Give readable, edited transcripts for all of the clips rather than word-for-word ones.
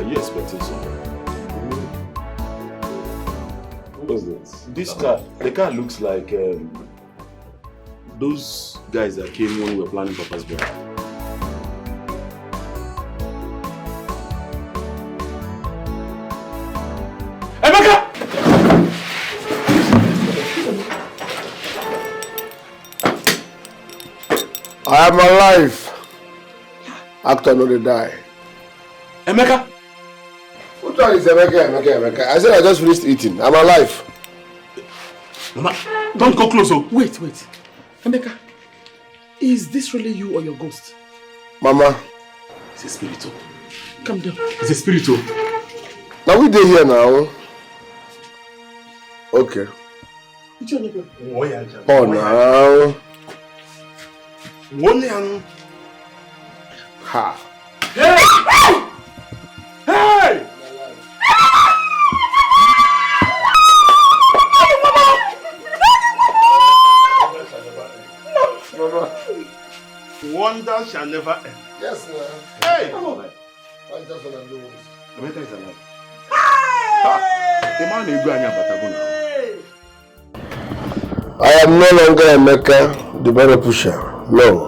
you expecting something? What's this? This car, the car looks like those guys that came when we were planning Papa's birthday. Emeka! I am alive. Actor no dey die. Emeka! What one is Emeka? I said I just finished eating. I'm alive. Mama, don't go close. Oh. Wait. Emeka, is this really you or your ghost? Mama. It's a spiritual. Calm down. It's a spiritual. Now we dey here now. Okay. Oh, now. Ha. Hey! Hey! Mama. Wonder shall never end. Yes, ma'am. Hey! I just want to do this. Emeka is alive. The man is going to now. I am no longer Emeka, the banner pusher. No.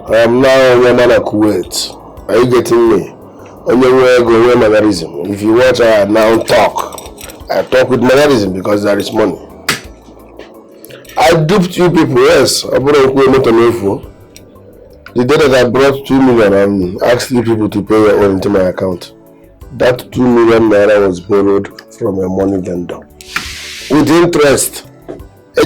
I am now a woman at Kuwait. Are you getting me? On your way, go away mannerism. If you watch, I now talk. I talk with mannerism because there is money. I duped you people, yes. I brought a info. The day that I brought 2 million and asked you people to pay your own into my account. That 2 million naira was borrowed from a money vendor. With interest. So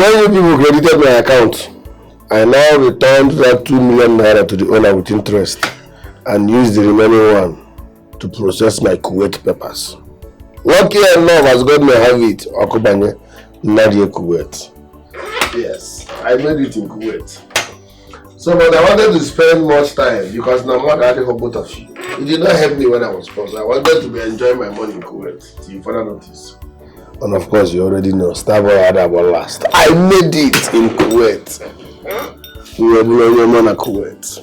when you people credited my account, I now returned that 2 million naira to the owner with interest and used the remaining one to process my Kuwait papers. Lucky enough, as God may have it, Okubanye, Nadia Kuwait. Yes, I made it in Kuwait. So, but I wanted to spend much time because now I'm not for both of you. It did not help me when I was poor. I wanted to be enjoying my money in Kuwait. Till you further notice. And of course, you already know, Starboy had about last. I made it in Kuwait. We were blowing your man at Kuwait.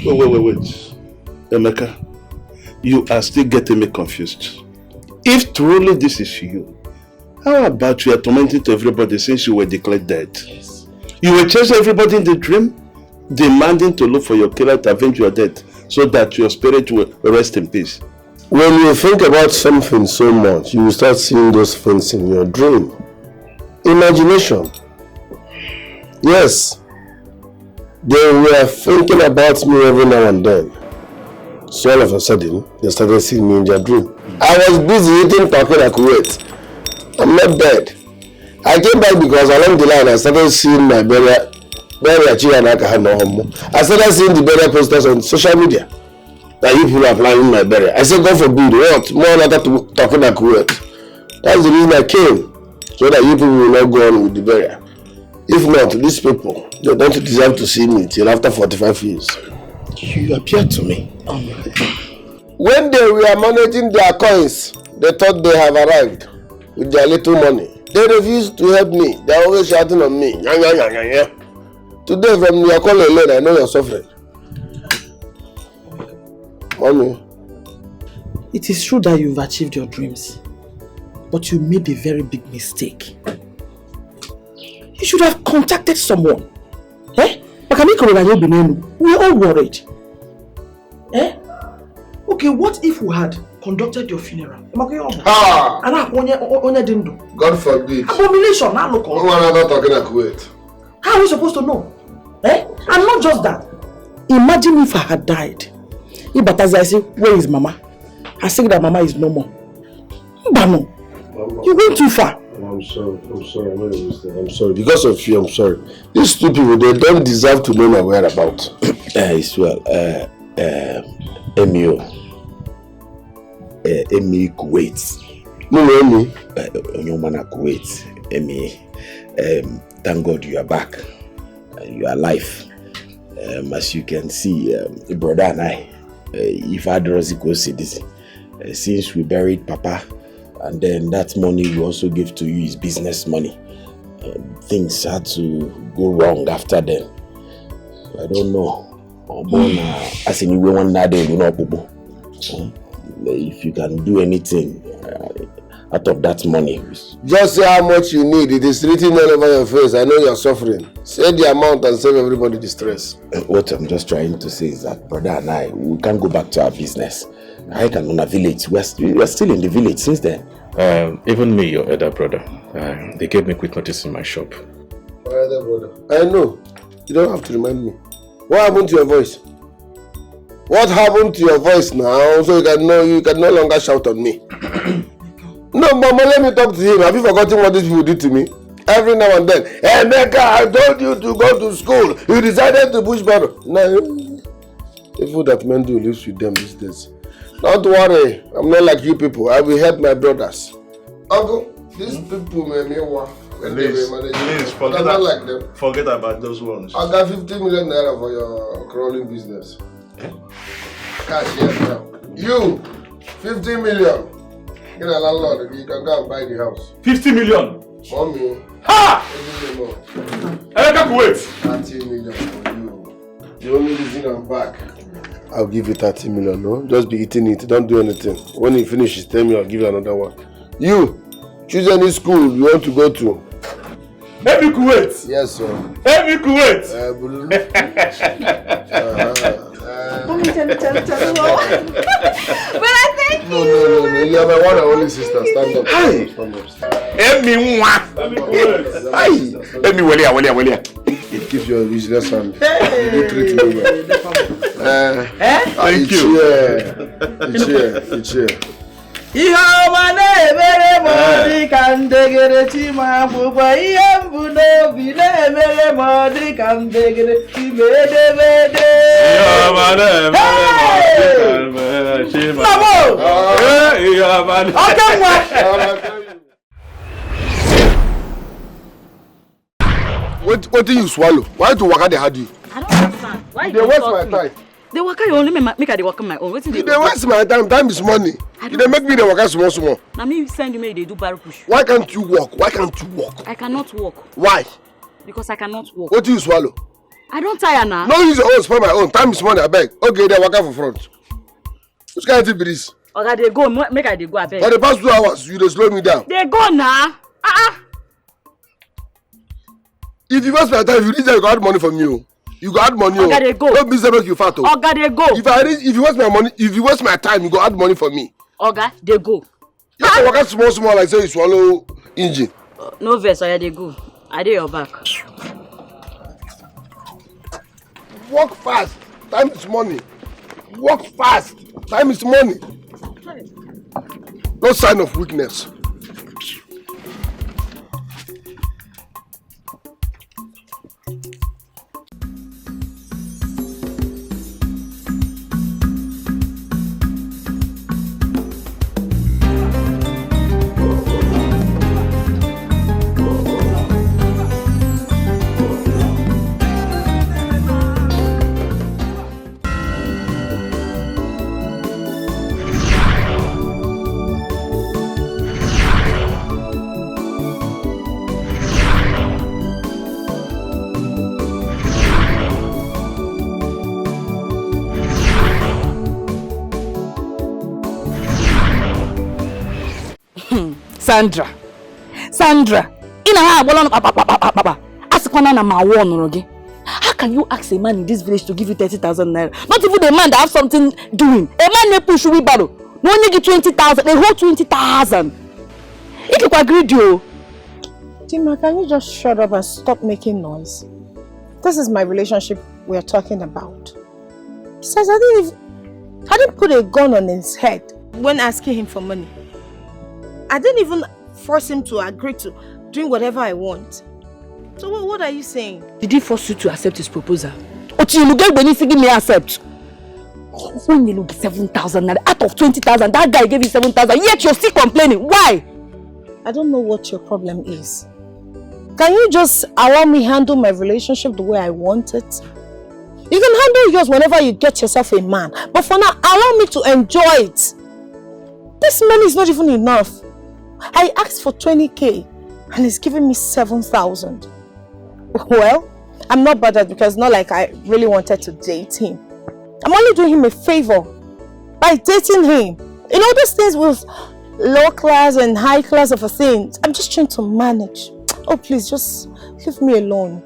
Wait. Emeka, you are still getting me confused. If truly this is you, how about you are tormenting to everybody since you were declared dead? Yes. You were chasing everybody in the dream, demanding to look for your killer to avenge your death so that your spirit will rest in peace. When you think about something so much, you will start seeing those things in your dream. Imagination. Yes. They were thinking about me every now and then. So all of a sudden, they started seeing me in their dream. I was busy eating talking at Kuwait. I'm not dead. I came back because along the line I started seeing my burial. I started seeing the burial posters on social media. That you people are planning my burial. I said, God forbid, what? More than that talking at Kuwait. That's the reason I came. So that you people will not go on with the burial. If not, these people, they don't deserve to see me till after 45 years. You appear to me. When they were managing their coins, they thought they have arrived with their little money. They refused to help me. They are always shouting on me. Today, from your call alone, I know you're suffering. Mommy. It is true that you've achieved your dreams, but you made a very big mistake. You should have contacted someone. We're all worried. Okay, what if we had conducted your funeral? God forbid. Abomination, now look. No one ever talking at Kuwait. How are we supposed to know? And not just that. Imagine if I had died. If I say, where is Mama? I say that Mama is no more. Mbano, you went too far. I'm sorry. I'm sorry. Because of you, I'm sorry. These two people, they don't deserve to know my whereabouts. It's well, Emi Kuwait. No, Emi. Onyomana Kuwait. Emi. Thank God you are back. You are alive. As you can see, brother and I, if I don't see this, since we buried Papa, and then that money we also give to you is business money. Things had to go wrong after then. I don't know. As in we want that day, if you can do anything out of that money. Just say how much you need. It is written all over your face. I know you're suffering. Say the amount and save everybody the stress. What I'm just trying to say is that brother and I, we can't go back to our business. I can own a village. We are still in the village since then. Even me, your elder brother, they gave me quick notice in my shop. My elder brother. I know. You don't have to remind me. What happened to your voice? What happened to your voice now? So you can no longer shout on me. No, Mama, let me talk to him. Have you forgotten what these people do to me? Every now and then. Hey, Mecca, I told you to go to school. You decided to push back. No, the food that men do lives with them these days. Don't worry. I'm not like you people. I will help my brothers. Uncle, these people made me work. Please, forget about those ones. I got 50 million naira for your crawling business. Cash here now. You, 50 million. Get a landlord, you can go and buy the house. 50 million? Mommy. Ha! I can't wait. 30 million for you. The only reason I'm back. I'll give you 30 million, no? Just be eating it, don't do anything. When you finish, tell me I'll give you another one. You, choose any school you want to go to. Every Kuwait? Yes, sir. Every Kuwait? But I thank you. No. You are my one and only sister. Stand up. Hi. Emi Walia. It gives you a business and you treat me well. Thank you. It's here. Ihe ọma na-emere m dị ka ndegere Chimamanda, ihe mbụ n'obi na-emere m dị ka ndegere Chimedemede. Ihe ọma na-emere m dị ka Chimamanda. What do you swallow? Why do waka dey hard you? I don't understand. Why They waste my time. They work your own, make I work my own. They waste my time. Time is money. They make me the work small. Now me send you me they do barrel push. Why can't you walk? I cannot walk. Why? Because I cannot walk. What do you swallow? I don't tire now. No use your own, spoil my own. Time is money, I beg. Okay, they work out for front. Which kind of thing be this? Okay, they go, make I they go, I beg. For the past 2 hours, you just slow me down. They go now. If you waste my time, if you reach there, you got money from you. You go add money. Okay, they go. Don't be make you fat. Okay, they go. If you waste my money, if you waste my time, you go add money for me. Okay, they go. You have to work out small like say you swallow engine. No verse, okay, they go. I did your back. Work fast. Time is money. Work fast. Time is money. No sign of weakness. Sandra, how can you ask a man in this village to give you 30,000 naira? Not even a man that have something doing. A man may push you battle. No one give 20,000. They hold 20,000. If you agree, you. Tima, can you just shut up and stop making noise? This is my relationship we are talking about. Besides, I didn't put a gun on his head when asking him for money. I didn't even force him to agree to doing whatever I want. So what are you saying? Did he force you to accept his proposal? Or you look when he give me accept? When you look 7,000 out of 20,000, that guy gave you 7,000. Yet you're still complaining. Why? I don't know what your problem is. Can you just allow me handle my relationship the way I want it? You can handle yours whenever you get yourself a man. But for now, allow me to enjoy it. This money is not even enough. I asked for 20k and he's giving me 7,000. Well, I'm not bothered because it's not like I really wanted to date him. I'm only doing him a favor by dating him. You know, those things with low class and high class of a thing. I'm just trying to manage. Oh, please, just leave me alone.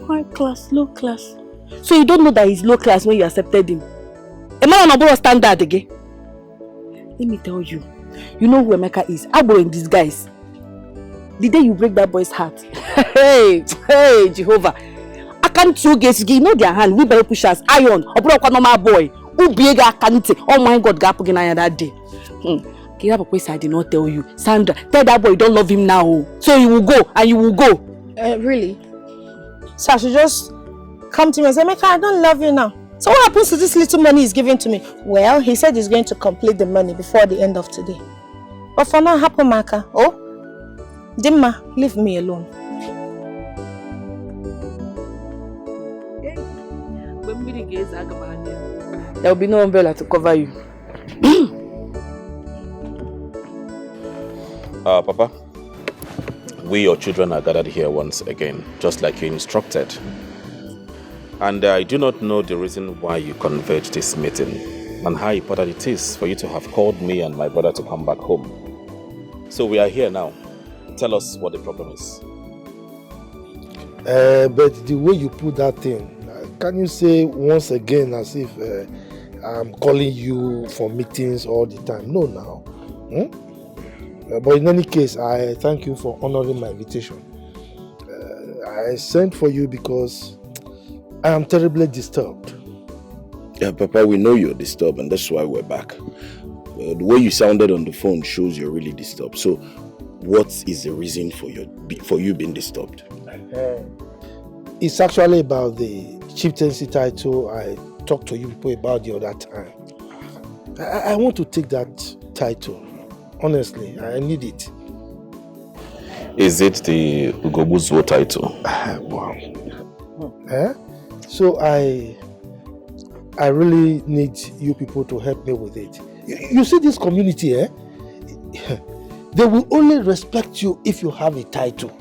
High class, low class. So you don't know that he's low class when you accepted him? A man on a standard again. Let me tell you, you know who Emeka is. Abo in disguise. The day you break that boy's heart, hey, Jehovah. I can't two gates, you know their hand, we better push us, iron, or broke on my boy. Ubiega can't, oh my God, gap again that day. Get up a place I did not tell you. Sandra, tell that boy you don't love him now. So you will go, and you will go. Really? So I should just come to me and say, Emeka, I don't love you now. So what happens to this little money he's giving to me? Well, he said he's going to complete the money before the end of today. But for now, happen, Maka. Oh? Dimma, leave me alone. There will be no umbrella to cover you. Papa, we, your children, are gathered here once again, just like you instructed. And I do not know the reason why you convened this meeting and how important it is for you to have called me and my brother to come back home. So we are here now. Tell us what the problem is. But the way you put that thing, can you say once again as if I'm calling you for meetings all the time? No, now. But in any case, I thank you for honoring my invitation. I sent for you because I am terribly disturbed. Yeah, Papa, we know you're disturbed and that's why we're back. The way you sounded on the phone shows you're really disturbed. So, what is the reason for you being disturbed? It's actually about the chieftaincy title I talked to you people about the other time. I want to take that title. Honestly, I need it. Is it the Ugobuzuo title? Wow. So I really need you people to help me with it. You see this community, they will only respect you if you have a title.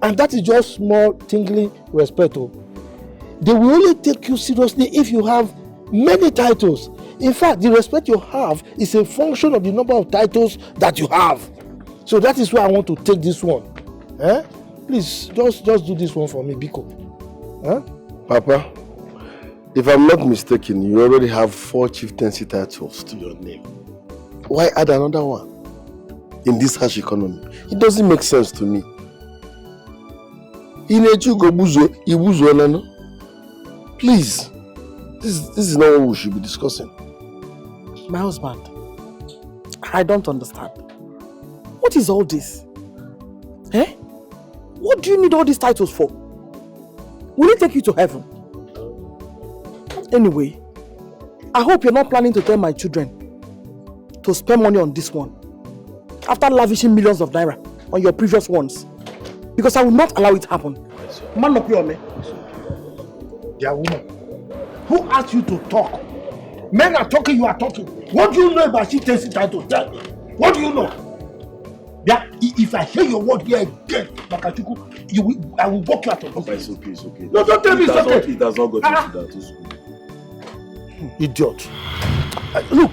And that is just small tingling respect. They will only take you seriously if you have many titles. In fact, the respect you have is a function of the number of titles that you have. So that is why I want to take this one. Please, just do this one for me, Biko. Papa, if I'm not mistaken, you already have 4 chieftaincy titles to your name. Why add another one in this harsh economy? It doesn't make sense to me. Please, this is not what we should be discussing. My husband, I don't understand. What is all this? What do you need all these titles for? Will it take you to heaven? Anyway, I hope you're not planning to tell my children to spend money on this one after lavishing millions of naira on your previous ones. Because I will not allow it to happen. Man up your man. Dear woman, who asked you to talk? Men are talking, you are talking. What do you know about chieftaincy title? Tell me. What do you know? Yeah, if I hear your word here again, Makachuku, I will walk you out of Papa, it's okay, it's okay. No, don't tell me it's okay. It does not go into that. It's good. Idiot. Look,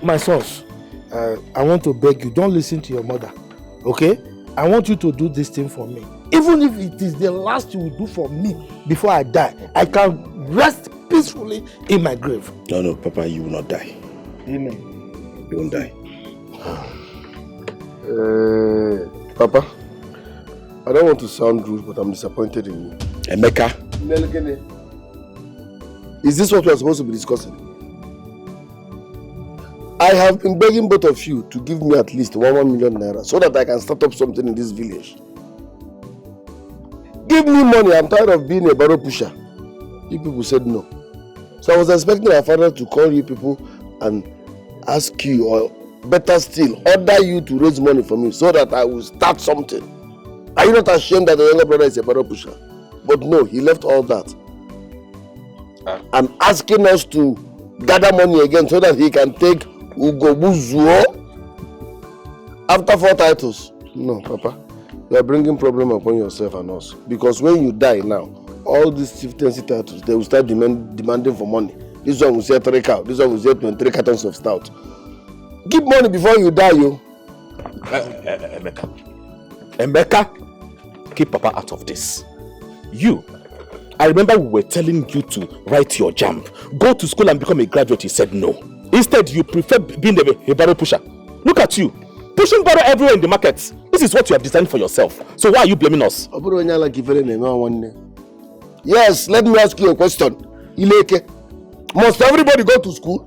my sons, I want to beg you, don't listen to your mother, okay? I want you to do this thing for me. Even if it is the last you will do for me before I die, I can rest peacefully in my grave. No, Papa, you will not die. Amen. You won't die. Papa, I don't want to sound rude, but I'm disappointed in you. Emeka. Is this what we are supposed to be discussing? I have been begging both of you to give me at least 1 million naira so that I can start up something in this village. Give me money, I'm tired of being a barrow pusher. You people said no. So I was expecting my father to call you people and ask you, or better still, order you to raise money for me so that I will start something. Are you not ashamed that the younger brother is a barrow pusher? But no, he left all that. And asking us to gather money again so that he can take Ugobuzuo after 4 titles. No, Papa. You are bringing problem upon yourself and us. Because when you die now, all these chieftaincy titles, they will start demanding for money. This one will say 3 cows. This one will say 23 cartons of stout. Give money before you die, you. Emeka, keep Papa out of this. You, I remember we were telling you to write your JAMB, go to school and become a graduate. You said no. Instead, you prefer being a barrow pusher. Look at you, pushing barrow everywhere in the market. This is what you have designed for yourself. So why are you blaming us? Yes, let me ask you a question. Ileke, must everybody go to school?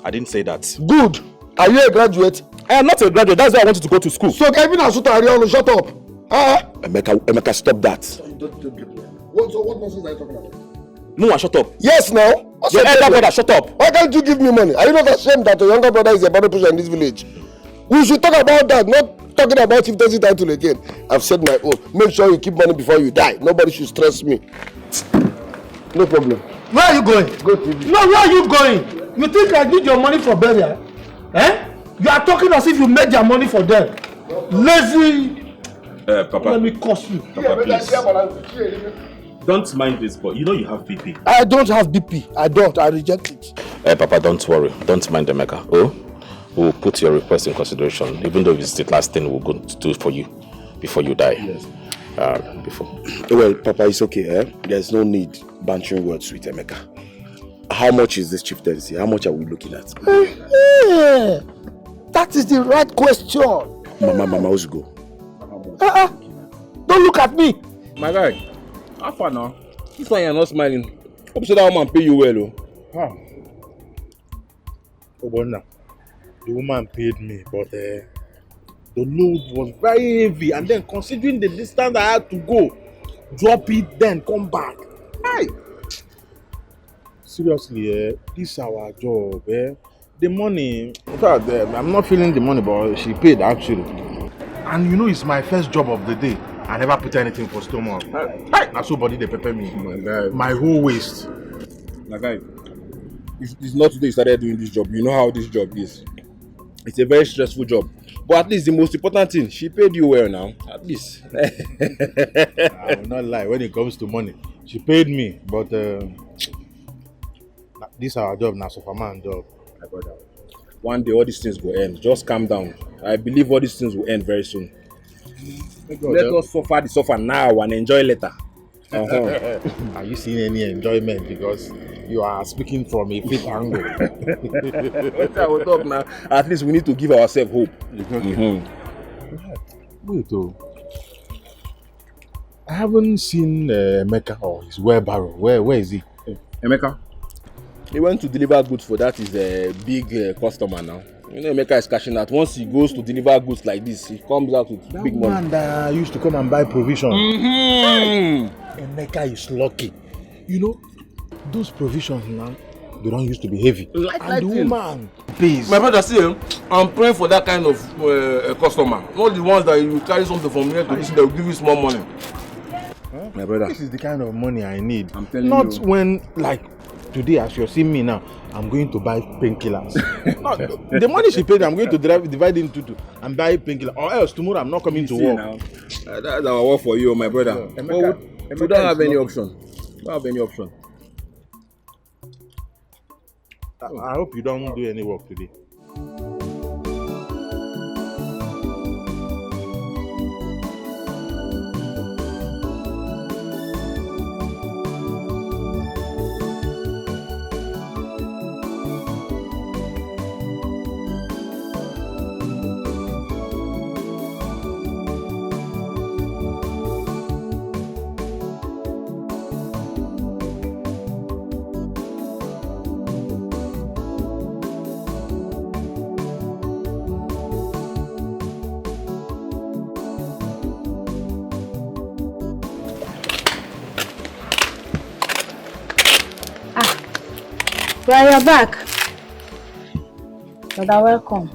I didn't say that. Good. Are you a graduate? I am not a graduate. That's why I wanted to go to school. So Kevin Asuta Ariolo, shut up. Emeka, stop that. What nonsense are you talking about? No, shut up. Yes, now. Your elder brother, shut up. Why can't you give me money? Are you not ashamed that your younger brother is a barrow pusher in this village? We should talk about that, not talking about chieftaincy title again. I've said my own. Make sure you keep money before you die. Nobody should stress me. No problem. Where are you going? Go TV. No, where are you going? You think I need your money for burial? Eh? You are talking as if you made your money for them. Lazy. Papa. Let me curse you. Papa, please. Don't mind this, but you know you have BP. I don't have BP. I don't. I reject it. Papa, don't worry. Don't mind Emeka. Oh, we'll put your request in consideration, even though it's the last thing we're going to do for you before you die. Yes. Well, Papa, it's okay. There's no need bantering words with Emeka. How much is this chieftaincy? How much are we looking at? That is the right question. Mama, let's go. Don't look at me. My guy, how far now? This one you're not smiling. Hope so that woman pay you well. Oh, but now, the woman paid me, but the load was very heavy, and then considering the distance I had to go, drop it, then come back. Hey, seriously, this is our job. The money, I'm not feeling the money, but she paid actually. And you know, it's my first job of the day. I never put anything for stomach. Hey, now somebody they pepper me. My whole waist. My guy, it's not today you started doing this job. You know how this job is. It's a very stressful job. But at least the most important thing, she paid you well now. At least. I will not lie. When it comes to money, she paid me. But this is our job now, Superman job. My brother. One day all these things will end. Just calm down. I believe all these things will end very soon. Let us suffer now and enjoy later. Are you seeing any enjoyment? Because you are speaking from a fit angle. I will talk now. At least we need to give ourselves hope. Wait, I haven't seen Emeka or his wheelbarrow. Where is he? Emeka? He went to deliver goods for that. Is a big customer now. You know, Emeka is cashing out. Once he goes to deliver goods like this, he comes out with big money. That man that used to come and buy provisions. Emeka is lucky. You know, those provisions now, they don't used to be heavy. And the woman pays. My brother, see, I'm praying for that kind of customer. Not the ones that you carry something from here to this, they will give you small money. Huh? My brother. This is the kind of money I need. I'm telling you. Not when, like, today, as you're seeing me now, I'm going to buy painkillers. The money she paid, I'm going to divide into two and buy painkillers. Or else tomorrow I'm not coming to work. Now. That's our work for you, my brother. We don't have any option. We don't have any option. I hope you don't do any work today. Well, you're back. Brother, welcome.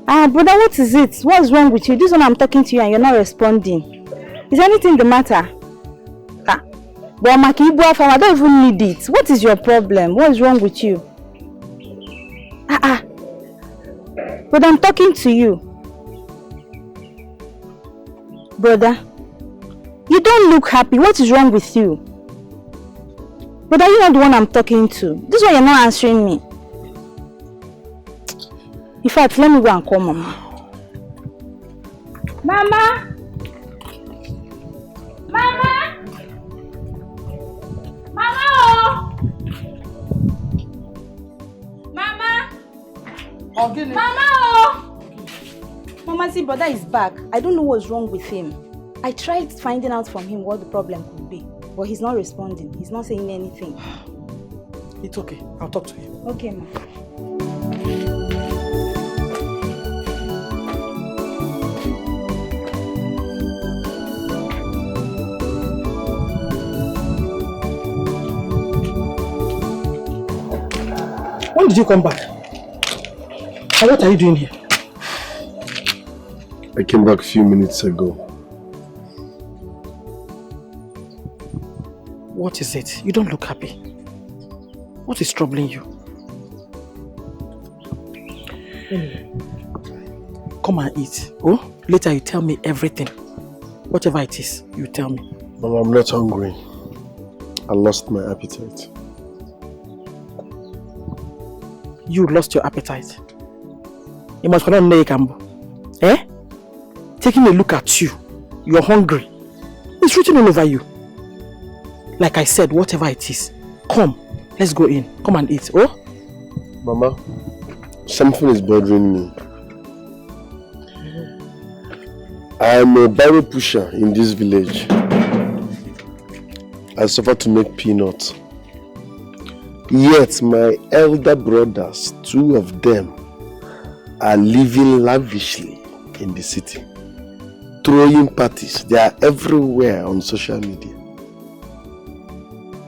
Brother, what is it? What's wrong with you? This one I'm talking to you and you're not responding. Is anything the matter? But Makibu, I don't even need it. What is your problem? What is wrong with you? But I'm talking to you. Brother, you don't look happy. What is wrong with you? Brother, you're not the one I'm talking to. This is why you're not answering me. In fact, let me go and call Mama. Mama! Mama! Mama! Mama! Mama! Mama, see, brother is back. I don't know what's wrong with him. I tried finding out from him what the problem could be, but he's not responding. He's not saying anything. It's okay. I'll talk to him. Okay, ma. When did you come back? And what are you doing here? I came back a few minutes ago. What is it? You don't look happy. What is troubling you? Anyway, come and eat. Oh, later you tell me everything. Whatever it is, you tell me. Mama, I'm not hungry. I lost my appetite. You lost your appetite. You must not know Kambo. Eh? Taking a look at you, you're hungry. It's written all over you. Like I said, whatever it is, come, let's go in. Come and eat, oh? Mama, something is bothering me. I'm a barrel pusher in this village. I suffer to make peanuts. Yet my elder brothers, 2 of them, are living lavishly in the city. Throwing parties, they are everywhere on social media.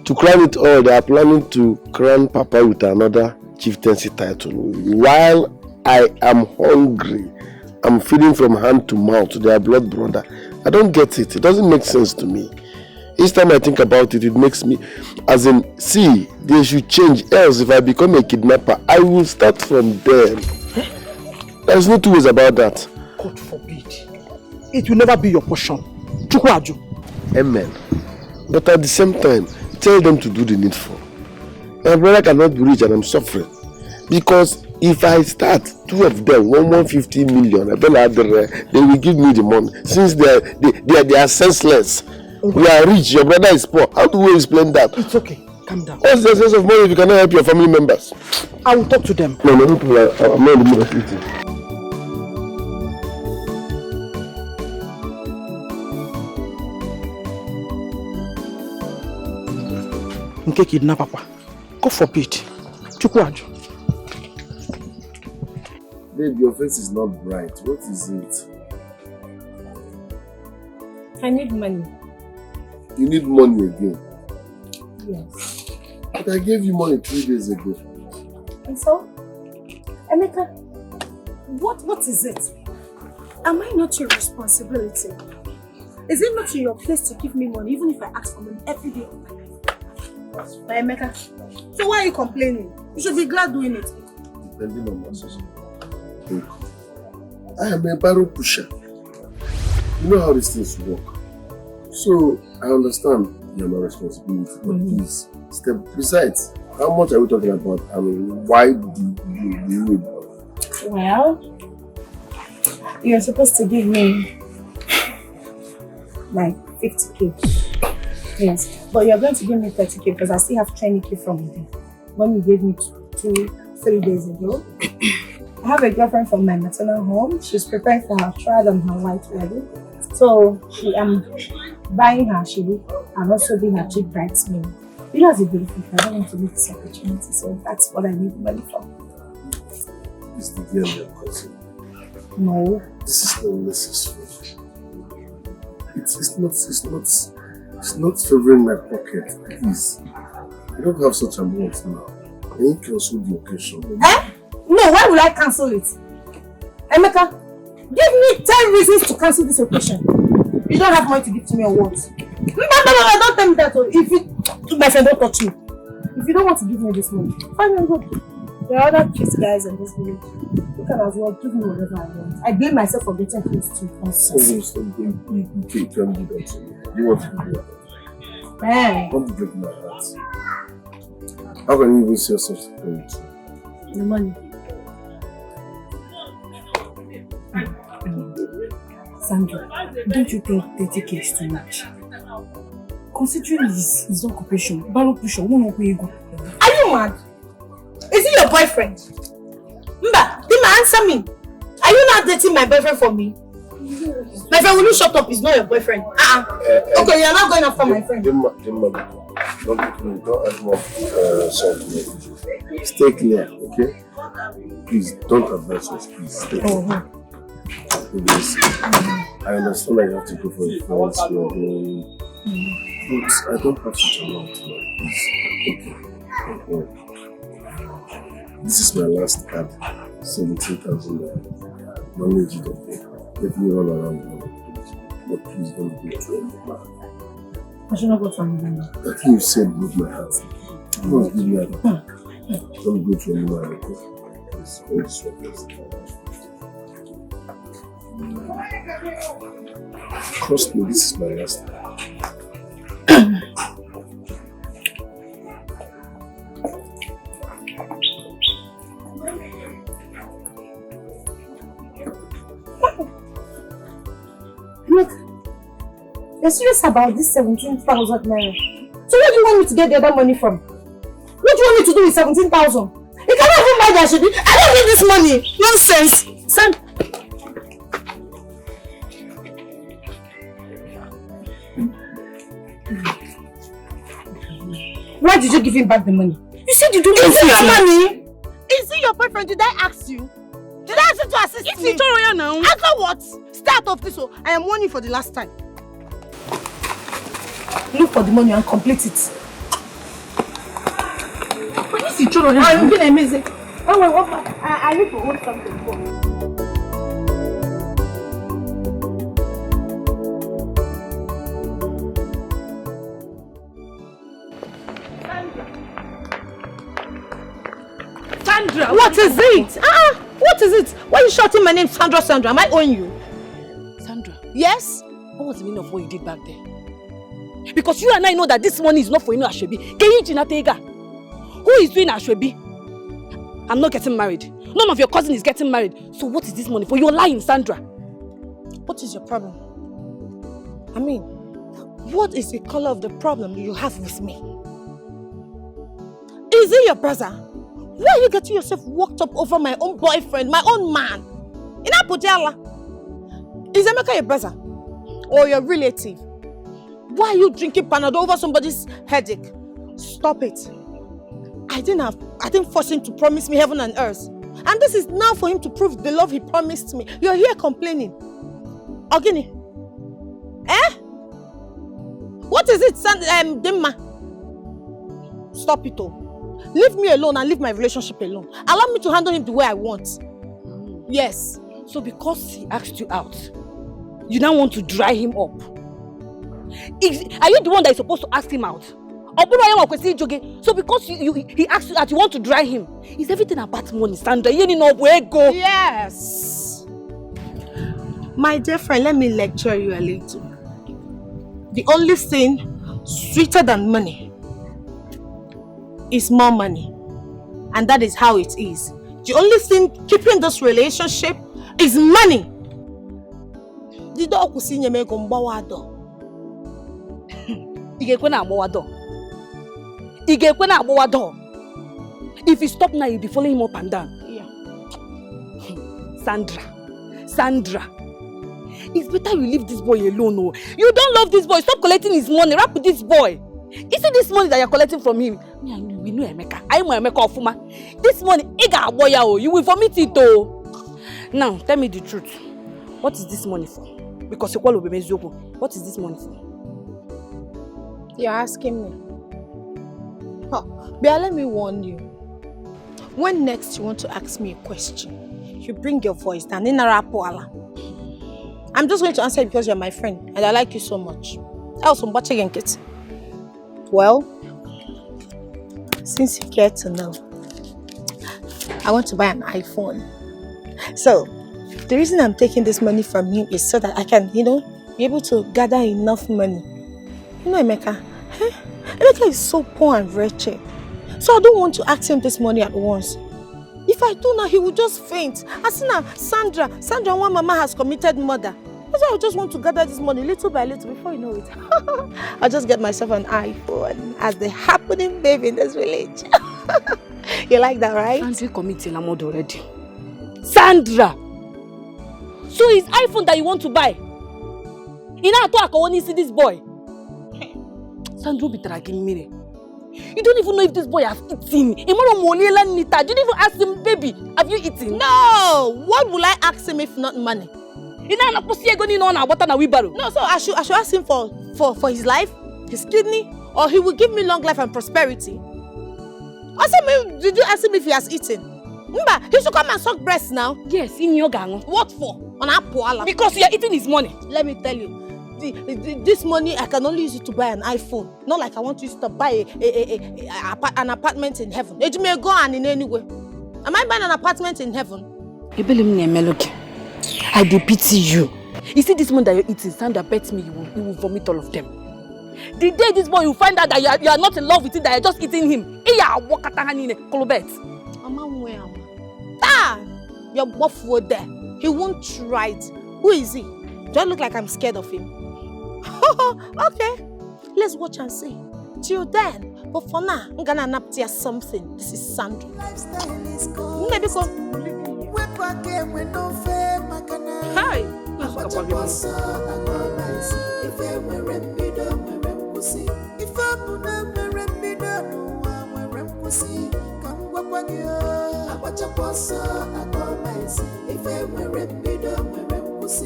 To crown it all, they are planning to crown Papa with another chieftaincy title. While I am hungry, I'm feeding from hand to mouth to their blood brother. I don't get it. It doesn't make sense to me. Each time I think about it, it makes me, as in, see, they should change. Else, if I become a kidnapper, I will start from them. There's no two ways about that. God forbid. It will never be your portion. Chukwaju. Amen. But at the same time, tell them to do the needful. My brother cannot be rich and I'm suffering. Because if I start, 2 of them, 150 million, I don't have the rest, they will give me the money. Since they are senseless. Okay. We are rich, your brother is poor. How do we explain that? It's okay. Calm down. What's the sense of money if you cannot help your family members? I will talk to them. No, I'm not in the mood of eating. Nke kidnap Papa. God forbid. Chukwaju. Babe, your face is not bright. What is it? I need money. You need money again? Yes. But I gave you money 3 days ago. And so? Emeka, what is it? Am I not your responsibility? Is it not your place to give me money even if I ask for money every day of my life? But Emeka, so why are you complaining? You should be glad doing it. Depending on my social. I am a barrel pusher. You know how these things work. So I understand you're my responsibility, but please step. Besides, how much are we talking about? I mean, why do you need money? Well, you're supposed to give me like 50k. Yes, but you're going to give me 30k because I still have 20k from you when you gave me 3 days ago. I have a girlfriend from my maternal home. She's preparing for her trial and her white wedding. So I'm buying her shoe and also being her chief bridesmaid. You know, as a beautiful girl, I don't want to miss this opportunity, so that's what I need money for. Is the girl your cousin? No. This is not necessary. It's not favoring my pocket, please. I don't have such amounts now. Can you cancel the occasion? Eh? No, why would I cancel it? Emeka, give me 10 reasons to cancel this occasion. You don't have money to give to me or what? No, don't tell me that. If you, my friend, don't touch me. If you don't want to give me this money, fine and good. There are other cute guys in this village. You can as well give me whatever I want. I blame myself for getting close to you. Okay, can't do that to me. You want to do that? Hey. Don't break my heart. How can you even say such a thing? The money. Sandra, don't you think 30K is too much? Considering his occupation, barrel pusher, won't go. Are you mad? Is he your boyfriend? Mba, Dima, answer me. Are you not dating my boyfriend for me? My friend, will you shut up? He's not your boyfriend. Okay, you're not going after my friend. Don't add more salt to me. Stay clear, okay? Please, don't advise us. Please, stay clear. Please. I understand I have to go for the friends we are doing. But I don't have such a lot. Please, okay. This is my last card. 17,000 naira. Don't need it, okay? Let me run around now. But please don't go to anyone. I should not go to anyone. I think you said broke my heart. Don't give me a don't go to anyone, okay? Please, don't sweat this. Trust me, this is my last time. Look, you're serious about this 17,000 naira. So where do you want me to get the other money from? What do you want me to do with 17,000? You cannot even buy that shit. I don't need this money. Nonsense. Son. Why did you give him back the money? You said you don't want your money. Is he your boyfriend? Did I ask you? Did I ask you to assist me? It's Victoria now. Answer what? Start off this one. I am warning you for the last time. Look for the money and complete it. It's Victoria. I'm being amazing. Oh wait, what? I need to hold something for you. Sandra, What is it? What is it? Why are you shouting my name, Sandra? Sandra, am I owing you? Sandra, Yes? what was the meaning of what you did back there? Because you and I know that this money is not for Inu Ashwebi. Who is doing Ashwebi? I'm not getting married. None of your cousin is getting married. So what is this money for? You're lying, Sandra. What is your problem? I mean, what is the color of the problem you have with me? Is he your brother? Why are you getting yourself worked up over my own boyfriend, my own man? Is Emeka your brother? Or your relative? Why are you drinking Panadol over somebody's headache? Stop it. I didn't force him to promise me heaven and earth. And this is now for him to prove the love he promised me. You're here complaining. Ogini. Eh? What is it, Dimma? Stop it all. Leave me alone and leave my relationship alone. Allow me to handle him the way I want. Yes. So because he asked you out, you now want to dry him up? Are you the one that is supposed to ask him out? So because he asked you out, you want to dry him? Is everything about money, Sandra? Yes. My dear friend, let me lecture you a little. The only thing sweeter than money is more money. And that is how it is. The only thing keeping this relationship is money. If you stop now, you'll be following him up and down. Yeah. Sandra. It's better you leave this boy alone. Oh. You don't love this boy. Stop collecting his money. Rap with this boy. Is it this money that you're collecting from him? We know Emeka. I know Emeka Ofuma. This money, you will vomit it. Oh. Now, tell me the truth. What is this money for? Because you call Obemezioku. What is this money for? You're asking me. But let me warn you. When next you want to ask me a question, you bring your voice down. I'm just going to answer because you're my friend and I like you so much. Well, since you care to know, I want to buy an iPhone. So, the reason I'm taking this money from him is so that I can, be able to gather enough money. Emeka, Emeka is so poor and wretched. So I don't want to ask him this money at once. If I do now, he will just faint. As soon as Sandra and one mama has committed murder. That's why I just want to gather this money little by little before you know it. I'll just get myself an iPhone as the happening baby in this village. You like that, right? Sandra committed a murder already. Sandra! So it's iPhone that you want to buy? You know I want to see this boy. Sandra be dragging me. You don't even know if this boy has eaten. You didn't even ask him, baby, have you eaten? No! What will I ask him if not money? You know No, so I should ask him for his life, his kidney, or he will give me long life and prosperity. Did you ask him if he has eaten? He should come and suck breast now. Yes, in your gang. What for? On Apple. Because you are eating his money. Let me tell you, this money I can only use it to buy an iPhone. Not like I want to use it to buy an apartment in heaven. It may go on in any way. Am I buying an apartment in heaven? You believe me, Meloki? I pity you. You see this money that you're eating, Sandra bets me you will vomit all of them. The day this boy will find out that you are not in love with him, that you're just eating him. Your buff was there. He won't try it. Who is he? Do I look like I'm scared of him? Okay, let's watch and see. Till then, but for now, I'm gonna nap tear something. This is Sandra. Maybe go. Hi.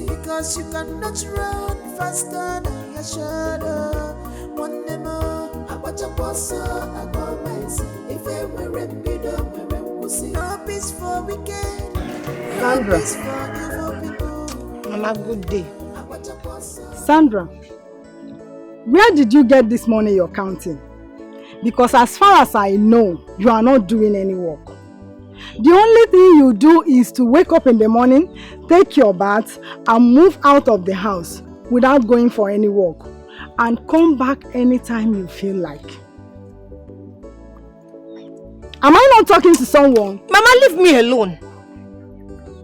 Because you cannot run faster than your shadow. One day more, I watch a boss, I go mice. If I were in middle, no peace for weekend. Sandra. Mama, good day. Sandra, where did you get this money you're counting? Because as far as I know, you are not doing any work. The only thing you do is to wake up in the morning, take your bath, and move out of the house without going for any work, and come back anytime you feel like. Am I not talking to someone? Mama, leave me alone.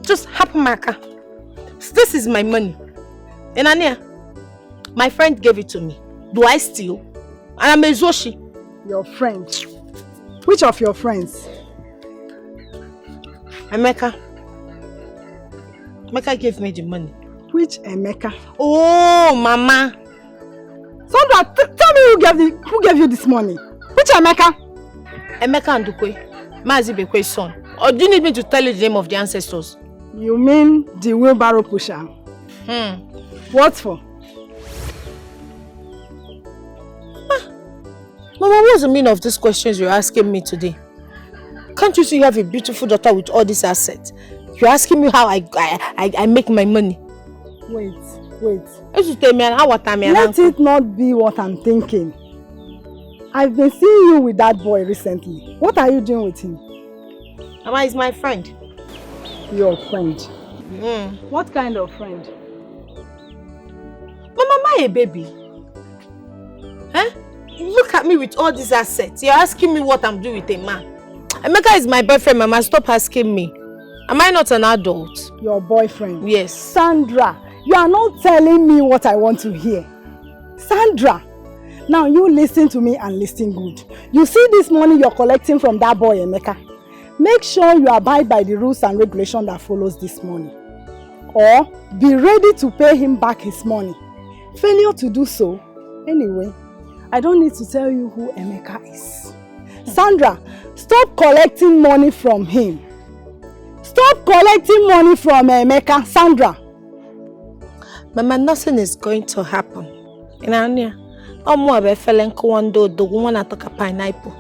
Just happy Maka. This is my money. And Ania, my friend gave it to me. Do I steal? And I'm a Zoshi. Your friend? Which of your friends? Emeka. Emeka gave me the money. Which Emeka? Oh, Mama. Sandra, tell me who gave you this money. Which Emeka? Emeka Ndukwe, Mazi Bekwe's son. Or do you need me to tell you the name of the ancestors? You mean the wheelbarrow pusher? What for? Mama, what's the meaning of these questions you're asking me today? Can't you see you have a beautiful daughter with all these assets? You're asking me how I make my money. Wait. Let it not be what I'm thinking. I've been seeing you with that boy recently. What are you doing with him? Mama is my friend. Your friend? What kind of friend? Mama, am I a baby? Huh? Look at me with all these assets. You're asking me what I'm doing with a man. Emeka is my boyfriend, Mama. Stop asking me. Am I not an adult? Your boyfriend? Yes. Sandra, you are not telling me what I want to hear. Sandra, now you listen to me and listen good. You see this money you're collecting from that boy, Emeka? Make sure you abide by the rules and regulations that follows this money. Or be ready to pay him back his money. Failure to do so, anyway, I don't need to tell you who Emeka is. Sandra, stop collecting money from him. Stop collecting money from Emeka, Sandra. Mama, nothing is going to happen. Inania, omo abe fele nkwando dogu wana toka pineapple.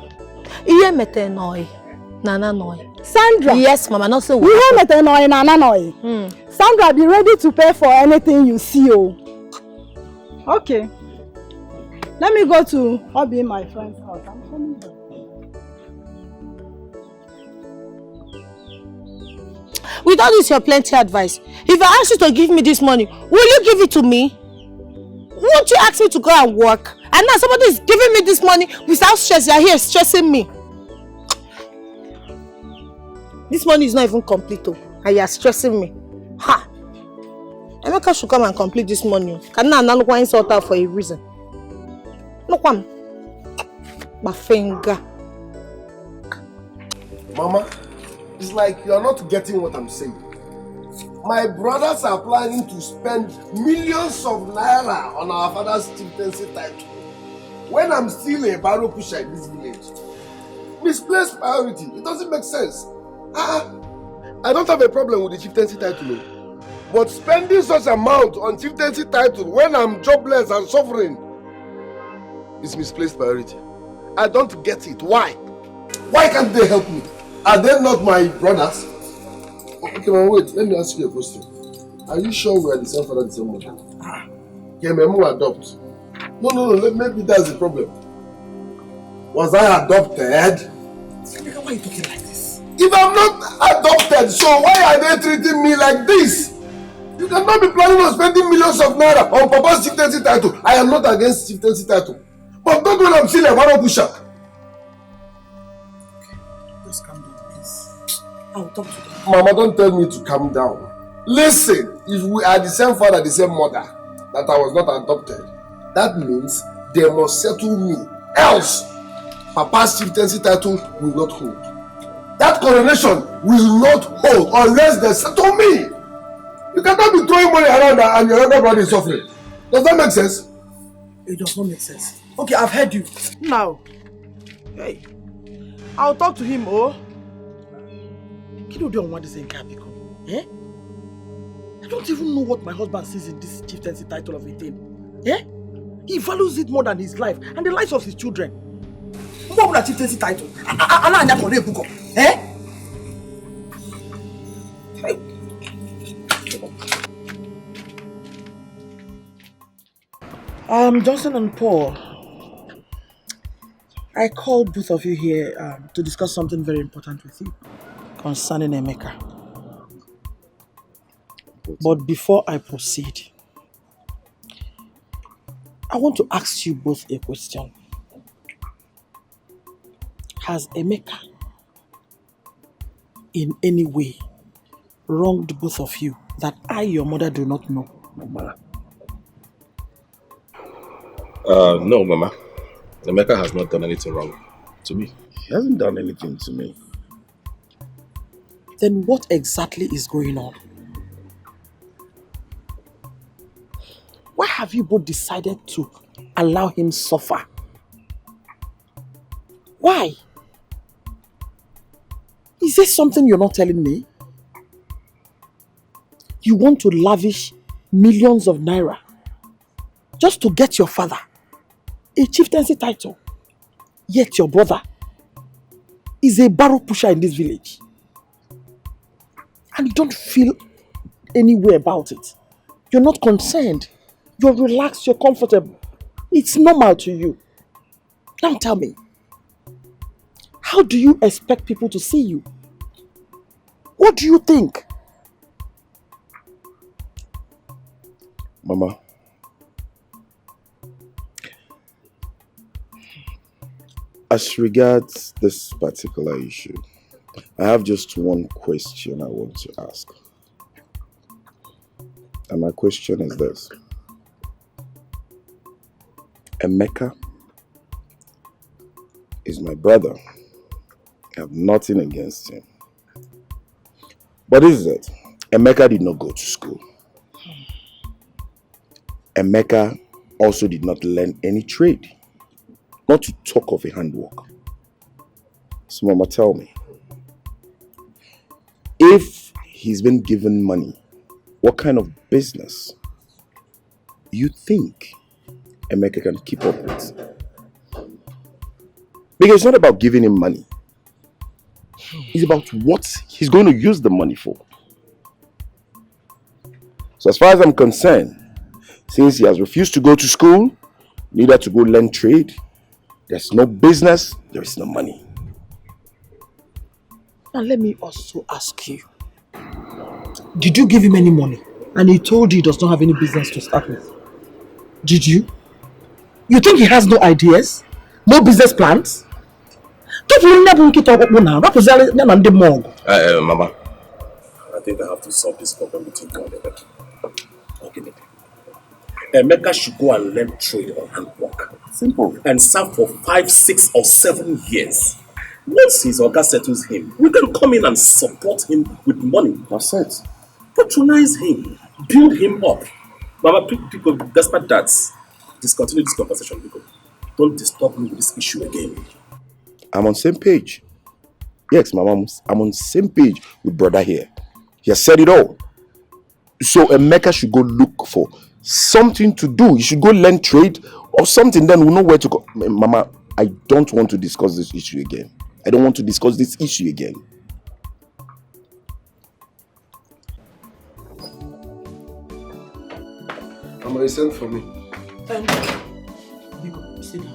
Iye mete noi, nana noi. Sandra. Yes, Mama, nothing will happen. Iye mete noi, nana noi. Sandra, be ready to pay for anything you see, oh. Okay. Let me go to Obi, my friend's house. I'm coming back. with all this your plenty advice, if I ask you to give me this money, will you give it to me? Won't you ask me to go and work? And now somebody is giving me this money without stress. You are here stressing me. This money is not even complete, and you are stressing me. Ha! Emeka should come and complete this money. Can I look one insult out for a reason? Look one. My finger. Mama, it's like you are not getting what I'm saying. My brothers are planning to spend millions of naira on our father's chieftaincy title when I'm still a barrow pusher in this village. Misplaced priority. It doesn't make sense. I don't have a problem with the chieftaincy title, but spending such amount on chieftaincy title when I'm jobless and suffering is misplaced priority. I don't get it. Why? Why can't they help me? Are they not my brothers? Okay, man, wait. Let me ask you a question. Are you sure we are the same father, the same mother? Can my mom adopt? No. Maybe that's the problem. Was I adopted? Why are you talking like this? If I'm not adopted, so why are they treating me like this? You cannot be planning on spending millions of naira on Papa's chieftaincy title. I am not against chieftaincy title. But not when I'm still a barrow pusher. Just calm down, please. I will talk to them. Mama, don't tell me to calm down. Listen, if we are the same father, the same mother, that I was not adopted, that means they must settle me. Else, Papa's chieftaincy title will not hold. That coronation will not hold unless they settle me. You cannot be throwing money around and your younger brother is suffering. Does that make sense? It does not make sense. Okay, I've heard you. Now, hey, I'll talk to him, Kí ló dé on this Nkabiko? Eh? I don't even know what my husband sees in this chieftaincy title of a thing. Eh? He values it more than his life and the lives of his children. What would a chieftaincy title? Eh? Johnson and Paul, I called both of you here to discuss something very important with you concerning Emeka. But before I proceed, I want to ask you both a question. Has Emeka in any way wronged both of you that I, your mother, do not know? Mama. No, Mama. Emeka has not done anything wrong to me. He hasn't done anything to me. Then what exactly is going on? Why have you both decided to allow him suffer? Why? Is there something you're not telling me? You want to lavish millions of naira just to get your father a chieftaincy title, yet your brother is a barrow pusher in this village. And you don't feel any way about it. You're not concerned. You're relaxed, you're comfortable. It's normal to you. Now tell me, how do you expect people to see you? What do you think? Mama, as regards this particular issue, I have just one question I want to ask. And my question is this. Emeka is my brother. I have nothing against him. But is it? Emeka did not go to school. Emeka also did not learn any trade. Not to talk of a handwork. So Mama, tell me, if he's been given money, what kind of business you think Emeka can keep up with? Because it's not about giving him money. It's about what he's going to use the money for. So as far as I'm concerned, since he has refused to go to school, neither to go learn trade, there's no business, there is no money. Now let me also ask you, Did you give him any money? And he told you he does not have any business to start with. Did you? You think he has no ideas? No business plans? Mama, I think I have to solve this problem between God and Emeka. Okay, Emeka should go and learn trade or handwork. Simple. And serve for 5, 6, or 7 years. Once his Oga settles him, we can come in and support him with money. That's it. Patronize him. Build him up. Mama, people, despite that, discontinue this conversation, people. Don't disturb me with this issue again. I'm on the same page. Yes, Mama, I'm on the same page with brother here. He has said it all. So Emeka should go look for something to do. He should go learn trade or something, then we'll know where to go. Mama, I don't want to discuss this issue again. I don't want to discuss this issue again. Mama, you sent for me. Thank you. Biko, sit down.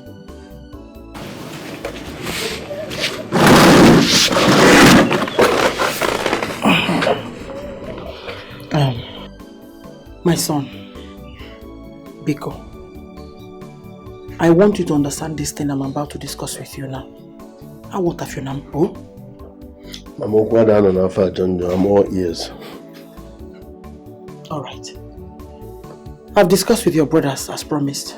My son, Biko, I want you to understand this thing I'm about to discuss with you now. I won't have your number. Mama, I'm all ears. Alright. I've discussed with your brothers as promised.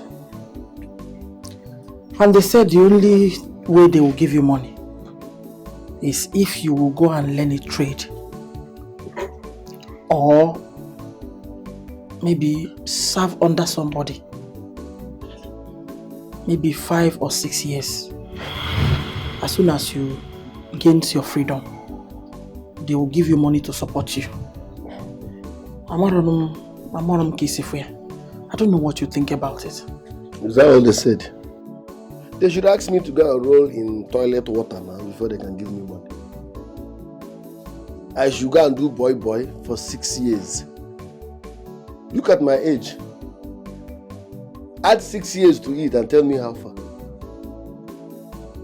And they said the only way they will give you money is if you will go and learn a trade. Or maybe serve under somebody. Maybe 5 or 6 years. As soon as you gain your freedom, they will give you money to support you. I don't know what you think about it. Is that all they said? They should ask me to go and roll in toilet water now before they can give me money. I should go and do boy for 6 years. Look at my age. Add 6 years to it and tell me how far.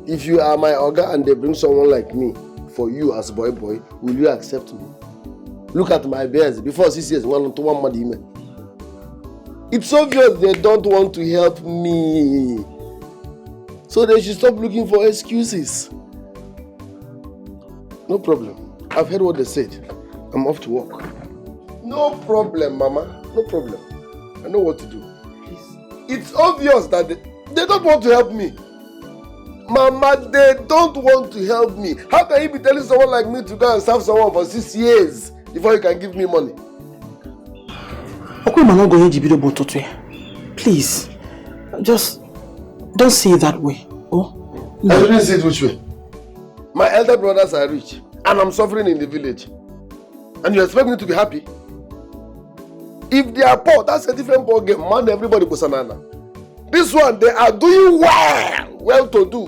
If you are my Oga and they bring someone like me for you as boy, will you accept me? Look at my bears. Before 6 years, one to one money. It's obvious they don't want to help me. So they should stop looking for excuses. No problem. I've heard what they said. I'm off to work. No problem, Mama. No problem. I know what to do. It's obvious that they don't want to help me. Mama, they don't want to help me. How can you be telling someone like me to go and serve someone for 6 years before you can give me money? Please, just don't say it that way. Oh, no. I didn't say it which way. My elder brothers are rich and I'm suffering in the village. And you expect me to be happy? If they are poor, that's a different ball game. Man, everybody goes banana. This one, they are doing well to do.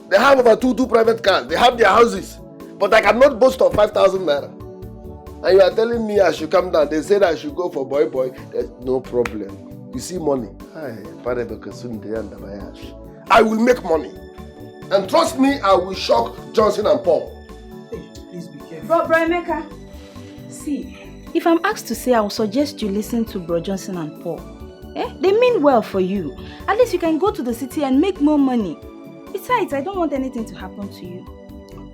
They have over two private cars. They have their houses. But I cannot boast of 5,000 naira. And you are telling me I should come down. They said I should go for boy. There's no problem. You see money. I will make money. And trust me, I will shock Johnson and Paul. Hey, please be careful. Bro Emeka, see, if I'm asked to say, I will suggest you listen to Bro Johnson and Paul. They mean well for you. At least you can go to the city and make more money. Besides, I don't want anything to happen to you.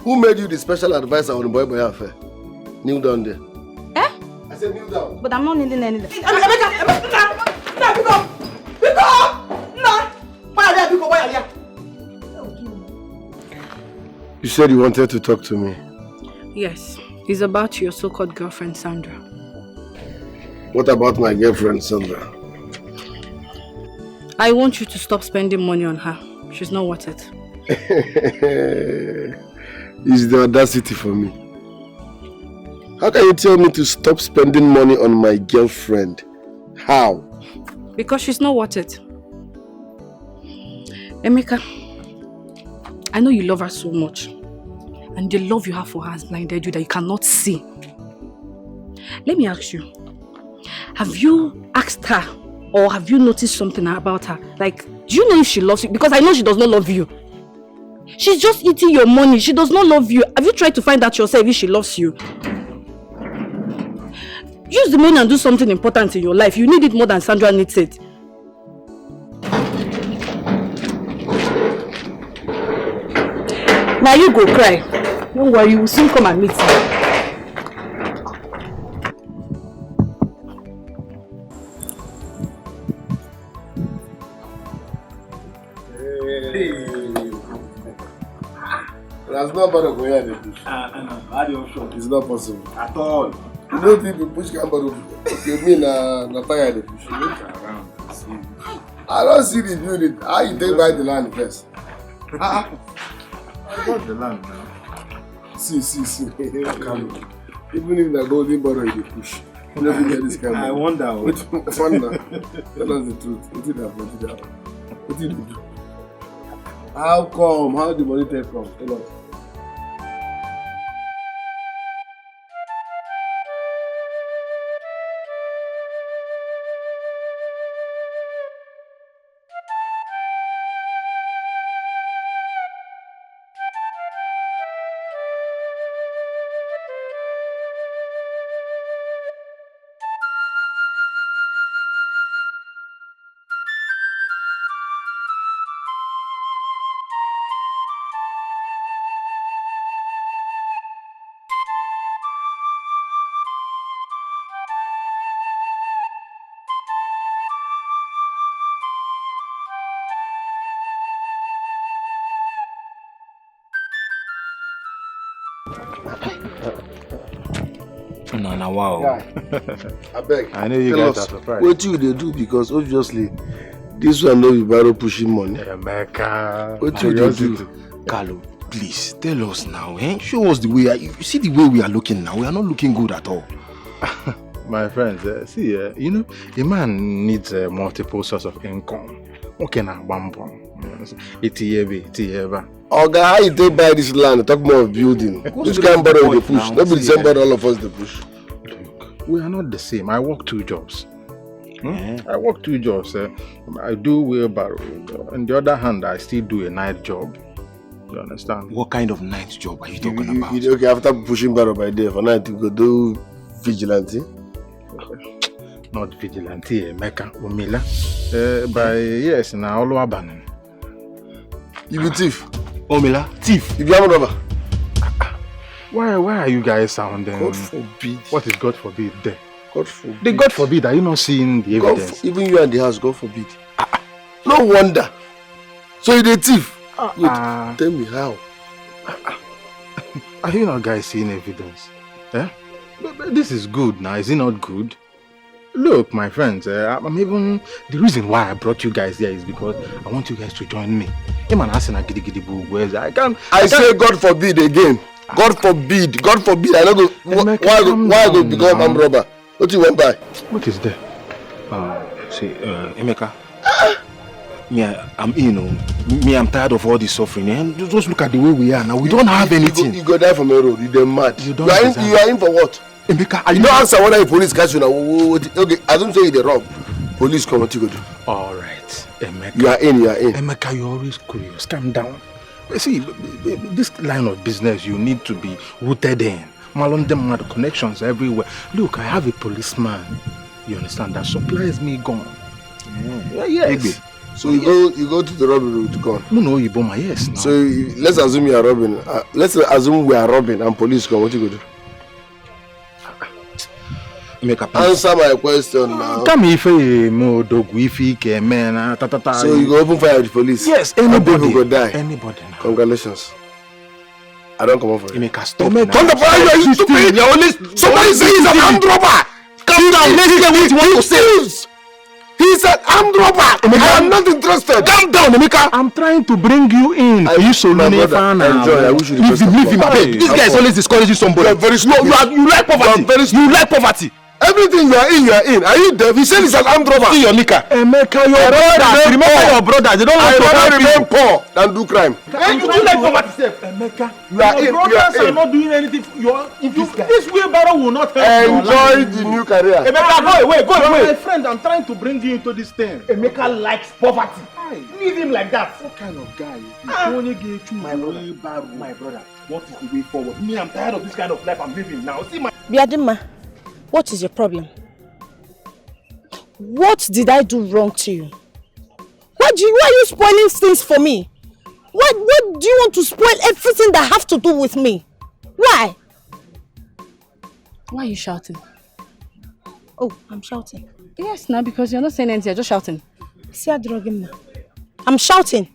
Who made you the special advisor on the boy affair? Kneel down there. I said kneel down. But I'm not kneeling anything. You said you wanted to talk to me. Yes, it's about your so-called girlfriend Sandra. What about my girlfriend Sandra? I want you to stop spending money on her. She's not worth it. It's the audacity for me. How can you tell me to stop spending money on my girlfriend? How? Because she's not worth it. Emeka, I know you love her so much. And the love you have for her has blinded you that you cannot see. Let me ask you. Have you asked her or have you noticed something about her? Like, do you know if she loves you? Because I know she does not love you. She's just eating your money. She does not love you. Have you tried to find out yourself if she loves you? Use the money and do something important in your life. You need it more than Sandra needs it. Now you go cry. Don't worry, you will soon come and meet me. That's not bad of going at the bush. It's not possible. At all. You don't think the bush can borrow. You mean Nataya the bush? Look around. I don't see the building. How you take by the land first? I got the land now. See. Even if the golden borrow the push. You don't get this kind of. I wonder. Wonder. Tell us the truth. What did you do? How come? How the money take from? Tell us. No, wow. I beg. I know you guys are surprised. What you they do because obviously this one know you borrow pushing money. Emeka. What you they do? Carlo, please tell us now. Show us the way. You see the way we are looking now. We are not looking good at all. My friends, see, you know, a man needs multiple sources of income. Okay, now, bamboo. Oga, how you take buy this land? Talk more of building. Which can't borrow the push? Not be the same, but all of us the push. Look, we are not the same. I work 2 jobs. I work 2 jobs. I do wheelbarrow. On the other hand, I still do a night job. You understand? What kind of night job are you talking about? Okay, after pushing barrow by day, for night you go do vigilante. Not vigilante, Emeka, Umila. By yes, now all abandoning. You be thief. Omila, thief. You be armed robber. Why are you guys sounding? God forbid. What is God forbid there? God forbid. The God forbid, are you not seeing the evidence? Even you and the house, God forbid. No wonder. So you the thief. Tell me how. Are you not guys seeing evidence? But this is good now, is it not good? Look, my friends, I'm even the reason why I brought you guys here is because I want you guys to join me. I say God forbid again. God forbid. God forbid. I don't go. Why I go become armed robber? What do you want by? What is there? See, Emeka. I'm tired of all this suffering. And just look at the way we are now. We don't have anything. You go die from a road. You're mad. You are in for what? Emeka, you don't answer whether the police catch you now. Okay, I don't say you wrong. Police come, what you go do? All right, Emeka. You are in. Emeka, you're always curious. Calm down. See, this line of business you need to be rooted in. Malondem had connections everywhere. Look, I have a policeman. You understand? That supplies me gun. Yes. So you go to the robbery with gun? No, you bomb my yes. No. So let's assume you are robbing. Let's assume we are robbing and police come. What you go do? Answer my question now. Tell me if you So you go open fire with the police? Yes, anybody. And people go die? Anybody now. Congratulations. I don't come on for you. Emeka, stop now. Tonto, are you stupid? You're only... Somebody says he's an armed robber! Calm down, let's hear what you want to say. He's an armed robber! I am not interested! Calm down, Emeka! I'm trying to bring you in. Enjoy, I wish you the best. Leave him abeg. This guy is always discouraging somebody. You're very stupid. You like poverty. You like poverty. Everything you are in. Are you deaf? He said he's an armed robber. See your nika. Emeka, your brothers. Remember your brothers. They don't want to rather remain poor than do crime. You do like poverty, sef. Emeka, your brothers are not doing anything. This wheelbarrow will not help you. Enjoy the new career. Emeka, go away. My friend, I'm trying to bring you into this thing. Emeka likes poverty. Leave him like that. What kind of guy is this? You only get you my brother. What is the way forward? Me, I'm tired of this kind of life I'm living now. See my... Biadima, What is your problem? What did I do wrong to you? Why are you spoiling things for me? Why do you want to spoil everything that have to do with me? Why? Why are you shouting? Oh, I'm shouting. Yes, now because you're not saying anything, you're just shouting. I'm shouting.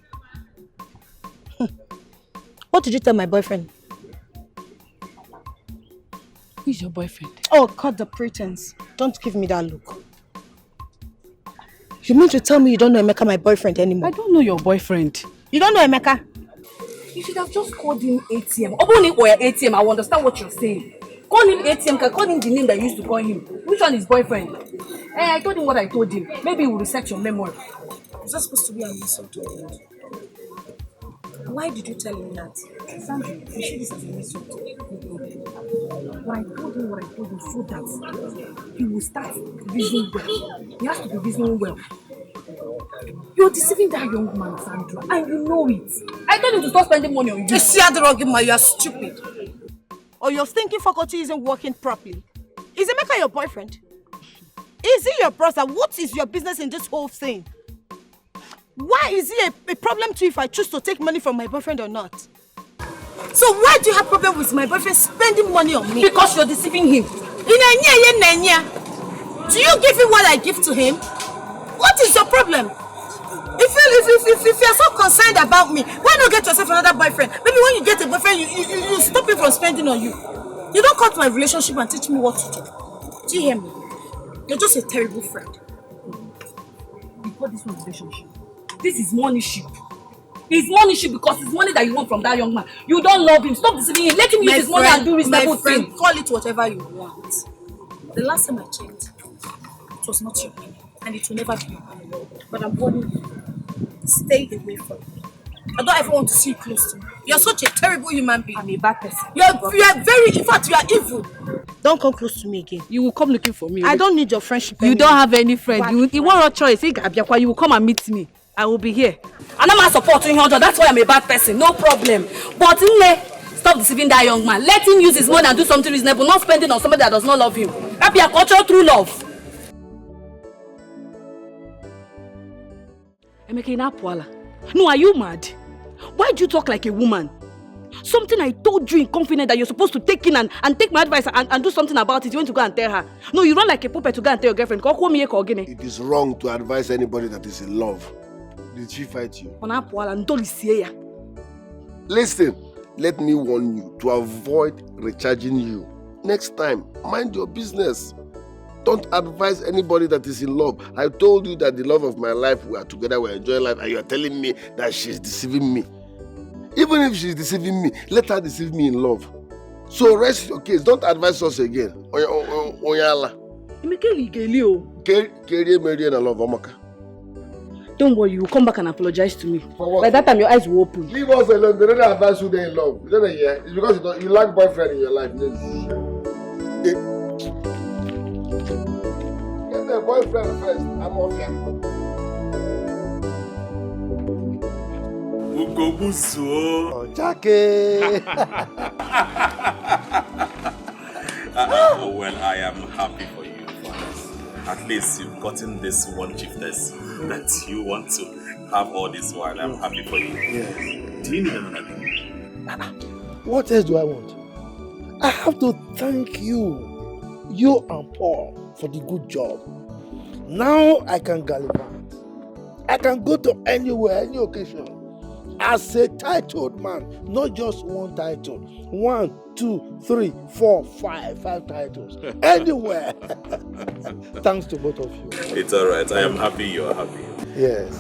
What did you tell my boyfriend? Who's your boyfriend? Oh, cut the pretense. Don't give me that look. You mean to tell me you don't know Emeka, my boyfriend, anymore? I don't know your boyfriend. You don't know Emeka? You should have just called him ATM. Open it or ATM, I will understand what you're saying. Call him ATM, call him the name that you used to call him. Which one is boyfriend? I told him what I told him. Maybe he will reset your memory. Is that supposed to be an insult to him? Why did you tell him that? Sandra, you see this as an insult. What I told him so that he will start reasoning well. He has to be reasoning well. You're deceiving that young man, Sandra, and you know it. I told him to stop spending money on you. You see how you are stupid. Or your thinking faculty isn't working properly. Is Emeka your boyfriend? Is he your brother? What is your business in this whole thing? Why is it a problem to you if I choose to take money from my boyfriend or not? So why do you have problem with my boyfriend spending money on me? Because you're deceiving him. Do you give him what I give to him? What is your problem? If you're so concerned about me, why not get yourself another boyfriend? Maybe when you get a boyfriend, you stop him from spending on you. You don't cut my relationship and teach me what to do. Do you hear me? You're just a terrible friend. You call this one relationship? This is money ship. It's money ship because it's money that you want from that young man. You don't love him. Stop deceiving him. Let him use his money and do reasonable things. Call it whatever you want. The last time I checked, it was not your money. And it will never be your money. But I'm warning you. Stay away from me. I don't ever want to see you close to me. You're such a terrible human being. I'm a bad person. You are very, in fact, you are evil. Don't come close to me again. You will come looking for me. I don't need your friendship You don't have any friend. You want a choice. You will come and meet me. I will be here. And I'm not supporting him. That's why I'm a bad person. No problem. But stop deceiving that young man. Let him use his money and do something reasonable. Not spending on somebody that does not love him. That be a culture through love. No, are you mad? Why do you talk like a woman? Something I told you in confidence that you're supposed to take in and take my advice and do something about it. You want to go and tell her. No, you run like a puppet to go and tell your girlfriend. It is wrong to advise anybody that is in love. Did she fight you? Listen, let me warn you to avoid recharging you. Next time, mind your business. Don't advise anybody that is in love. I told you that the love of my life, we are together, we are enjoying life, and you are telling me that she's deceiving me. Even if she's deceiving me, let her deceive me in love. So rest your case. Don't advise us again. Don't worry, you will come back and apologize to me. By that time, your eyes will open. Leave us alone. They don't advise you they're in love. You don't hear? It's because you lack boyfriend in your life. Get the boyfriend first. I'm off here. Oh, Jackie. Well, I am happy for you, fathers. At least you've gotten this one chiefess that you want to have all this while. I'm happy for you. Yes. Do you need another thing? What else do I want? I have to thank you and Paul, for the good job. Now I can gallivant. I can go to anywhere, any occasion. As a titled man, not just one title. 1, 2, 3, 4, 5 titles. Anywhere. Thanks to both of you. It's alright. I am happy you are happy. Yes.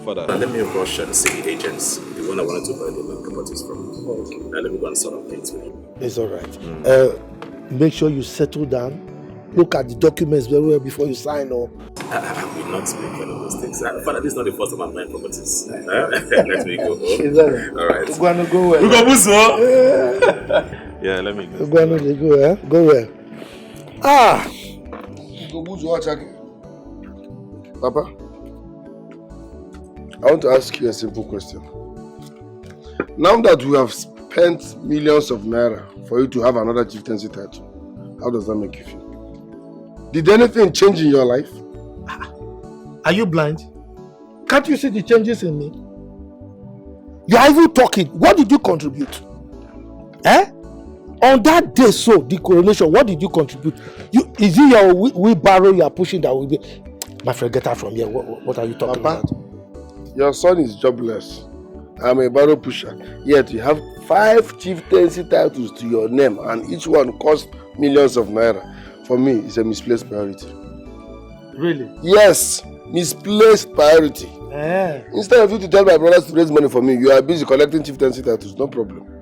Father, let me rush and see the agents. The one I wanted to buy the properties from. Okay. Let me go and sort of things with you. It's alright. Make sure you settle down. Look at the documents very well before you sign off. I will not make any mistakes. Father, this is not the first time I'm buying properties. Let me go. Alright. We're going to go well. We go Buzo. Yeah, let me go. We're going to go well. Go well. Go Buzo, Jackie. Papa, I want to ask you a simple question. Now that we have spent millions of naira for you to have another chieftaincy title, how does that make you feel? Did anything change in your life? Are you blind? Can't you see the changes in me? You are even talking. What did you contribute? On that day, so the coronation, what did you contribute? Is it your wheelbarrow you are pushing that will be? My friend, get out from here. What are you talking about? Your son is jobless. I'm a barrow pusher. Yet you have 5 chieftaincy titles to your name, and each one costs millions of naira. For me, it's a misplaced priority. Really? Yes, misplaced priority. Instead of you to tell my brothers to raise money for me, you are busy collecting chieftaincy titles. No problem.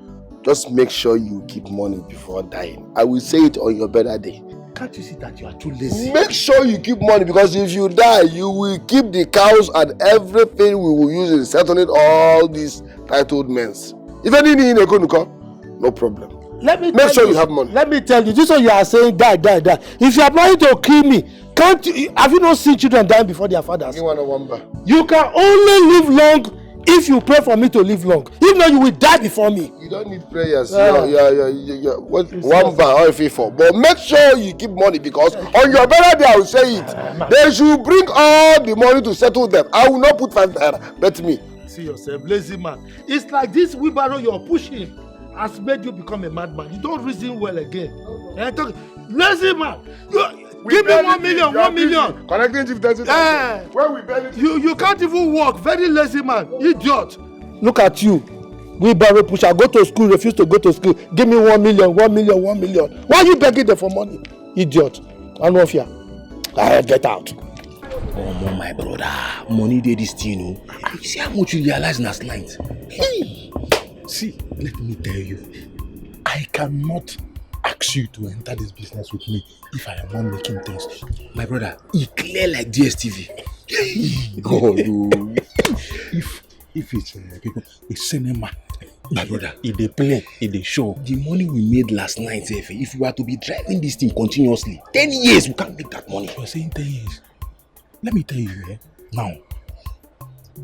Just make sure you keep money before dying. I will say it on your better day. Can't you see that you are too lazy? Make sure you keep money, because if you die, you will keep the cows and everything we will use in settling all these titled men. If anything in Ekonuko, no problem. Make sure you have money. Let me tell you, this is what you are saying, die. If you are planning to kill me, have you not seen children dying before their fathers? You can only live long if you pray for me to live long. If not, you will die before me. You don't need prayers. One bar or for. But make sure you keep money, because on your better day I will say it. They should bring all the money to settle them. I will not put 5 naira. Bet me. See yourself, lazy man. It's like this wheelbarrow you're pushing has made you become a madman. You don't reason well again. Lazy man. Give me 1 million, 1 million. Collecting chieftaincy. Where we benefit. You can't even walk. Very lazy man. Idiot. Look at you. Wheelbarrow pusher. Go to school, refuse to go to school. Give me 1 million, 1 million, 1 million. Why are you begging them for money? Idiot. I know fear. Get out. Oh, my brother. Money did this thing, you know. You see how much you realize last night? Hey. See, let me tell you. I cannot ask you to enter this business with me if I am not making things. My brother, he clear like DSTV. Oh, no. If it's a cinema, my brother, if they play, if they show, the money we made last night, if we were to be driving this thing continuously, 10 years, we can't make that money. You're saying 10 years. Let me tell you, now,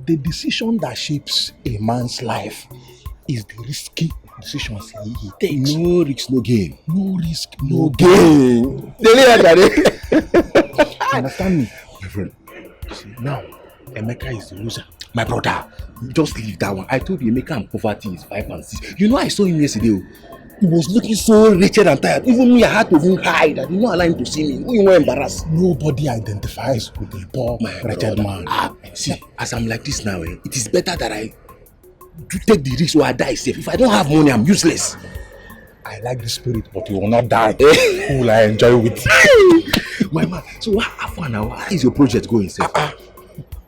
the decision that shapes a man's life is the risky decisions he takes. No risk, no gain. No risk, no gain. Understand me, my friend? See, now, Emeka is the loser. My brother, just leave that one. I told you, Emeka and poverty is 5 and 6. You know, I saw him yesterday. He was looking so wretched and tired. Even me, I had to even hide. I did not allow him to see me. You were embarrassed. Nobody identifies with a poor, wretched man. See, as I'm like this now, it is better that I do take the risk or I die safe. If I don't have money, I'm useless. I like the spirit, but you will not die. Who will I enjoy with? My man, so how is your project going, sir?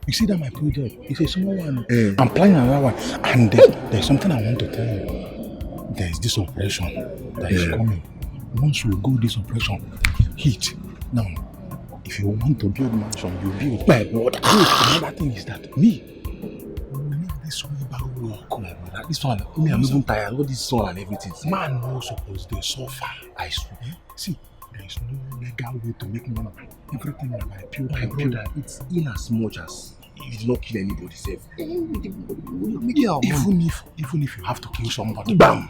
You see that my project? It's a small one. I'm planning another one. And there's something I want to tell you. There's this operation that is coming. Once we go this operation, hit. Now, if you want to build mansion, you build. My brother. Another thing is that me, this wheelbarrow work, my brother. This one, me, I'm even tired. All this sun and everything. Man, no suppose they suffer. I swear. See, there is no legal way to make money. Everything is by pure. My brother, it's in as much as you did not kill anybody, safe. Even if you have to kill somebody, bam.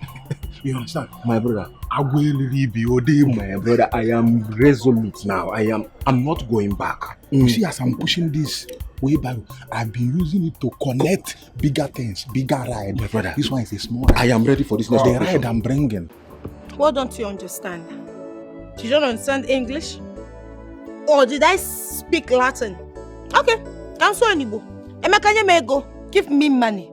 You understand? My brother, I will be ordained. My brother, I am resolute now. I'm not going back. You see, as I'm pushing this wheelbarrow, I've been using it to connect bigger things, bigger ride. My brother, this one is a small ride. I am ready for this next the ride I'm bringing. What don't you understand? You don't understand English? Or did I speak Latin? Okay, cancel Igbo. Emeka Nyemego, give me money.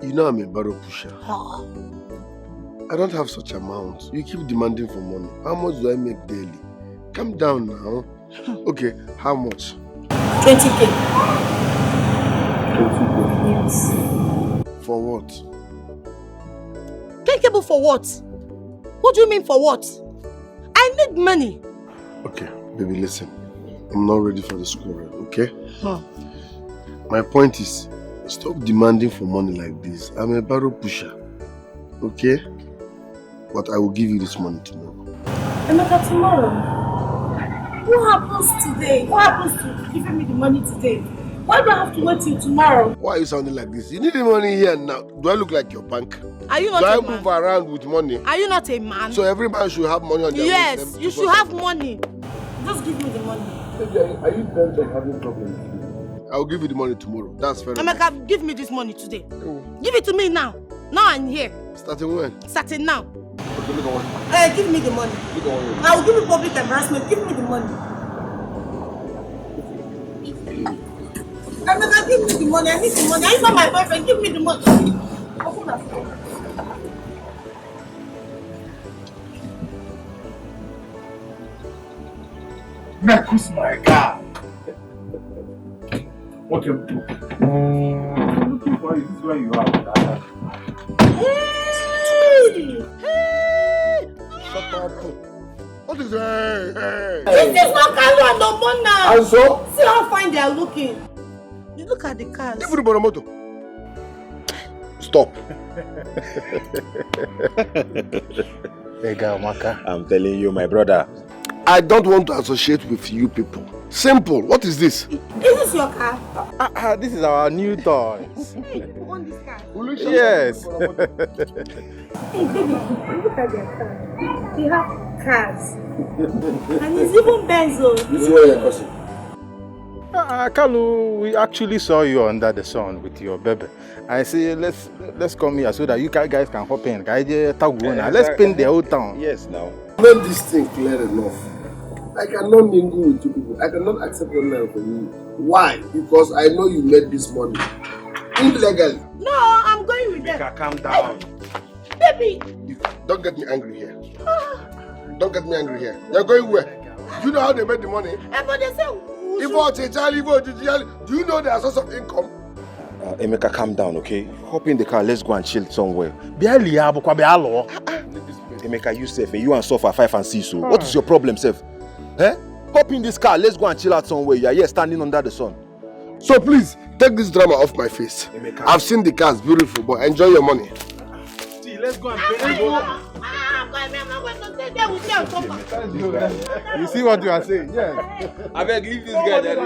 You know I'm a barrow pusher. I don't have such amounts. You keep demanding for money. How much do I make daily? Calm down now. Okay, how much? 20K. 20K? Yes. For what? 20K for what? What do you mean for what? I need money. Okay, baby, listen. I'm not ready for this quarrel, okay? My point is, stop demanding for money like this. I'm a barrow pusher, okay? But I will give you this money tomorrow. Emeka, tomorrow? What happens today? What happens to giving me the money today? Why do I have to wait till tomorrow? Why are you sounding like this? You need the money here now. Do I look like your bank? Are you not Do a I man? move around with money? Are you not a man? So every man should have money on their Yes, you should have money. Just give me the money. Are you bent on having problems? I'll give you the money tomorrow. That's fair enough. Emeka, give me this money today. Give it to me now. Now I'm here. Starting when? Starting now. Okay, look at one. Give me the money. Look at one. I will give you public embarrassment. Give me the money. Emeka, give me the money. I need the money. Are you not my boyfriend? Give me the money. Open up. Marcus, my God. What you do? Looking for you. This is where you are. Shut up. What is that? This is not Kalu and Omona. And so? See how fine they are looking. You look at the cars. Give me the motor. Stop. I'm telling you, my brother. I don't want to associate with you people. Simple. What is this? Is this your car? This is our new toy. You own this car? Yes. Hey, baby, look at their car. They have cars. And it's even Benzo. This is where you're crossing. Kalu, we actually saw you under the sun with your baby. I say, let's come here so that you guys can hop in. Let's paint the whole town. Yes, now. Make this thing clear enough. I cannot mingle with you people. I cannot accept your money from you. Why? Because I know you made this money illegally. No, I'm going with them. Calm down. Baby. Don't get me angry here. Don't get me angry here. You're going where? Do you know how they made the money? But they say, do you know their source of income? Emeka, calm down, okay? Hop in the car, let's go and chill somewhere. Emeka, you safe, you and Sofa 5 and 6. So what is your problem, Seth? Eh? Hop in this car, let's go and chill out somewhere. You are here standing under the sun. So please, take this drama off my face. Emeka. I've seen the cars, beautiful, but enjoy your money. See, let's go and pay. You see what you are saying? Yes. I beg, leave this guy there.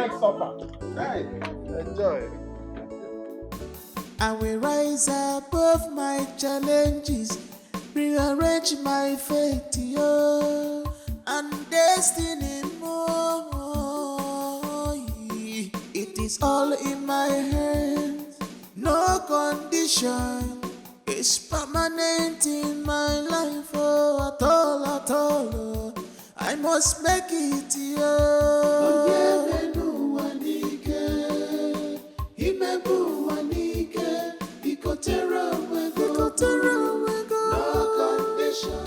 Hey, enjoy. I will rise above my challenges, rearrange my fate, yo, and destiny more. It is all in my hands, no condition is permanent in my life, oh, at all, oh. I must make it, yo. No condition.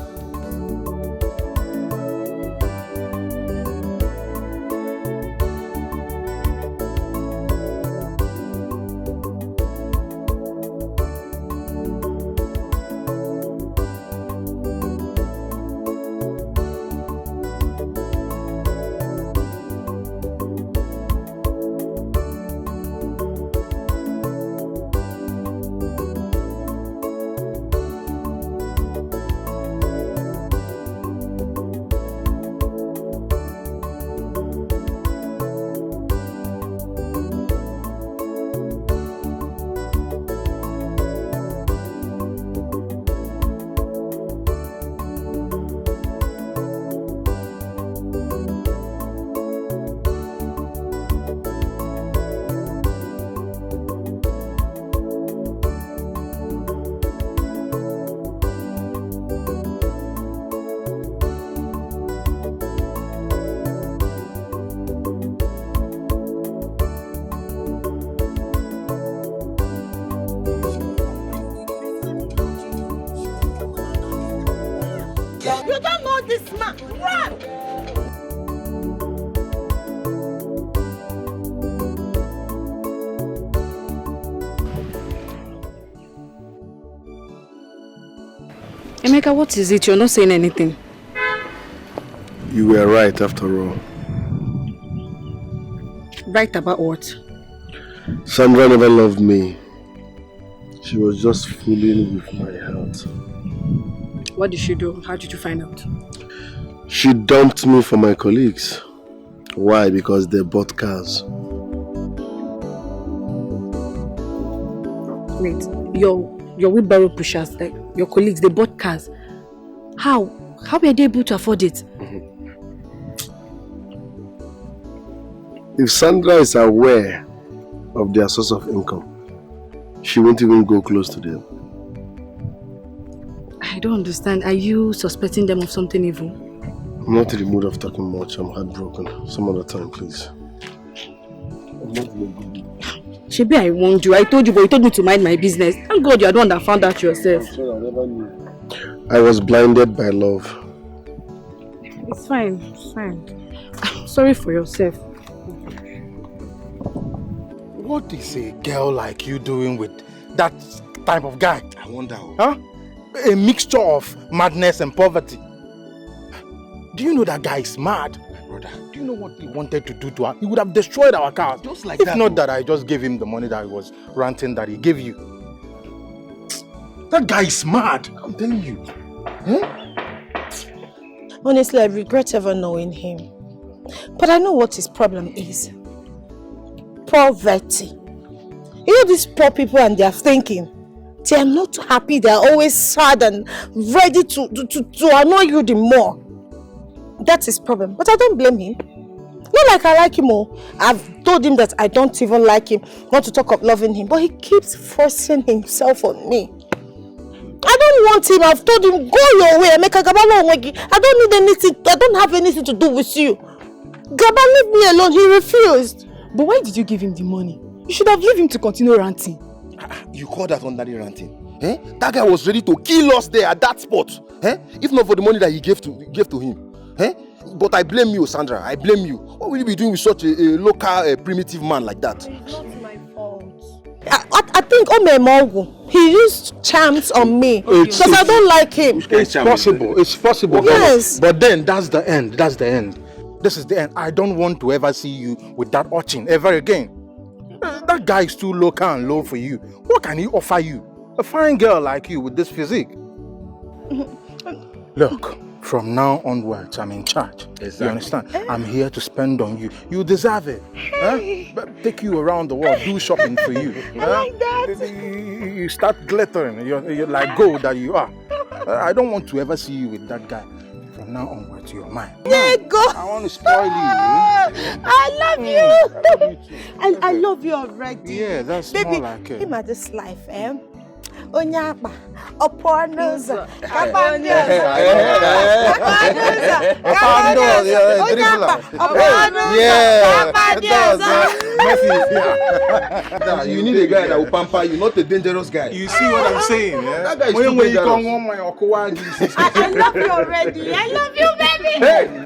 You don't know this man. Run! Emeka, what is it? You're not saying anything. You were right after all. Right about what? Sandra never loved me. She was just fooling with my heart. What did she do? How did you find out? She dumped me for my colleagues. Why? Because they bought cars. Wait, your wheelbarrow pushers, like your colleagues, they bought cars. How were they able to afford it? If Sandra is aware of their source of income, she won't even go close to them. I don't understand. Are you suspecting them of something evil? I'm not in the mood of talking much. I'm heartbroken. Some other time, please. Shebi, I warned you. I told you, but you told me to mind my business. Thank God you're the one that found out yourself. I'm sorry, I never knew. I was blinded by love. It's fine. It's fine. I'm sorry for yourself. What is a girl like you doing with that type of guy? I wonder. Huh? A mixture of madness and poverty. Do you know that guy is mad? Brother, do you know what he wanted to do to her? He would have destroyed our cars. Just like if that. If not that I just gave him the money that he was ranting that he gave you. That guy is mad. I'm telling you. Honestly, I regret ever knowing him. But I know what his problem is. Poverty. You know these poor people and their thinking. They are not happy. They are always sad and ready to annoy you the more. That's his problem. But I don't blame him. Not like I like him. I've told him that I don't even like him. Not to talk of loving him. But he keeps forcing himself on me. I don't want him. I've told him, go your way. I don't need anything. I don't have anything to do with you. Gaba, leave me alone. He refused. But why did you give him the money? You should have left him to continue ranting. You call that ordinary ranting? Eh? That guy was ready to kill us there at that spot. Eh? If not for the money that he gave to him. Eh? But I blame you, Sandra. I blame you. What will you be doing with such a local primitive man like that? It's not my fault. I think he used charms on me because I don't like him. It's possible. It's possible. Yes. But then that's the end. That's the end. This is the end. I don't want to ever see you with that urchin ever again. That guy is too local and low for you. What can he offer you? A fine girl like you with this physique. Look, from now onwards, I'm in charge. Exactly. You understand? I'm here to spend on you. You deserve it. Hey. Take you around the world, do shopping for you. I like that. You start glittering. You're like gold that you are. I don't want to ever see you with that guy. From now onwards, you're mine. Go. I want to spoil you. I love you. And I love you already. Yeah, that's baby, more like it. Him at this life, Onyapa, Oponoza, You need a guy that will pamper you, not a dangerous guy. You see what I'm saying? Yeah? That guy is when too you dangerous. come home, I love you already. I love you, baby. Hey.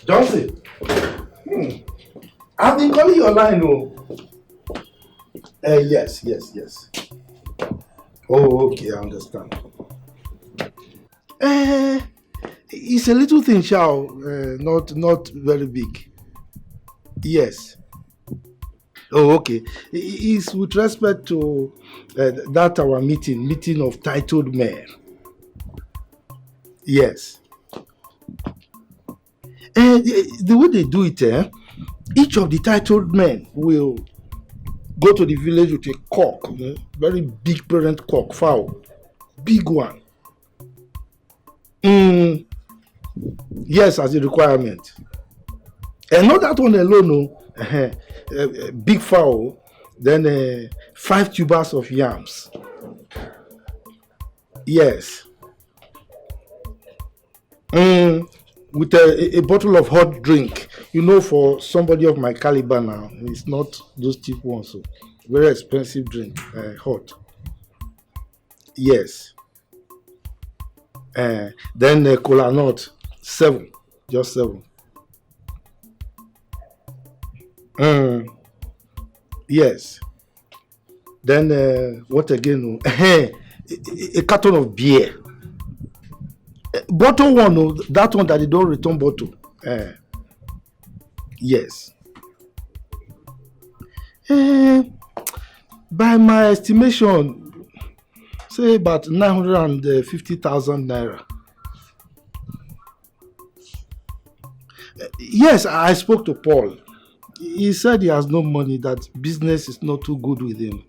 Johnson. I've been calling your line, Yes. Oh, okay, I understand. It's a little thing, not very big. Yes. Oh, okay. It's with respect to that our meeting of titled men. Yes. The way they do it, each of the titled men will go to the village with a cock, very big parent cock, fowl, big one. Yes, as a requirement. And not that one alone, big fowl, then 5 tubers of yams. Yes. With a bottle of hot drink, for somebody of my caliber now, it's not those cheap ones, so very expensive drink, hot. Yes. Then cola nut, 7, just 7. Yes. Then what again? A carton of beer. Bottle one, that one that they don't return bottle. Yes. By my estimation, say about 950,000 naira. Yes, I spoke to Paul. He said he has no money, that business is not too good with him.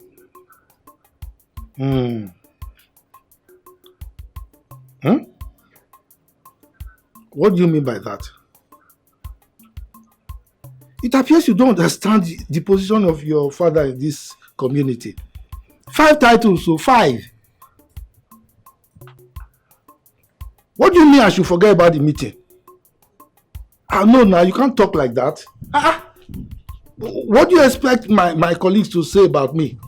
What do you mean by that? It appears you don't understand the position of your father in this community. 5 titles, so 5. What do you mean I should forget about the meeting? No, now you can't talk like that. What do you expect my colleagues to say about me?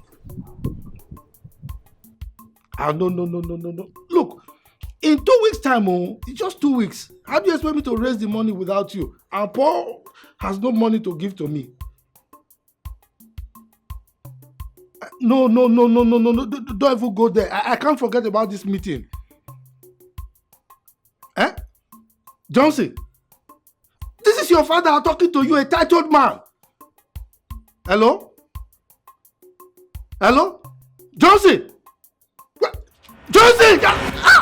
No. Look, in 2 weeks' time, it's just 2 weeks. How do you expect me to raise the money without you? And Paul has no money to give to me. No. Don't even go there. I can't forget about this meeting. Johnson, this is your father talking to you, a titled man. Hello? Johnson! Johnson! Papa!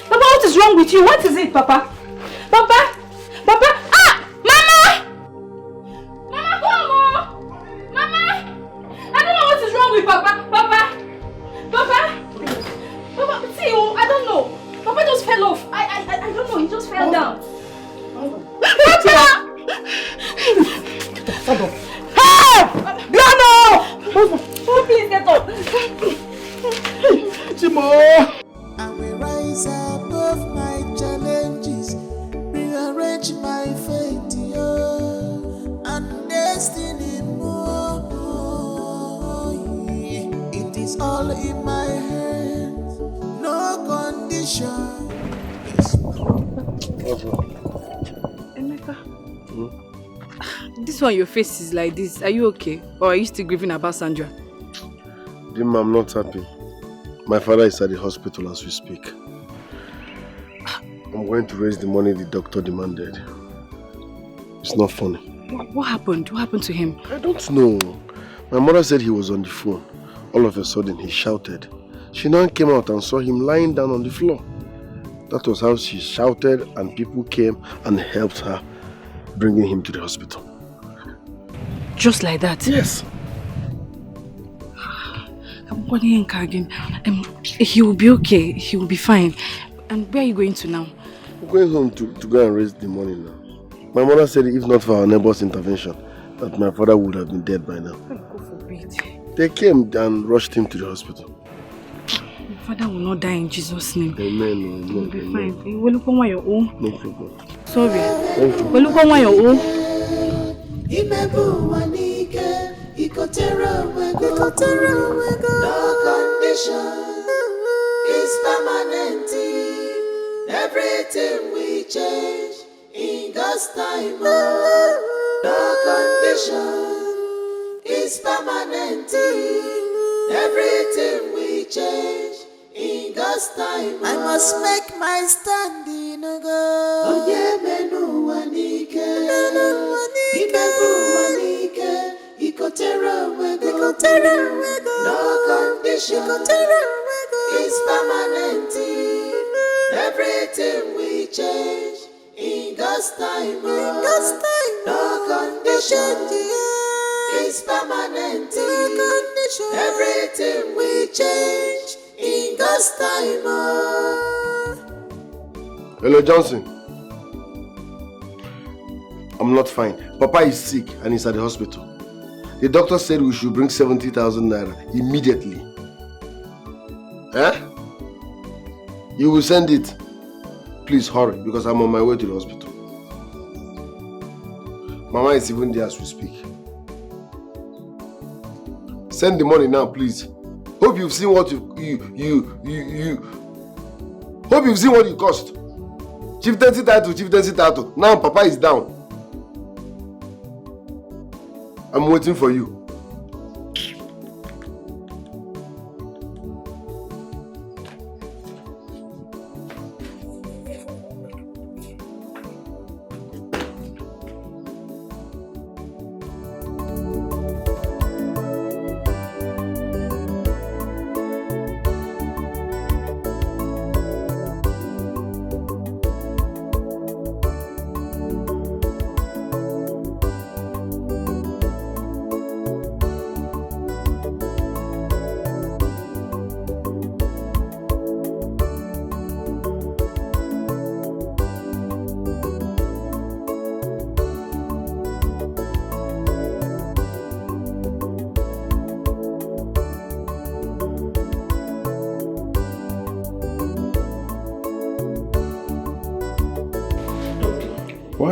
Papa, what is wrong with you? What is it, Papa? Papa! Mama! Mama, come on! Mama! I don't know what is wrong with Papa. Papa, see, I don't know. Papa just fell off. I don't know, he just fell down. Papa! Hey! Piano! Oh, please get up. Chimo! I will rise above my challenges, rearrange my fate, and destiny more. It is all in my hands, no condition. Emeka, this one your face is like this. Are you okay? Or are you still grieving about Sandra? Dim, I'm not happy. My father is at the hospital as we speak. I'm going to raise the money the doctor demanded. It's not funny. What happened? What happened to him? I don't know. My mother said he was on the phone. All of a sudden he shouted. She now came out and saw him lying down on the floor. That was how she shouted, and people came and helped her, bringing him to the hospital. Just like that? Yes. He will be okay. He will be fine. And where are you going to now? I'm going home to go and raise the money now. My mother said if not for our neighbor's intervention, that my father would have been dead by now. God forbid. They came and rushed him to the hospital. My father will not die in Jesus' name. Amen. He will be fine. You will look on your own. No problem. Sorry. Thank you. Will look on your own. No condition is permanent. Everything we change in God's time. No condition is permanent. Everything we change in God's time. I must make my stand in a God. Oh yeah, menu wanike. No condition is permanent. Everything we change in God's time. No condition is permanent. Everything we change in God's time. Hello, Johnson. I'm not fine. Papa is sick and he's at the hospital. The doctor said we should bring 70,000 naira immediately. You will send it. Please hurry, because I'm on my way to the hospital. Mama is even there as we speak. Send the money now, please. Hope you've seen what hope you've seen what it cost. Chieftaincy title. Now Papa is down. I'm waiting for you.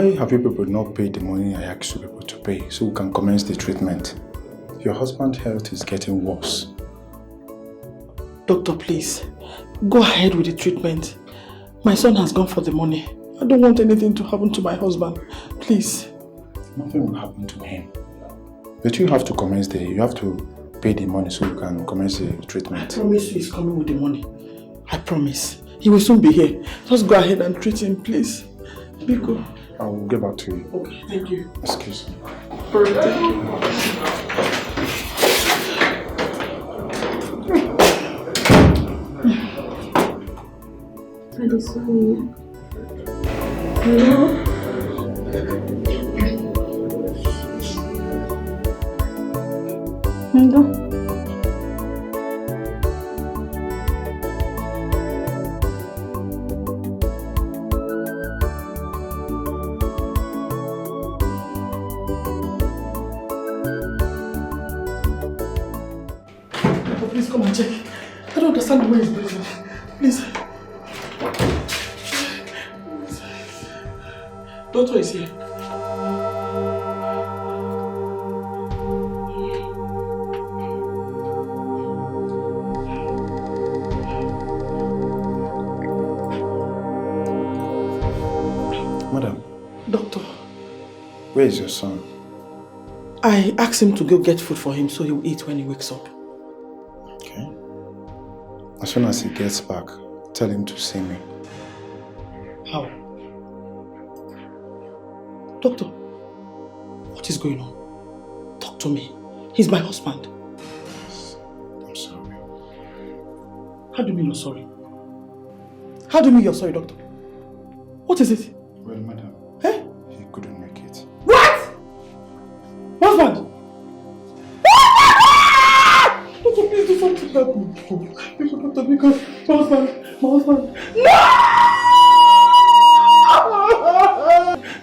Why have you people not paid the money I asked you people to pay so we can commence the treatment? Your husband's health is getting worse. Doctor, please, go ahead with the treatment. My son has gone for the money. I don't want anything to happen to my husband. Please. Nothing will happen to him. But you have to pay the money so you can commence the treatment. I promise you he's coming with the money. I promise. He will soon be here. Just go ahead and treat him, please. Biko. I will get back to you. Okay, thank you. Excuse me. Thank you. Hello? Hello? Please come and check. I don't understand the way he's breathing. Please. Tonto is here. Madam. Doctor. Where is your son? I asked him to go get food for him so he will eat when he wakes up. Okay. As soon as he gets back, tell him to see me. How? Doctor, what is going on? Talk to me. He's my husband. I'm sorry. How do you mean you're sorry? How do you mean you're sorry, doctor? What is it? Well, madam, he couldn't make it. What? Husband? Doctor, please do something. Help me. Please, doctor, because my husband. No!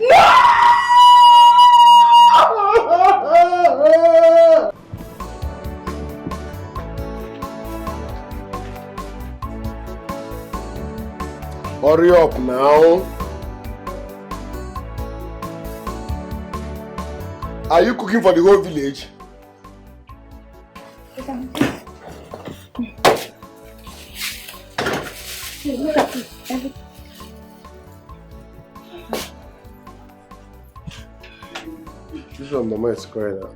No! Hurry up now. Are you cooking for the whole village? Look at it. This one, Mama is crying now.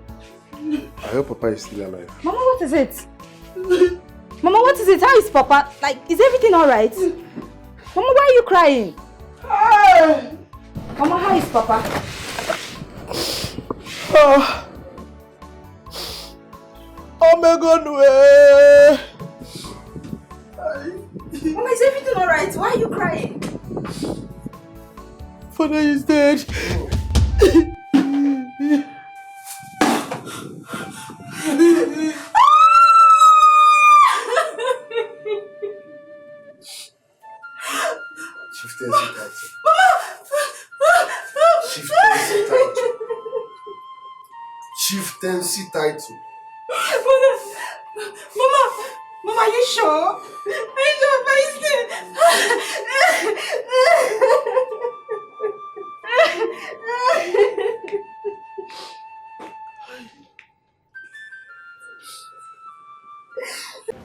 I hope Papa is still alive. Mama, what is it? Mama, what is it? How is Papa? Like, is everything alright? Mama, why are you crying? Mama, how is Papa? Oh my God, way. Mama, is everything alright? Why are you crying? Father is dead. Chieftaincy title. Mama, are you sure? Are you sure Papa is dead?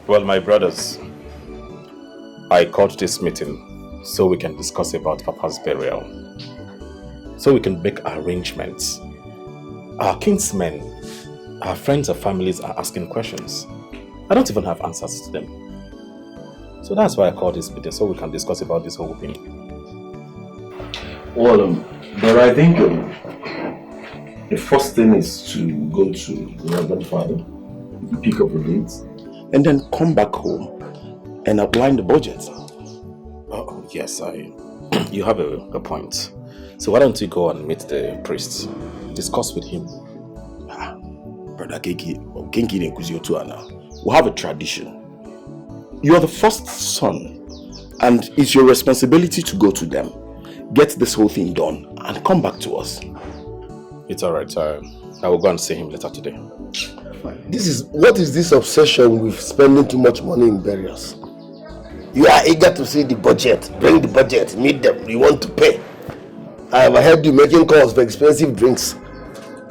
Well, my brothers, I called this meeting so we can discuss about Papa's burial. So we can make arrangements. Our kinsmen, our friends and families are asking questions. I don't even have answers to them. So that's why I called this meeting, so we can discuss about this whole thing. Well, but I think the first thing is to go to the Reverend Father, pick up the dates, and then come back home and outline the budget. Oh, yes, you have a point. So why don't you go and meet the priest, discuss with him. Brother Genki we have a tradition. You are the first son, and it's your responsibility to go to them, get this whole thing done, and come back to us. It's alright. I will go and see him later today. What is this obsession with spending too much money in burials? You are eager to see the budget, bring the budget, meet them, you want to pay. I have heard you making calls for expensive drinks.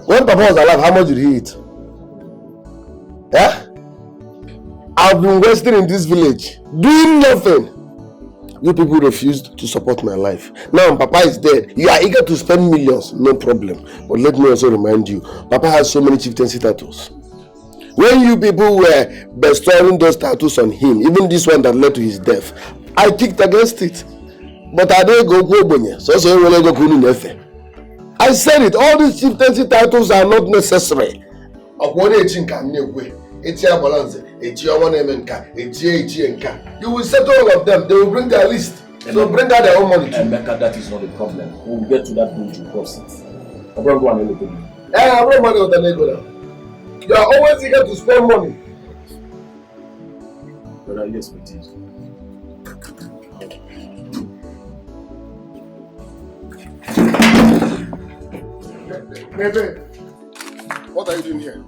When Papa was alive, how much did he eat? Yeah? I've been wasting in this village, doing nothing. You people refused to support my life. Now Papa is dead. You are eager to spend millions, no problem. But let me also remind you, Papa has so many chieftaincy titles. When you people were bestowing those titles on him, even this one that led to his death, I kicked against it. But I didn't go Bonye. I said it, all these chieftaincy titles are not necessary. You will settle all of them, they will bring their list. So bring out their own money too. Emeka, that is not a problem. We will get to that bridge to cross it. You are always eager to spend money. But yes, we did. Bebe, what are you doing here?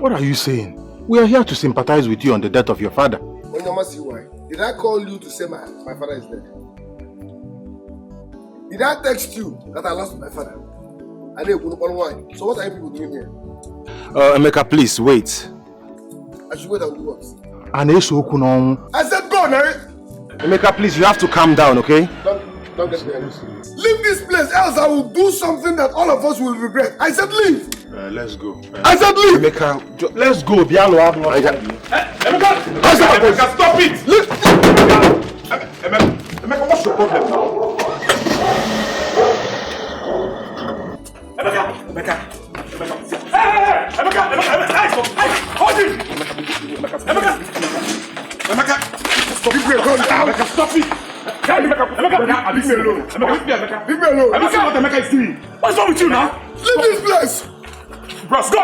What are you saying? We are here to sympathize with you on the death of your father. Why? Did I call you to say my father is dead? Did I text you that I lost my father? So what are you people doing here? Emeka, please wait. I should wait and do what? I said go, Nari! Emeka, please, you have to calm down, okay? Don't get me angry. Leave this place, else I will do something that all of us will regret. I said leave! Let's go. I said leave! Emeka, let's go. Emeka, stop it! Leave! Emeka, what's your problem now? Emeka, hold him! Emeka, stop it! Emeka, leave me alone. Leave me alone. Have you seen what Emeka is doing? What's wrong with you now? Leave this place! Bros, go!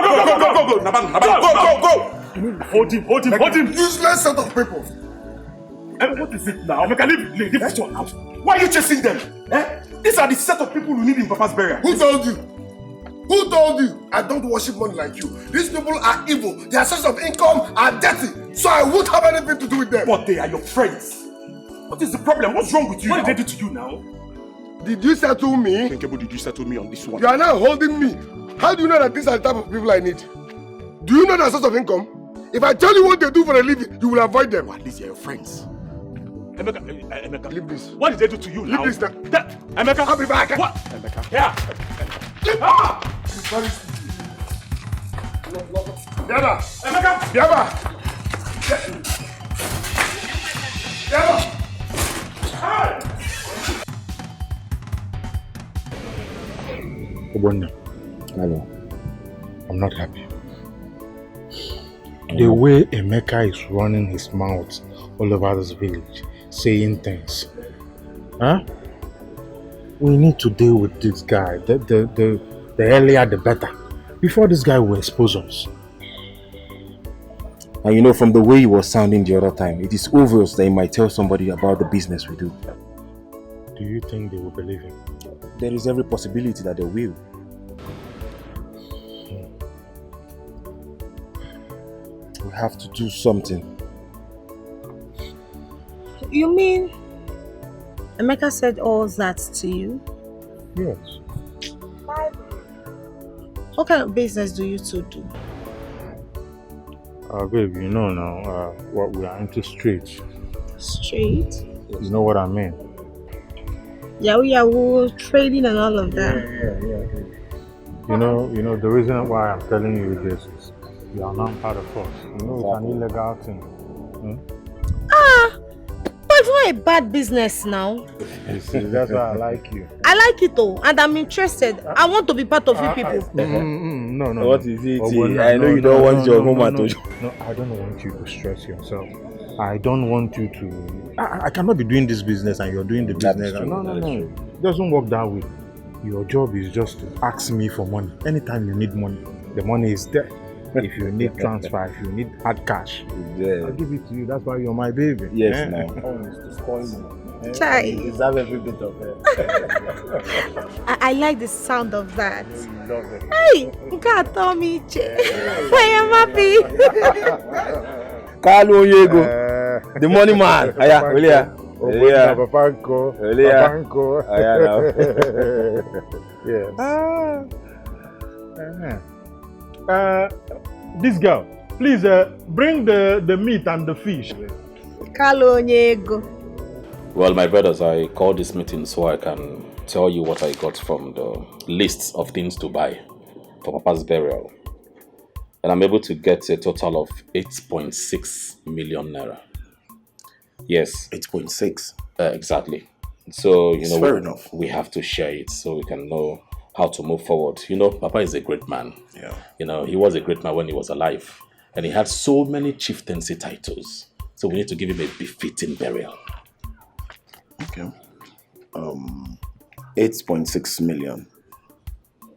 Go! Hold him! Useless set of people. What is it now? Emeka, leave this one out. Why are you chasing them? These are the set of people we need in Papa's burial. Who told you? Who told you? I don't worship money like you. These people are evil. Their source of income are dirty. So I won't have anything to do with them. But they are your friends. What is the problem? What's wrong with you? What did they do to you now? Did you settle me? Thinkable, did you settle me on this one? You are now holding me. How do you know that these are the type of people I need? Do you know their source of income? If I tell you what they do for a living, you will avoid them. Well, at least they are your friends. Emeka, leave this. What did they do to you now? Leave this now. Emeka, I'll be back. What? Emeka, here. Biaba! Emeka! Biaba! Biaba! Obonna. Hello. I'm not happy. The way Emeka is running his mouth all over this village, saying things. We need to deal with this guy. The earlier the better. Before this guy will expose us. And you know, from the way he was sounding the other time, it is obvious that he might tell somebody about the business we do. Do you think they will believe him? There is every possibility that they will. We have to do something. You mean Emeka said all that to you? Yes. What kind of business do you two do? Babe, you know now, what we are into street. Street? You know what I mean? Yahoo, trading and all of that. Yeah. You know, the reason why I'm telling you this is you are not part of us. You know, it's an illegal thing. But it's not a bad business now. You see, that's why I like you. I like it though, and I'm interested. I want to be part of you people. No. What is it? I know you don't want your woman to... No, I don't want you to stress yourself. I don't want you to... I cannot be doing this business and you're doing the business. No. It doesn't work that way. Your job is just to ask me for money. Anytime you need money, the money is there. If you need transfer, if you need hard cash, I'll give it to you. That's why you're my baby. Yes, now. To spoil me. Chai. You deserve every bit of it. I like the sound of that. You love it. Hey, you can't tell me, I am happy. Carlo Yego, the money man. Yeah. Papanko. Yeah. Papanko. Yeah. This girl, please bring the meat and the fish. Well, my brothers, I called this meeting so I can tell you what I got from the lists of things to buy for Papa's burial. And I'm able to get a total of 8.6 million naira. Yes. 8.6. Exactly. So, It's fair enough. We have to share it so we can know how to move forward. Papa is a great man. Yeah. He was a great man when he was alive. And he had so many chieftaincy titles. So we need to give him a befitting burial. Okay. 8.6 million.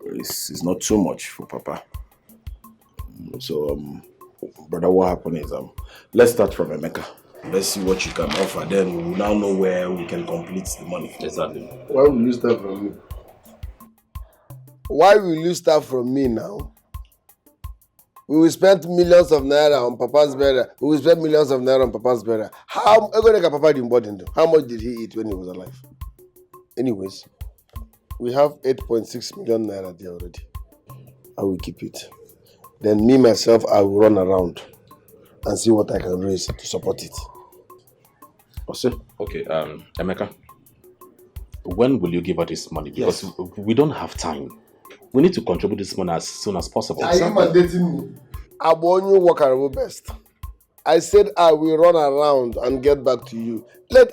It's not too much for Papa. So, brother, what happened is, let's start from Emeka. Let's see what you can offer. Then we will now know where we can complete the money. Exactly. Why will you start from me? Why will you start from me now? We will spend millions of naira on Papa's burial. We will spend millions of naira on Papa's burial. How Papa didn't How much did he eat when he was alive? Anyways, we have 8.6 million naira there already. I will keep it. Then me, myself, I will run around and see what I can raise to support it. Okay, Emeka, when will you give her this money? Because we don't have time. We need to contribute this money as soon as possible. Are you mandating me? I want you work around best. I said I will run around and get back to you.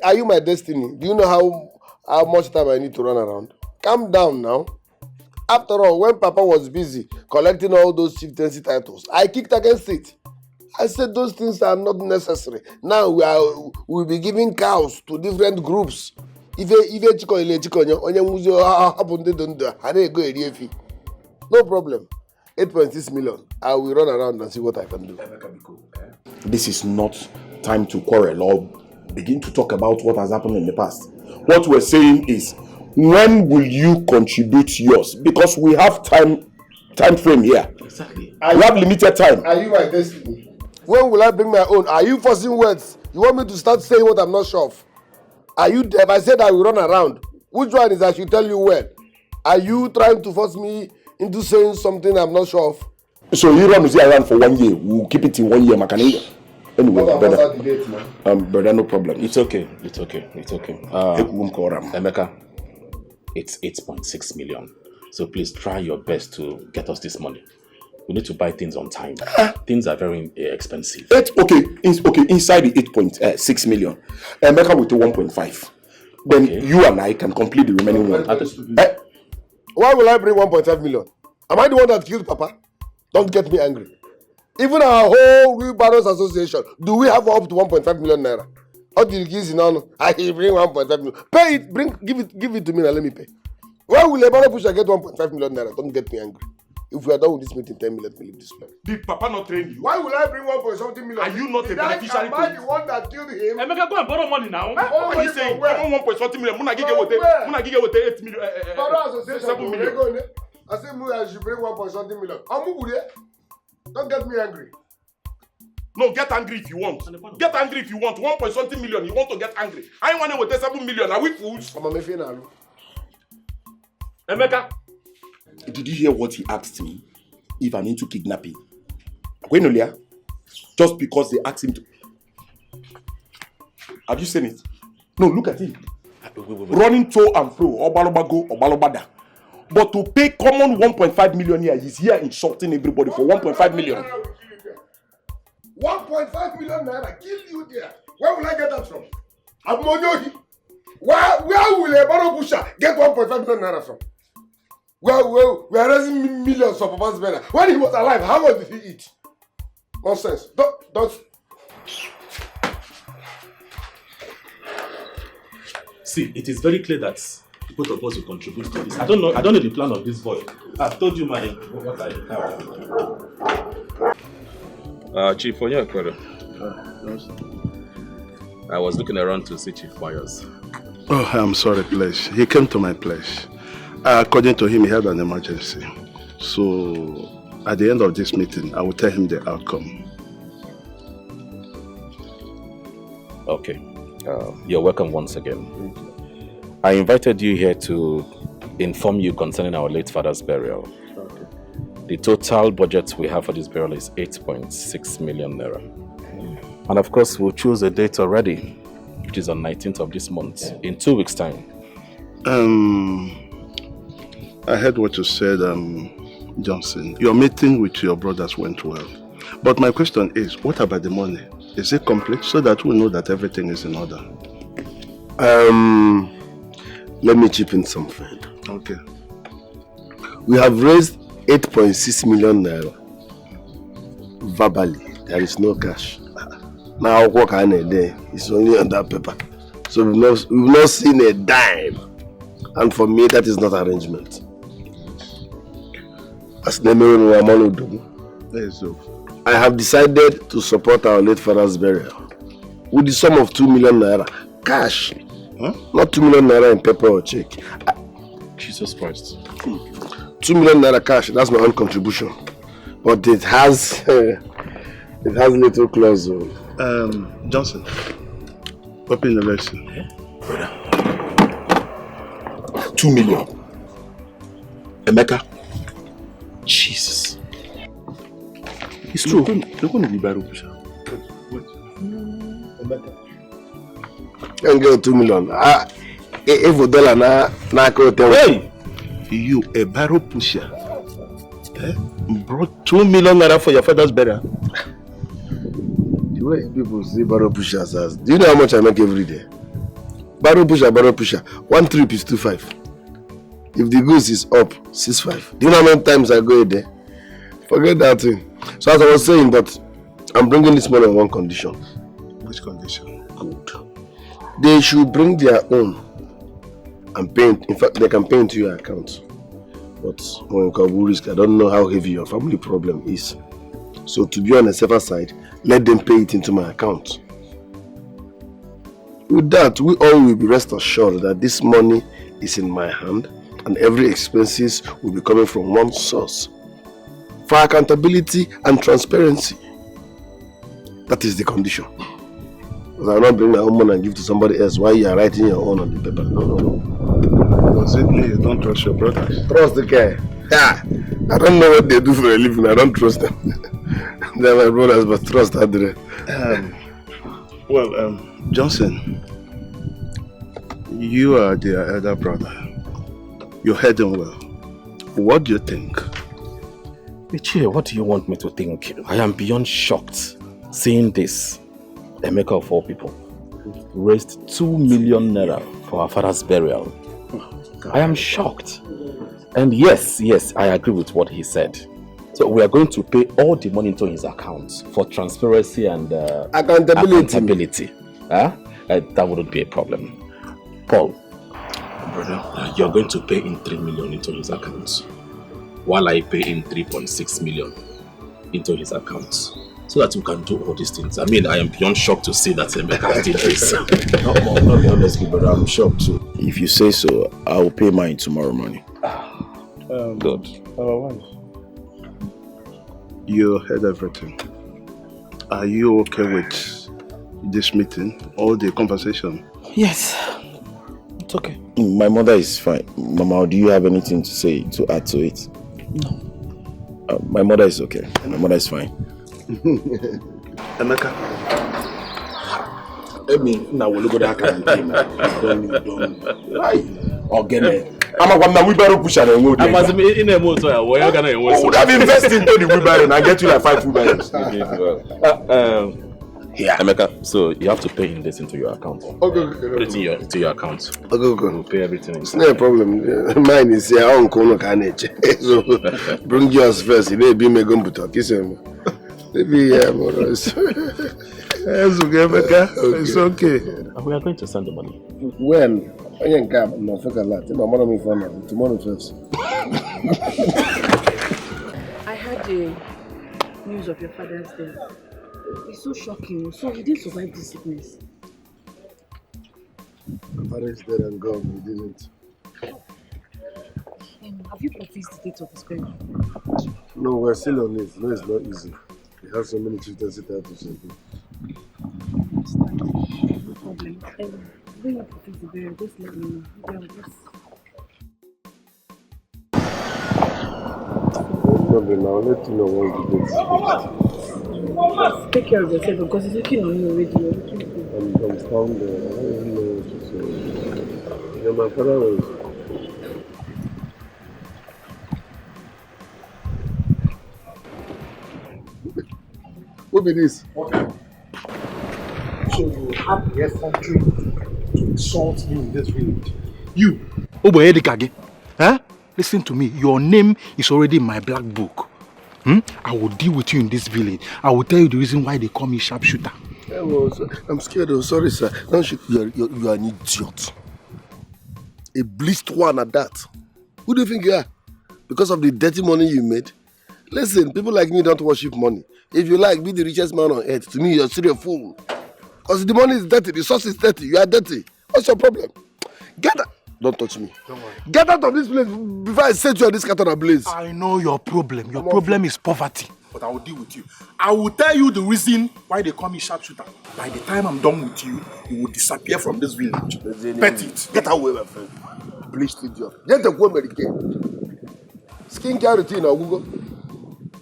Are you my destiny? Do you know how much time I need to run around? Calm down now. After all, when Papa was busy collecting all those chieftaincy titles, I kicked against it. I said those things are not necessary. Now we'll be giving cows to different groups. No problem. 8.6 million. I will run around and see what I can do. This is not time to quarrel or begin to talk about what has happened in the past. What we're saying is, when will you contribute yours? Because we have time frame here. Exactly. We have limited time. Are you my destiny? When will I bring my own? Are you forcing words? You want me to start saying what I'm not sure of? Are you deaf? I said I will run around. Which one is I should tell you when? Are you trying to force me into saying something I'm not sure of? So you run to say around for 1 year. We'll keep it in 1 year, Makani. Anyway, brother, no problem. It's okay. Emeka, it's 8.6 million. So please try your best to get us this money. We need to buy things on time. Things are very expensive. Inside the 8.6 million, Emeka will take 1.5. Then you and I can complete the remaining one. Why will I bring 1.5 million? Am I the one that killed Papa? Don't get me angry. Even our whole Wheelbarrows Association, do we have up to 1.5 million naira? How did you give it now? I bring 1.5 million. Pay it, give it to me and let me pay. Why will a barrow pusher get 1.5 million naira? Don't get me angry. If we are done with this meeting, tell me, let me leave this place. Did Papa not train you? Why will I bring 1.something million? Are you not a beneficiary? Am I the one that killed him? Emeka, go and borrow money now. What are you saying? Where? 1.something million. Muna gige with 8 million. Barrow Association. 7 million. I said, I should bring 1.something million. Don't get me angry. No, get angry if you want. Get angry if you want. 1.something million. You want to get angry. I want to 7 million. Are we fools? I'm a mefina. Emeka. Did you hear what he asked me? If I'm into kidnapping. Gwenolia, just because they asked him to. Have you seen it? No, look at him. Running to and fro, Obalobago, Obalobada. But to pay common 1.5 million here, he's here insulting everybody for 1.5 million. 1.5 million naira, kill you there. Where will I get that from? Amonyohi. Where will a barrow pusher get 1.5 million naira from? Well, we are raising millions of Papa's burial. When he was alive, how much did he eat? Nonsense. Don't. See, it is very clear that both of us will contribute to this. I don't know the plan of this boy. I've told you what I have. Chief, for your query. I was looking around to see Chief Wires. Oh, I'm sorry, please. He came to my place. According to him, he had an emergency. So, at the end of this meeting, I will tell him the outcome. Okay. You're welcome once again. I invited you here to inform you concerning our late father's burial. Okay. The total budget we have for this burial is 8.6 million naira. And of course, we'll choose a date already, which is on 19th of this month, in 2 weeks' time. I heard what you said, Johnson. Your meeting with your brothers went well. But my question is, what about the money? Is it complete so that we know that everything is in order? Let me chip in something. Okay. We have raised 8.6 million naira. Verbally, there is no cash. Now what can I do? It's only on that paper. So we've not seen a dime. And for me, that is not arrangement. As I have decided to support our late father's burial with the sum of 2 million naira cash. Huh? Not 2 million naira in paper or check. Jesus Christ. 2 million naira cash, that's my own contribution. But it has little clause. Johnson, open the lesson. Yeah. Brother. 2 million. Emeka. Jesus. It's true. You're going to be barrel pusher. Wait. Can't get 2 million. If a dollar na hey! You a barrel pusher? Brought 2 million naira for your father's burial? The way people see barrel pushers as, do you know how much I make every day? Barrel pusher. 1 trip is 2.5. If the goose is up, 6.5. Do you know how many times I go a day? Forget that thing. So as I was saying, but I'm bringing this money on one condition. Which condition? Good. They should bring their own and pay. In fact, they can pay into your account. But when Kabu risk, I don't know how heavy your family problem is. So to be on the safer side, let them pay it into my account. With that, we all will be rest assured that this money is in my hand and every expenses will be coming from one source. For accountability and transparency. That is the condition. Because I will not bring my own money and give to somebody else while you are writing your own on the paper. No. Does it mean you don't trust your brothers? Trust the guy. Yeah. I don't know what they do for a living. I don't trust them. They're my brothers, but trust Adre. Johnson, you are their elder brother. You heard them well. What do you think? Ichie, what do you want me to think? I am beyond shocked seeing this. Emeka of all people raised 2 million naira for our father's burial. I am shocked. And yes, I agree with what he said. So we are going to pay all the money into his account for transparency and accountability. That wouldn't be a problem. Paul, brother, you're going to pay in 3 million into his account, while I pay in 3.6 million into his account, so that we can do all these things. I mean, I am beyond shocked to see that Emeka did this. Not honestly, but I'm shocked too. If you say so, I will pay mine tomorrow morning. Good. Our wife, you heard everything. Are you okay with this meeting, all the conversation? Yes, it's okay. My mother is fine. Mama, do you have anything to say to add to it? No. My mother is okay. My mother is fine. Emeka. Now we'll go back and I'm a wheelbarrow pusher. I must be in a motor. Where are you going to would have invested into the wheelbarrow and I get you like 5 wheelbarrows. Yeah, Emeka, so you have to pay in this into your account. Okay. Put it into your account. Okay. We'll pay everything. It's not a problem. Mine is here. So bring yours first. It may be me going to talk. Maybe It's okay, Emeka. It's okay. We are going to send the money. When? I ain't got no figure lot. My mother me for now. Tomorrow first. I heard the news of your father's death. It's so shocking. So he didn't survive this sickness. My father is dead and gone. He didn't. Have you practiced the date of his burial? No, we're still on it. No, it's not easy. We have so many children sit out to something. problem. Bring up the burial, just let me know. Problem, I'll let you know once the date is fixed. Just take care of yourself because it's looking on you already. I'm dumbfounded. I don't even know what to say. You know, my father was... What be this? Okay. So you have the effrontery to insult me in this village. You, Oboye Dikeh, huh? Listen to me. Your name is already in my black book. I will deal with you in this village. I will tell you the reason why they call me sharpshooter. I'm scared. Oh, sorry, sir. You are an idiot. A bleached one at that. Who do you think you are? Because of the dirty money you made? Listen, people like me don't worship money. If you like, be the richest man on earth. To me, you're still a fool. Because the money is dirty, the source is dirty. You are dirty. What's your problem? Get out. Don't touch me. Don't worry. Get out of this place before I set you on this cat on a blaze. I know your problem. Your problem is poverty. But I will deal with you. I will tell you the reason why they call me sharpshooter. By the time I'm done with you, you will disappear from this village. Bet it. Get away, my friend. Bleached idiot. Get the woman again. Skincare routine now, Google.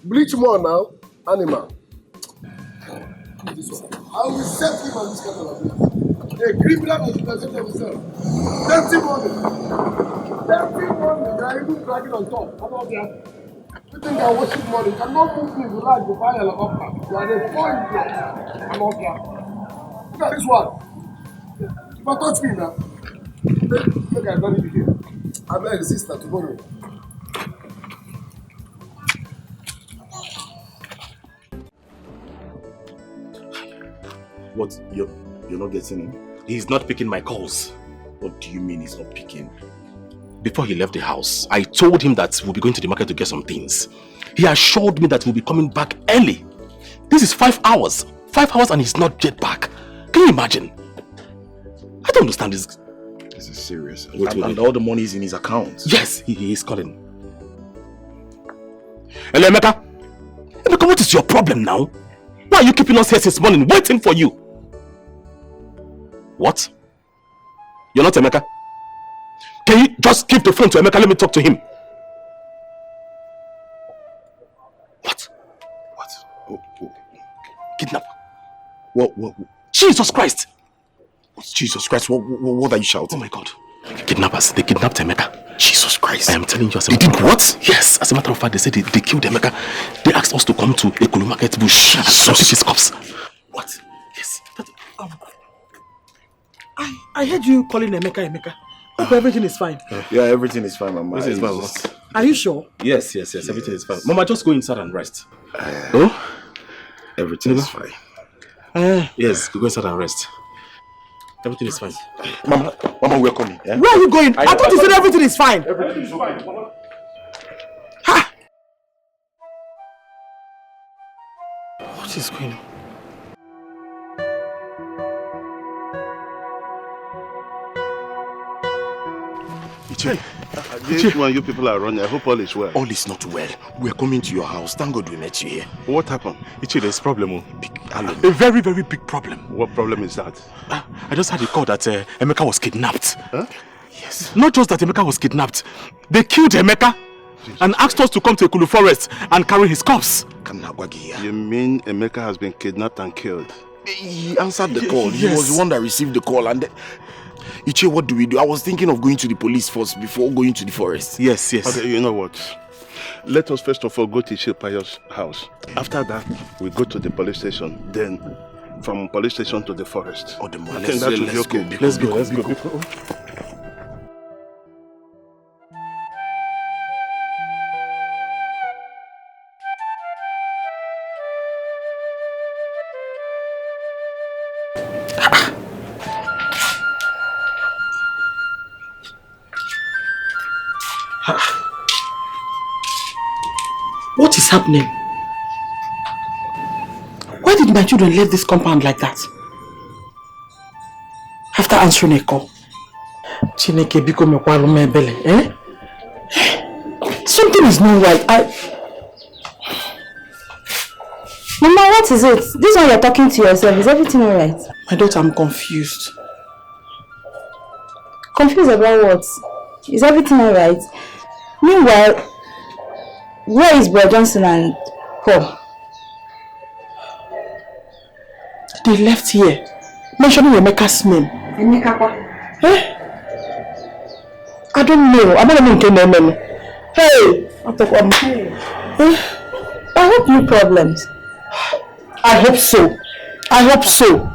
Bleach more now, animal. This one. I will set him on this cat on a blaze. A criminal that you present himself. Dirty money. Dirty money. They are even dragging on top. How about that? You think I worship money? You cannot move me if you like to buy a helicopter. You are the point here. How about that? Look at this one. If I touch me now, look at that here. I met a sister tomorrow. What? You're not getting him? He's not picking my calls. What do you mean he's not picking? Before he left the house, I told him that we'll be going to the market to get some things. He assured me that we'll be coming back early. This is 5 hours. 5 hours and he's not yet back. Can you imagine? I don't understand this. This is serious. Wait. And all the money is in his account. Yes, he is calling. Hello, Emeka. Emeka, what is your problem now? Why are you keeping us here since morning, waiting for you? What? You're not Emeka? Can you just give the phone to Emeka? Let me talk to him. What? Kidnapper? What? Jesus Christ! Jesus Christ, what are you shouting? Oh my God. Kidnappers, they kidnapped Emeka. Jesus Christ. I am telling you, as a they did what? Yes, as a matter of fact, they said they killed Emeka. They asked us to come to Ekulu Market Bush and complete his corpse. What? Yes. I heard you calling Emeka. Hope everything is fine. Yeah, everything is fine, Mama. Everything is fine. Are you sure? Yes, everything is fine. Mama, just go inside and rest. Everything is fine. Yes, go inside and rest. Everything is fine. Mama, we're coming. Yeah? Where are you going? I thought you said everything is fine. Everything is fine. Ha! What is going on? This one you people are running. I hope all is well. All is not well. We're coming to your house. Thank God we met you here. What happened? Ichi, there's a problem. A very, very big problem. What problem is that? I just had a call that Emeka was kidnapped. Huh? Yes. Not just that Emeka was kidnapped. They killed Emeka and asked us to come to Ekulu Forest and carry his corpse. You mean Emeka has been kidnapped and killed? He answered the call. Yes. He was the one that received the call. And Ichi, what do we do? I was thinking of going to the police first before going to the forest. Yes. Okay, you know what? Let us first of all go to Ichipayo's house. After that, we go to the police station. Then, from police station to the forest. Oh, the man. I think that will be okay. Let's go. What is happening? Why did my children leave this compound like that? After answering a call. Chineke biko mekwaru m ebele, eh? Something is not right. Mama, what is it? This one you're talking to yourself. Is everything alright? My daughter, I'm confused. Confused about what? Is everything alright? Meanwhile, where is Bro Johnson and Paul? They left here, mentioning Emeka's name. Emeka kwa? Eh? I don't know. I'm not even telling. Hey! I hope no problems. I hope so. I hope so.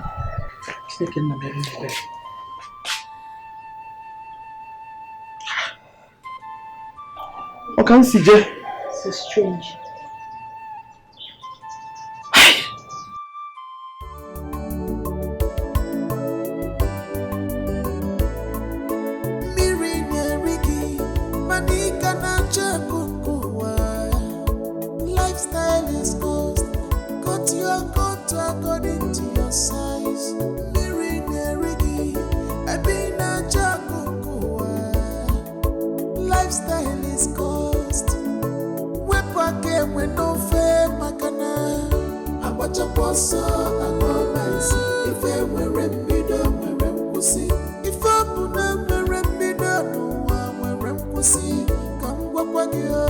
Okay, CJ. So strange. Lifestyle is cost. Cut your coat according to your size. Lifestyle is cost. Wepake when no fair makana. Abacha posa agomasi. If I were rembido, merempusi. If I put a merembido, no one merempusi. Come wapagyo.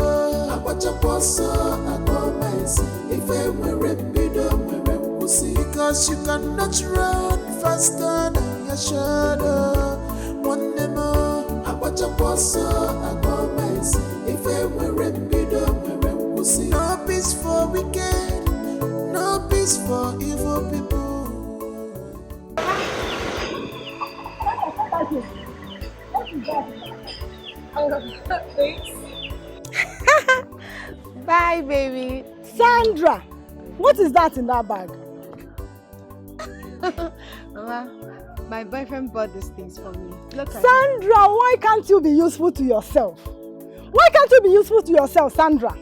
Abacha posa agomasi. If I were rembido, merempusi. Because you cannot run faster than your shadow. One more. Abacha posa agomasi. If I were rembido, merempusi. No peace for wicked. No peace for evil people. Bye, baby. Sandra, what is that in that bag? Mama, my boyfriend bought these things for me. Look at Sandra, why can't you be useful to yourself? Why can't you be useful to yourself, Sandra?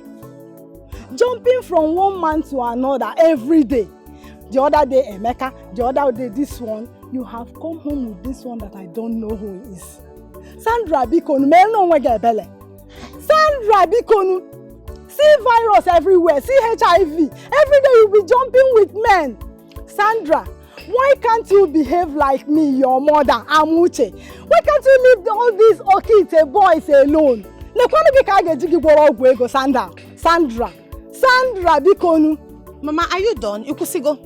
Jumping from one man to another every day. The other day, Emeka. The other day, this one. You have come home with this one that I don't know who he is. Sandra, bikonu, me no wege bele. Sandra, bikonu, see virus everywhere, see HIV. Every day you be jumping with men. Sandra, why can't you behave like me, your mother, Amuche? Why can't you leave all these Okite boys alone? Sandra, bikonu. Mama, are you done? You could go.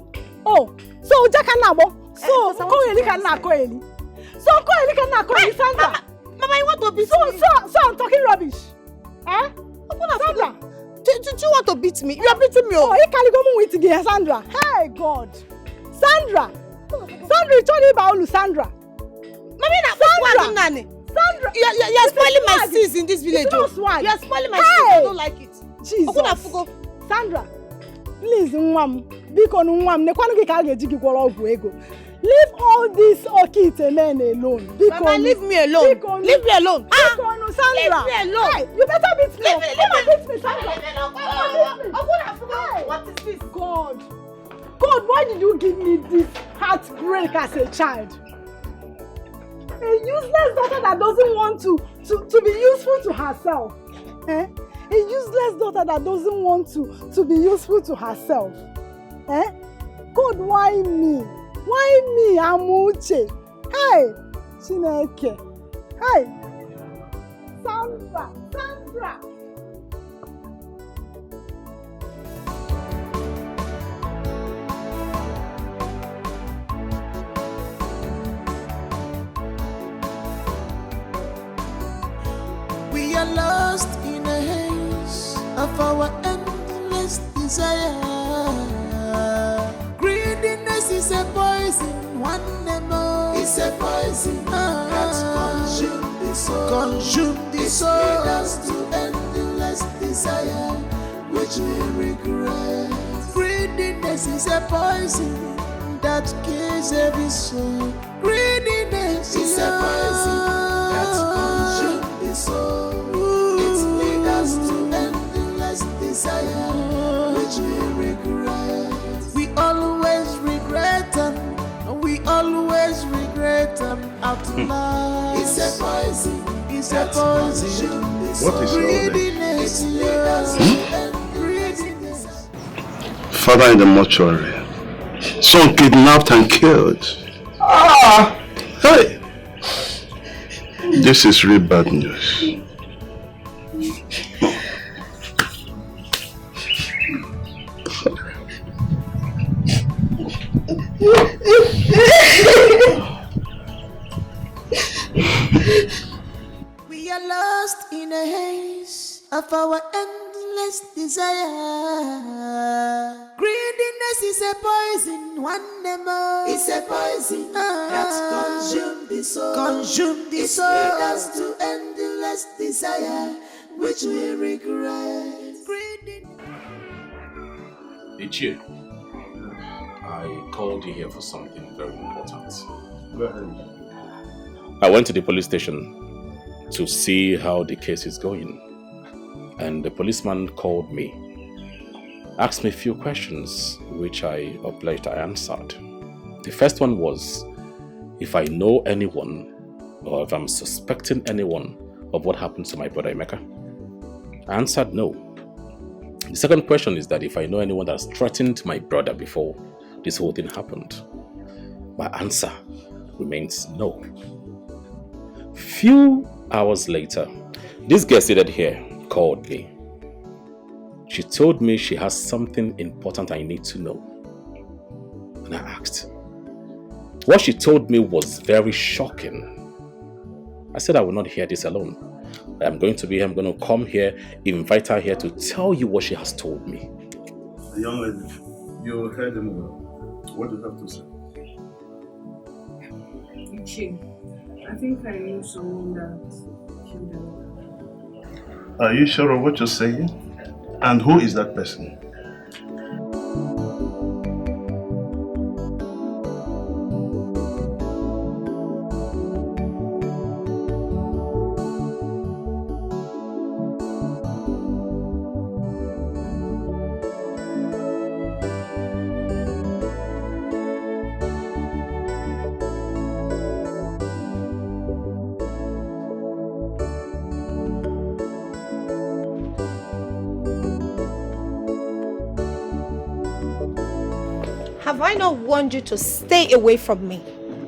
Oh, so Jakanabo. So Koeli cannot Koeli. So Koeli cannot Koeli, Sandra. Mama, you want to beat me? So I'm talking rubbish. Eh? Sandra. Do you want to beat me? You are beating me. Oh, you can't go with again, Sandra. Hey God. Sandra. Sandra, you told me about Sandra. Mommy, Sandra. Sandra, you are spoiling my sis in this village. You are spoiling my sis. I don't like it. Jesus. Sandra, please, Mwam. Leave all these Okite men alone. Mama, leave me alone. Leave me alone. Sandra. Leave me alone. Hey, you better beat me. Come on, beat me, Sandra. What is this? God, why did you give me this heartbreak as a child? A useless daughter that doesn't want to be useful to herself. Eh? A useless daughter that doesn't want to be useful to herself. Eh? God, why me? Why me, Amuche? Hey, Chineke. Hey, Sandra. We are lost in a haze of our endless desire. Greediness is a poison, one more. It's a poison that consumes the soul. Consume the soul. It leads us to endless desire, which we regret. Greediness is a poison that kills every soul. Greediness is a poison that consumes the soul. It leads us to endless desire, which we regret. We always regret them. We always regret them out loud. It's a poison. It's a poison. What is Greediness leads us to greediness. Father in the mortuary. Son kidnapped and killed. Hey! This is really bad news. We are lost in a haze of our endless desire. Greediness is a poison, one more. It's a poison that consumes the soul. Consume the soul. It leads us to endless desire, which we regret. Ichie, I called you here for something very important. Go ahead. I went to the police station to see how the case is going. And the policeman called me, asked me a few questions, which I obliged I answered. The first one was if I know anyone or if I'm suspecting anyone of what happened to my brother Emeka. I answered no. The second question is that if I know anyone that's threatened my brother before this whole thing happened. My answer remains no. Few hours later, this girl seated here called me. She told me she has something important I need to know. And I asked. What she told me was very shocking. I said I will not hear this alone. I'm going to come here, invite her here to tell you what she has told me. Young lady, you heard him well. What do you have to say? Ichie, I think I knew someone that killed them. Are you sure of what you're saying? And who is that person? Have I not warned you to stay away from me?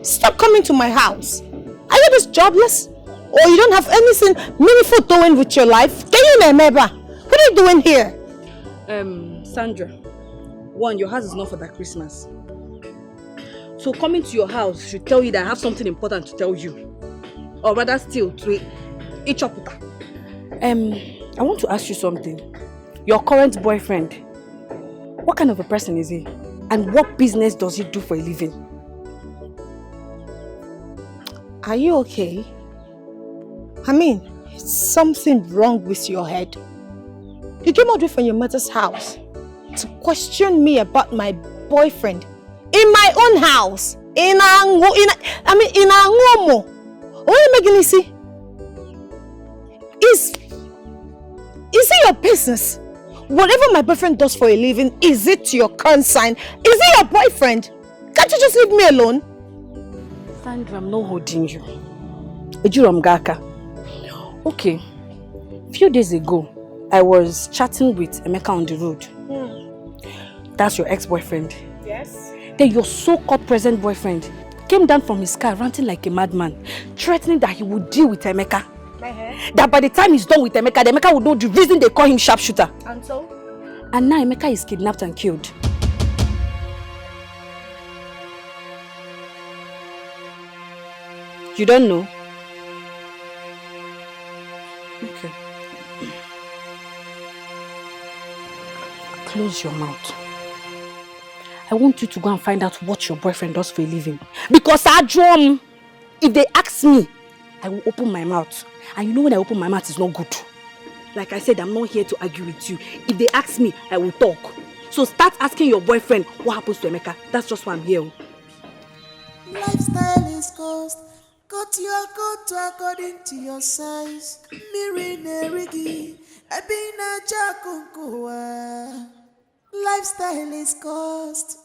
Stop coming to my house. Are you just jobless? Or you don't have anything meaningful doing with your life? Can you remember? What are you doing here? Sandra, one, your house is not for that Christmas. So coming to your house should tell you that I have something important to tell you. Or rather still, to each up. I want to ask you something. Your current boyfriend, what kind of a person is he? And what business does he do for a living? Are you okay? I mean, is something wrong with your head? You came all the way from your mother's house to question me about my boyfriend in my own house. In Angomo. What are you making me see? Is it your business? Whatever my boyfriend does for a living, is it your concern? Is it your boyfriend? Can't you just leave me alone? Sandra, I'm not holding you. Ejuromgaka. Okay. A few days ago, I was chatting with Emeka on the road. That's your ex-boyfriend. Yes. Then your so-called present boyfriend came down from his car ranting like a madman, threatening that he would deal with Emeka. That by the time he's done with Emeka, the Emeka would know the reason they call him sharpshooter. And so? And now Emeka is kidnapped and killed. You don't know? Okay. Close your mouth. I want you to go and find out what your boyfriend does for a living. Because if they ask me, I will open my mouth. And you know when I open my mouth, it's not good. Like I said, I'm not here to argue with you. If they ask me, I will talk. So start asking your boyfriend what happens to Emeka. That's just why I'm here. Lifestyle is cost. Cut your coat according to your size. Mirinerigi. Abina chakunkuwa. Lifestyle is cost.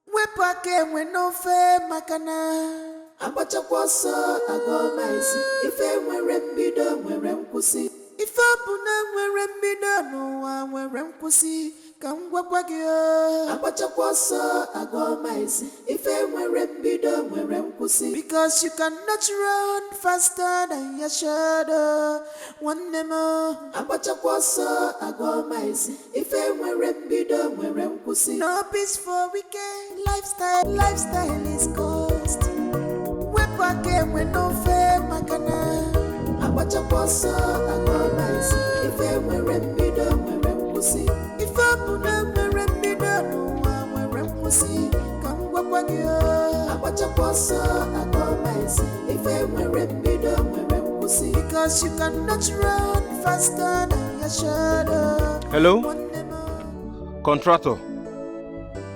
Wepake no fe makana. Abacha kwaso agomaisi. Ife mwere mbido mwere mkusi. Ife abuna mwere mbido no wa mwere mkusi. Because you cannot run faster than your shadow. One more. No peace for weekend. Lifestyle is cost. We back again with no fair makana. If because you cannot run faster than your shadow. Hello? Contractor.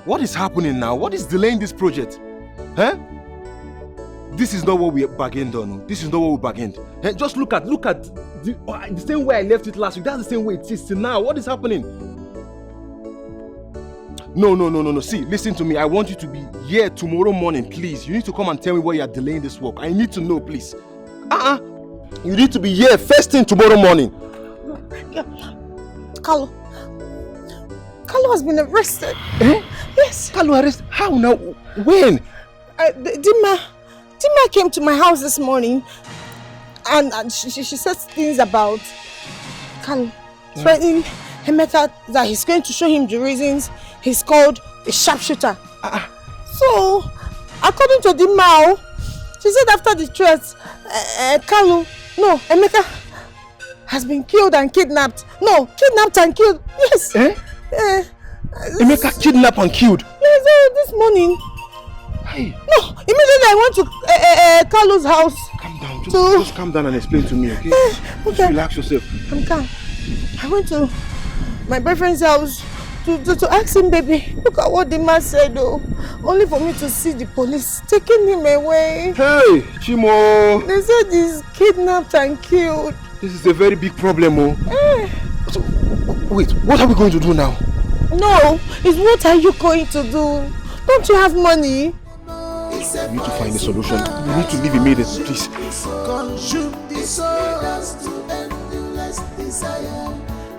What is happening now? What is delaying this project? Huh? This is not what we bargained on. This is not what we bargained. Hey, just look at the same way I left it last week. That's the same way it is till now. What is happening? No. See, listen to me. I want you to be here tomorrow morning, please. You need to come and tell me why you are delaying this work. I need to know, please. You need to be here first thing tomorrow morning. Carlo has been arrested. Eh? Yes. Carlo arrested? How now? When? Dima came to my house this morning and she said things about Carlo threatening Emeka that he's going to show him the reasons he's called a sharpshooter. So, according to Dima, she said after the threats, Emeka has been killed and kidnapped. No, kidnapped and killed. Yes. Emeka kidnapped and killed? Yes, this morning. Hey. No, immediately I went to Carlo's house. Calm down. Just calm down and explain to me, okay? Okay. Just relax yourself. I'm calm. I went to my boyfriend's house to ask him, baby, look at what the man said, though. Only for me to see the police taking him away. Hey, Chimo. They said he's kidnapped and killed. This is a very big problem, So, wait, what are we going to do now? No, it's what are you going to do? Don't you have money? We need to find a solution. We need to leave immediately, please. Consume the souls to endless desire,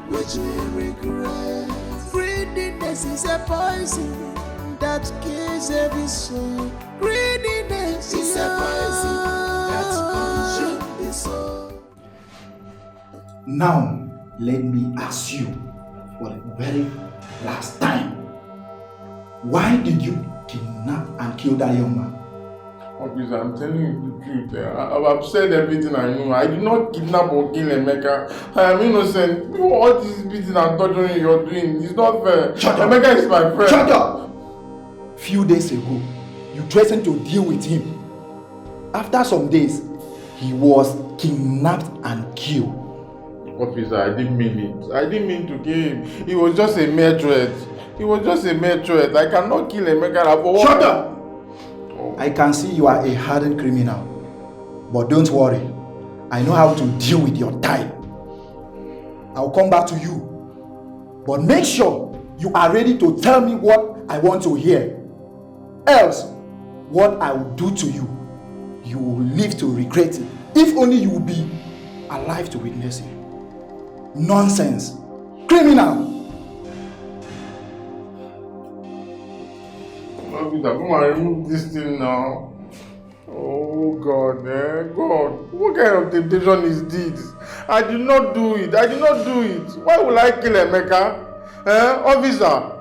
which we regret. Greediness is a poison that kills every soul. Greediness is a poison that consumes the soul. Now, let me ask you for the very last time. Why did you kidnap and kill that young man? Officer, I'm telling you the truth. I've said everything I know. I did not kidnap or kill Emeka. I am innocent. All this beating and torturing you're doing is not fair. Shut up. Emeka is my friend. Shut up! Few days ago, you threatened to deal with him. After some days, he was kidnapped and killed. Officer, I didn't mean it. I didn't mean to kill him. It was just a mere threat. It was just a mere threat. I cannot kill Emeka. Shut up! I can see you are a hardened criminal. But don't worry. I know how to deal with your type. I'll come back to you. But make sure you are ready to tell me what I want to hear. Else, what I will do to you, you will live to regret it. If only you will be alive to witness it. Nonsense. Criminal. Come and remove this thing now. Oh God, God. What kind of temptation is this? I did not do it. Why will I kill Emeka? Officer.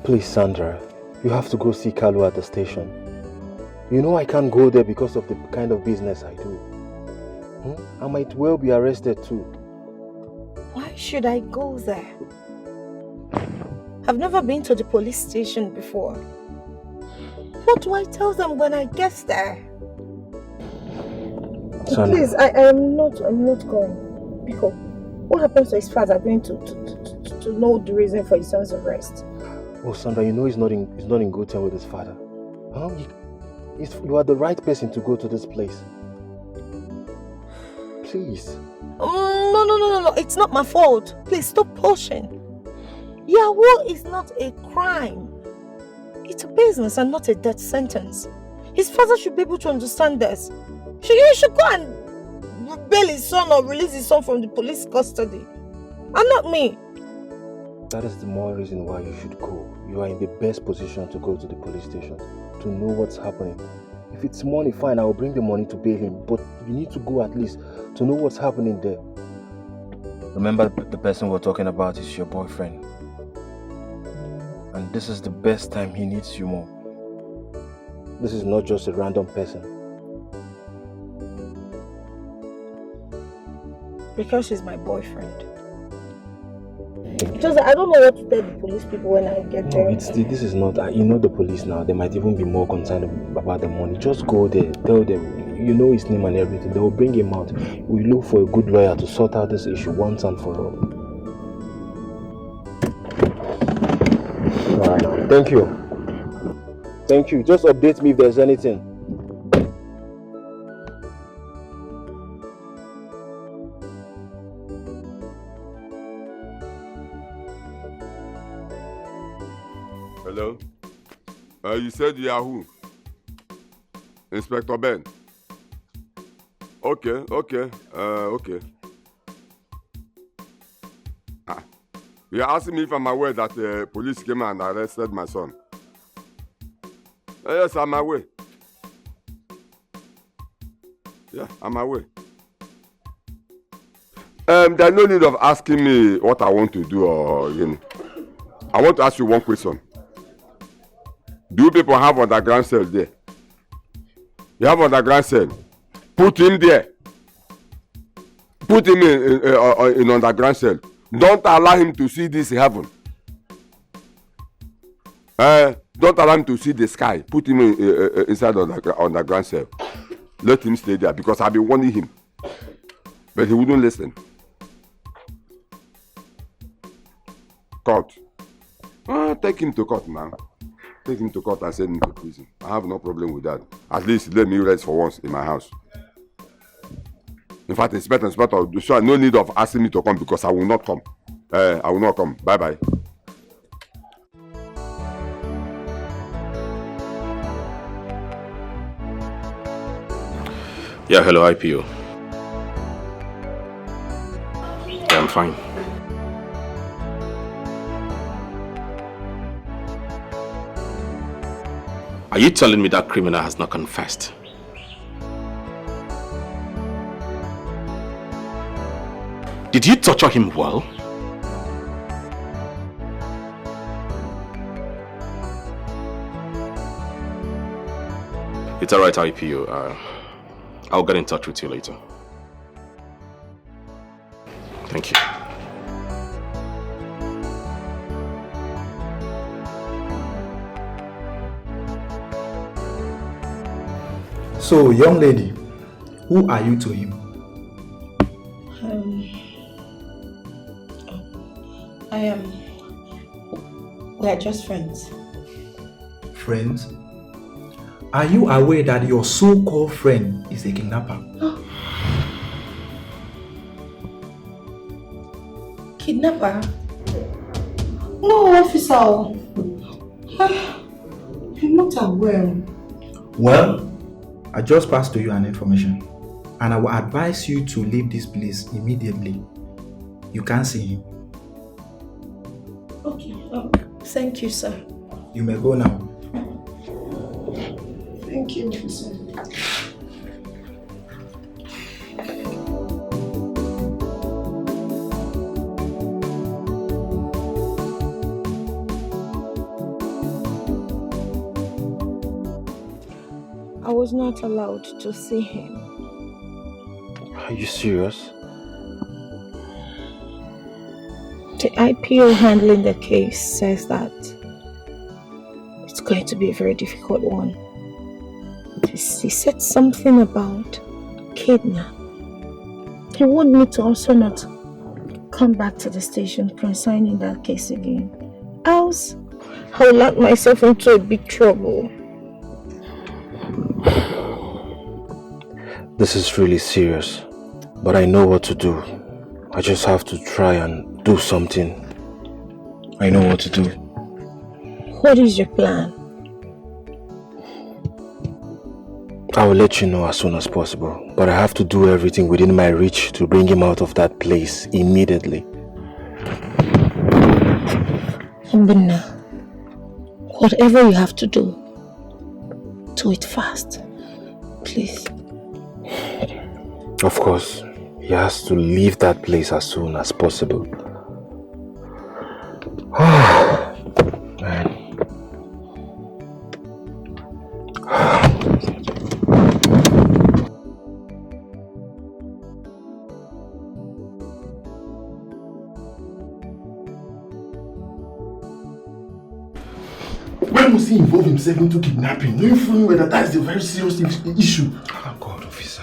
Please, Sandra, you have to go see Carlo at the station. You know I can't go there because of the kind of business I do. I might well be arrested too. Why should I go there? I've never been to the police station before. What do I tell them when I get there? Sandra. Please, I'm not going. Because what happens to his father going to know the reason for his son's arrest? Oh, Sandra, you know he's not in good terms with his father. You are the right person to go to this place. Please. No. It's not my fault. Please stop pushing. Yahoo is not a crime. It's a business and not a death sentence. His father should be able to understand this. You should go and bail his son or release his son from the police custody. And not me. That is the more reason why you should go. You are in the best position to go to the police station to know what's happening. If it's money, fine, I will bring the money to bail him. But you need to go at least to know what's happening there. Remember, the person we're talking about is your boyfriend. And this is the best time he needs you more. This is not just a random person. Because he's my boyfriend. Just I don't know what to tell the police people when I get there. No, this is not, you know the police now, they might even be more concerned about the money. Just go there, tell them, you know his name and everything, they will bring him out. We look for a good lawyer to sort out this issue once and for all. Alright now, thank you. Thank you, just update me if there's anything. Hello? You said you are who? Inspector Ben? Okay. Okay. You're asking me if I'm aware that the police came and arrested my son? Yes, I'm aware. Yeah, I'm aware. There's no need of asking me what I want to do or, I want to ask you one question. Do people have underground cell there? You have underground cell. Put him there. Put him in underground cell. Don't allow him to see this heaven. Don't allow him to see the sky. Put him inside underground cell. Let him stay there because I've been warning him. But he wouldn't listen. Court. Take him to court now. Take him to court and send him to prison. I have no problem with that. At least let me rest for once in my house. In fact, Inspector, so no need of asking me to come because I will not come. I will not come. Bye-bye. Yeah, hello, IPO. Yeah, I'm fine. Are you telling me that criminal has not confessed? Did you torture him well? It's alright, IPO. I'll get in touch with you later. Thank you. So, young lady, who are you to him? We are just friends. Friends? Are you aware that your so-called friend is a kidnapper? Kidnapper? No, officer. I'm not aware. Well, I just passed to you an information and I will advise you to leave this place immediately. You can't see him. Okay. Thank you, sir. You may go now. Thank you, officer. I was not allowed to see him. Are you serious? The IPO handling the case says that it's going to be a very difficult one. He said something about kidnap. He wanted me to also not come back to the station concerning that case again. Else, I will land myself into a big trouble. This is really serious, but I know what to do. I just have to try and do something. I know what to do. What is your plan? I will let you know as soon as possible, but I have to do everything within my reach to bring him out of that place immediately. Mbina, whatever you have to do it fast, please. Of course, he has to leave that place as soon as possible. Man. Why must he involve himself into kidnapping, knowing fully well that is a very serious issue? Oh God, officer.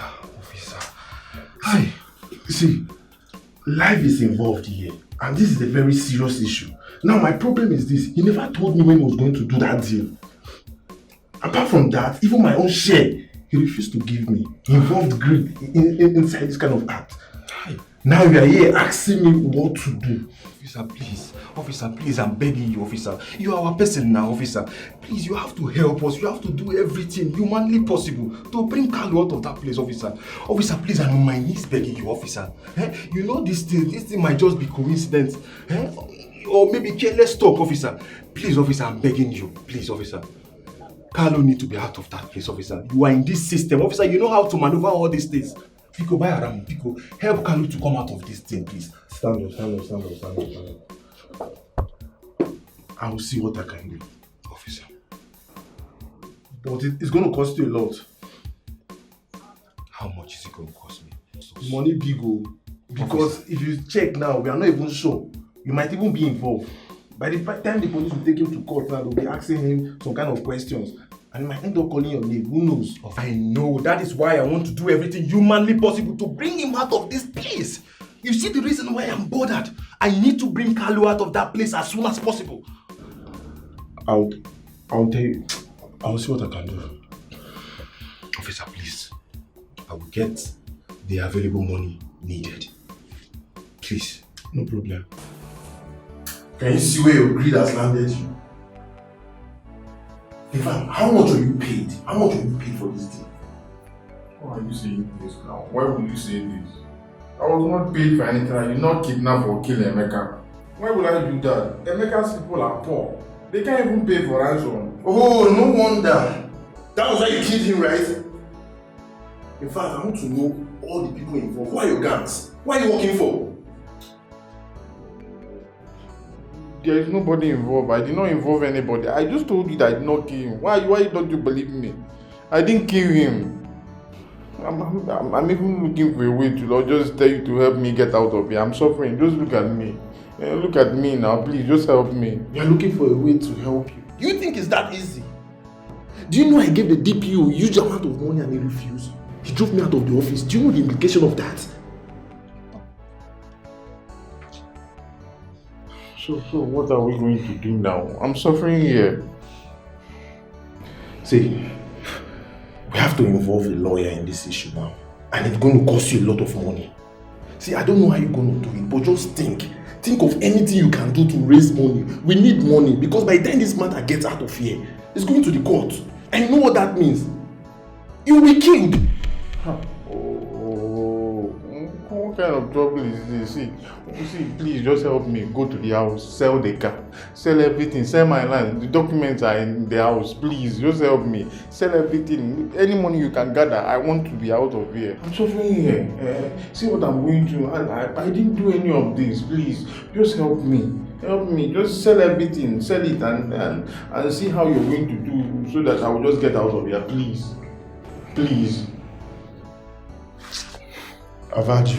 Hi. See, life is involved here, and this is a very serious issue. Now, my problem is this: he never told me when he was going to do that deal. Apart from that, even my own share, he refused to give me. He involved greed inside this kind of act. Hi. Now you are here asking me what to do. Officer, please, I'm begging you, officer. You are our person now, officer. Please, you have to help us. You have to do everything humanly possible to bring Kalu out of that place, officer. Officer, please, I'm on my knees begging you, officer. You know this thing might just be coincidence. Or maybe careless talk, officer. Please, officer, I'm begging you. Please, officer. Kalu needs to be out of that place, officer. You are in this system, officer. You know how to maneuver all these things. Pico, buy around. Pico, help Kalu to come out of this thing, please. Stand up. I will see what I can do, officer. But it's going to cost you a lot. How much is it going to cost me? Money big, because officer, if you check now, we are not even sure. You might even be involved. By the time the police will take him to court now, they'll be asking him some kind of questions. And he might end up calling your name. Who knows? I know. That is why I want to do everything humanly possible to bring him out of this place. You see the reason why I'm bothered. I need to bring Kalu out of that place as soon as possible. I'll tell you. I'll see what I can do. Officer, please. I will get the available money needed. Please. No problem. Can you see where your greed has landed you? In fact, how much are you paid? How much are you paid for this deal? Why are you saying this now? Why would you say this? I was not paid for anything. I did not kidnap or kill Emeka. Why would I do that? Emeka's people are poor. They can't even pay for ransom. Oh, no wonder. That was why you killed him, right? In fact, I want to know all the people involved. Who are your gangs? What are you working for? There is nobody involved. I did not involve anybody. I just told you that I did not kill him. Why don't you believe me? I didn't kill him. I'm even looking for a way to just tell you to help me get out of here. I'm suffering. Just look at me. Look at me now, please. Just help me. You're looking for a way to help you. Do you think it's that easy? Do you know I gave the DPO a huge amount of money and he refused? He drove me out of the office. Do you know the implication of that? So what are we going to do now? I'm suffering here. See, we have to involve a lawyer in this issue now. And it's going to cost you a lot of money. See, I don't know how you're going to do it, but just think. Think of anything you can do to raise money. We need money because by the time this matter gets out of here, it's going to the court. And you know what that means? You'll be killed. What kind of trouble is this? See, please just help me. Go to the house, sell the car, sell everything, sell my land. The documents are in the house. Please, just help me. Sell everything. Any money you can gather, I want to be out of here. I'm suffering here. See what I'm going through. I didn't do any of this. Please, just help me. Help me. Just sell everything. Sell it and see how you're going to do so that I will just get out of here. Please. Please. I've had you.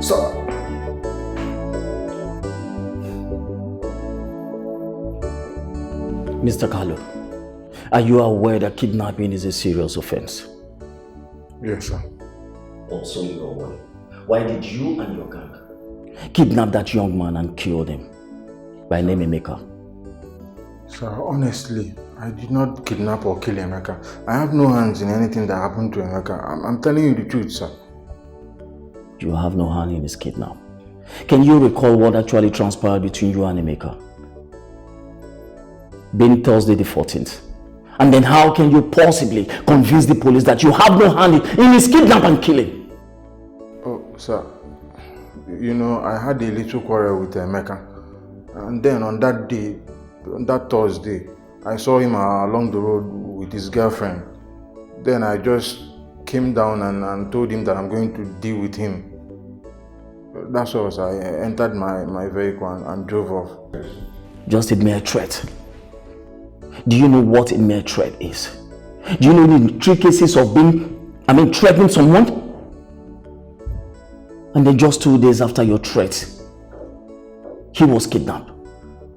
Sir. Mr. Kalu, are you aware that kidnapping is a serious offense? Yes, sir. Also, you are aware. Why did you and your gang kidnap that young man and kill him by name Emeka? Sir, honestly, I did not kidnap or kill Emeka. I have no hands in anything that happened to Emeka. I'm telling you the truth, sir. You have no hand in his kidnap. Can you recall what actually transpired between you and Emeka? Being Thursday the 14th. And then how can you possibly convince the police that you have no hand in his kidnap and killing? Oh, sir. You know, I had a little quarrel with Emeka. And then on that day, on that Thursday, I saw him along the road with his girlfriend. Then I just came down and told him that I'm going to deal with him. That's all. I entered my vehicle and drove off. Just a mere threat. Do you know what a mere threat is? Do you know the 3 cases of threatening someone? And then just 2 days after your threat, he was kidnapped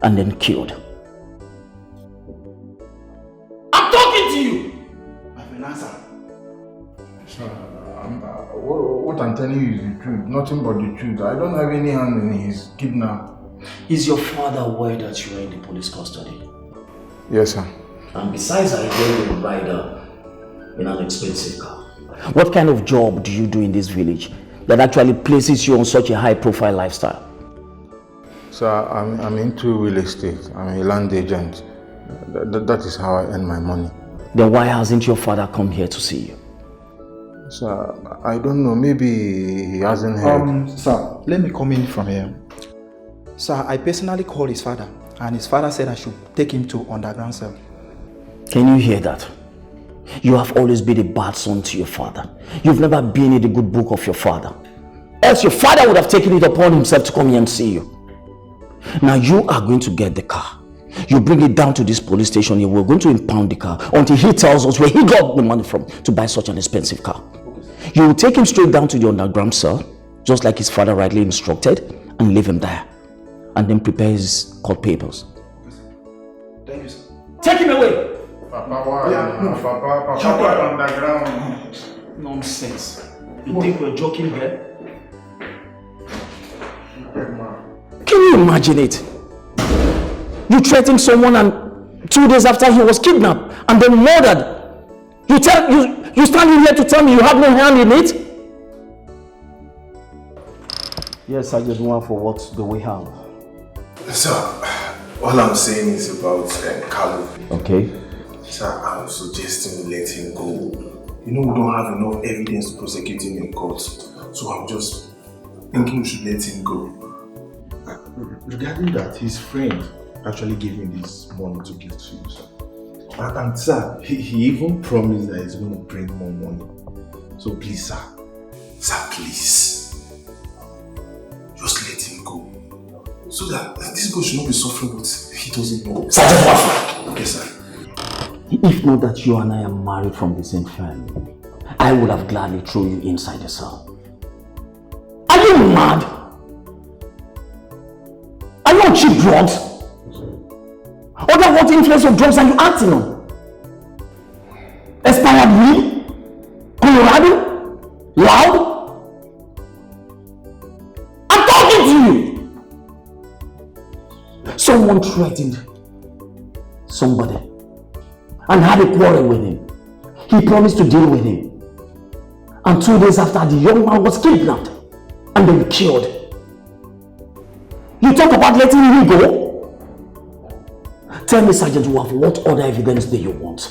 and then killed. I'm talking to you! I have an answer. Sir, what I'm telling you is the truth, nothing but the truth. I don't have any hand in his kidnap. Is your father aware that you are in the police custody? Yes, sir. And besides, I hear you ride in an expensive car. What kind of job do you do in this village that actually places you on such a high-profile lifestyle? Sir, I'm into real estate. I'm a land agent. That is how I earn my money. Then why hasn't your father come here to see you? Sir, I don't know. Maybe he hasn't heard. Sir, let me come in from here. Sir, I personally called his father, and his father said I should take him to underground cell. Can you hear that? You have always been a bad son to your father. You've never been in the good book of your father. Else your father would have taken it upon himself to come here and see you. Now you are going to get the car. You bring it down to this police station here. We're going to impound the car until he tells us where he got the money from to buy such an expensive car. You will take him straight down to the underground cell, just like his father rightly instructed, and leave him there. And then prepare his court papers. Thank you, sir. Take him away! Papa, Papa, underground. Nonsense. You think we're joking here? Can you imagine it? You threatened someone and 2 days after he was kidnapped and then murdered. You stand here to tell me you have no hand in it? Yes, I just want for what do we have? Sir, all I'm saying is about Carlo. Okay. Sir, I'm suggesting we let him go. You know we don't have enough evidence to prosecute him in court. So I'm just thinking we should let him go. Regarding that, his friend actually gave me this money to give to you, sir. And sir, he even promised that he's going to bring more money. So please, sir. Sir, please. Just let him go. So that this boy should not be suffering what he doesn't know. Okay, sir. If not that you and I are married from the same family, I would have gladly thrown you inside the cell. Are you mad? Are you on cheap drugs? Or what influence of drugs are you acting on? Expired weed? Colorado? Loud? I'm talking to you! Someone threatened somebody and had a quarrel with him. He promised to deal with him. And 2 days after, the young man was kidnapped and then killed. You talk about letting him go? Tell me, Sergeant Wolf, what other evidence do you want?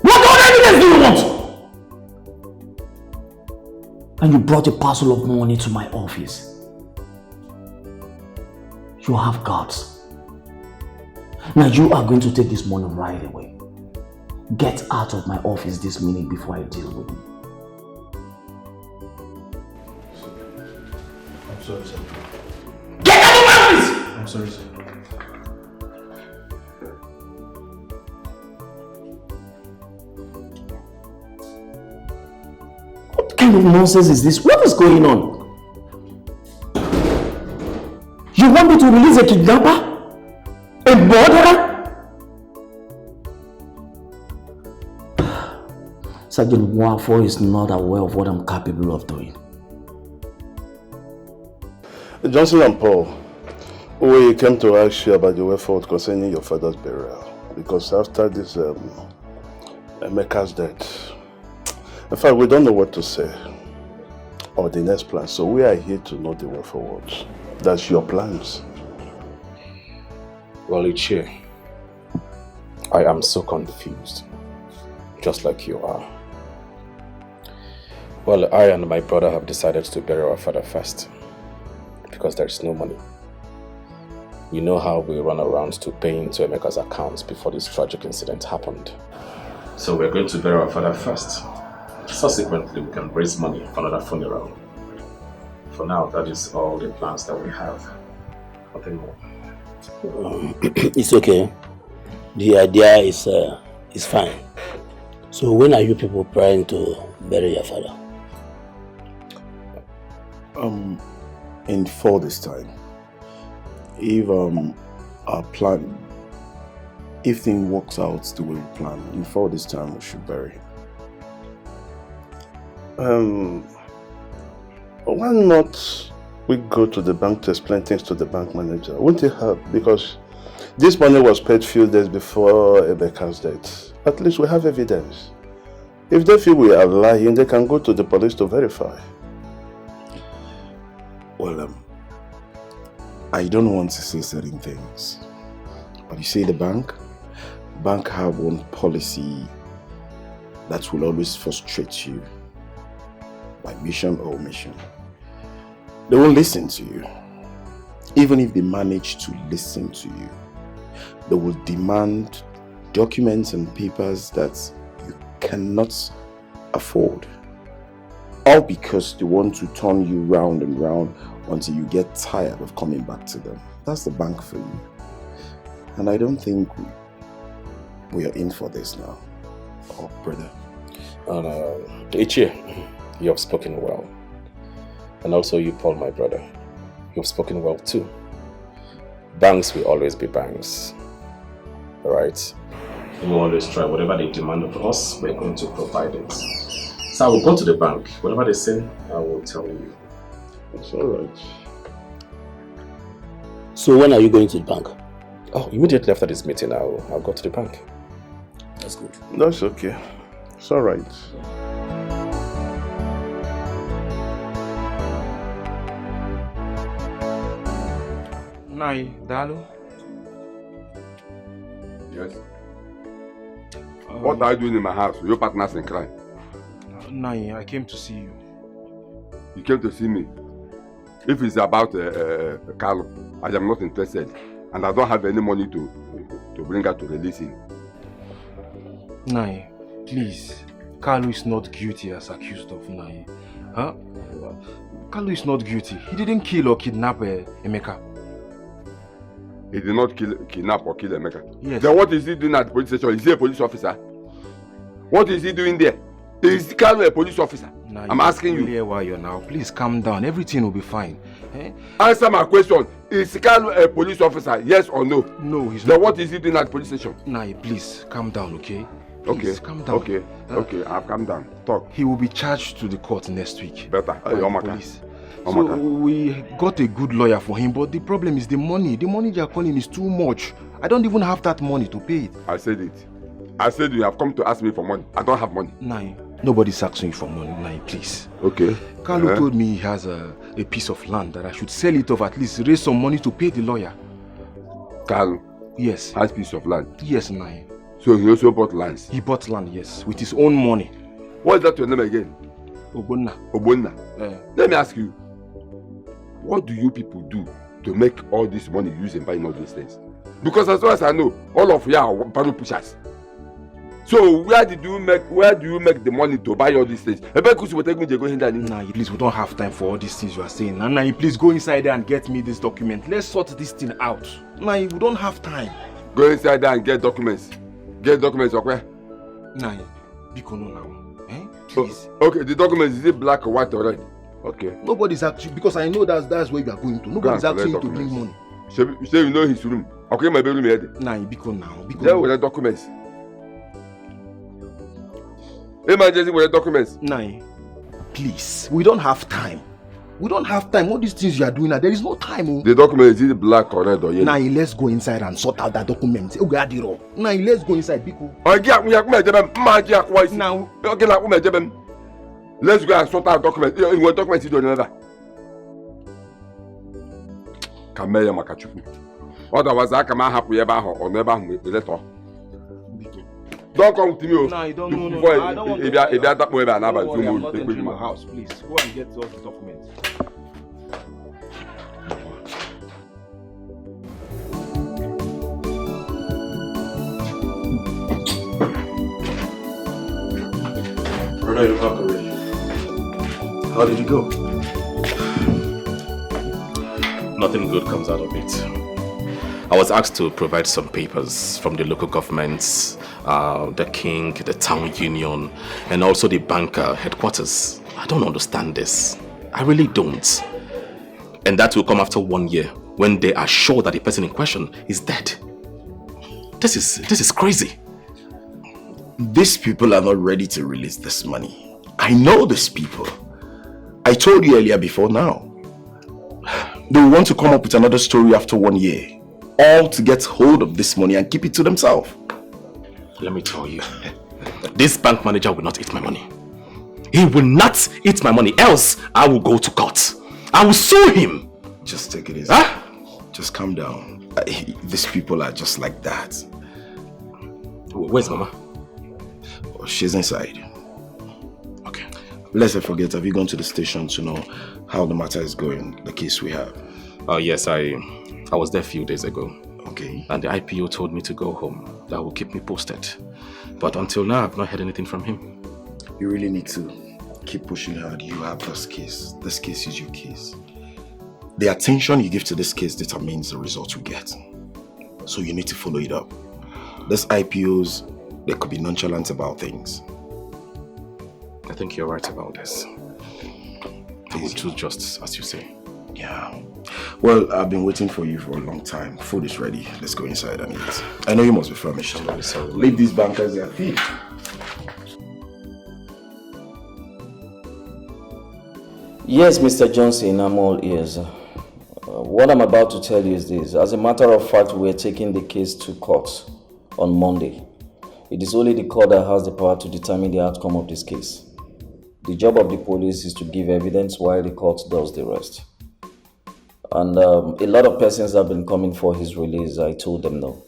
What other evidence do you want? And you brought a parcel of money to my office. You have guts. Now you are going to take this money right away. Get out of my office this minute before I deal with you. I'm sorry, sir. Get out of my office! I'm sorry, sir. What kind of nonsense is this? What is going on? You want me to release a kidnapper? A murderer? Sergeant Nwafo is not aware of what I'm capable of doing. Johnson and Paul, We came to ask you about the way forward concerning your father's burial. Because after this Emeka's death, in fact, we don't know what to say or the next plan. So we are here to know the way forward. That's your plans. Well, Ichie, I am so confused, just like you are. Well, I and my brother have decided to bury our father first, because there is no money. You know how we run around to pay into Emeka's accounts before this tragic incident happened. So we're going to bury our father first. Subsequently, we can raise money for another funeral. For now, that is all the plans that we have. Nothing more. It's okay. The idea is fine. So when are you people planning to bury your father? In 4 days time. If our plan, if things works out the way we plan, in 4 days time we should bury him. Why not we go to the bank to explain things to the bank manager? Wouldn't it help? Because this money was paid few days before Emeka's death. At least we have evidence. If they feel we are lying, they can go to the police to verify. Well, I don't want to say certain things, but you see the bank have one policy that will always frustrate you by mission or omission. They won't listen to you. Even if they manage to listen to you, they will demand documents and papers that you cannot afford. All because they want to turn you round and round until you get tired of coming back to them. That's the bank for you. And I don't think we are in for this now. Oh, brother. Ichie, you have spoken well. And also you, Paul, my brother. You have spoken well too. Banks will always be banks. Alright? We will always try. Whatever they demand of us, we're going to provide it. So I will go to the bank. Whatever they say, I will tell you. It's alright. So when are you going to the bank? Oh, immediately after this meeting, I'll go to the bank. That's good. That's okay. It's alright. Nai, Dalu. Yes. What are you doing in my house? Your partners in crime. Nai, I came to see you. You came to see me. If it's about Carlo, I am not interested, and I don't have any money to bring her to release him. Nai, please. Carlo is not guilty as accused of, Nai. Huh? Carlo is not guilty. He didn't kill or kidnap Emeka. He did not kidnap or kill Emeka? Yes. Then what is he doing at the police station? Is he a police officer? What is he doing there? Is Carlo a police officer? Nah, I'm asking you. Really why you're now. Please calm down. Everything will be fine. Eh? Answer my question. Is Carlo a police officer? Yes or no? No, he's then not. What is he doing at the police station? Nah, please calm down, okay? Please, okay. Calm down. Okay. Okay. I've calmed down. Talk. He will be charged to the court next week. Better. By the police. So Omaka. we got a good lawyer for him, but the problem is the money. The money they are calling is too much. I don't even have that money to pay it. I said it. I said you have come to ask me for money. I don't have money. Nah, nobody's asking you for money. Nah, please. Okay. Carlo told me he has a piece of land that I should sell it off, at least raise some money to pay the lawyer. Carlo? Yes. Has a piece of land? Yes, Nah. So he also bought lands? He bought land, yes, with his own money. What is that your name again? Ogbonna. Ogbonna. Let me ask you, what do you people do to make all this money used in buying all these things? Because as far as I know, all of you are barrel pushers. So where do you make the money to buy all these things? Nah, please, we don't have time for all these things you are saying. Nah, please go inside there and get me this document. Let's sort this thing out. Nah, we don't have time. Go inside there and get documents. Get documents, okay? Nah, biko no now. Eh? Please. Okay, the documents, is it black or white or red? Okay. Nobody's actually, because I know that's where you are going to. Nobody's asking you to bring money. You say you know his room. Okay, my bedroom here. Nah, biko now. Biko. There with the documents. Emergency with the documents. Nah, please. We don't have time. We don't have time. All these things you are doing now, there is no time. Oh. The document, is it black or red or yellow? Now let's go inside and sort out that document. Now let's go inside, people. Now, let's go and sort out document. What document you do another? Kamaya Makachuku. Otherwise, I come happy about her or never letter. Don't come to me. No, you don't know. I don't want to. If you are that way, I'm not entering my house. Please go and get all the documents. Brother, you're back already. How did you go? Nothing good comes out of it. I was asked to provide some papers from the local governments, the king, the town union, and also the banker headquarters. I don't understand this. I really don't. And that will come after 1 year when they are sure that the person in question is dead. This is crazy. These people are not ready to release this money. I know these people. I told you earlier before now. They will want to come up with another story after 1 year. All to get hold of this money and keep it to themselves. Let me tell you, this bank manager will not eat my money. He will not eat my money, else I will go to court. I will sue him. Just take it easy. Huh? Just calm down. These people are just like that. Where's Mama? Oh, she's inside. Okay. Let's not forget, have you gone to the station to know how the matter is going, the case we have? Yes, I was there a few days ago. Okay. And the IPO told me to go home. That will keep me posted. But until now, I've not heard anything from him. You really need to keep pushing hard. You have this case. This case is your case. The attention you give to this case determines the result you get. So you need to follow it up. These IPOs, they could be nonchalant about things. I think you're right about this. I will choose just as you say. Yeah. Well, I've been waiting for you for a long time. Food is ready. Let's go inside and eat. I know you must be famished. I'm really sorry. Leave these bankers their feet. Yes, Mr. Johnson, I'm all ears. What I'm about to tell you is this. As a matter of fact, we're taking the case to court on Monday. It is only the court that has the power to determine the outcome of this case. The job of the police is to give evidence while the court does the rest. And a lot of persons have been coming for his release. I told them no.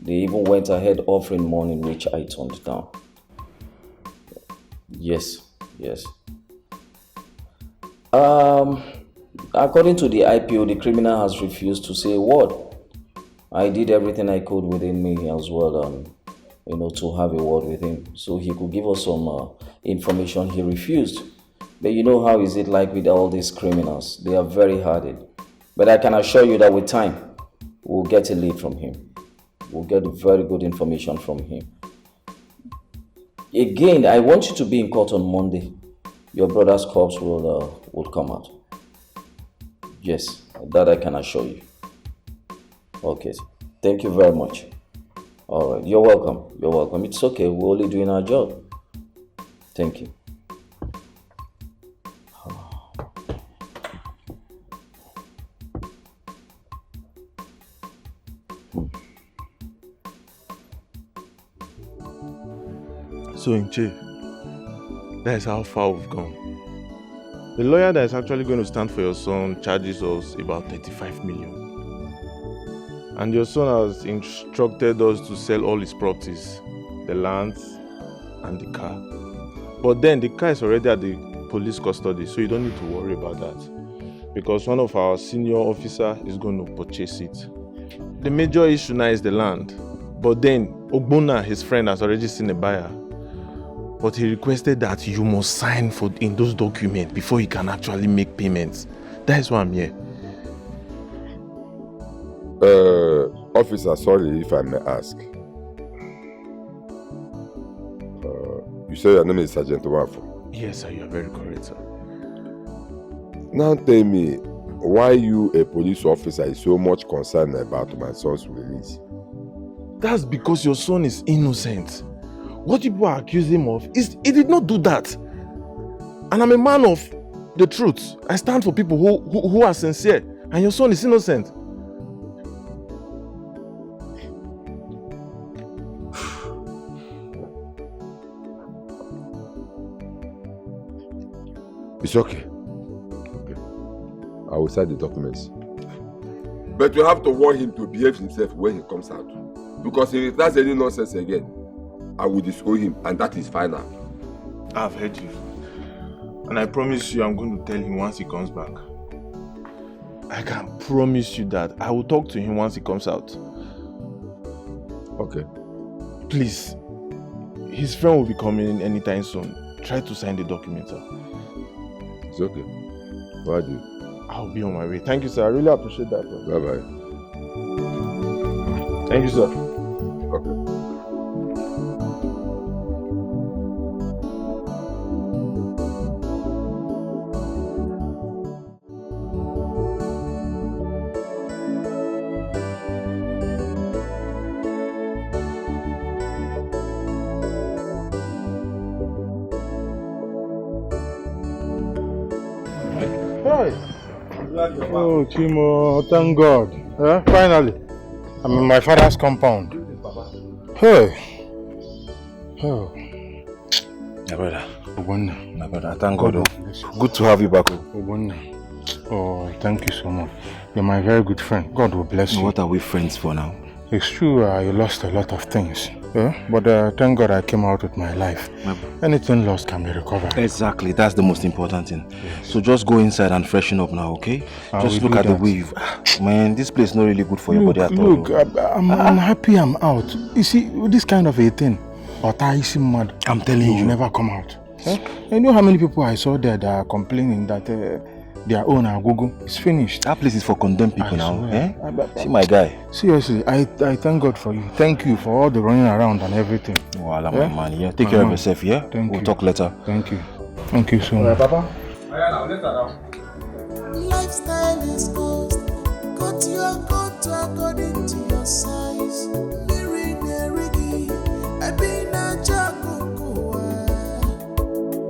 They even went ahead offering money, which I turned down. Yes. According to the IPO, the criminal has refused to say a word. I did everything I could within me as well, to have a word with him, so he could give us some information. He refused. But you know how is it like with all these criminals? They are very hardened. But I can assure you that with time, we'll get a lead from him. We'll get very good information from him. Again, I want you to be in court on Monday. Your brother's corpse will come out. Yes, that I can assure you. Okay, thank you very much. All right, you're welcome. It's okay, we're only doing our job. Thank you. So Nche, that is how far we've gone. The lawyer that is actually going to stand for your son charges us about 35 million. And your son has instructed us to sell all his properties, the lands and the car. But then the car is already at the police custody, so you don't need to worry about that. Because one of our senior officers is going to purchase it. The major issue now is the land. But then Ogbonna, his friend, has already seen a buyer. But he requested that you must sign in those documents before he can actually make payments. That is why I'm here. Officer, sorry if I may ask. You say your name is Sergeant Wafo? Yes, sir, you are very correct, sir. Now tell me, why you, a police officer, is so much concerned about my son's release? That's because your son is innocent. What people are accusing him of is he did not do that. And I'm a man of the truth. I stand for people who are sincere. And your son is innocent. It's okay. I will sign the documents. But you have to warn him to behave himself when he comes out. Because if he does any nonsense again, I will disown him, and that is final. I've heard you. And I promise you I'm going to tell him once he comes back. I can promise you that I will talk to him once he comes out. Okay. Please. His friend will be coming anytime soon. Try to sign the document, sir. It's okay. Why do you? I'll be on my way. Thank you, sir. I really appreciate that. Bye-bye. Thank you, sir. Okay. Oh, Chimo, thank God. Finally, I'm in my father's compound. Hey. Oh. My brother. Obonna. My brother, thank God. Good to have you back. Obonna. Oh, thank you so much. You're my very good friend. God will bless you. What are we friends for now? It's true, you lost a lot of things. But thank God I came out with my life. Anything lost can be recovered. Exactly, that's the most important thing. Yes. So just go inside and freshen up now, okay? Just look at the wave. Man, this place is not really good for your body at all. Look, I'm happy I'm out. You see, this kind of a thing, mad. I'm telling you. Will never come out. You know how many people I saw there that are complaining that their own Agogo is finished. That place is for condemned people now. See my guy. Seriously, I thank God for you. Thank you for all the running around and everything. Voila, my man. Yeah, take care of yourself, yeah? We'll talk later. Thank you. Thank you so much. Papa. Lifestyle is cost. Cut your coat according to your size.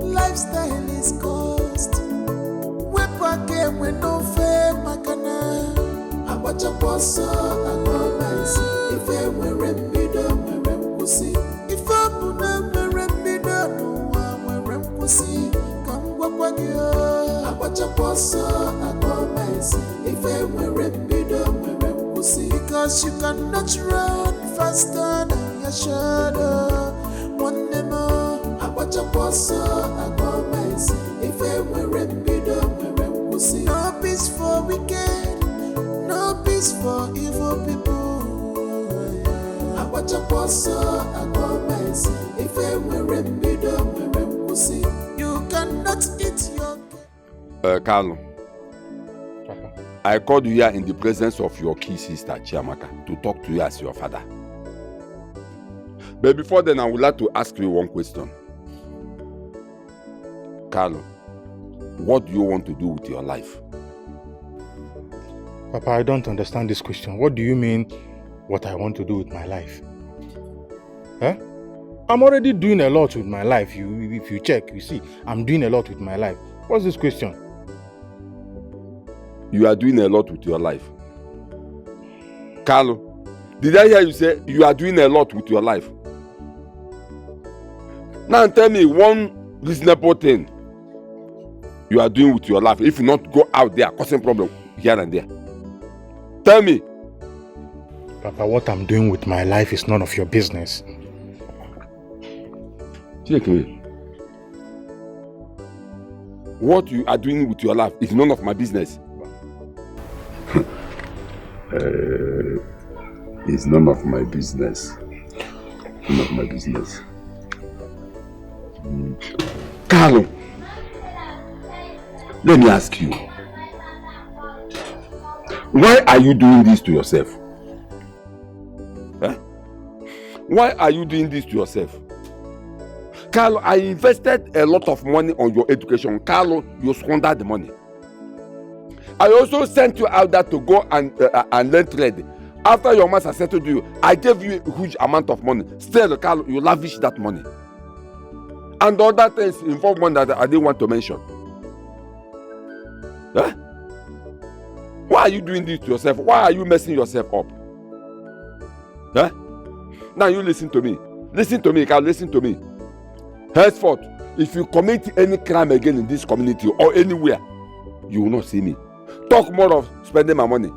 Lifestyle is cost. We no fair makana. Abacha poso agomasi. If we rembido we rempusi. If abuna we rembido no we rempusi. Kangwa kwagyo. Abacha poso agomasi. If we rembido we rempusi. Because you cannot run faster than your shadow. One more. Abacha poso agomasi. If we rembido we rempusi. No peace for wicked, no peace for evil people. Abacha poso agomesi. If we rembido we rempusi. You cannot eat your Carlo, I called you here in the presence of your key sister Chiamaka to talk to you as your father. But before then, I would like to ask you one question. Carlo, what do you want to do with your life? Papa, I don't understand this question. What do you mean, what I want to do with my life? I'm already doing a lot with my life. If you check, you see, I'm doing a lot with my life. What's this question? You are doing a lot with your life. Carlo, did I hear you say you are doing a lot with your life? Now tell me one reasonable thing you are doing with your life. If you not go out there causing problem here and there. Tell me. Papa, what I'm doing with my life is none of your business. Take me. What you are doing with your life is none of my business. It's none of my business. None of my business. Carlo, let me ask you. Why are you doing this to yourself? Why are you doing this to yourself? Carlo, I invested a lot of money on your education. Carlo, you squandered the money. I also sent you out there to go and learn trade. After your master settled you, I gave you a huge amount of money. Still, Carlo, you lavished that money. And other things involve money that I didn't want to mention. Huh? Why are you doing this to yourself? Why are you messing yourself up? Huh? Now you listen to me. Listen to me, Carl, listen to me. Henceforth, if you commit any crime again in this community or anywhere, you will not see me. Talk more of spending my money.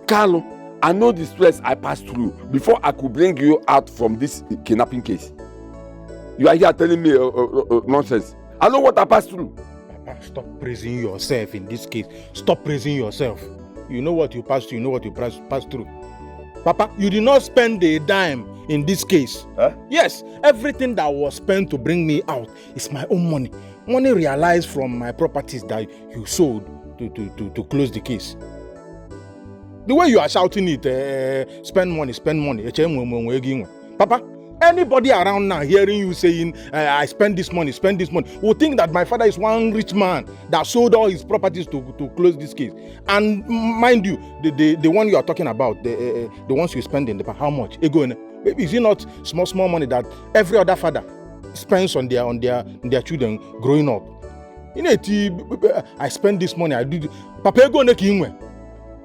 Carlo, I know the stress I passed through before I could bring you out from this kidnapping case. You are here telling me nonsense. I know what I passed through. Papa, stop praising yourself in this case. Stop praising yourself. You know what you passed through, you know what you passed through. Papa, you did not spend a dime in this case. Huh? Yes, everything that was spent to bring me out is my own money. Money realized from my properties that you sold to close the case. The way you are shouting it, spend money. Papa, anybody around now hearing you saying, I spend this money, will think that my father is one rich man that sold all his properties to close this case. And mind you, the one you are talking about, the ones you spend in the past, how much? Maybe is it not small money that every other father spends on their children growing up? You know, I spend this money, I do this. Papa,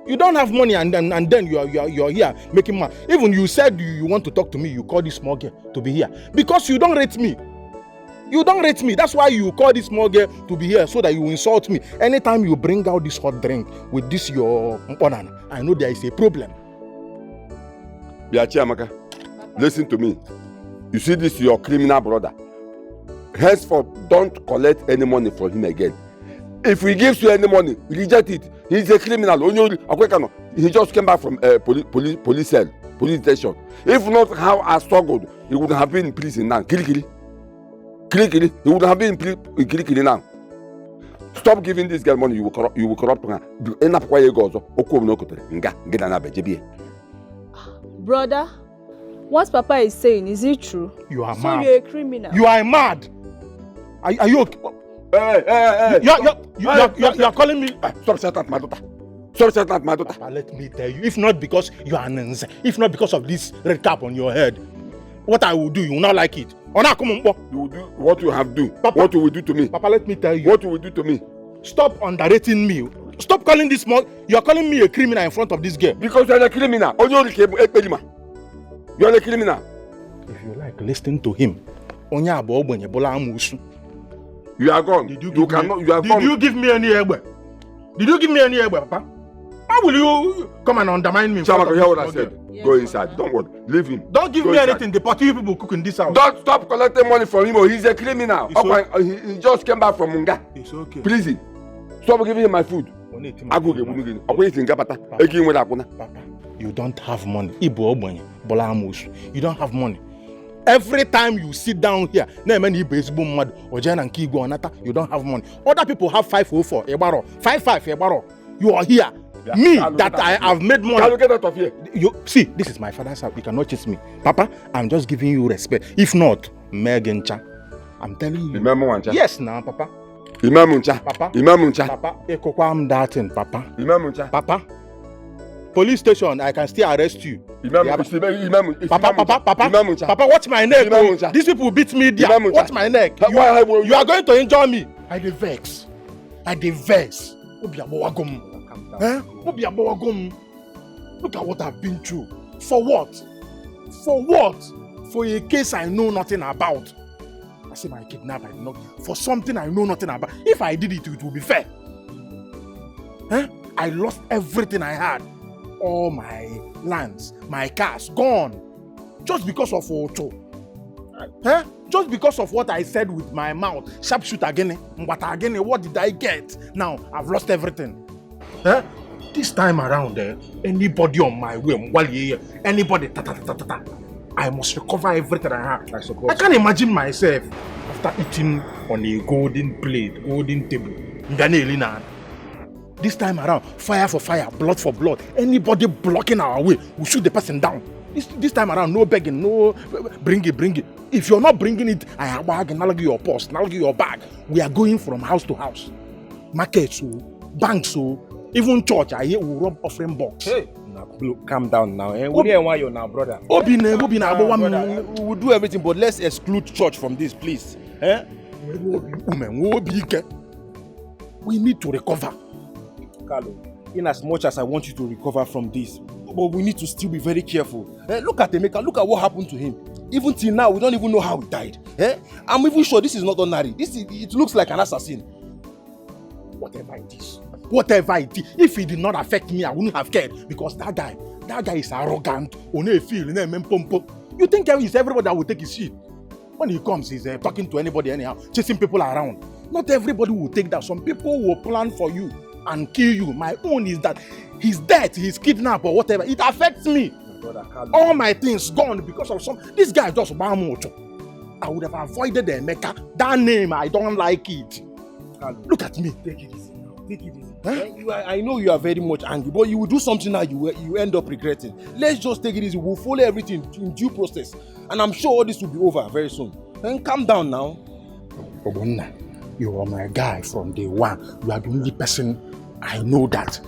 you don't have money and then you are here making money. Even you said you want to talk to me, you call this small girl to be here. Because you don't rate me. You don't rate me. That's why you call this small girl to be here, so that you insult me. Anytime you bring out this hot drink with this your banana, I know there is a problem. Biachiamaka, listen to me. You see this your criminal brother. Henceforth, don't collect any money from him again. If he gives you any money, reject it. He's a criminal. He just came back from police cell, police station. If not how I struggled, he would have been in prison now. Kili. He would have been in Kili now. Stop giving this girl money. You will corrupt her. Brother, what Papa is saying, is it true? You are mad. So you're a criminal. You are mad. Are you okay? Hey. You're calling me. Stop shouting at my daughter. Stop shouting at my daughter. Papa, let me tell you, if not because you are an if not because of this red cap on your head, what I will do, you will not like it. You will do what you have to do. Papa, what you will do to me. Papa, let me tell you. What you will do to me. Stop underrating me. Stop calling this small. You are calling me a criminal in front of this girl. Because you are a criminal. You are a criminal. If you like listening to him, you are gone. Did you give me any egbe? Did you give me any egbe, Papa? How will you come and undermine me? Chamaka, hear what I said. Yes, go inside. Don't worry. Leave him. Don't give me anything. The party people cook in this house. Don't stop collecting money from him. He's a criminal. Okay. He just came back from Munga. It's okay. Please. Stop giving him my food. Papa, you don't have money. You don't have money. Every time you sit down here, you don't have money. Other people have 504, 55. You are here. Me, that I have made money. Can you get out of here? You see, this is my father's house. You cannot chase me. Papa, I'm just giving you respect. If not, Megan Cha. I'm telling you. Yes, now, Papa. Papa, calm that in, Papa. Papa, police station, I can still arrest you. Papa, watch my neck. These people beat me there. Watch my neck. You are going to enjoy me. I dey vex. Look at what I've been through. For what? For a case I know nothing about. I say my kidnapper, for something I know nothing about. If I did it, it would be fair. I lost everything I had. All my lands, my cars, gone. Just because of Ocho. Just because of what I said with my mouth. Sharpshoot again. What did I get? Now, I've lost everything. This time around, anybody on my way, anybody, I must recover everything I have. I suppose. I can't imagine myself after eating on a golden plate, golden table. This time around, fire for fire, blood for blood. Anybody blocking our way, we shoot the person down. This time around, no begging, no bring it. If you're not bringing it, I have bag, your purse, your bag. We are going from house to house. Markets, banks, even church. I hear we rob offering box. Hey, calm down now. We didn't want you now, brother. We will do everything, but let's exclude church from this, please. We need to recover. Carlo, in as much as I want you to recover from this, but we need to still be very careful. Look at Emeka, look at what happened to him. Even till now, we don't even know how he died. I'm even sure this is not ordinary. It looks like an assassin. Whatever it is, if it did not affect me, I wouldn't have cared, because that guy is arrogant. You think it's everybody that will take his shit? When he comes, he's talking to anybody anyhow, chasing people around. Not everybody will take that. Some people will plan for you and kill you. My own is that he's dead, he's kidnapped or whatever. It affects me. All my things gone because of some. This guy just bamucho. I would have avoided the Emeka. That name, I don't like it. Look at me. Take it easy now. Take it easy. I know you are very much angry, but you will do something now you end up regretting. Let's just take it easy. We'll follow everything in due process. And I'm sure all this will be over very soon. Then calm down now. Obonna, you are my guy from day one. You are the only person I know that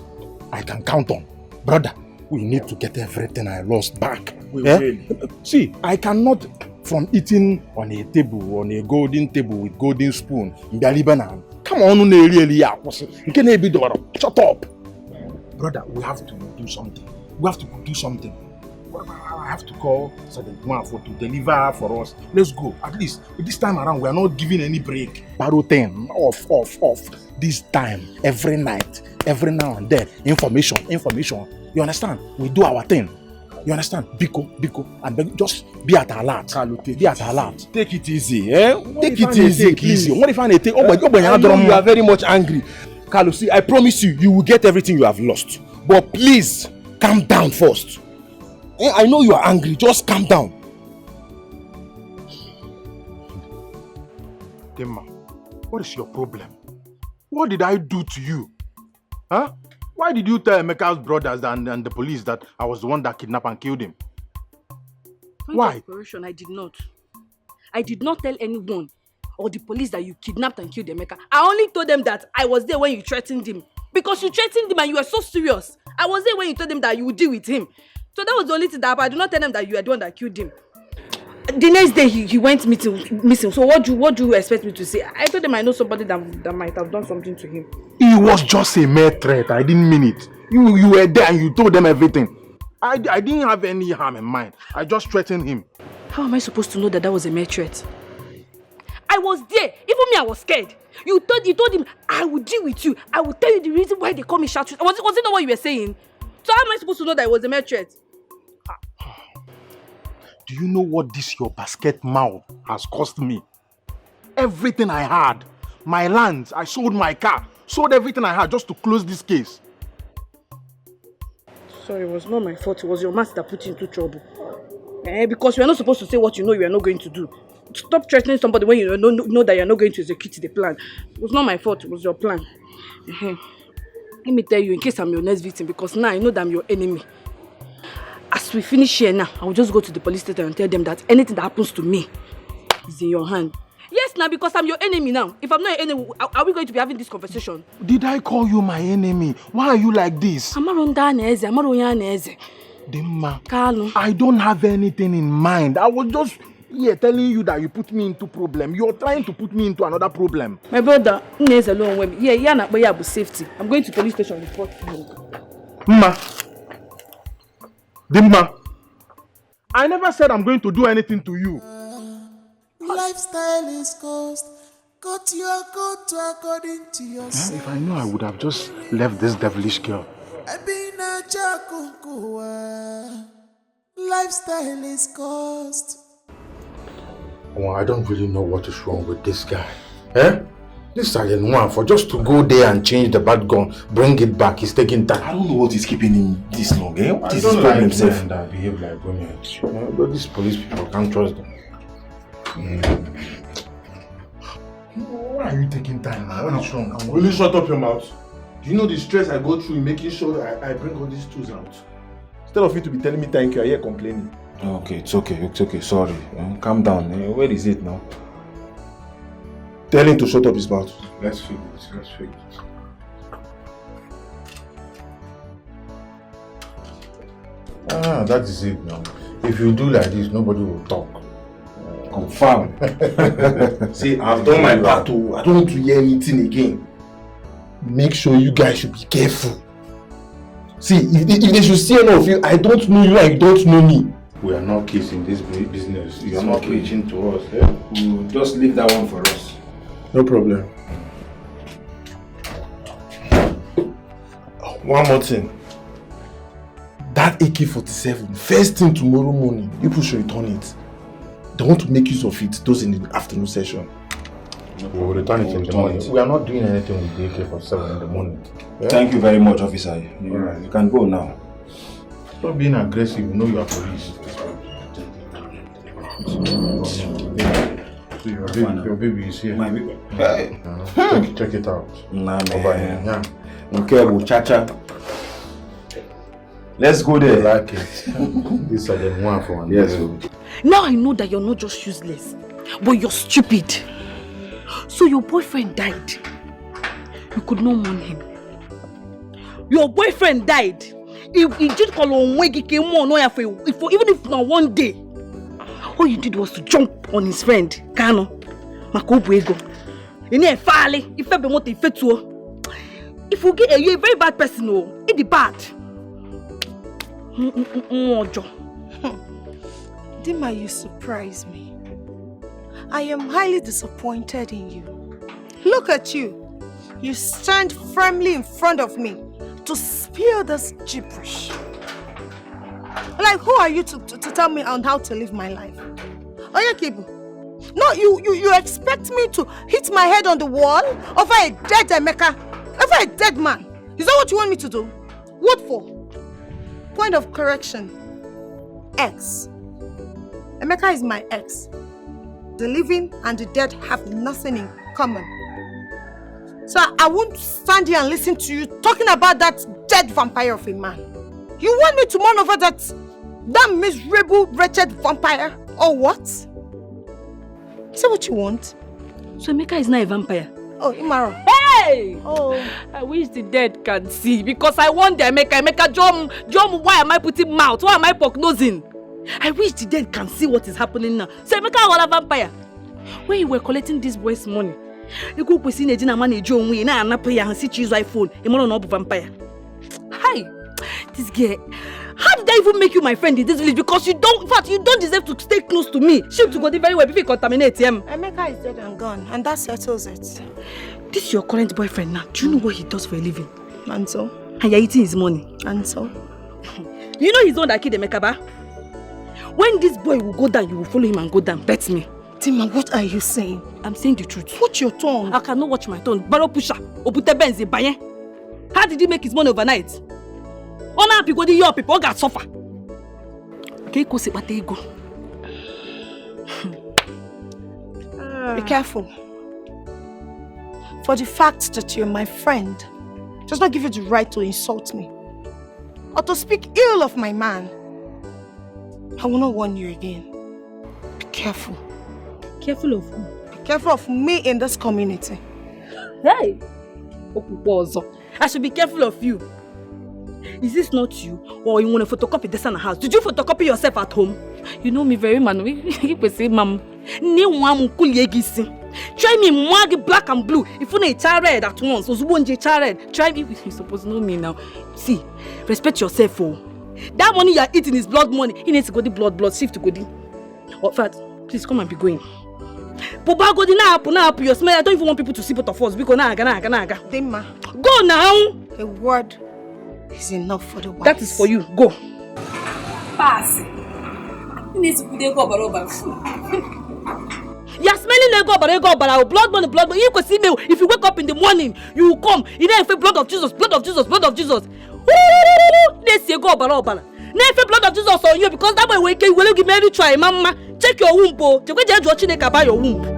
I can count on. Brother, we need to get everything I lost back. We will. See, I cannot, from eating on a table, on a golden table with golden spoon, in the Lebanon. Come on, you can't be door. Shut up. Brother, we have to do something. I have to call Sergeant Mwafo to deliver for us. Let's go. At least this time around, we are not giving any break. Baro 10, off. This time, every night, every now and then, information. You understand? We do our thing. You understand? Biko, and just be at alert. Be at alert. Take it easy, Take it easy. What if I take? You are very much angry. Carlo, see, I promise you will get everything you have lost. But please, calm down first. I know you are angry. Just calm down. Tema, what is your problem? What did I do to you? Huh? Why did you tell Emeka's brothers and the police that I was the one that kidnapped and killed him? Why? I did not. I did not tell anyone or the police that you kidnapped and killed Emeka. I only told them that I was there when you threatened him. Because you threatened him and you were so serious. I was there when you told them that you would deal with him. So that was the only thing that happened. I did not tell them that you were the one that killed him. The next day he went missing. So what do you expect me to say? I told them I know somebody that might have done something to him. It was just a mere threat. I didn't mean it. You were there and you told them everything. I didn't have any harm in mind. I just threatened him. How am I supposed to know that was a mere threat? I was there. Even me, I was scared. You told him, I will deal with you. I will tell you the reason why they call me shout. Was it not what you were saying? So how am I supposed to know that it was a mere threat? Do you know what this your basket mouth has cost me? Everything I had. My lands, I sold my car. Sold everything I had just to close this case. Sorry, it was not my fault. It was your master that put you into trouble. Because you are not supposed to say what you know you are not going to do. Stop threatening somebody when you know that you are not going to execute the plan. It was not my fault. It was your plan. Let me tell you, in case I'm your next victim, because now I know that I'm your enemy. As we finish here now, I will just go to the police station and tell them that anything that happens to me is in your hand. Yes, now, because I'm your enemy now. If I'm not your enemy, are we going to be having this conversation? Did I call you my enemy? Why are you like this? Dimma, I don't have anything in mind. I was just here telling you that you put me into problem. You're trying to put me into another problem. My brother, yeah, safety. I'm going to police station to report you. Dimma, I never said I'm going to do anything to you. Lifestyle is cost. Cut your coat according to your If I knew, I would have just left this devilish girl. Lifestyle is cost. Well, I don't really know what is wrong with this guy. This Sergeant Mwafo, just to go there and change the bad gun, bring it back, he's taking time. I don't know what is keeping him this long. What is his problem himself? That behave like women. But these police people, can't trust them. Why are you taking time now? What is wrong? Will you shut up your mouth? Do you know the stress I go through in making sure that I bring all these tools out? Instead of you to be telling me thank you, I hear complaining. Okay, it's okay, sorry. Calm down. Where is it now? Tell him to shut up his mouth. Let's fix it. That is it now. If you do like this, nobody will talk. Confirm. See, I've done my part too. I don't want to hear anything again. make sure you guys should be careful. See, if they should see any of you, I don't know you and you don't know me. We are not kids in this business. You are not preaching to us. Eh? We'll just leave that one for us. No problem. One more thing. That AK-47, first thing tomorrow morning, you people should return it. They want to make use of it, those in the afternoon session. We'll return it in the morning. We are not doing anything with the AK-47 in the morning. Yeah? Thank you very much, officer. You can go now. Stop being aggressive. You know you are police. So your baby is here. My baby. Check it out. Nah, man. Yeah. Okay, we'll cha-cha. Let's go there. I like it. This is the one for one. Yes. Now I know that you're not just useless, but you're stupid. So your boyfriend died. You could not mourn him. Your boyfriend died. If he did call on Wegi came on for even if not one day, all you did was to jump on his friend Kano Makobuego. You need a file. If ever want to if you get you're a very bad person, oh, it's bad. Dima, you surprise me. I am highly disappointed in you. Look at you. You stand firmly in front of me to spill this gibberish. Like, who are you to tell me on how to live my life? Oh, yeah, Kibu. No, you expect me to hit my head on the wall over a dead Emeka, over a dead man. Is that what you want me to do? What for? Point of correction. Ex. Emeka is my ex. The living and the dead have nothing in common. So I won't stand here and listen to you talking about that dead vampire of a man. You want me to mourn over that miserable, wretched vampire? Or what? Is that what you want? So Emeka is not a vampire? Oh, Imaro. Hey! Oh, I wish the dead can see because I want the Emeka, Jom, why am I putting mouth? Why am I prognosing? I wish the dead can see what is happening now. So Emeka was a vampire. When you were collecting this boy's money, you go to see a man John Wayne and pay and see his iPhone. You want to vampire? Hi, this girl. How did I even make you my friend in this village? Because you don't, in fact, you don't deserve to stay close to me. Shape to go very well before you contaminate him. Emeka is dead and gone, and that settles it. This is your current boyfriend now. Do you know what he does for a living? And so? And you're eating his money. And so? You know he's the one that killed Emeka, ba? When this boy will go down, you will follow him and go down. Bet me. Tima, what are you saying? I'm saying the truth. Watch your tongue. I cannot watch my tongue. Barrow pusher. Obute benzi baye. How did he make his money overnight? On happy go your people got suffer. Okay, go sit bate go. Be careful. For the fact that you're my friend does not give you the right to insult me or to speak ill of my man. I will not warn you again. Be careful. Careful of who? Be careful of me in this community. Hey! I should be careful of you. Is this not you? Or you want to photocopy this in the house? Did you photocopy yourself at home? You know me very man. You say, Mom, try me mwagi black and blue. If you need red at once, try me. You supposed to know me now. See, respect yourself. Oh. That money you are eating is blood money. He needs to go the blood shift to go the. Oh, Fat, please come and be going. Papa go now, your smell. I don't even want people to see both of us. Because Dima. Go now. A word is enough for the wise. That is for you. Go. Pass. You need to put a go over. You're smelling ego, blood money. You can see me. If you wake up in the morning, you will come. You know, blood of Jesus. Let's say go over. Never blood of Jesus on you because that way we can will give me try, Mama. Check your womb, po. Check your womb.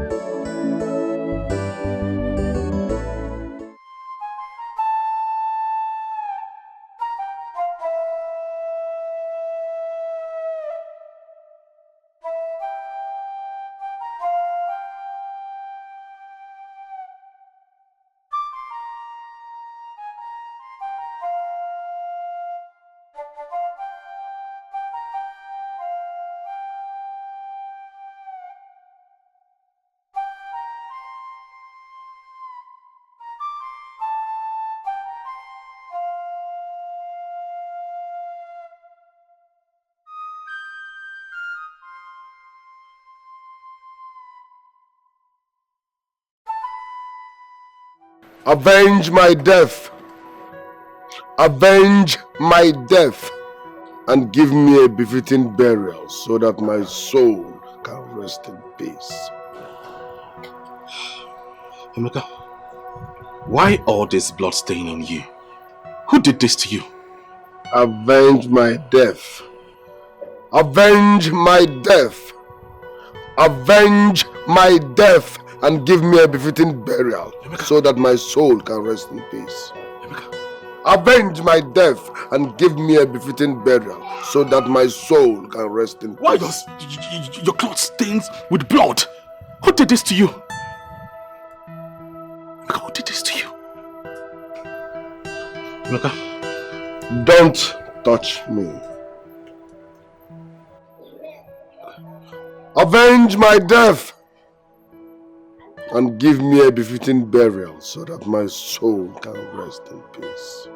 Avenge my death. Avenge my death and give me a befitting burial so that my soul can rest in peace. Emeka, why all this blood stain on you? Who did this to you? Avenge my death. Avenge my death. Avenge my death and give me a befitting burial so that my soul can rest in peace. Avenge my death and give me a befitting burial so that my soul can rest in peace. Why your clothes stains with blood? Who did this to you? Who did this to you? Don't touch me. Avenge my death and give me a befitting burial so that my soul can rest in peace.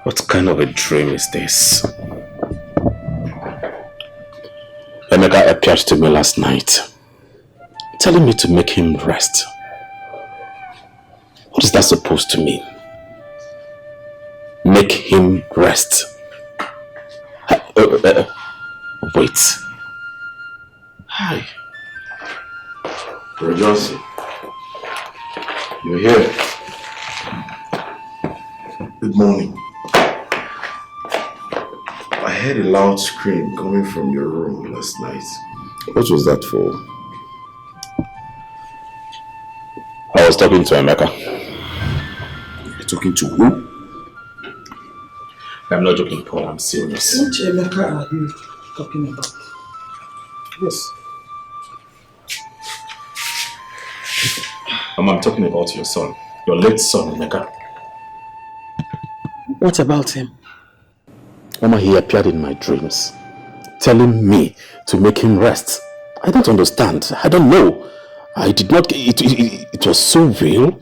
What kind of a dream is this? Emeka appeared to me last night, telling me to make him rest. What is that supposed to mean? Make him rest. Wait. Hi. Bro Johnson, you're here. Good morning. I heard a loud scream coming from your room last night. What was that for? I was talking to Emeka. You're talking to who? I'm not joking, Paul. I'm serious. Which Emeka are you talking about? Yes. I'm talking about your son. Your late son, Emeka. What about him? Mama, he appeared in my dreams, telling me to make him rest. I don't understand. I don't know. I did not... It was so real.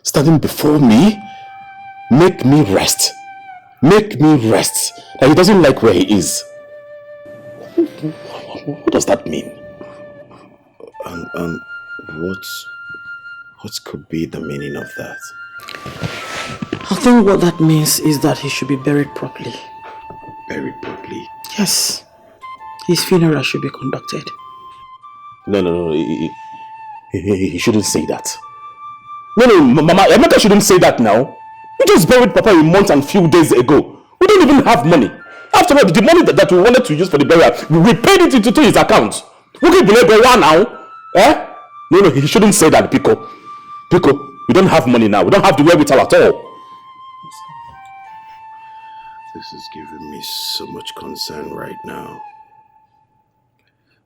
Standing before me. Make me rest. Make me rest. That he doesn't like where he is. What does that mean? And what could be the meaning of that? I think what that means is that he should be buried properly. Buried properly? Yes. His funeral should be conducted. No. He shouldn't say that. No, Mama, Emeka shouldn't say that now. We just buried Papa a month and few days ago. We don't even have money. After all, the money that we wanted to use for the burial, we paid it into his account. We can believe now. Eh? No, he shouldn't say that, Pico. Pico, we don't have money now. We don't have the wherewithal at all. This is giving me so much concern right now.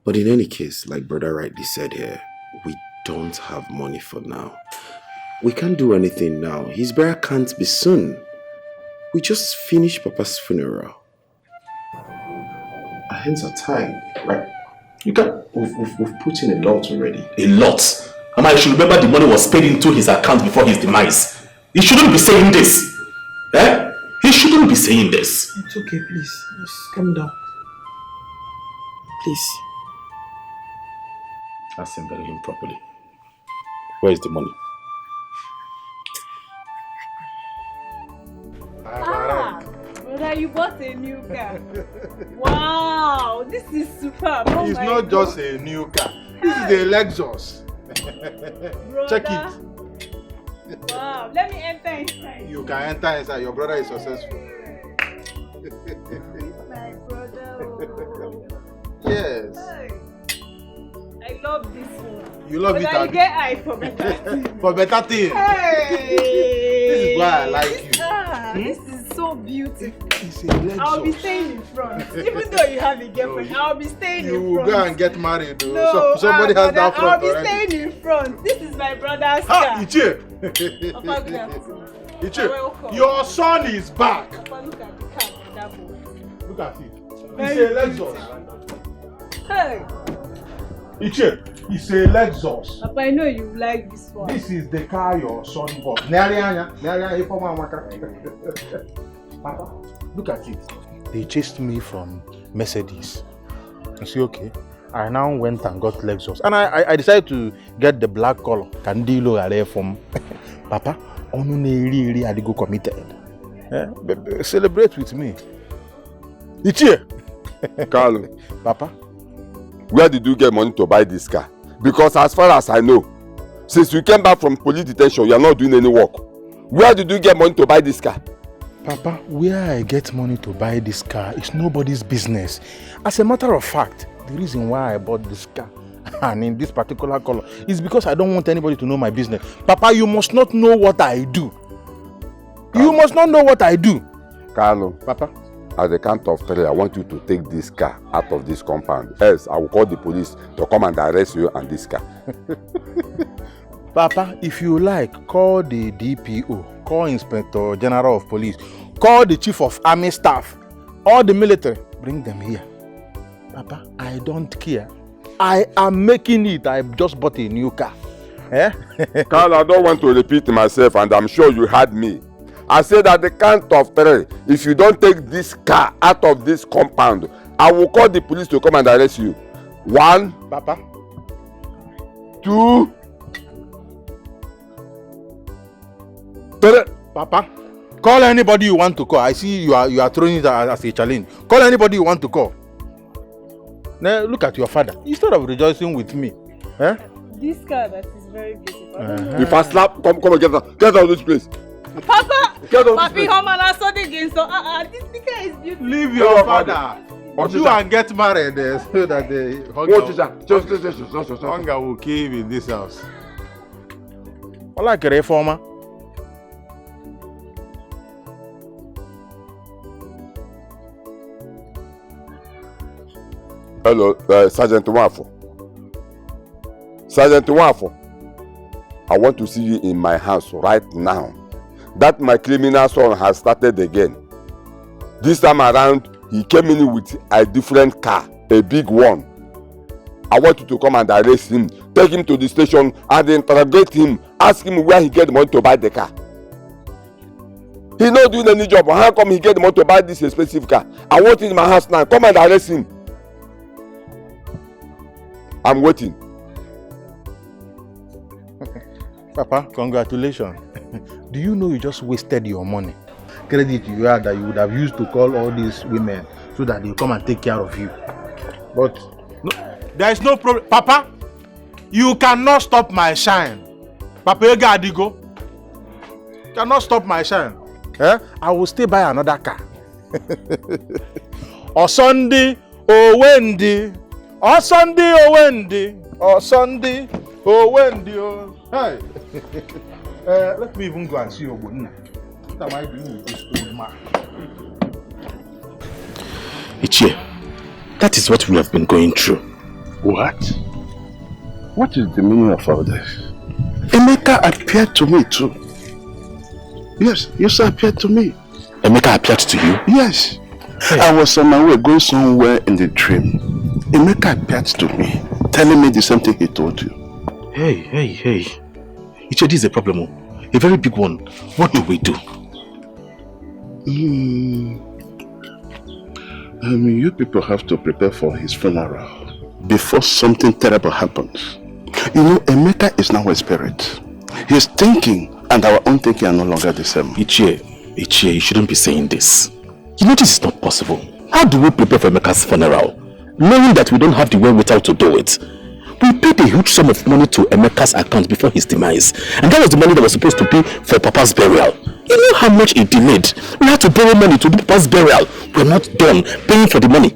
But in any case, like brother rightly said here, we don't have money for now. We can't do anything now. His burial can't be soon. We just finished Papa's funeral. Our hands are tied, right? We've put in a lot already. A lot? Mama, you should remember the money was paid into his account before his demise. He shouldn't be saying this. Eh? He shouldn't be saying this. It's okay, please. Just calm down. Please. Ask him, bury him properly. Where is the money? Brother, you bought a new car. Wow, this is superb. Oh it's not God. Just a new car. This is a Lexus. Check it. Wow, let me enter inside. You can enter inside. Your brother is successful. My brother. Yes. I love this one. You love but it, I get eye for better things. For better things. Hey. This is why I like you. This is so beautiful. It's a Lexus. I'll be staying in front. Even though you have a girlfriend, I'll be staying in front. You will go and get married. Though. No, somebody has that front I'll be already. staying in front. This is my brother's car. Ichie. Ichie, your son is back. Papa, look at the car. That boy. Look at it. Very It's a Lexus. Hey. Ichie, it's a Lexus. Papa, I know you like this one. This is the car your son bought. Papa, look at it. They chased me from Mercedes. I say, okay. I now went and got Lexus. And I decided to get the black color. Candilo are from Papa, only I go committed. Celebrate with me. It's here. Carlo. Papa. Where did you get money to buy this car? Because as far as I know, since you came back from police detention, you are not doing any work. Where did you get money to buy this car? Papa, where I get money to buy this car is nobody's business. As a matter of fact, the reason why I bought this car and in this particular color is because I don't want anybody to know my business. Papa, you must not know what I do. You must not know what I do. Carlo. Papa. At the count of 3, I want you to take this car out of this compound. Else, I will call the police to come and arrest you and this car. Papa, if you like, call the DPO, call Inspector General of Police, call the Chief of Army Staff, all the military, bring them here. Papa, I don't care. I am making it. I just bought a new car. Carl, I don't want to repeat myself, and I'm sure you heard me. I said at the count of 3, if you don't take this car out of this compound, I will call the police to come and arrest you. 1, Papa. 2, 3. Papa, call anybody you want to call. I see you are throwing it as a challenge. Call anybody you want to call. Now look at your father. Instead of rejoicing with me, This car that is very beautiful. If I slap, come and get out of this place. Papa, Get out of Papi, this place. home and I saw the game. So this car is beautiful. Leave your father. You and get married so that the hunger will kill him in this house. I like a reformer. Hello, Sergeant Wafo. Sergeant Wafo, I want to see you in my house right now. That my criminal son has started again. This time around, he came in with a different car, a big one. I want you to come and arrest him, take him to the station and interrogate him, ask him where he get the money to buy the car. He's not doing any job. How come he get the money to buy this expensive car? I want him in my house now. Come and arrest him. I'm waiting. Papa, congratulations. Do you know you just wasted your money? Credit you had that you would have used to call all these women so that they come and take care of you. But no, there is no problem. Papa, you cannot stop my shine. Papa, you got to go. Cannot stop my shine. I will stay by another car. Or Sunday, or Wendy. Or Sunday, or Wendy. Or Sunday, or Wendy. Oh. Hey. Let me even go and see your good. What am I doing with this old man? Ichie, that is what we have been going through. What? What is the meaning of all this? Emeka appeared to me too. Yes, you also appeared to me. Emeka appeared to you? Yes. Hey. I was on my way going somewhere in the dream. Emeka appeared to me, telling me the same thing he told you. Hey. Ichie, this is a problem. A very big one. What do we do? You people have to prepare for his funeral before something terrible happens. You know, Emeka is now a spirit. His thinking and our own thinking are no longer the same. Ichie, you shouldn't be saying this. You know this is not possible. How do we prepare for Emeka's funeral, knowing that we don't have the wherewithal to do it? We paid a huge sum of money to Emeka's account before his demise, and that was the money that was supposed to be for Papa's burial. You know how much it delayed? We had to borrow money to do Papa's burial. We're not done paying for the money.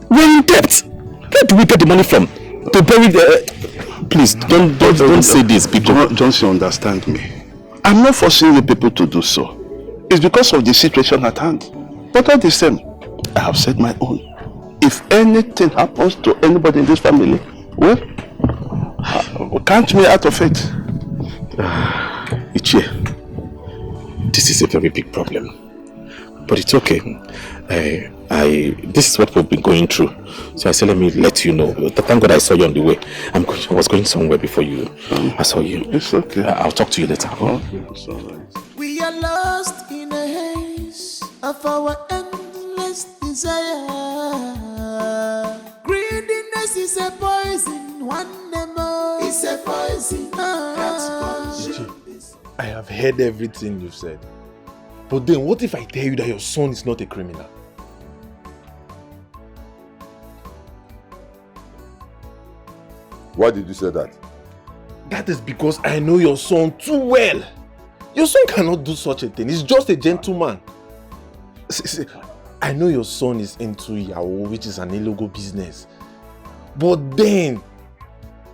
We're in debt. Where do we get the money from to bury the... Please, don't say this, people. Don't you understand me? I'm not forcing you people to do so. It's because of the situation at hand. But all the same, I have said my own. If anything happens to anybody in this family, well, count me out of it. Ichie, this is a very big problem. But it's okay. This is what we've been going through. So I said, let me let you know. Thank God I saw you on the way. I was going somewhere before you. I saw you. It's okay. I'll talk to you later. Okay, it's all right. We are lost in a haze of our endless desire. Greediness is It's a poison, one more. It's a poison. I have heard everything you've said. But then what if I tell you that your son is not a criminal? Why did you say that? That is because I know your son too well. Your son cannot do such a thing. He's just a gentleman. See, I know your son is into Yahoo, which is an illegal business. But then,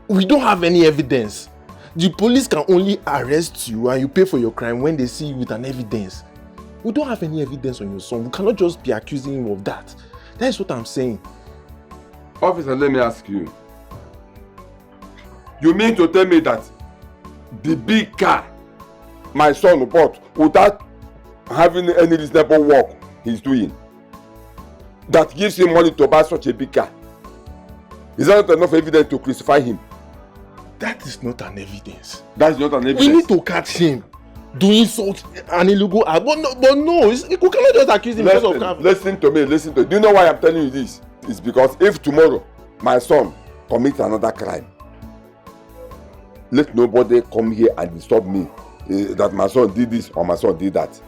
we don't have any evidence. The police can only arrest you and you pay for your crime when they see you with an evidence. We don't have any evidence on your son. We cannot just be accusing him of that. That is what I'm saying. Officer, let me ask you. You mean to tell me that the big car my son bought without having any reasonable work he's doing, that gives him money to buy such a big car, is that not enough evidence to crucify him? That is not an evidence. That's not an evidence. We need to catch him doing such an illegal act. But no, we cannot just accuse him because of crime. Listen to me. Do you know why I'm telling you this? It's because if tomorrow my son commits another crime, let nobody come here and disturb me that my son did this or my son did that.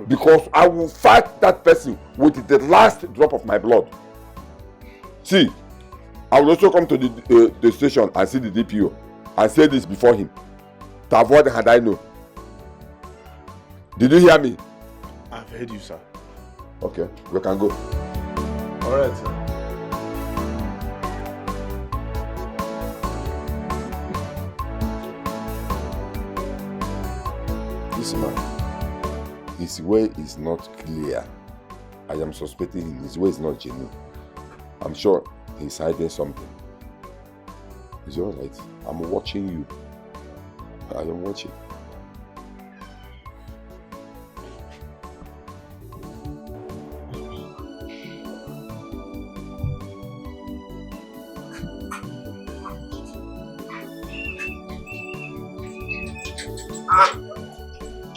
Because I will fight that person with the last drop of my blood. See, I will also come to the station and see the DPO and say this before him to avoid had I know. Did you hear me? I've heard you, sir. Okay, we can go. All right, sir. This man, his way is not clear. I am suspecting him. His way is not genuine. I'm sure he's hiding something. Is it alright? I'm watching you. I am watching.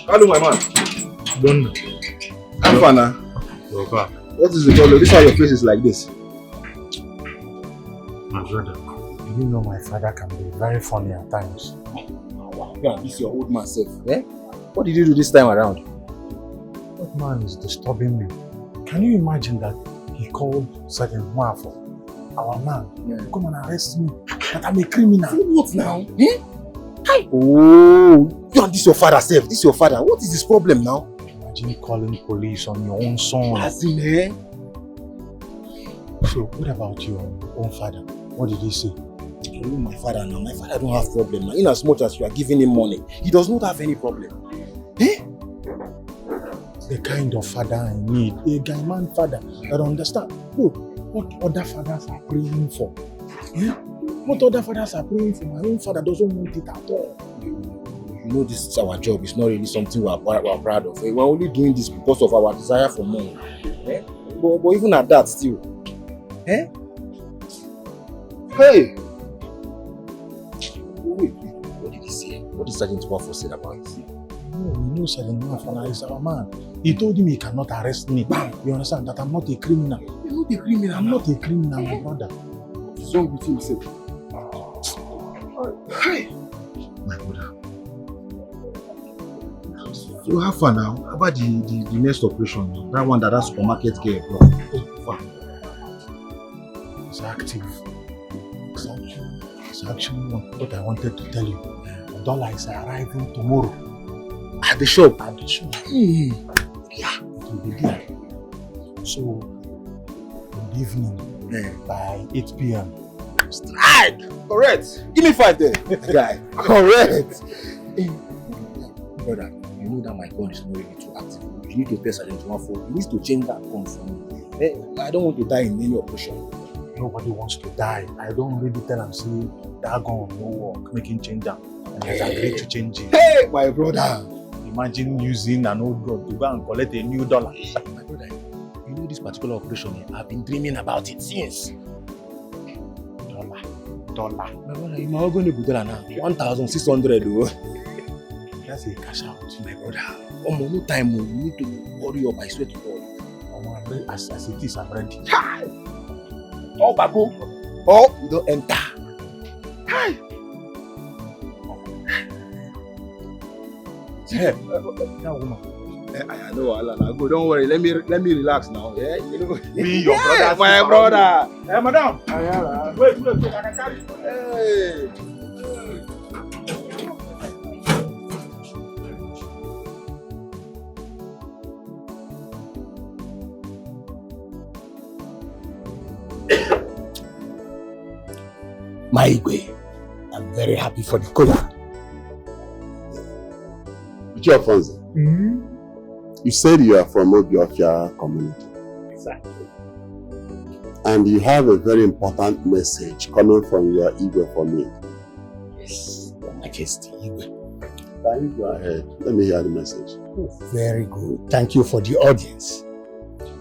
Hello, my man. Don't know. I'm fine now. What is the problem? This is why your face is like this. My brother, you know my father can be very funny at times. Yeah, this is your old man self. Eh? What did you do this time around? That man is disturbing me. Can you imagine that he called Sergeant Mwafo, our man, to come and arrest me, that I'm a criminal? So what now? Eh? Hi. Oh, you and this your father self. This is your father. What is this problem now? Imagine calling police on your own son. As in, eh? So, what about your own father? What did he say? You know my father now. My father don't have problem now. In as much as you are giving him money, he does not have any problem. Eh? The kind of father I need. A guy man father that understand. Look, what other fathers are praying for. Eh? What other fathers are praying for? My own father doesn't want it at all. You know this is our job. It's not really something we are proud of. We're only doing this because of our desire for money. Eh? But even at that still. Eh? Hey! Wait, what did he say? What did Sergeant Mwafo say about it? No, you know Sergeant Mwafo is our man. He told him he cannot arrest me. You understand that I'm not a criminal. You're not a criminal. I'm not a criminal, my brother. What's wrong with him, sir? Hey! My brother. So how far now? How about the next operation? That one that supermarket girl bro. How far? It's active. It's actually what I wanted to tell you. The dollar is arriving tomorrow. At the shop? At the shop. Yeah. It will be there. So, in the evening, by 8 p.m. Strike! Correct! Give me 5 there. Guy. Correct! Brother, you know that my gun is not really too active. You need to test Sergeant Mwafo. You need to change that gun for me. I don't want to die in any operation. Nobody wants to die. I don't really tell him, say, that gun will no work, making change that. And he has agreed to change it. Hey, my brother! Imagine using an old gun to go and collect a new dollar. My brother, you know this particular operation, I've been dreaming about it since. Dollar. My brother, you are going to be dollar now. 1,600 though. That's a cash out. My brother, no time, you need to hurry up, I swear to God. As it is, I'm ready. Oh, Babu. or you don't enter. Hi. Hey, that woman. I know, Alan. Go, don't worry. Let me relax now. Yeah, you know. Me, your brother, my brother. Hey, madam. Wait, I can carry it. Hey. My Igwe, I'm very happy for the color. Alfonso, you said you are from Obiofia community. Exactly. And you have a very important message coming from your Igwe for me. Yes, Your Majesty, Igwe. Can you go ahead? Let me hear the message. Oh, very good. Thank you for the audience.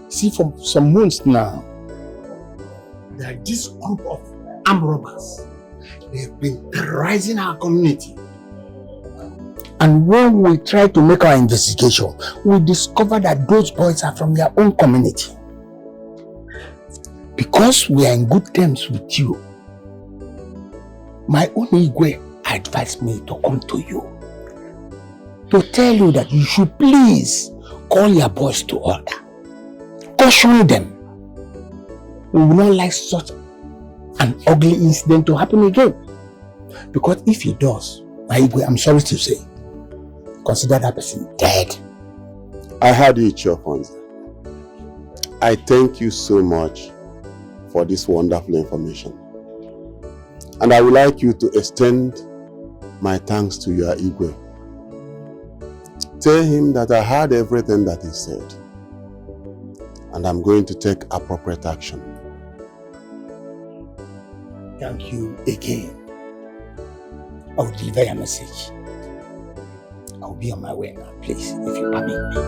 See, for some months now, there are this group of armed robbers. They've been terrorizing our community. And when we try to make our investigation, we discover that those boys are from their own community. Because we are in good terms with you, my own Igwe advised me to come to you to tell you that you should please call your boys to order. Caution them. We will not like such an ugly incident to happen again. Because if it does, my Igwe, I'm sorry to say, consider that person dead. I heard you, Alfonso. I thank you so much for this wonderful information. And I would like you to extend my thanks to your Igwe. Tell him that I heard everything that he said. And I'm going to take appropriate action. Thank you again. I will deliver your message. I'll be on my way now, please, if you permit me.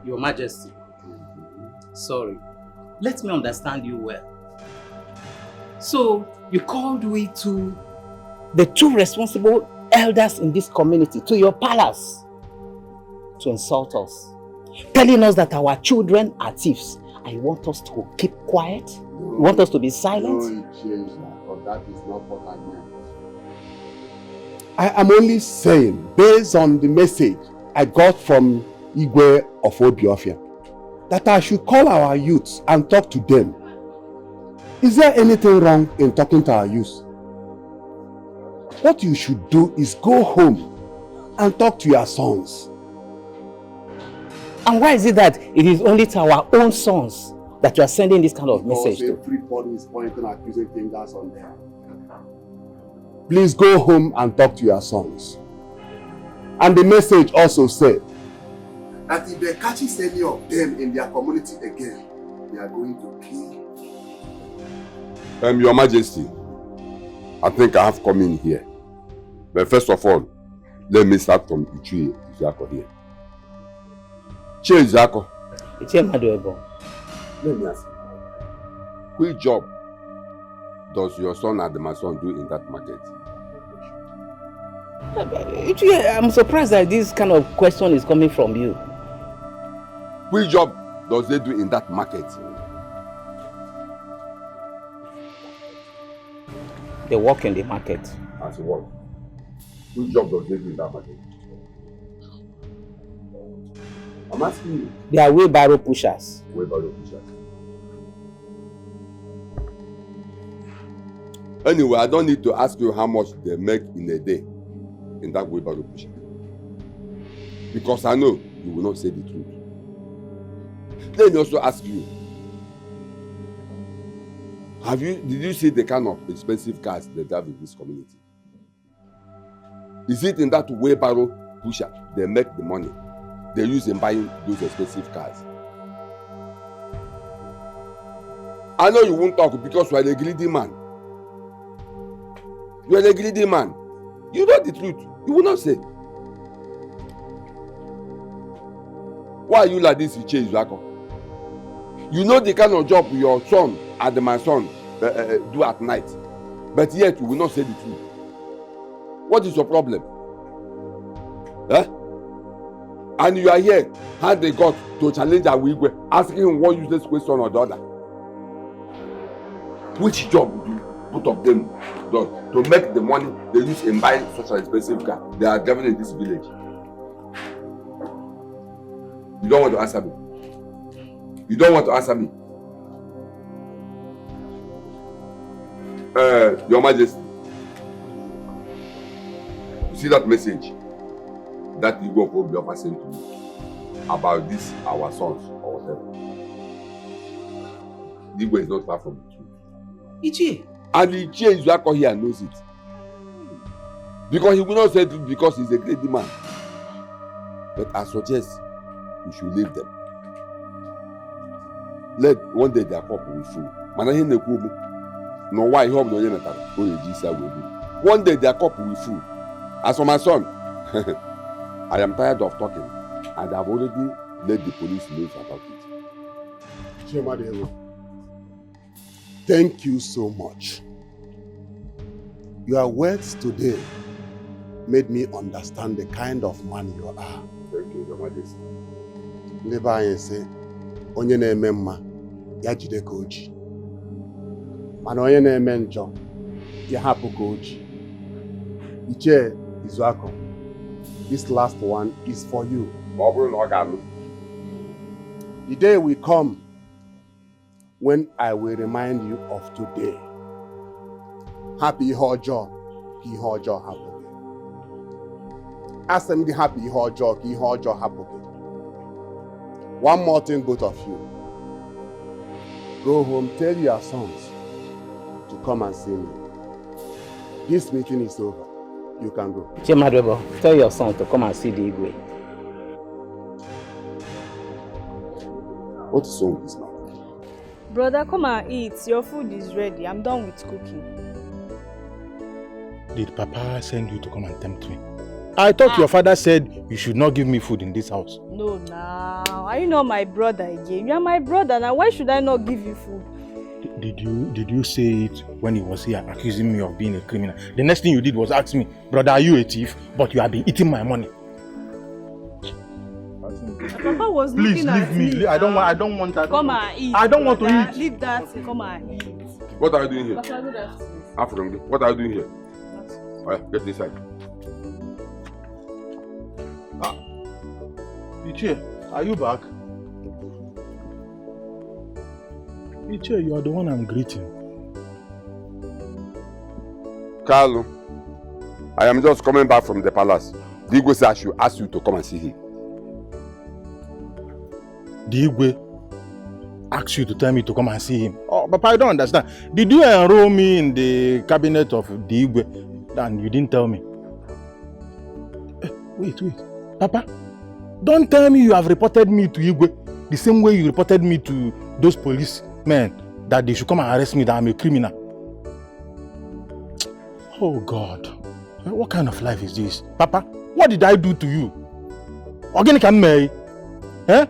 Your Majesty, sorry, let me understand you well. So, you called we to the two responsible elders in this community to your palace to insult us, telling us that our children are thieves, and you want us to keep quiet? You want us to be silent? No, change that, but that is not what I meant. I am only saying, based on the message I got from Igwe of Obiofia, that I should call our youths and talk to them. Is there anything wrong in talking to our youths? What you should do is go home and talk to your sons. And why is it that it is only to our own sons that you are sending this kind of message to? Everybody is pointing accusing fingers on them. Please go home and talk to your sons. And the message also said that if they catches any of them in their community again, they are going to kill. Your Majesty, I think I have come in here. But first of all, let me start from Ichie Izako here. Che Izako. Ichie Maduebo. Let me ask you. Which job does your son and my son do in that market? I'm surprised that this kind of question is coming from you. Which job does they do in that market? They work in the market. As what? Which job does they do in that market? I'm asking you. They are wheelbarrow pushers. Wheelbarrow pushers. Anyway, I don't need to ask you how much they make in a day in that wheelbarrow pusher. Because I know you will not say the truth. Let me also ask you, Did you see the kind of expensive cars they drive in this community? Is it in that wheelbarrow pusher they make the money they use in buying those expensive cars? I know you won't talk because you are a greedy man. You are a greedy man. You know the truth. You will not say. Why are you like this? You change, Zako. You know the kind of job your son and my son do at night, but yet you will not say the truth. What is your problem? Huh? And you are here, hand the God to challenge Awigwe, asking him one useless question or the other. Which job would you put of them done to make the money they use in buying such an expensive car they are driving in this village? You don't want to answer me. You don't want to answer me. Your Majesty, you see that message that you go for your sent to me about this, our sons or whatever. Igwe is not far from the truth. Ichie. And Ichie is back here and knows it. Because he will not say it because he's a greedy man. But I suggest you should leave them. Let one day their cup will full. No why he hope no one day their cup will full. As for my son, I am tired of talking and I've already let the police know about it. Chimadero, thank you so much. Your words today made me understand the kind of man you are. Thank you, Your Majesty. Ndị anyị sị, onye na-eme mma, ya jide ka oji. Mana onye na-eme njọ, ya hapụ ka oji. Ichie Izuako, this last one is for you. The day will come when I will remind you of today. Happy Hojo, ki Hojo happy. Ask them the happy Hojo, ki Hojo happy. One more thing, both of you. Go home, tell your sons to come and see me. This meeting is over. You can go. Chimadwebo, tell your son to come and see the Igwe. What is wrong with this man? Brother, come and eat. Your food is ready. I'm done with cooking. Did Papa send you to come and tempt me? I thought your father said you should not give me food in this house. No, now. Are you not my brother again? You are my brother. Now, why should I not give you food? Did you say it when he was here accusing me of being a criminal? The next thing you did was ask me, brother, are you a thief? But you have been eating my money. Papa was Please looking at leave me. I don't want that. Come and eat. I don't want to eat. Leave that. Come and eat. What are you doing here? Papa, good afternoon. Afternoon. What are you doing here? Alright, get inside. Ichie, are you back? Ichie, you are the one I'm greeting. Carlo, I am just coming back from the palace. The Igwe said I should ask you to come and see him. The Igwe asked you to tell me to come and see him. Oh, Papa, I don't understand. Did you enroll me in the cabinet of the Igwe and you didn't tell me? Wait. Papa, don't tell me you have reported me to Igwe the same way you reported me to those policemen that they should come and arrest me, that I'm a criminal. Oh God, what kind of life is this? Papa, what did I do to you? Organic and me? Eh?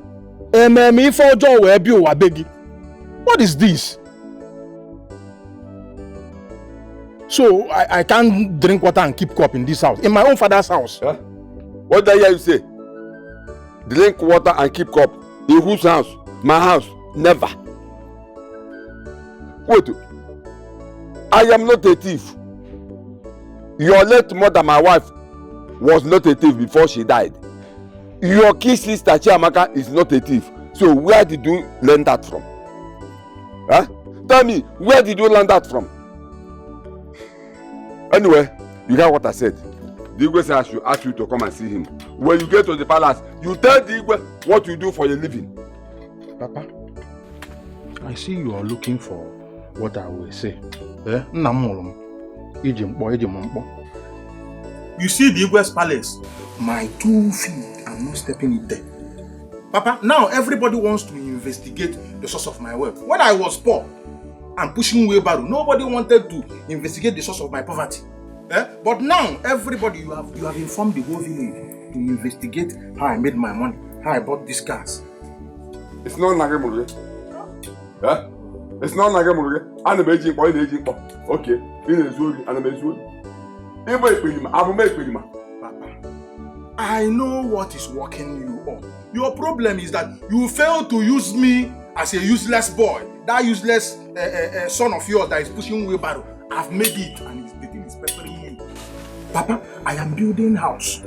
What is this? So I can't drink water and keep cup in this house, in my own father's house. Huh? What did I hear you say? Drink water and keep cup. In whose house? My house? Never. Wait. I am not a thief. Your late mother, my wife, was not a thief before she died. Your kid sister Chiamaka is not a thief. So where did you learn that from? Huh? Tell me, where did you learn that from? Anyway, you hear what I said. The Igwe said I should ask you to come and see him. When you get to the palace, you tell the Igwe what you do for a living. Papa, I see you are looking for what I will say. Nna m mụrụ m iji m mkpọ. You see the Igwe's palace? My 2 feet, I'm not stepping it there. Papa, now everybody wants to investigate the source of my wealth. When I was poor and pushing wheelbarrow, nobody wanted to investigate the source of my poverty. But now, everybody, you have informed the whole village to investigate how I made my money, how I bought these cars. It's not Nagamuri. It's not Nagamuri. I'm a Beijing boy, okay. Papa, I know what is working you up. Your problem is that you fail to use me as a useless boy. That useless son of yours that is pushing wheelbarrow. I've made it and the thing is peppering me. Papa, I am building house.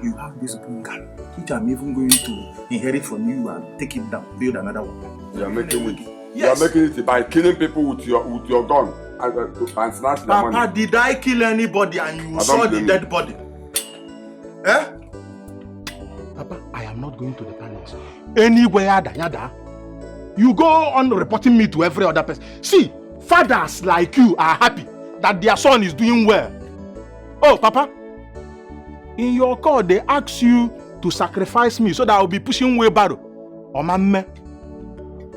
You have this bunker, which I'm even going to inherit from you and take it down, build another one. You are making it. Yes. You are making it by killing people with your gun and snatch their money. Papa, did I kill anybody and you saw the dead body? Papa, I am not going to the palace. Anywhere, yada. You go on reporting me to every other person. See, fathers like you are happy that their son is doing well. Oh, Papa, in your call, they ask you to sacrifice me so that I will be pushing wheelbarrow. Oh, man,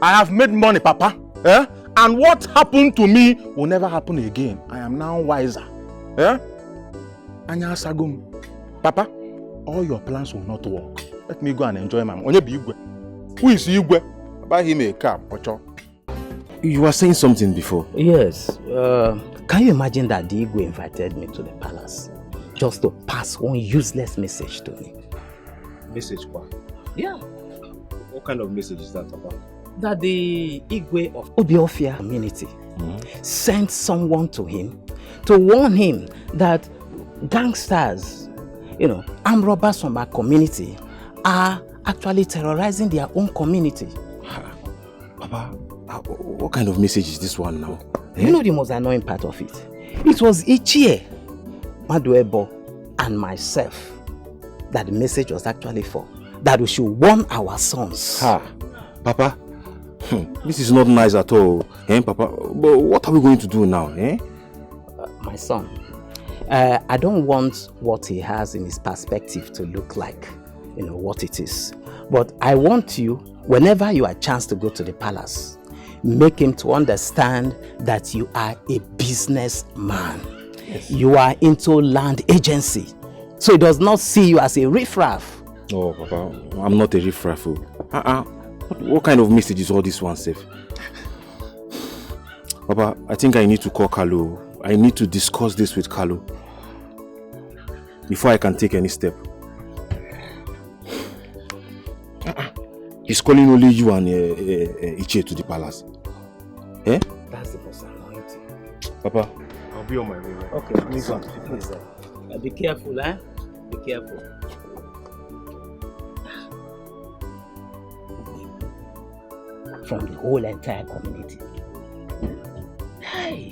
I have made money, Papa. And what happened to me will never happen again. I am now wiser. Anya Sagum. Papa, all your plans will not work. Let me go and enjoy my money. Who is Igwe? Buy him a car, Pocho. You were saying something before. Yes. Can you imagine that the Igwe invited me to the palace just to pass one useless message to me? Message what? Yeah. What kind of message is that about? That the Igwe of Obiofia community sent someone to him to warn him that gangsters, armed robbers from our community are actually terrorizing their own community. Papa, what kind of message is this one now? You know the most annoying part of it? It was Ichie, Maduebo, and myself that the message was actually for. That we should warn our sons. Papa, this is not nice at all. Papa, but what are we going to do now? My son, I don't want what he has in his perspective to look like, what it is. But I want you, whenever you have a chance to go to the palace, make him to understand that you are a businessman. Yes. You are into land agency. So he does not see you as a riffraff. Oh, Papa, I'm not a riffraff. What kind of message is all this one, Seth? Papa, I think I need to call Kalu. I need to discuss this with Kalu before I can take any step. He's calling only you and Ichie to the palace. That's the most annoying thing. Papa, I'll be on my way. Right? Okay, please. Be careful, Be careful. From the whole entire community. Hey.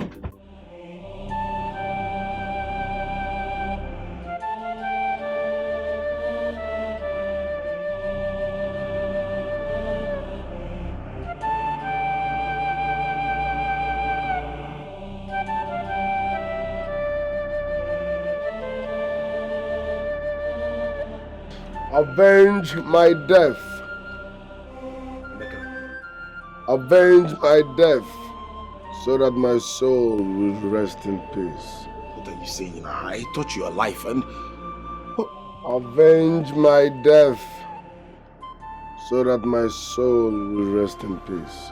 Avenge my death. Avenge my death, so that my soul will rest in peace. What are you saying? I thought you were alive and... Avenge my death, so that my soul will rest in peace.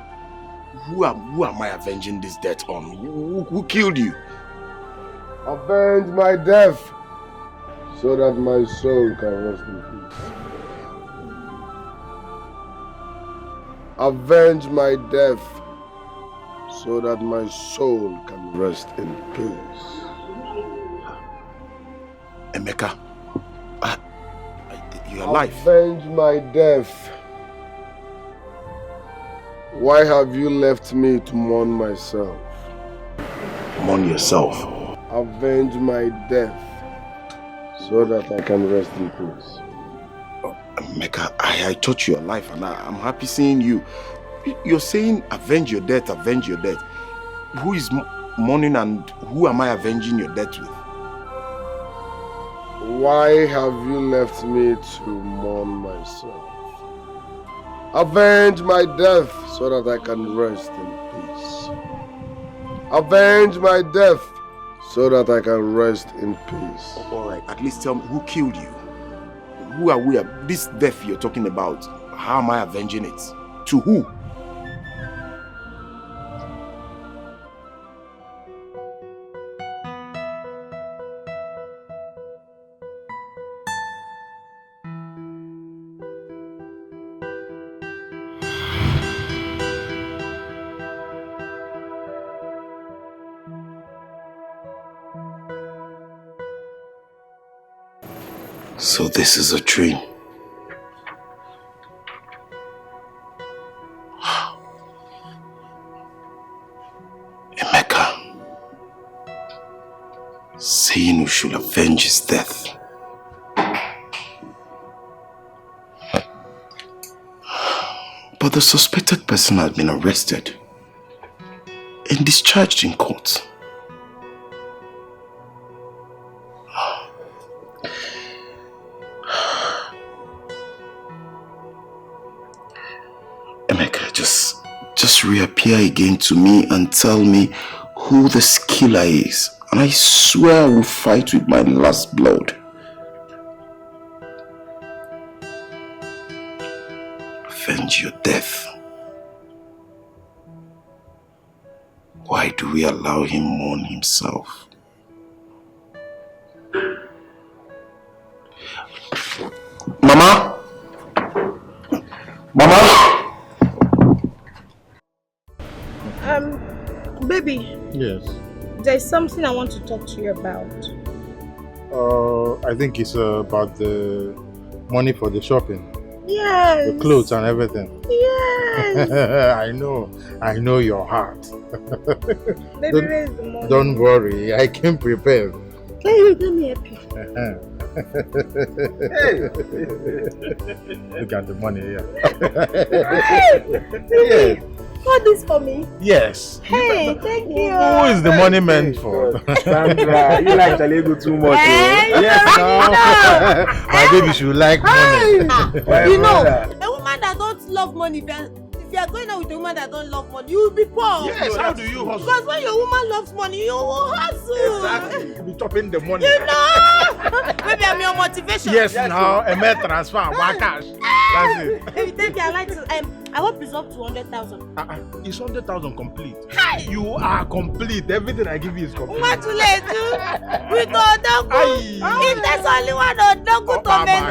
Who am I avenging this death on? Who killed you? Avenge my death, so that my soul can rest in peace. Avenge my death, so that my soul can rest in peace. Emeka, you're alive. Avenge my death. Why have you left me to mourn myself? Mourn yourself. Avenge my death, so that I can rest in peace. Emeka, I thought you're alive and I'm happy seeing you. You're saying avenge your death, avenge your death. who is mourning and who am I avenging your death with? Why have you left me to mourn myself? Avenge my death so that I can rest in peace. Avenge my death so that I can rest in peace. Alright, at least tell me who killed you? Who are we? This death you're talking about, how am I avenging it? To who? So this is a dream. Emeka saying we should avenge his death. But the suspected person has been arrested and discharged in court. Emeka, just reappear again to me and tell me who this killer is, and I swear I will fight with my last blood. Avenge your death. Why do we allow him mourn himself? Mama? Mama? Baby. Yes. There's something I want to talk to you about. I think it's about the money for the shopping. Yes. The clothes and everything. Yes. I know your heart. Baby, where's the money? Don't worry, I came prepared. Can you do me happy? Look at the money here. Yes. Got this for me? Yes. Hey, thank you. Who is the money meant for? Sandra, you like Chalego too much. Yes, no. My baby should like money. You know, a woman that don't love money, if you are going out with a woman that don't love money, you will be poor. Yes, how do you hustle? Because when your woman loves money, you will hustle. Exactly. You'll be chopping the money. You know. Maybe I'm your motivation. Yes, now a mere transfer, one cash. That's it. Baby, thank you. I want preserve 200,000. It's 100,000 complete. Hi. You are complete. Everything I give you is complete. What too late? We go down. If there's only one, don't go to maintain.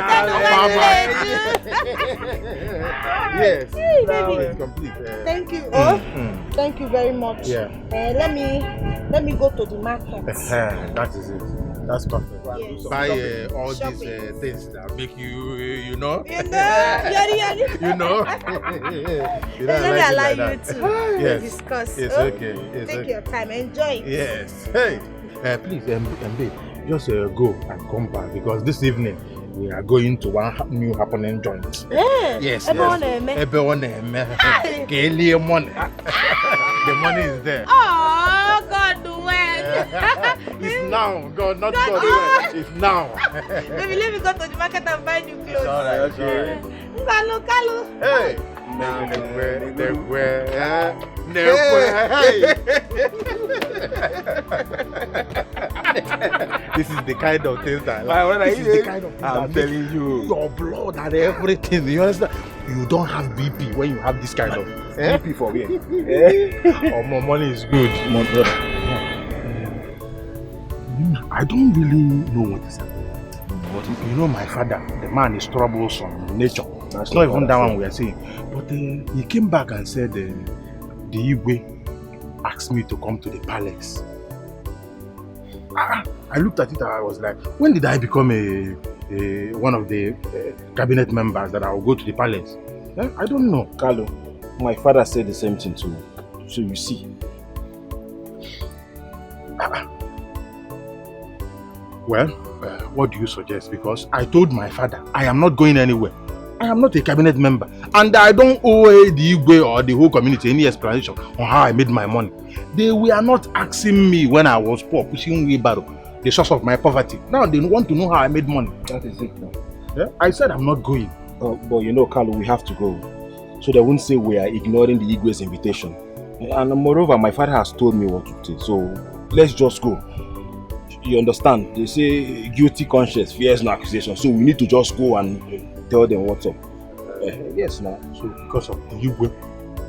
Yes. Hey, now baby. it's complete. Thank you. Thank you very much. Yeah. Let me go to the market. That is it. That's perfect. Yes. Buy all these things that make you, you know. You know. You Let me allow you to yes. discuss. It's okay. Take your time. Enjoy it. Yes. Hey, please, babe, just go and come back because this evening we are going to one new happening joint. Yes. Everyone The money is there. Oh, God, when? It's now. God, not God. When. It's now. Baby, let me go to the market and buy new clothes. All right, okay. Kalu. Hey. This is the kind of things that this is the kind of things I'm telling you. Your blood and everything. You understand? You don't have BP when you have this kind of BP for me. My money is good. I don't really know what is happening. But you know, my father, the man is troublesome in nature. It's not even that one we are saying. But he came back and said the Igwe asked me to come to the palace. I looked at it and I was like, when did I become one of the cabinet members that I will go to the palace? I don't know. Carlo, my father said the same thing to me. So you see. Well, what do you suggest? Because I told my father I am not going anywhere. I am not a cabinet member, and I don't owe the Igwe or the whole community any explanation on how I made my money. They were not asking me when I was poor, pushing wheelbarrow, the source of my poverty. Now they want to know how I made money. That is it now. Yeah? I said I'm not going. But you know, Carlo, we have to go. So they won't say we are ignoring the Igwe's invitation. And moreover, my father has told me what to do. So let's just go. You understand? They say guilty conscience fears no accusation. So we need to just go and tell them what's up. Yes, now. So because of the Igwe?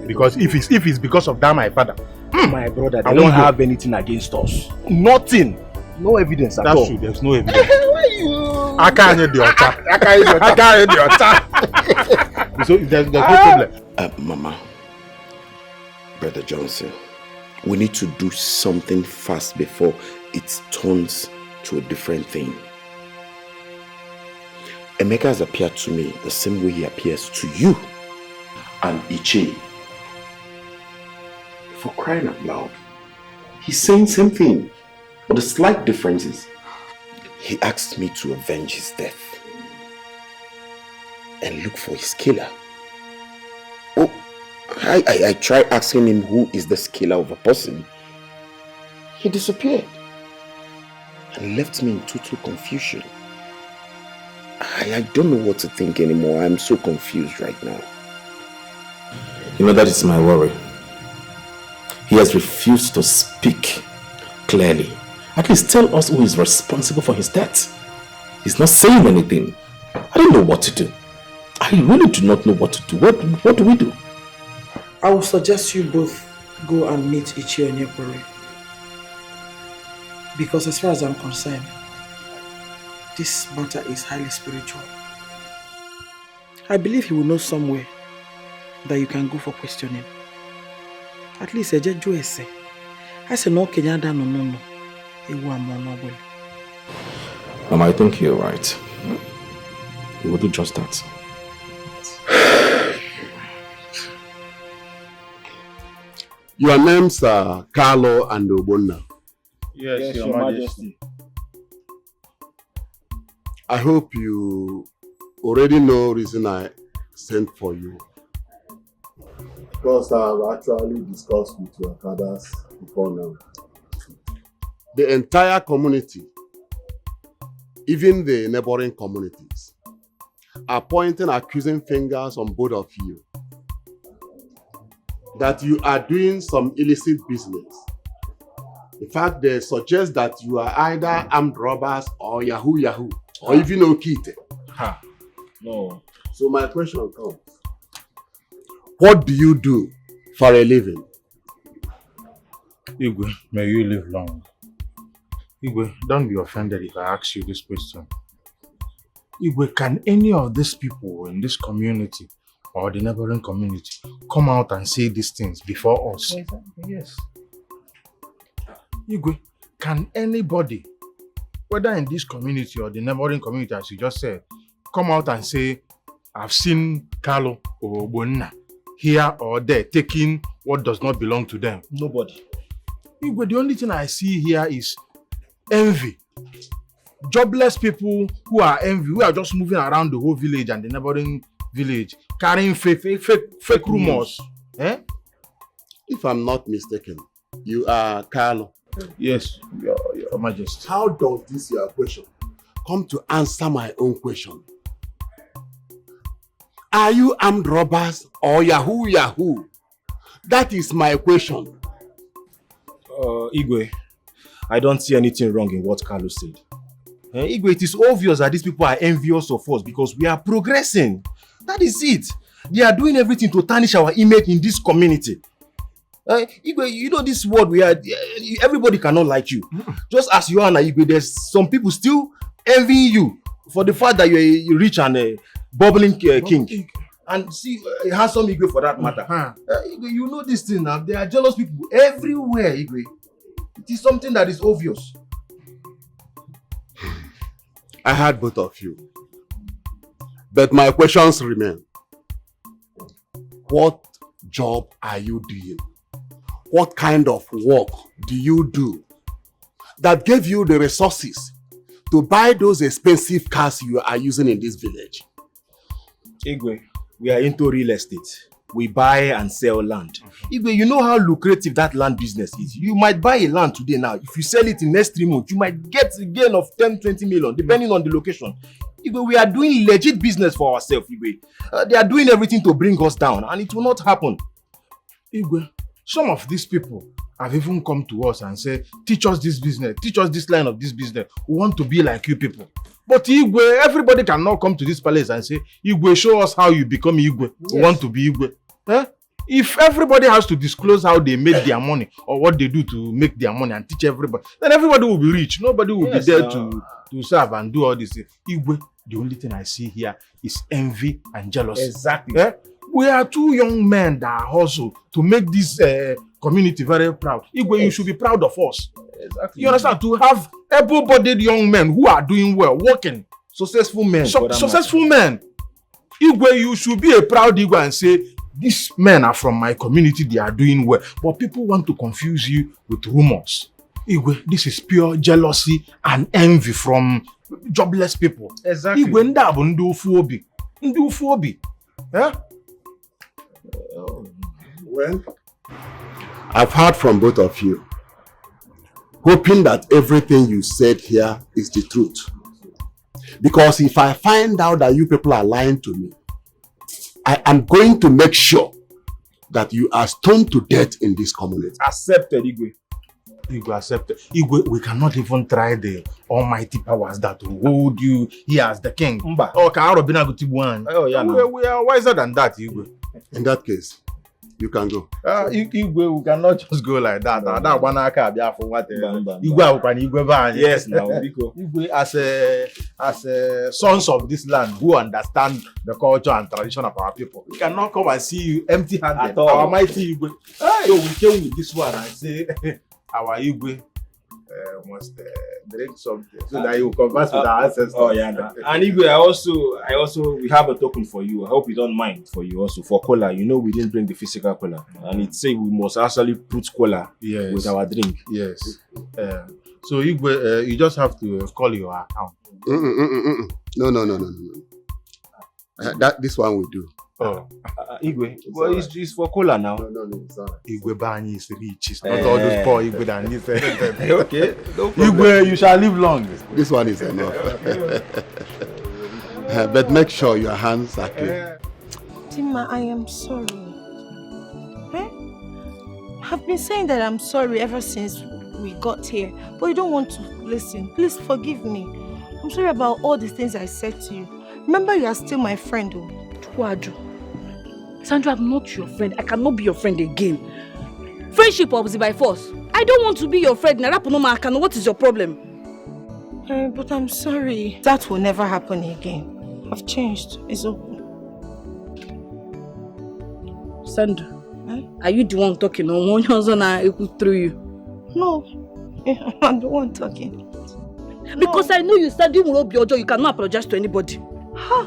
Because if it's because of that, my father. My brother, they don't have anything against us. Nothing. No evidence at all. That's true, there's no evidence. Why you? I can't hear the otter. So there's no problem. Mama, Brother Johnson, we need to do something fast before it turns to a different thing. Emeka has appeared to me the same way he appears to you and Ichi. For crying out loud, he's saying same thing, but the slight difference is he asked me to avenge his death and look for his killer. Oh, I tried asking him who is the killer of a person. He disappeared and left me in total confusion. I don't know what to think anymore. I'm so confused right now. You know, that is my worry. He has refused to speak clearly. At least tell us who is responsible for his death. He's not saying anything. I don't know what to do. I really do not know what to do. What do we do? I would suggest you both go and meet Ichi Onyekore. Because as far as I'm concerned, this matter is highly spiritual. I believe he will know somewhere that you can go for questioning. At least I just do ese. I say no Kenyada no. Mama, I think you're right. We will do just that. Your names are Carlo and Obonna. Yes, Your Majesty. I hope you already know the reason I sent for you. Because I've actually discussed with your fathers before now. The entire community, even the neighboring communities, are pointing accusing fingers on both of you. That you are doing some illicit business. In fact, they suggest that you are either armed robbers or Yahoo, or even Okite. Ha. No. So my question comes. What do you do for a living? Igwe, may you live long. Igwe, don't be offended if I ask you this question. Igwe, can any of these people in this community or the neighboring community come out and say these things before us? Yes. Igwe, can anybody, whether in this community or the neighboring community, as you just said, come out and say, I've seen Carlo or Obonna here or there taking what does not belong to them? Nobody. Igwe, the only thing I see here is envy. Jobless people who are envy, who are just moving around the whole village and the neighboring village, carrying fake rumors. Eh? If I'm not mistaken, you are Carlo. Yes, Your Majesty. How does this your question come to answer my own question? Are you armed robbers or Yahoo? That is my question. Igwe, I don't see anything wrong in what Carlo said. Igwe, it is obvious that these people are envious of us because we are progressing. That is it. They are doing everything to tarnish our image in this community. Igwe, you know this world we are, everybody cannot like you. Just as you are now, Igwe, there's some people still envying you for the fact that you're a rich and bubbling king. And see, handsome Igwe for that matter. Igwe, you know this thing now. There are jealous people everywhere, Igwe. It is something that is obvious. I heard both of you. But my questions remain. What job are you doing? What kind of work do you do that gave you the resources to buy those expensive cars you are using in this village? Igwe, we are into real estate. We buy and sell land. Igwe, you know how lucrative that land business is. You might buy a land today now. If you sell it in next 3 months, you might get a gain of 10-20 million, depending on the location. Igwe, we are doing legit business for ourselves, Igwe. They are doing everything to bring us down, and it will not happen. Igwe, some of these people have even come to us and said, teach us this business, teach us this line of this business. We want to be like you people. But Igwe, everybody cannot come to this palace and say, Igwe, show us how you become Igwe. Yes. We want to be Igwe. If everybody has to disclose how they make their money or what they do to make their money and teach everybody, then everybody will be rich. Nobody will be there to serve and do all this. Igwe, the only thing I see here is envy and jealousy. Exactly. We are 2 young men that hustle to make this community very proud. Igwe, you should be proud of us. Exactly. You understand? To have able-bodied young men who are doing well, working. Successful men. Successful men. Igwe, you should be a proud Igwe and say, these men are from my community, they are doing well. But people want to confuse you with rumors. Igwe, this is pure jealousy and envy from jobless people. Exactly. Igwe, nda bu ndi ofu obi. Ndi ofu obi. Well, I've heard from both of you, hoping that everything you said here is the truth. Because if I find out that you people are lying to me, I am going to make sure that you are stoned to death in this community. Accepted, Igwe. Igwe, accepted. Igwe, we cannot even try the almighty powers that will hold you here as the king. Oh, we are wiser than that, Igwe. In that case, you can go. Igwe, we cannot just go like that. That one I can't be for what. Igwe, yes, now Igwe, as a sons of this land who understand the culture and tradition of our people, we cannot come and see you empty-handed. Our mighty Igwe. So we came with this one and say, our Igwe must drink something so that you converse with our ancestors. Oh yeah, nah. And Igwe, I also we have a token for you. I hope you don't mind for you also for cola. You know we didn't bring the physical cola, and it say we must actually put cola with our drink. Yes. So Igwe, you just have to call your account. No. This one we do. Oh, Igwe, well, it's for cola now. No, it's not. Igwe Bani is rich. It's not all those poor Igwe that need it. Okay, no Igwe, you shall live long. This one is enough. But make sure your hands are clean. Tima, I am sorry. I've been saying that I'm sorry ever since we got here, but you don't want to listen. Please forgive me. I'm sorry about all the things I said to you. Remember, you are still my friend. Sandra, I'm not your friend. I cannot be your friend again. Friendship obviously by force. I don't want to be your friend. What is your problem? But I'm sorry. That will never happen again. I've changed. It's okay. Sandra, are you the one talking or one person through you? No, I'm the one talking. Because I know you said you will be your job. You cannot apologize to anybody. Huh?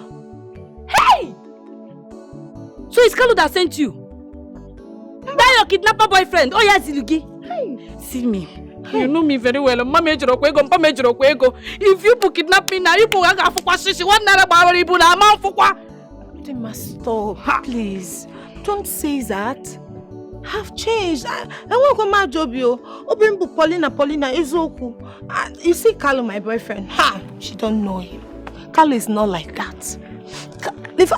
Hey! So it's Carlo that sent you? That your kidnapper boyfriend? Oh yes, Zilugi. Hey. See me. Hey. You know me very well. If you kidnap me now, you They must stop. Please. Don't say that. I've changed. I want to go my job, yo. Paulina is okay. You see Carlo, my boyfriend. She don't know him. Carlo is not like that.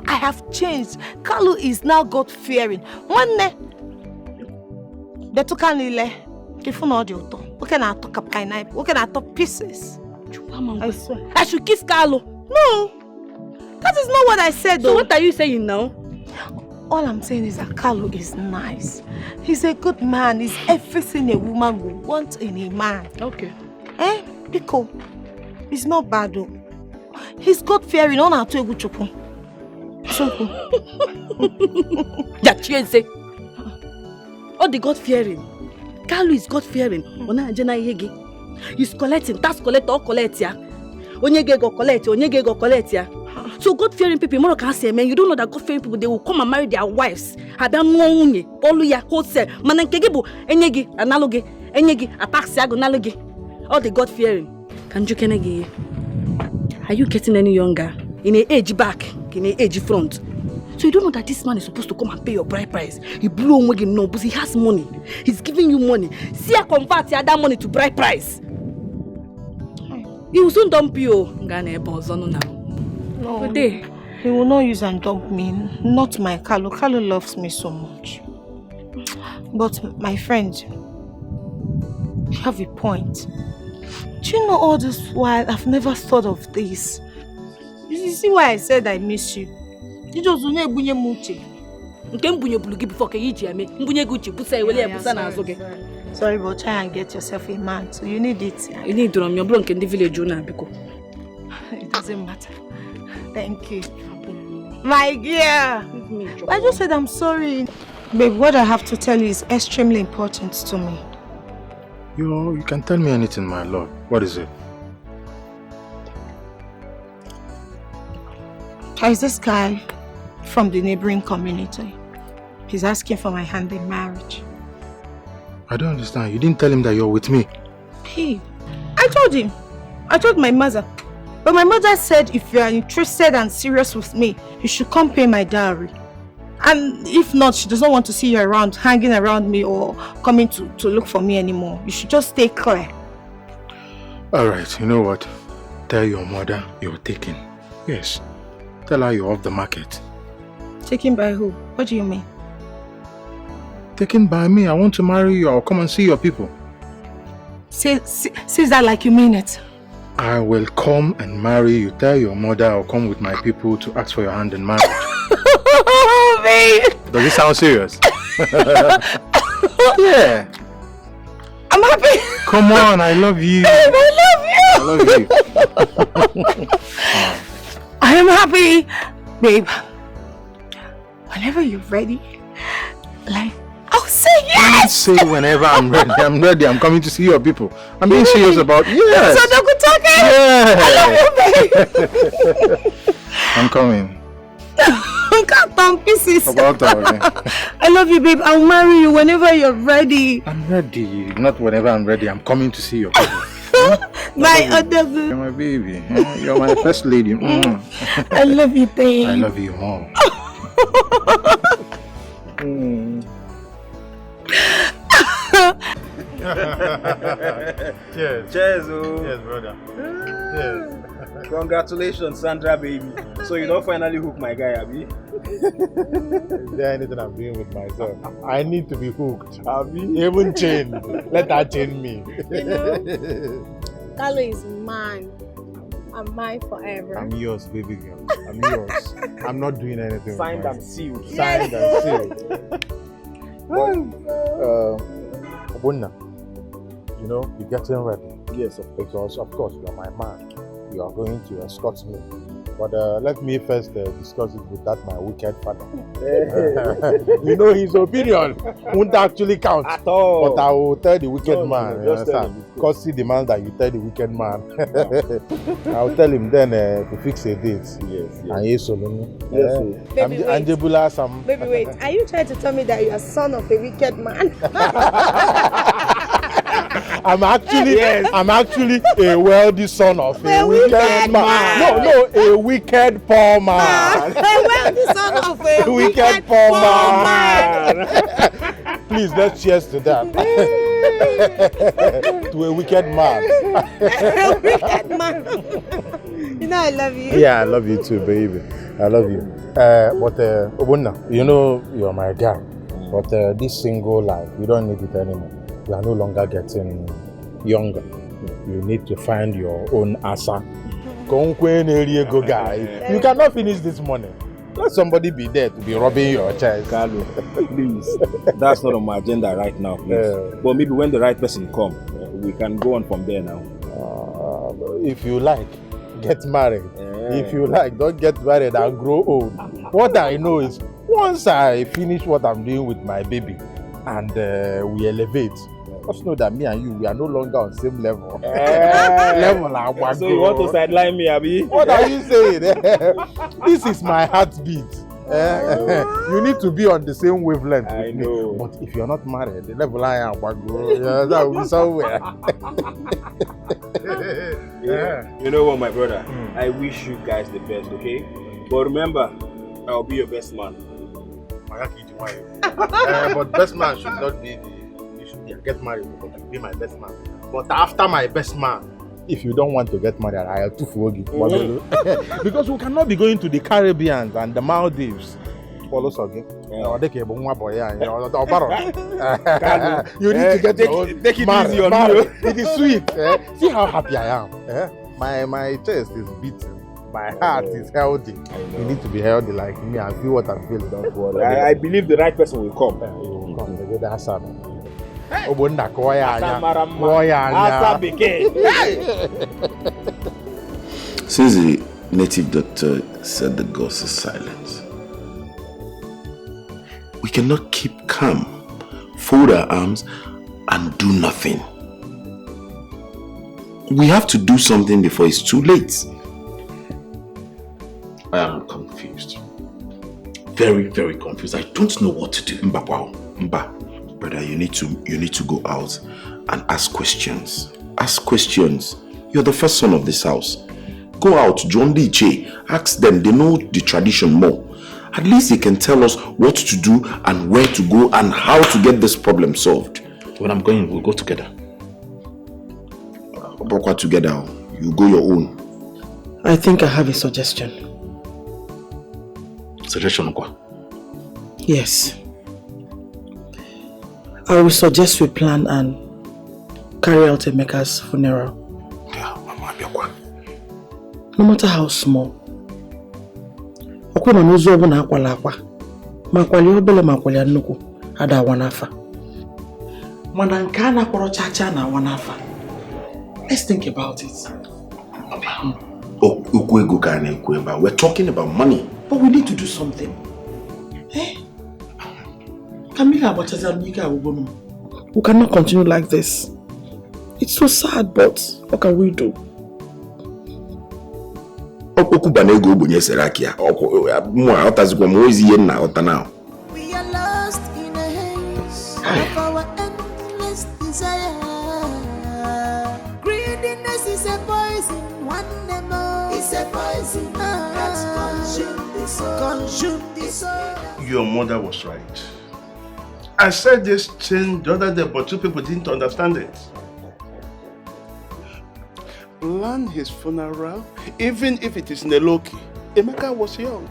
I have changed. Carlo is now God-fearing. One day, they took a lily. If you know the auto, we can talk a pineapple. We can talk pieces. I swear. I should kiss Carlo. No, that is not what I said. So what are you saying now? All I'm saying is that Carlo is nice. He's a good man. He's everything a woman would want in a man. Okay. Because he's not bad though. He's God-fearing. On our two good so say. Oh, the God-fearing. Carlo is God-fearing. He's collecting. Tax collector, collect ya. Onyege go collect ya. So God-fearing people, more can say, man, you don't know that God-fearing people, they will come and marry their wives. Enyegi, analogy, enyegi, ataxiago, analogy. All the God-fearing. Can you Are you getting any younger? In an age back, in an age front. So you don't know that this man is supposed to come and pay your bride price. He blew on again, no, because he has money. He's giving you money. See, I convert that money to bride price. He will soon dump you. No, he will not use and dump me. Not my Carlo. Carlo loves me so much. But my friend, you have a point. Do you know all this while I've never thought of this? You see why I said I miss you? You just don't bunye muche. Sorry, but try and get yourself a man. So you need it. Yeah? You need to run your bronk in the village, It doesn't matter. Thank you. My dear. I just said I'm sorry. Babe, what I have to tell you is extremely important to me. You can tell me anything, my lord. What is it? There is this guy from the neighboring community. He's asking for my hand in marriage. I don't understand. You didn't tell him that you're with me. Hey, I told him. I told my mother. But my mother said if you are interested and serious with me, you should come pay my dowry. And if not, she doesn't want to see you around, hanging around me or coming to look for me anymore. You should just stay clear. Alright, you know what? Tell your mother you're taken. Yes. Tell her you're off the market. Taken by who? What do you mean? Taken by me. I want to marry you. I'll come and see your people. Say that like you mean it. I will come and marry you. Tell your mother I'll come with my people to ask for your hand in marriage. Oh, babe. Does it sound serious? Yeah. I'm happy. Come on, I love you. Babe, I love you. I love you. I am happy. Babe, whenever you're ready, like, I'll say yes. Don't say whenever I'm ready. I'm ready. I'm coming to see your people. I'm being serious about yes. So don't go talking. Yeah. I love you, babe. I'm coming. Cut down pieces. About that, I love you, babe. I'll marry you whenever you're ready. I'm ready. Not whenever I'm ready. I'm coming to see your people. My other boo. You're my baby. You're my first lady. I love you, babe. I love you more. Cheers. Cheers, oh. Cheers, brother. Cheers. Congratulations, Sandra, baby. So you don't finally hook my guy, Abby? Is there anything I'm doing with myself? I need to be hooked. Abby? Even chained. Let her chain me. You know, Carlo is mine. I'm mine forever. I'm yours, baby girl. I'm yours. I'm not doing anything. Signed and sealed. Signed and sealed. Obunna, you know, you're getting ready. Yes, because of course you're my man. You are going to escort me. But let me first discuss it with that my wicked father. You know his opinion won't actually count at all. But I will tell the wicked man. You understand? Because he demands that you tell the wicked man. I'll tell him then to fix a date. Yes. And yes, Baby, Angebula some. Baby, wait. Are you trying to tell me that you're son of a wicked man? I'm actually a wealthy son of a wicked man. No, a wicked poor man. A wealthy son of a wicked poor man. Please, let's cheers to that. To a wicked man. A wicked man. You know I love you. Yeah, I love you too, baby. I love you. But Obunna, you know you're my guy. But this single life, you don't need it anymore. You are no longer getting younger. You need to find your own asa. You cannot finish this morning. Let somebody be there to be rubbing your chest. Carlo, please. That's not on my agenda right now, please. But maybe when the right person comes, we can go on from there now. If you like, get married. If you like, don't get married and grow old. What I know is, once I finish what I'm doing with my baby and we elevate, just know that me and you, we are no longer on the same level. So you want to sideline me, Abi? What are you saying? This is my heartbeat. You need to be on the same wavelength. I know. But if you're not married, the level I am, that will be somewhere. You know what, my brother? I wish you guys the best, okay? But remember, I'll be your best man. But best man should not be you should get married because you be my best man. But after my best man, if you don't want to get married, I have to forgive you. Because we cannot be going to the Caribbean and the Maldives. Follow again. You need to get take it easy on me. It is sweet. See how happy I am. My chest is beating. My heart is healthy. You need to be healthy like me and feel what I'm feeling. Don't worry. I believe the right person will come. You will come. The good answer. Since the native doctor said the ghost is silent, we cannot keep calm, fold our arms, and do nothing. We have to do something before it's too late. I am confused. Very, very confused. I don't know what to do. Mba, brother, you need to go out and ask questions. Ask questions. You're the first son of this house. Go out, join Dikeh. Ask them. They know the tradition more. At least they can tell us what to do and where to go and how to get this problem solved. When I'm going, we'll go together. Brokwa together. You go your own. I think I have a suggestion. Suggestion, quoi? Yes. I will suggest we plan and carry out Emeka's funeral. No matter how small. Okwena n'ozu ọbụna akwala akwa. Ma kwali obele ma kwali nnukwu ada awanafa. Mana nke a na-akpọrọ chacha na awanafa. Let's think about it. We're talking about money. But we need to do something. We cannot continue like this. It's so sad, but what can we do? We are lost in a haze of our endless desire. Greediness is a poison, one more is a poison that consumes the soul. Your mother was right. I said this thing the other day, but two people didn't understand it. Plan his funeral, even if it is in a low-key. Emeka was young.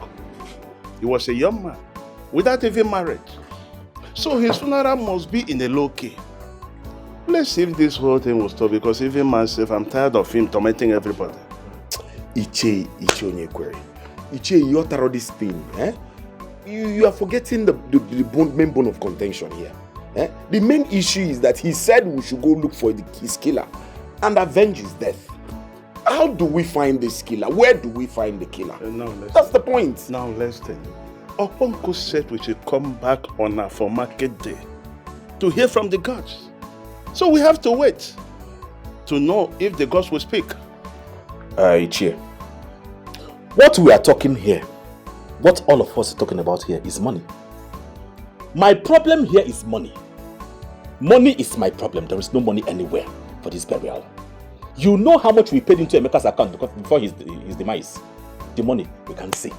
He was a young man, without even marriage. So his funeral must be in a low-key. Let's see if this whole thing will stop, because even myself, I'm tired of him tormenting everybody. Iche Onyekwere. Iche, you utter all this thing, eh? You are forgetting the main bone of contention here. Eh? The main issue is that he said we should go look for his killer and avenge his death. How do we find this killer? Where do we find the killer? That's the point. Now listen. Oponko said we should come back on our for market day to hear from the gods. So we have to wait to know if the gods will speak. Ichie, what we are talking here, what all of us are talking about here is money. My problem here is money. Money is my problem. There is no money anywhere for this burial. You know how much we paid into Emeka's account before his demise. The money we can't see.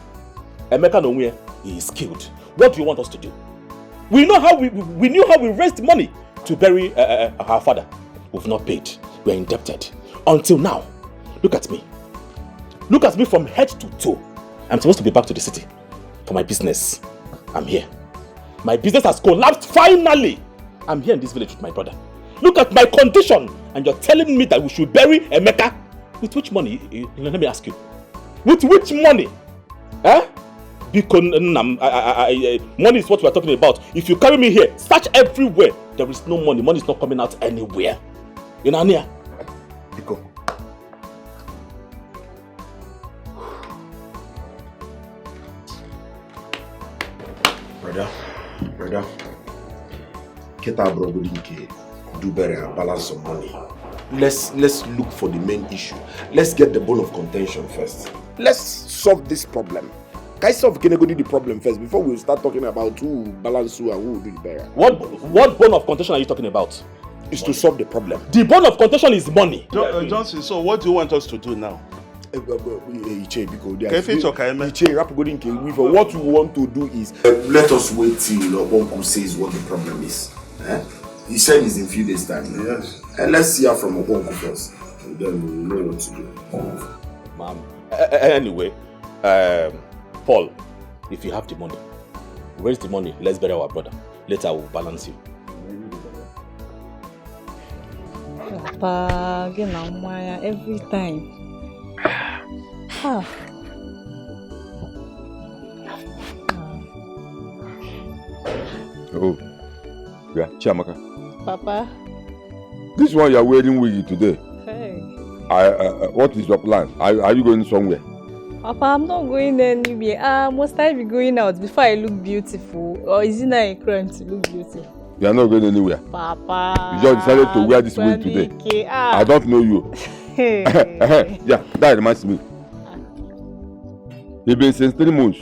Emeka nowhere, he is killed. What do you want us to do? We know how we knew how we raised money to bury our father. We've not paid. We are indebted. Until now. Look at me. Look at me from head to toe. I'm supposed to be back to the city for my business. I'm here. My business has collapsed finally. I'm here in this village with my brother. Look at my condition, and you're telling me that we should bury Emeka. With which money? Let me ask you. With which money? Huh? Because money is what we're talking about. If you carry me here, search everywhere. There is no money. Money is not coming out anywhere. You know, Ania? Because brother, get our brother do better and balance some money. Let's look for the main issue. Let's get the bone of contention first. Let's solve this problem. Can I solve the problem first before we start talking about who balance who and who will do it better? What bone of contention are you talking about? Is to solve the problem. The bone of contention is money. Johnson, so what do you want us to do now? Iche, because they are what we want to do is let us wait till Uncle says what the problem is. He said it's in few days time. Yes. And let's hear from Uncle first. And then we know what to do. Ma'am. Anyway, Paul, if you have the money, where's the money? Let's bury our brother. Later we'll balance you. Papa, again, every time. Oh, yeah, Chiamaka. Papa. This one you are wearing with you today. Hey. What is your plan? Are you going somewhere? Papa, I'm not going anywhere. Must I be going out before I look beautiful? Or is it not a crime to look beautiful? You are not going anywhere. Papa. You just decided to wear this wig today. I don't know you. Yeah, that reminds me. It's been since 3 months.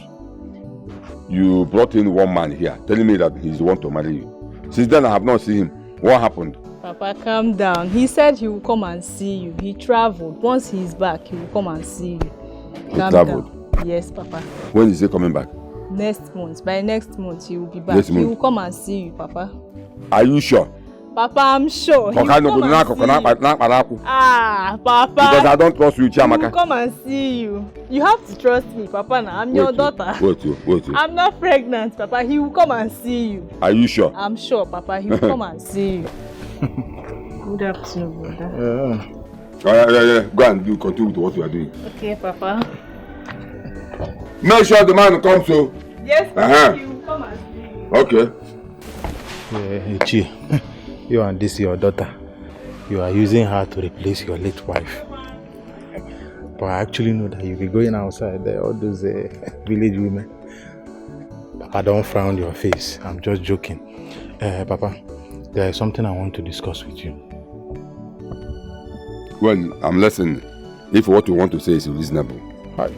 You brought in one man here, telling me that he's the one to marry you. Since then, I have not seen him. What happened? Papa, calm down. He said he will come and see you. He traveled. Once he's back, he will come and see you. Calm traveled? Down. Yes, Papa. When is he coming back? Next month. By next month, he will be back. Next month. He will come and see you, Papa. Are you sure? Papa, I'm sure. He will come and see you. Papa. Because I don't trust you, Chiamaka. He will come and see you. You have to trust me, Papa. Now I'm your daughter. Wait. I'm not pregnant, Papa. He will come and see you. Are you sure? I'm sure, Papa. He will come and see you. Good afternoon, brother. Yeah. Go and continue with what you are doing. Okay, Papa. Make sure the man comes so. Yes, Papa. He will come and see you. Okay. Chi, you and this your daughter, you are using her to replace your late wife. But I actually know that you'll be going outside there, all those village women. Papa, don't frown your face. I'm just joking. Papa, there is something I want to discuss with you. Well, I'm listening. If what you want to say is reasonable. Hi.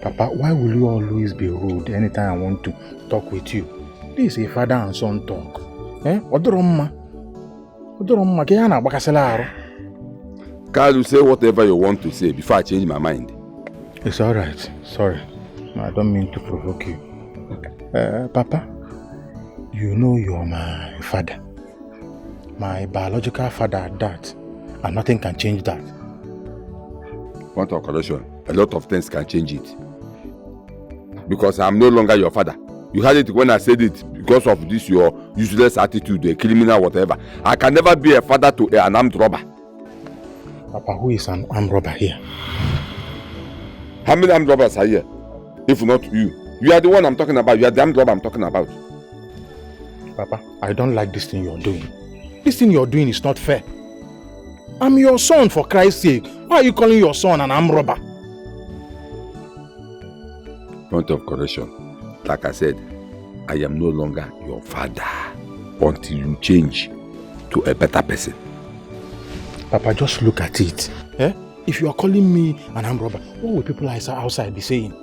Papa, why will you always be rude anytime I want to talk with you? This is a father and son talk. Carl, you say whatever you want to say before I change my mind. It's alright. Sorry. I don't mean to provoke you. Papa, you know you're my father. My biological father at that. And nothing can change that. Point of correction. A lot of things can change it. Because I'm no longer your father. You had it when I said it because of this your useless attitude, a criminal, whatever. I can never be a father to an armed robber. Papa, who is an armed robber here? How many armed robbers are here? If not you. You are the one I'm talking about. You are the armed robber I'm talking about. Papa, I don't like this thing you're doing. This thing you're doing is not fair. I'm your son, for Christ's sake. Why are you calling your son an armed robber? Point of correction. Like I said, I am no longer your father until you change to a better person. Papa, just look at it. If you are calling me an armed robber, what will people outside be saying?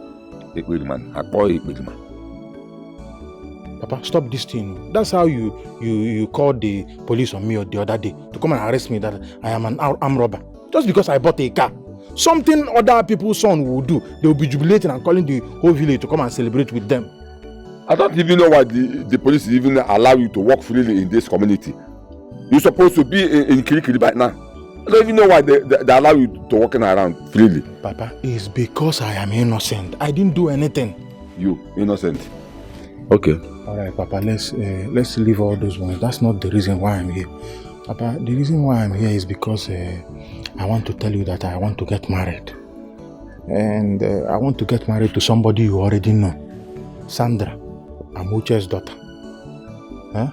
Papa, stop this thing. That's how you called the police on me the other day to come and arrest me that I am an armed robber. Just because I bought a car. Something other people's son will do. They will be jubilating and calling the whole village to come and celebrate with them. I don't even know why the police even allow you to walk freely in this community. You're supposed to be in Kirikiri right now. I don't even know why they allow you to walk around freely. Papa, it's because I am innocent. I didn't do anything. You, innocent. Okay. Alright, Papa, let's leave all those ones. That's not the reason why I'm here. Papa, the reason why I'm here is because I want to tell you that I want to get married. And I want to get married to somebody you already know. Sandra, Amuche's daughter. Huh?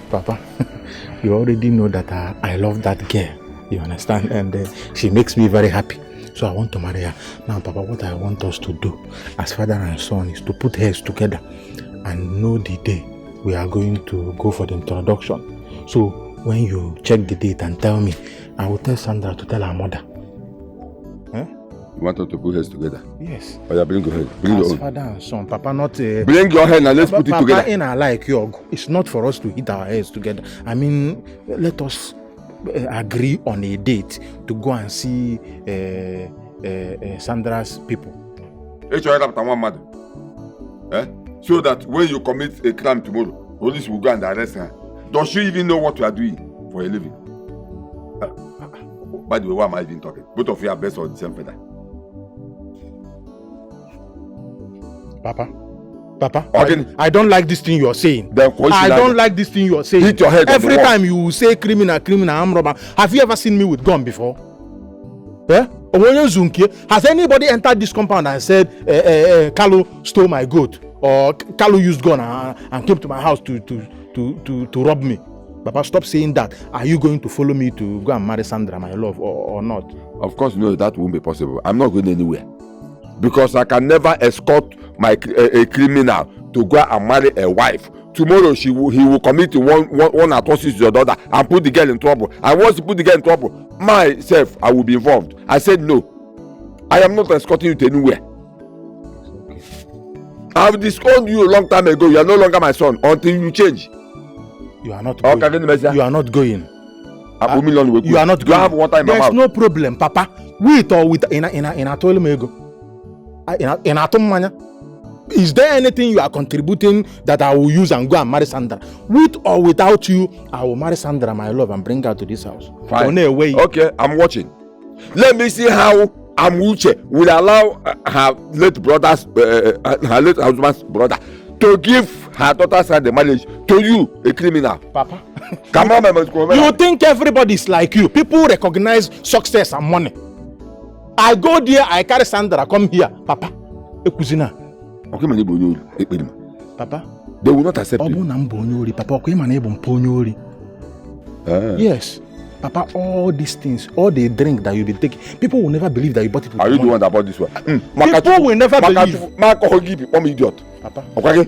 Papa, you already know that I love that girl. You understand? And she makes me very happy. So I want to marry her. Now, Papa, what I want us to do as father and son is to put heads together and know the day we are going to go for the introduction. So when you check the date and tell me, I will tell Sandra to tell her mother. Huh? You want us to put heads together? Yes. Oh, yeah, bring your head. Bring your own. Father and son, Papa, not... bring your head and let's put it together. Papa, like you, it's not for us to hit our heads together. I mean, let us agree on a date to go and see Sandra's people. So that when you commit a crime tomorrow, police will go and arrest her. Does she even know what you are doing for a living? By the way, why am I even talking? Both of you are based on the same feather. Papa, I don't like this thing you're saying. I don't like this thing you're saying. Hit your head. Every time you say criminal, armed robber. Have you ever seen me with gun before? Yeah? Has anybody entered this compound and said, Kalu stole my goat? Or Kalu used gun and came to my house to rob me? Papa, stop saying that. Are you going to follow me to go and marry Sandra, my love, or not? Of course, no, that won't be possible. I'm not going anywhere. Because I can never escort a criminal to go and marry a wife. Tomorrow he will commit one atrocity to your daughter and put the girl in trouble. And once you put the girl in trouble, myself, I will be involved. I said no. I am not escorting you to anywhere. I have disowned you a long time ago. You are no longer my son until you change. You are not going. You are not going. You are not going. You have water in my mouth. There's no problem, Papa. With or with in a toilet mego. In a tomanya. Is there anything you are contributing that I will use and go and marry Sandra? With or without you, I will marry Sandra, my love, and bring her to this house. Fine. Okay, I'm watching. Let me see how Amuche will allow her late brother's, her late husband's brother to give her daughter's hand the marriage to you, a criminal. Papa. Come on, my You think everybody is like you? People recognize success and money. I go there, I carry Sandra, come here, Papa. Ekuzina. Papa. They will not accept you. Papa, yes. Papa, all these things, all the drink that you be taking, people will never believe that you bought it with Are you money. the one that bought this one? People will never believe. I'm idiot. Papa, okay.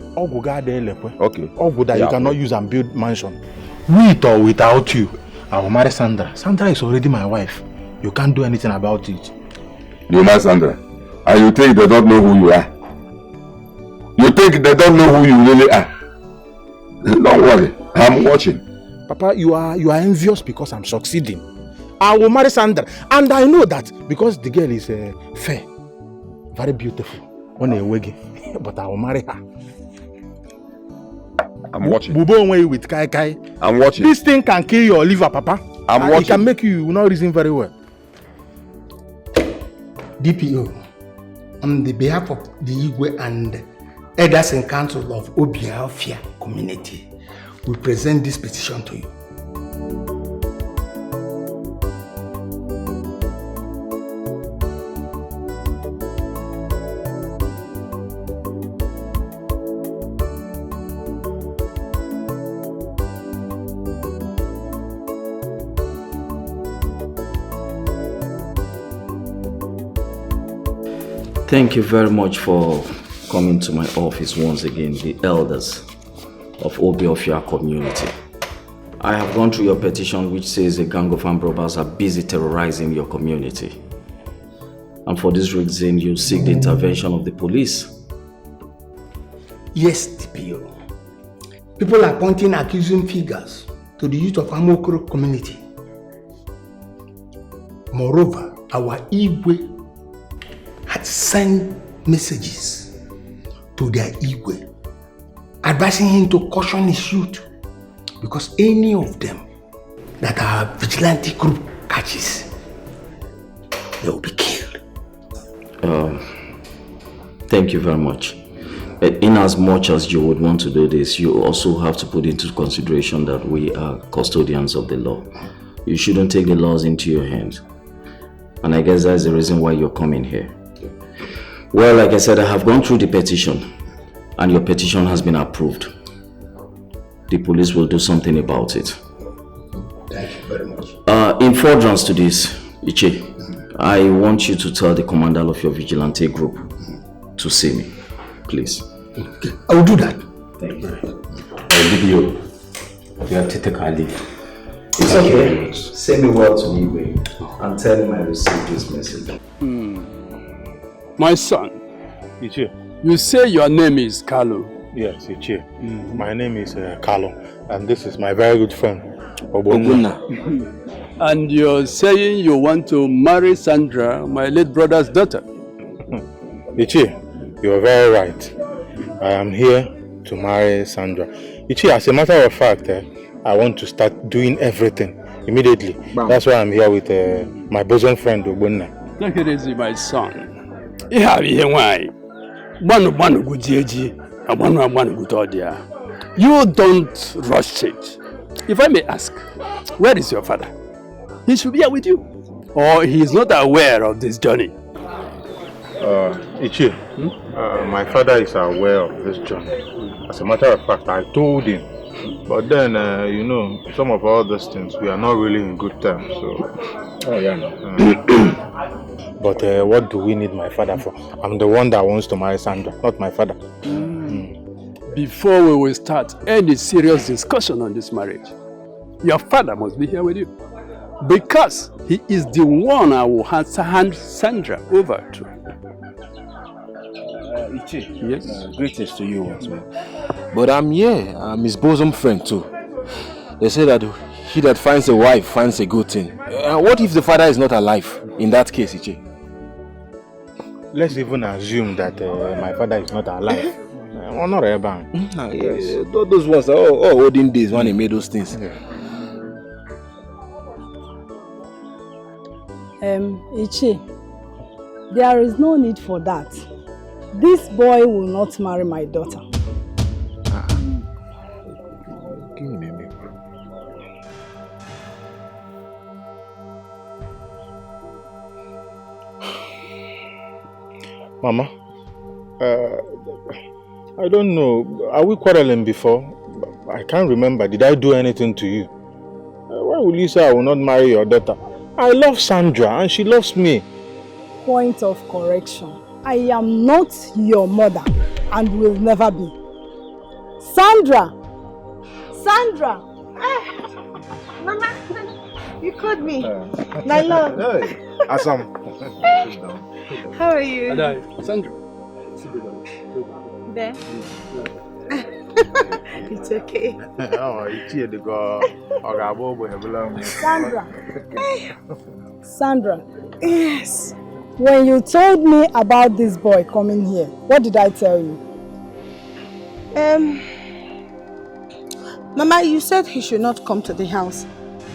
Okay. That you cannot use and build mansion. With or without you, I will marry Sandra. Sandra is already my wife. You can't do anything about it. You marry Sandra, and you think they don't know who you are. You think they don't know who you really are. Don't worry, I'm watching. Papa, you are envious because I'm succeeding. I will marry Sandra, and I know that because the girl is fair, very beautiful, on a wiggy, but I will marry her. I'm watching. Bubo with Kai Kai. I'm watching. This thing can kill your liver, Papa. I'm watching. It can make you not reason very well. DPO, on the behalf of the Igwe and Elders and Council of Obiafia community, we present this petition to you. Thank you very much for coming to my office once again, the elders of Obiofia community. I have gone through your petition which says a gang of armed robbers are busy terrorizing your community. And for this reason, you seek the intervention of the police. Yes, DPO. People are pointing accusing fingers to the youth of Amokoro community. Moreover, our Igwe had sent messages to their Igwe advising him to caution his youth because any of them that our vigilante group catches, they will be killed. Thank you very much. In as much as you would want to do this, you also have to put into consideration that we are custodians of the law. You shouldn't take the laws into your hands. And I guess that's the reason why you're coming here. Well, like I said, I have gone through the petition and your petition has been approved. The police will do something about it. Thank you very much. In furtherance to this, Iche, I want you to tell the commander of your vigilante group to see me, please. Okay, I will do that. Thank you. I'll give you. You have to take our leave. It's okay. Send me word to me and tell him I received this message. My son, Iche. You say your name is Carlo. Yes, Iche. My name is Carlo, and this is my very good friend, Obunna. And you're saying you want to marry Sandra, my late brother's daughter? Ichi, you're very right. I am here to marry Sandra. Ichi, as a matter of fact, I want to start doing everything immediately. Bam. That's why I'm here with my bosom friend, Ogbonna. Take it easy, my son. You don't rush it. If I may ask, where is your father? He should be here with you. Or he is not aware of this journey? Ichi, my father is aware of this journey. As a matter of fact, I told him. But then, you know, some of all those things, we are not really in good terms. So, oh yeah. But what do we need my father for? I'm the one that wants to marry Sandra, not my father. Before we will start any serious discussion on this marriage, your father must be here with you. Because he is the one I will hand Sandra over to. Ichi, yes? Greetings to you once more. But I'm here. I'm his bosom friend too. They say that he that finds a wife finds a good thing. What if the father is not alive in that case, Ichi? Let's even assume that my father is not alive. Yes. Those ones are all olden days when he made those things. Ichi, there is no need for that. This boy will not marry my daughter. Give me a minute. Mama, I don't know. Are we quarreling before? I can't remember. Did I do anything to you? Why will you say I will not marry your daughter? I love Sandra and she loves me. Point of correction. I am not your mother and will never be. Sandra! Sandra! Mama, you called me. My love. Hey, Assam. How are you? Hello, Sandra. There. It's okay. Sandra. Sandra. Yes. When you told me about this boy coming here, what did I tell you? Mama, you said he should not come to the house.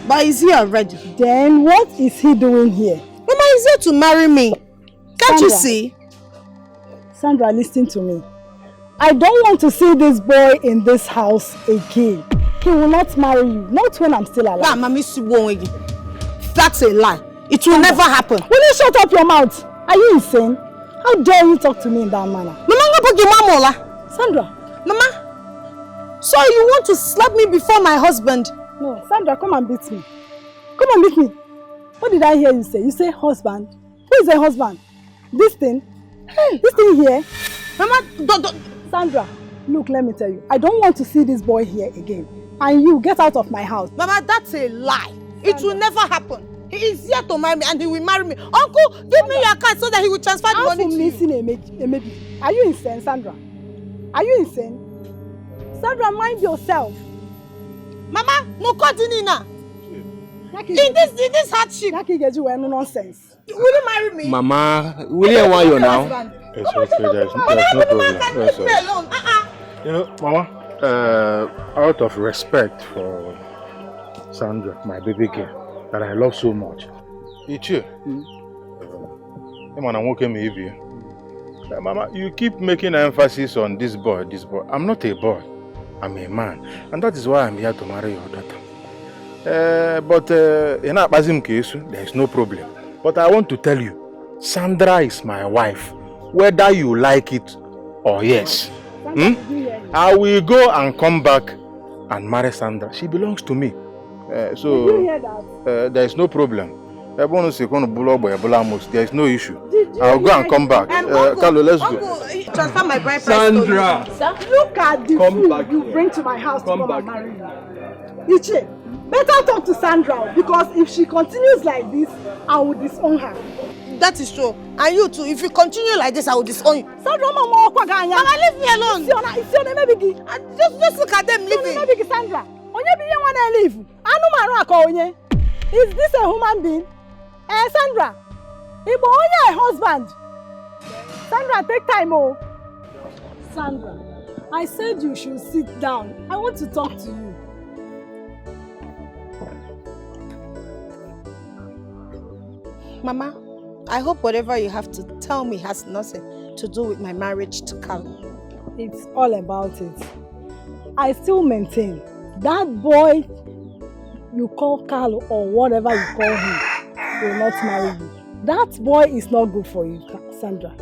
But is he already? Then what is he doing here? Mama, he's here to marry me. Can't Sandra, you see? Sandra, listen to me. I don't want to see this boy in this house again. He will not marry you, not when I'm still alive. That's a lie. It will never happen. Will you shut up your mouth? Are you insane? How dare you talk to me in that manner? Mama, Sandra. Mama, so you want to slap me before my husband? No, Sandra, come and beat me. Come and beat me. What did I hear you say? You say husband. Who is a husband? This thing? This thing here? Mama, Sandra, look, let me tell you. I don't want to see this boy here again. And you, get out of my house. Mama, that's a lie. Sandra. It will never happen. He is here to marry me and he will marry me. Uncle, give me your card so that he will transfer the money to you. Are you insane, Sandra? Are you insane? Sandra, mind yourself. Mama, Mukodinina. In this hardship. Nonsense. Will you marry me? Mama, will you want you now? It's okay, there's no problem. You know, Mama, out of respect for Sandra, my baby girl, that I love so much. Ichi, Mama, you keep making emphasis on this boy. I'm not a boy, I'm a man. And that is why I'm here to marry your daughter. But in a Bazim case, there is no problem. But I want to tell you, Sandra is my wife, whether you like it or yes. I will go and come back and marry Sandra. She belongs to me. So did you hear that? There is no problem. There is no issue. I'll go and come back. Carlo, let's go. Transfer my bride price. Sandra! Look at the food you bring to my house to come and marry you. Ichi, better talk to Sandra because if she continues like this, I will disown her. That is true. And you too, if you continue like this, I will disown you. Sandra, Mama, leave me alone. Just look at them leaving. Sandra, onye bi yen wana leave. Anu maru aka onye. Is this a human being? Sandra, Ibo only a husband. Sandra, take time, oh. Sandra, I said you should sit down. I want to talk to you. Mama, I hope whatever you have to tell me has nothing to do with my marriage to Carlo. It's all about it. I still maintain that boy you call Carlo or whatever you call him will not marry you. That boy is not good for you, Sandra.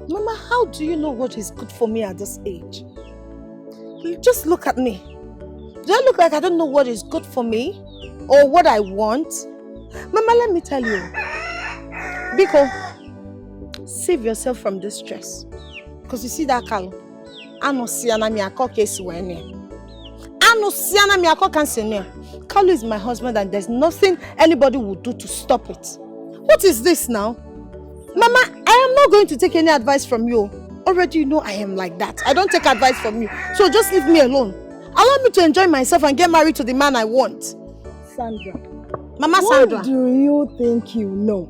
Mama, how do you know what is good for me at this age? You just look at me. Do I look like I don't know what is good for me or what I want? Mama, let me tell you. Biko, save yourself from this stress. Because you see that Carlo, Carlo is my husband and there's nothing anybody will do to stop it. What is this now? Mama, I am not going to take any advice from you. Already you know I am like that. I don't take advice from you. So just leave me alone. Allow me to enjoy myself and get married to the man I want. Sandra. Mama Sandra. What do you think you know?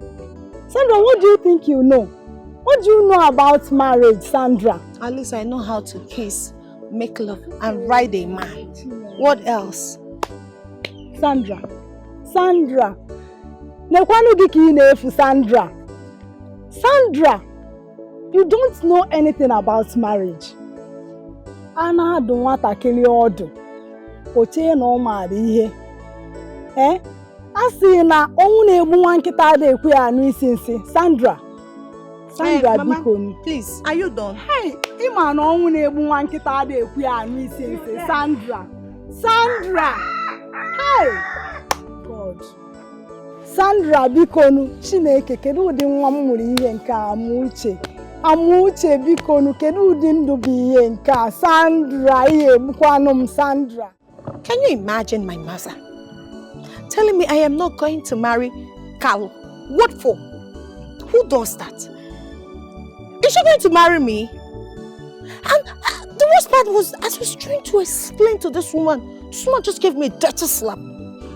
Sandra, what do you think you know? What do you know about marriage, Sandra? At least I know how to kiss, make love, and ride a man. What else? Sandra. Sandra. Sandra. Sandra, you don't know anything about marriage. Anna don't want to kill your daughter. Oche no marry. Eh? Asi na only one kita de kwe anu isinsi. Sandra. Sandra, Mama, biko. Please, are you done? Hey, ima na only one kita de kwe anu isinsi. Sandra. Sandra. Hey. God. Sandra, bikonu, Chineke, kedu ụdị nwa m mụrụ ihe nke Amuche, bikonu, kedu ụdị ndụ bụ ihe nke a? Sandra, ihe bukwanụ m Sandra. Can you imagine my mother telling me I am not going to marry Carlo? What for? Who does that? Is she going to marry me? And the worst part was, as I was trying to explain to this woman just gave me a dirty slap.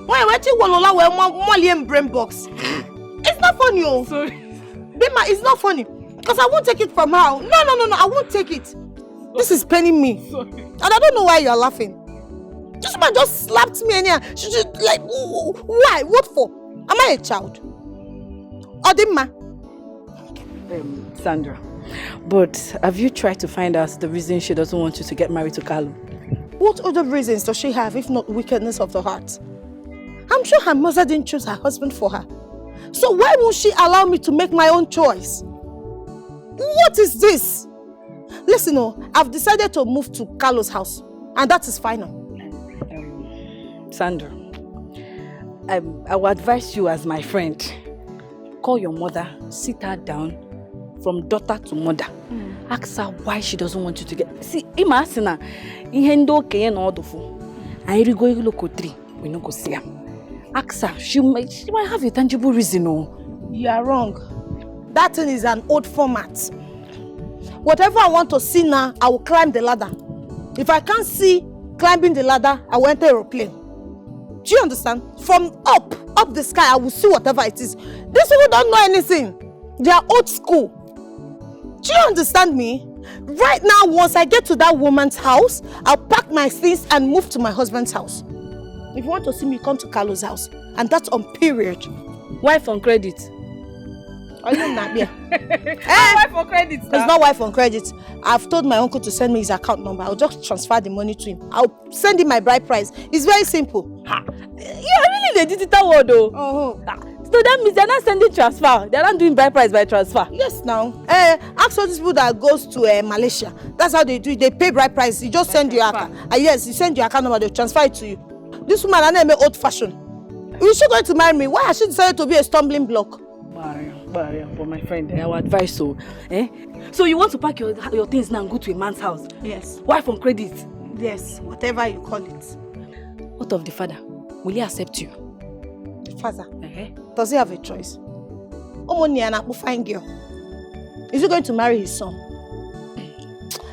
Why you want brain box? It's not funny, oh. Sorry. Bima, it's not funny. Because I won't take it from her. No, I won't take it. Sorry. This is paining me. Sorry. And I don't know why you're laughing. This woman just slapped me and she just like, why? What for? Am I a child? Odimma. Sandra, but have you tried to find out the reason she doesn't want you to get married to Carlo? What other reasons does she have if not wickedness of the heart? I'm sure her mother didn't choose her husband for her. So why won't she allow me to make my own choice? What is this? Listen, I've decided to move to Carlo's house. And that is final. Sandra, I will advise you as my friend. Call your mother, sit her down from daughter to mother. Ask her why she doesn't want you to get... See, Ima Asina, ihendo keye na odofo. I go loko 3, we no go see her. Ask her, she might have a tangible reason. You are wrong. That thing is an old format. Whatever I want to see now, I will climb the ladder. If I can't see climbing the ladder, I will enter an aeroplane. Do you understand? From up the sky, I will see whatever it is. These people don't know anything. They are old school. Do you understand me? Right now, once I get to that woman's house, I'll pack my things and move to my husband's house. If you want to see me, come to Carlo's house. And that's on period. Wife on credit. Are you not here? Wife on credit. It's not wife on credit. I've told my uncle to send me his account number. I'll just transfer the money to him. I'll send him my bride price. It's very simple. You're really the digital world, though. So that means they're not sending transfer. They're not doing bride price by transfer. Yes, now. Ask all these people that goes to Malaysia. That's how they do it. They pay bride price. You just send your account. Yes, you send your account number. They'll transfer it to you. This woman, I name old fashioned. Is she going to marry me? Why has she decided to be a stumbling block? Maria, but my friend, I will advise so. So you want to pack your things now and go to a man's house? Yes. Wife on credit? Yes, whatever you call it. What of the father? Will he accept you? The father? Does he have a choice? Fine girl. Is he going to marry his son?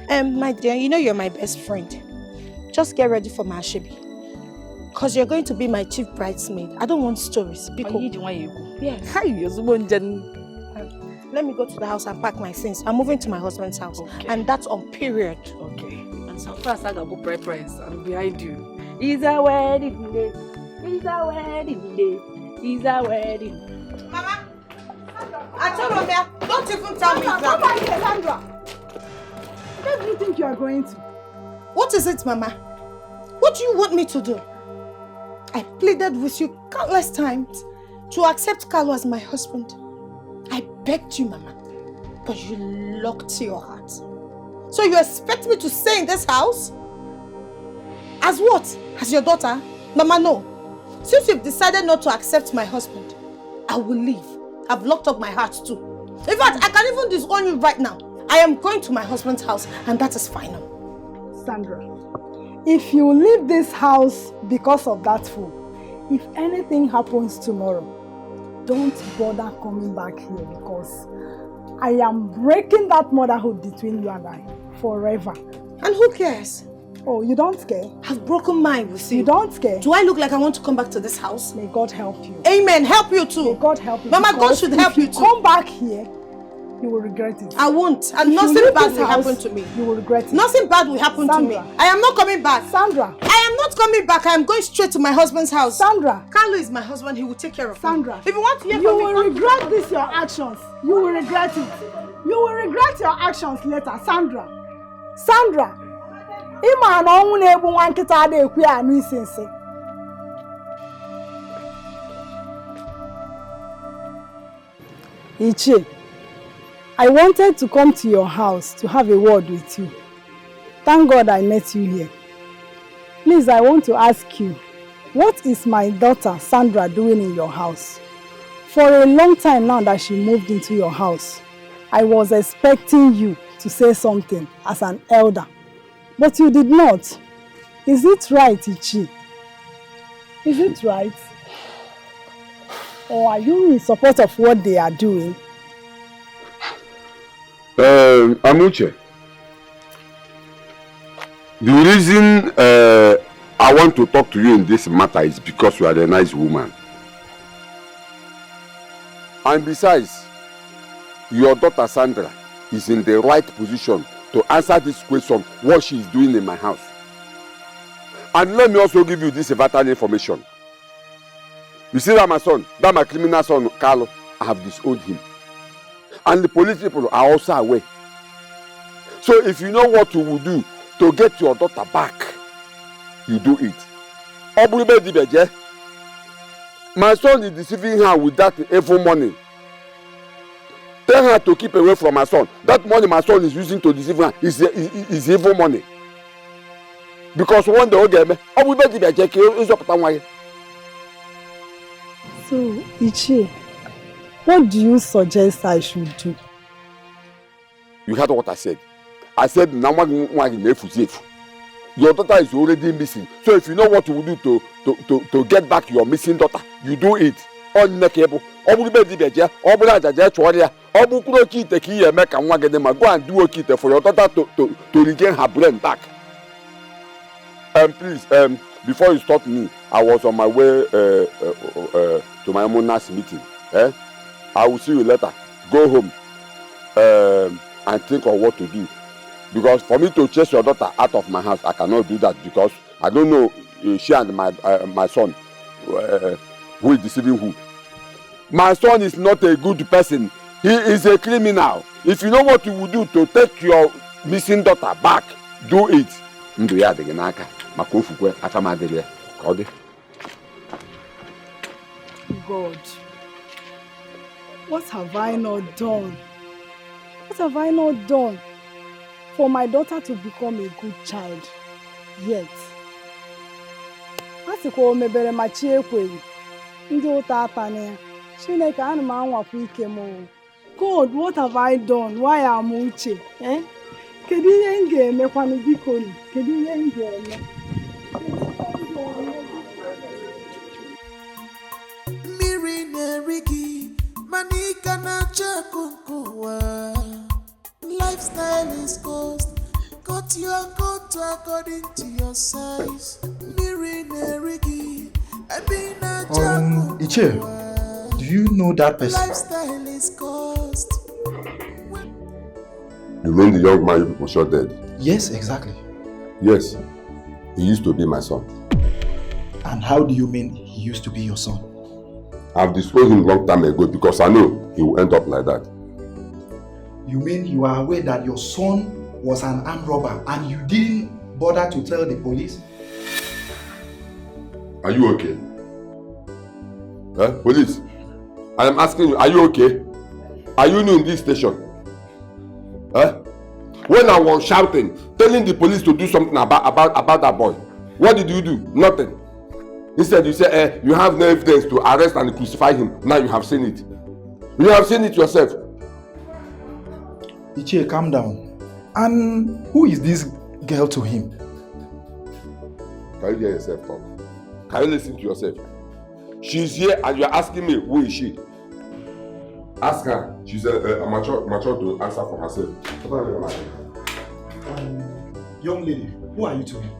My dear, you know you're my best friend. Just get ready for my Ashebi. Because you're going to be my chief bridesmaid. I don't want stories. Yes. Let me go to the house and pack my things. I'm moving to my husband's house. Okay. And that's on period. Okay. And so far as I got preference, I'm behind you. It's a wedding day. It's a wedding day. It's a wedding. Mama! I told Romeo, don't even tell me that. Come back here, Sandra. Where do you think you are going to? What is it, Mama? What do you want me to do? I pleaded with you countless times to accept Carlo as my husband. I begged you, Mama, but you locked your heart. So you expect me to stay in this house? As what? As your daughter? Mama, no. Since you've decided not to accept my husband, I will leave. I've locked up my heart too. In fact, I can even disown you right now. I am going to my husband's house and that is final. Sandra, if you leave this house because of that fool, if anything happens tomorrow, don't bother coming back here because I am breaking that motherhood between you and I forever. And who cares? Oh, you don't care? I've broken mine with you. You don't care? Do I look like I want to come back to this house? May God help you. Amen. Help you too. May God help you. Mama, God should help you too. Come back here, you will regret it. I won't. And nothing bad will happen to me. You will regret it. Nothing bad will happen to me. I am not coming back. Sandra. I am not coming back. I am going straight to my husband's house. Sandra. Carlo is my husband. He will take care of Sandra. me. If you want to hear you from me, will regret this, your actions. You will regret it. You will regret your actions later, Sandra. Sandra. Ima na onwu na egbu nwa nkịta ada ekwu ya anu isi nsi. Ichie, I wanted to come to your house to have a word with you. Thank God I met you here. Please, I want to ask you, what is my daughter Sandra doing in your house? For a long time now that she moved into your house, I was expecting you to say something as an elder. But you did not. Is it right, Ichi? Is it right? Or are you in support of what they are doing? Amuche, the reason I want to talk to you in this matter is because you are a nice woman. And besides, your daughter Sandra is in the right position to answer this question, what she is doing in my house. And let me also give you this vital information. You see that my son, that my criminal son, Carlo, I have disowned him. And the police people are also aware. So if you know what you will do to get your daughter back, you do it. My son is deceiving her with that evil money. Tell her to keep away from my son. That money my son is using to deceive her is evil money. Because one day, so, Ichi, what do you suggest I should do? You heard what I said. I said, your daughter is already missing. So if you know what to do to get back your missing daughter, you do it. On the cable. Go and do a kit for your daughter to regain her brain back. Please, before you stop me, I was on my way to my Mona's meeting. I will see you later. Go home and think of what to do. Because for me to chase your daughter out of my house, I cannot do that because I don't know she and my son who is deceiving who. My son is not a good person. He is a criminal. If you know what you will do to take your missing daughter back, do it. God, what have I not done? What have I not done for my daughter to become a good child? Yet, God, what have I done? Why am Uche? Lifestyle is cost. Cut your coat according to your size. Miri Nerigi. Iche, do you know that person? Lifestyle is cost. You mean the young man you people shot dead? Yes, exactly. Yes. He used to be my son. And how do you mean he used to be your son? I've disposed him long time ago because I know he will end up like that. You mean you are aware that your son was an armed robber and you didn't bother to tell the police? Are you okay? Police, I am asking you, are you okay? Are you new in this station? When I was shouting, telling the police to do something about that boy, what did you do? Nothing. Instead, you say, you have no evidence to arrest and crucify him. Now you have seen it. You have seen it yourself. Ichie, calm down. And who is this girl to him? Can you hear yourself talk? Can you listen to yourself? She's here and you are asking me, who is she? Ask her. She's mature to answer for herself. Young lady, who are you to him?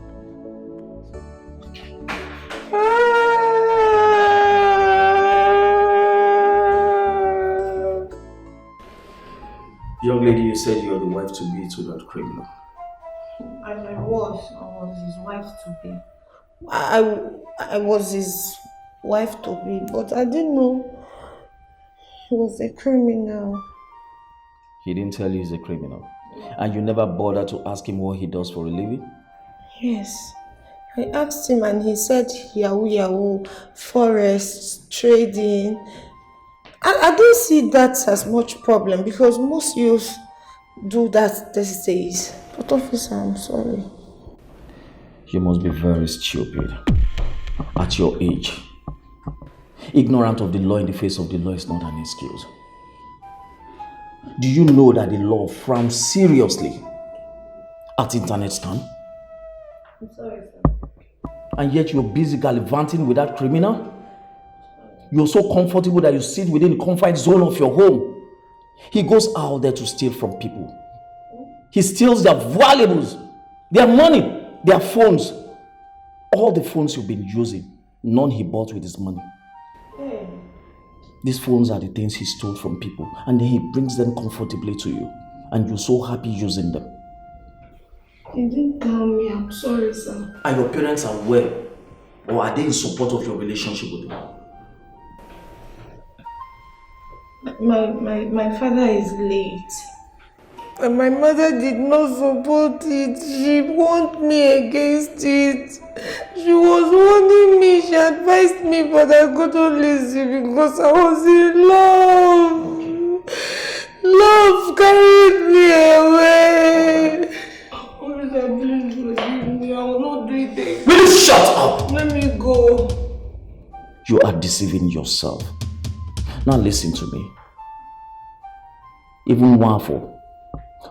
Young lady, you said you're the wife to be to that criminal. I was his wife to be. I was his wife to be, but I didn't know he was a criminal. He didn't tell you he's a criminal. And you never bothered to ask him what he does for a living? Yes. I asked him and he said yahoo, forests, trading. I don't see that as much problem because most youth do that these days. But officer, I'm sorry. You must be very stupid. At your age. Ignorant of the law in the face of the law is not an excuse. Do you know that the law frowns seriously at internet scam? I'm sorry, sir. And yet you're busy gallivanting with that criminal? You're so comfortable that you sit within the comfort zone of your home. He goes out there to steal from people. He steals their valuables, their money, their phones. All the phones you've been using, none he bought with his money. These phones are the things he stole from people, and then he brings them comfortably to you, and you're so happy using them. He didn't tell me. I'm sorry, sir. Are your parents aware, or are they in support of your relationship with them? My father is late. And my mother did not support it. She warned me against it. She was warning me. She advised me, but I couldn't listen because I was in love. Love carried me away. Officer, please forgive me. I will not do it again. Will you shut up? Let me go. You are deceiving yourself. Now listen to me. Even Wafo,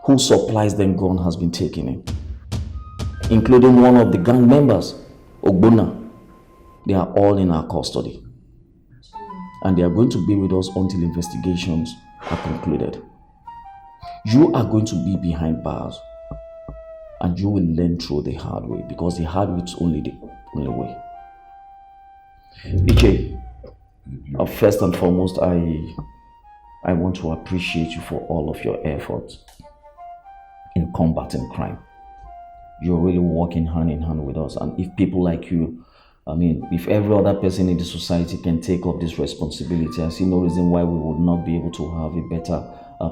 who supplies them gun, has been taken in. Including one of the gang members, Ogbona. They are all in our custody. And they are going to be with us until investigations are concluded. You are going to be behind bars. And you will learn through the hard way, because the hard way is only the only way. Dikeh, first and foremost, I want to appreciate you for all of your efforts in combating crime. You're really working hand in hand with us, and if people like you, if every other person in the society can take up this responsibility, I see no reason why we would not be able to have a better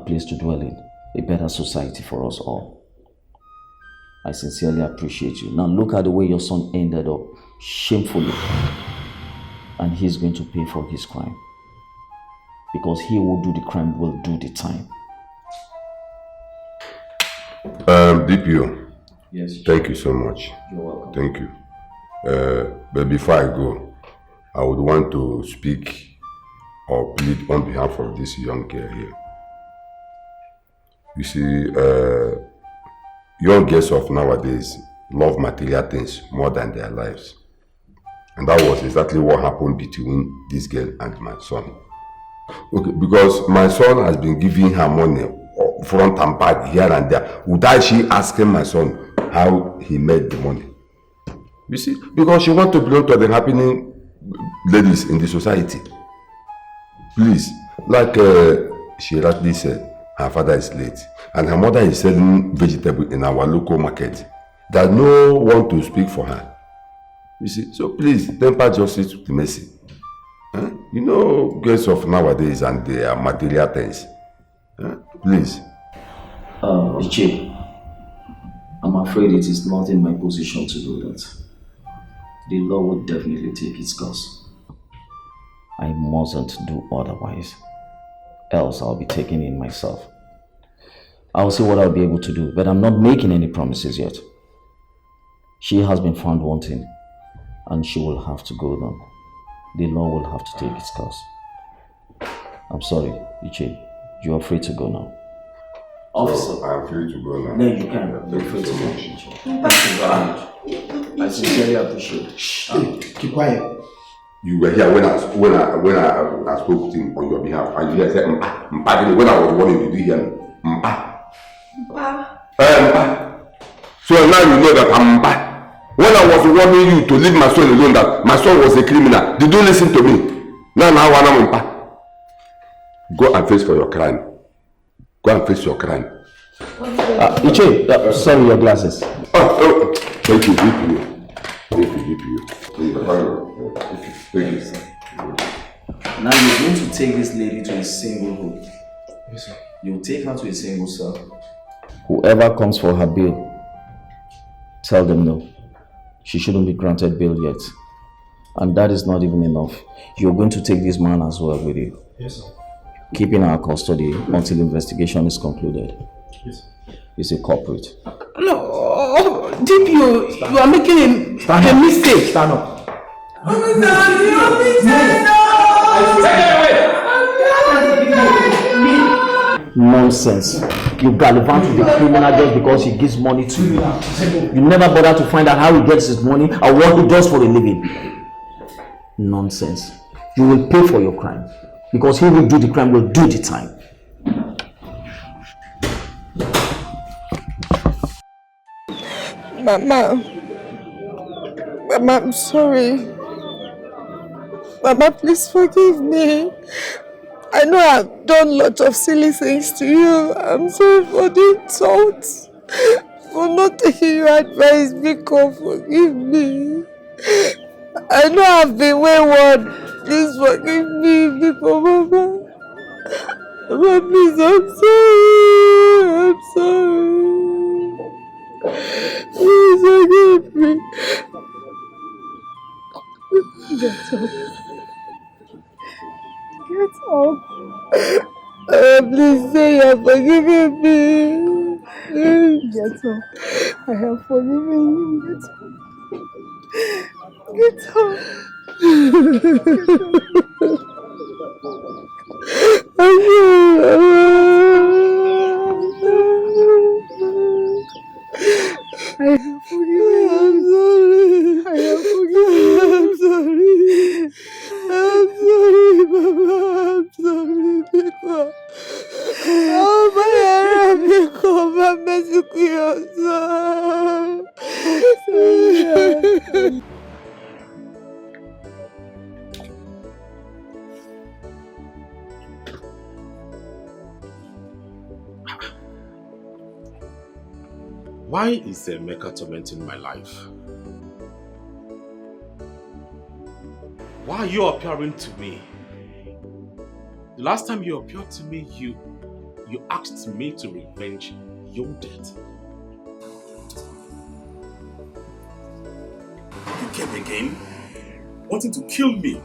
place to dwell in, a better society for us all. I sincerely appreciate you. Now look at the way your son ended up, shamefully, and he's going to pay for his crime. Because he will do the crime, will do the time. DPO. Yes. Thank you so much. You're welcome. Thank you. But before I go, I would want to speak or plead on behalf of this young girl here. You see, young girls of nowadays love material things more than their lives. And that was exactly what happened between this girl and my son. Okay, because my son has been giving her money front and back, here and there, without she asking my son how he made the money. You see, because she wants to belong to the happening ladies in the society. Please, like she rightly said, her father is late and her mother is selling vegetable in our local market. There's no one to speak for her. You see, so please temper justice with mercy. Huh? You know, girls of nowadays and their material things. Huh? Please. Ichi, I'm afraid it is not in my position to do that. The law would definitely take its course. I mustn't do otherwise, else I'll be taking in myself. I'll see what I'll be able to do, but I'm not making any promises yet. She has been found wanting, and she will have to go down. The law will have to take its course. I'm sorry, Ichi, you are free to go now. Officer, I'm free to go now. No, you can. You're free to go. Thank you very much. I sincerely appreciate it. Keep quiet. You were here when I spoke to him on your behalf, and you said Mpa. When I was warning you, did you hear me? Mpa. Mpa. So now you know that I'm Mpa. When I was warning you to leave my son alone, that my son was a criminal, did you listen to me? Now I'm Mpa. Go and face for your crime. Go and face your crime. Ichi, sorry, your glasses. Oh, thank you, DPU. Thank you. Now you're going to take this lady to a single home. Yes, sir. You'll take her to a single cell. Whoever comes for her bail, tell them no. She shouldn't be granted bail yet. And that is not even enough. You're going to take this man as well with you. Yes, sir. Keep in our custody until investigation is concluded. Yes. He's a culprit. No, DPO, you are making a mistake. Stand up. Nonsense. You gallivant with the criminal just because he gives money to you. You never bother to find out how he gets his money or what he does for a living. Nonsense. You will pay for your crime. Because he will do the crime, will do the time. Mama, I'm sorry. Mama, please forgive me. I know I've done lots of silly things to you. I'm sorry for the insults, for not taking your advice. Biko, forgive me. I know I've been wayward. Please forgive me, Biko, Mama. Mama, please, I'm sorry. Please forgive me. Get up. Get up. Please say you have forgiven me. Get up. I have forgiven you. Get up. I have forgiven you. I have forgiven you. I'm sorry. I'm sorry, Mama. I'm sorry, Biko. Oh, my God, Biko. Mama, sorry. Why is Emeka tormenting my life? Why are you appearing to me? The last time you appeared to me, you asked me to revenge your death. You came again, wanting to kill me.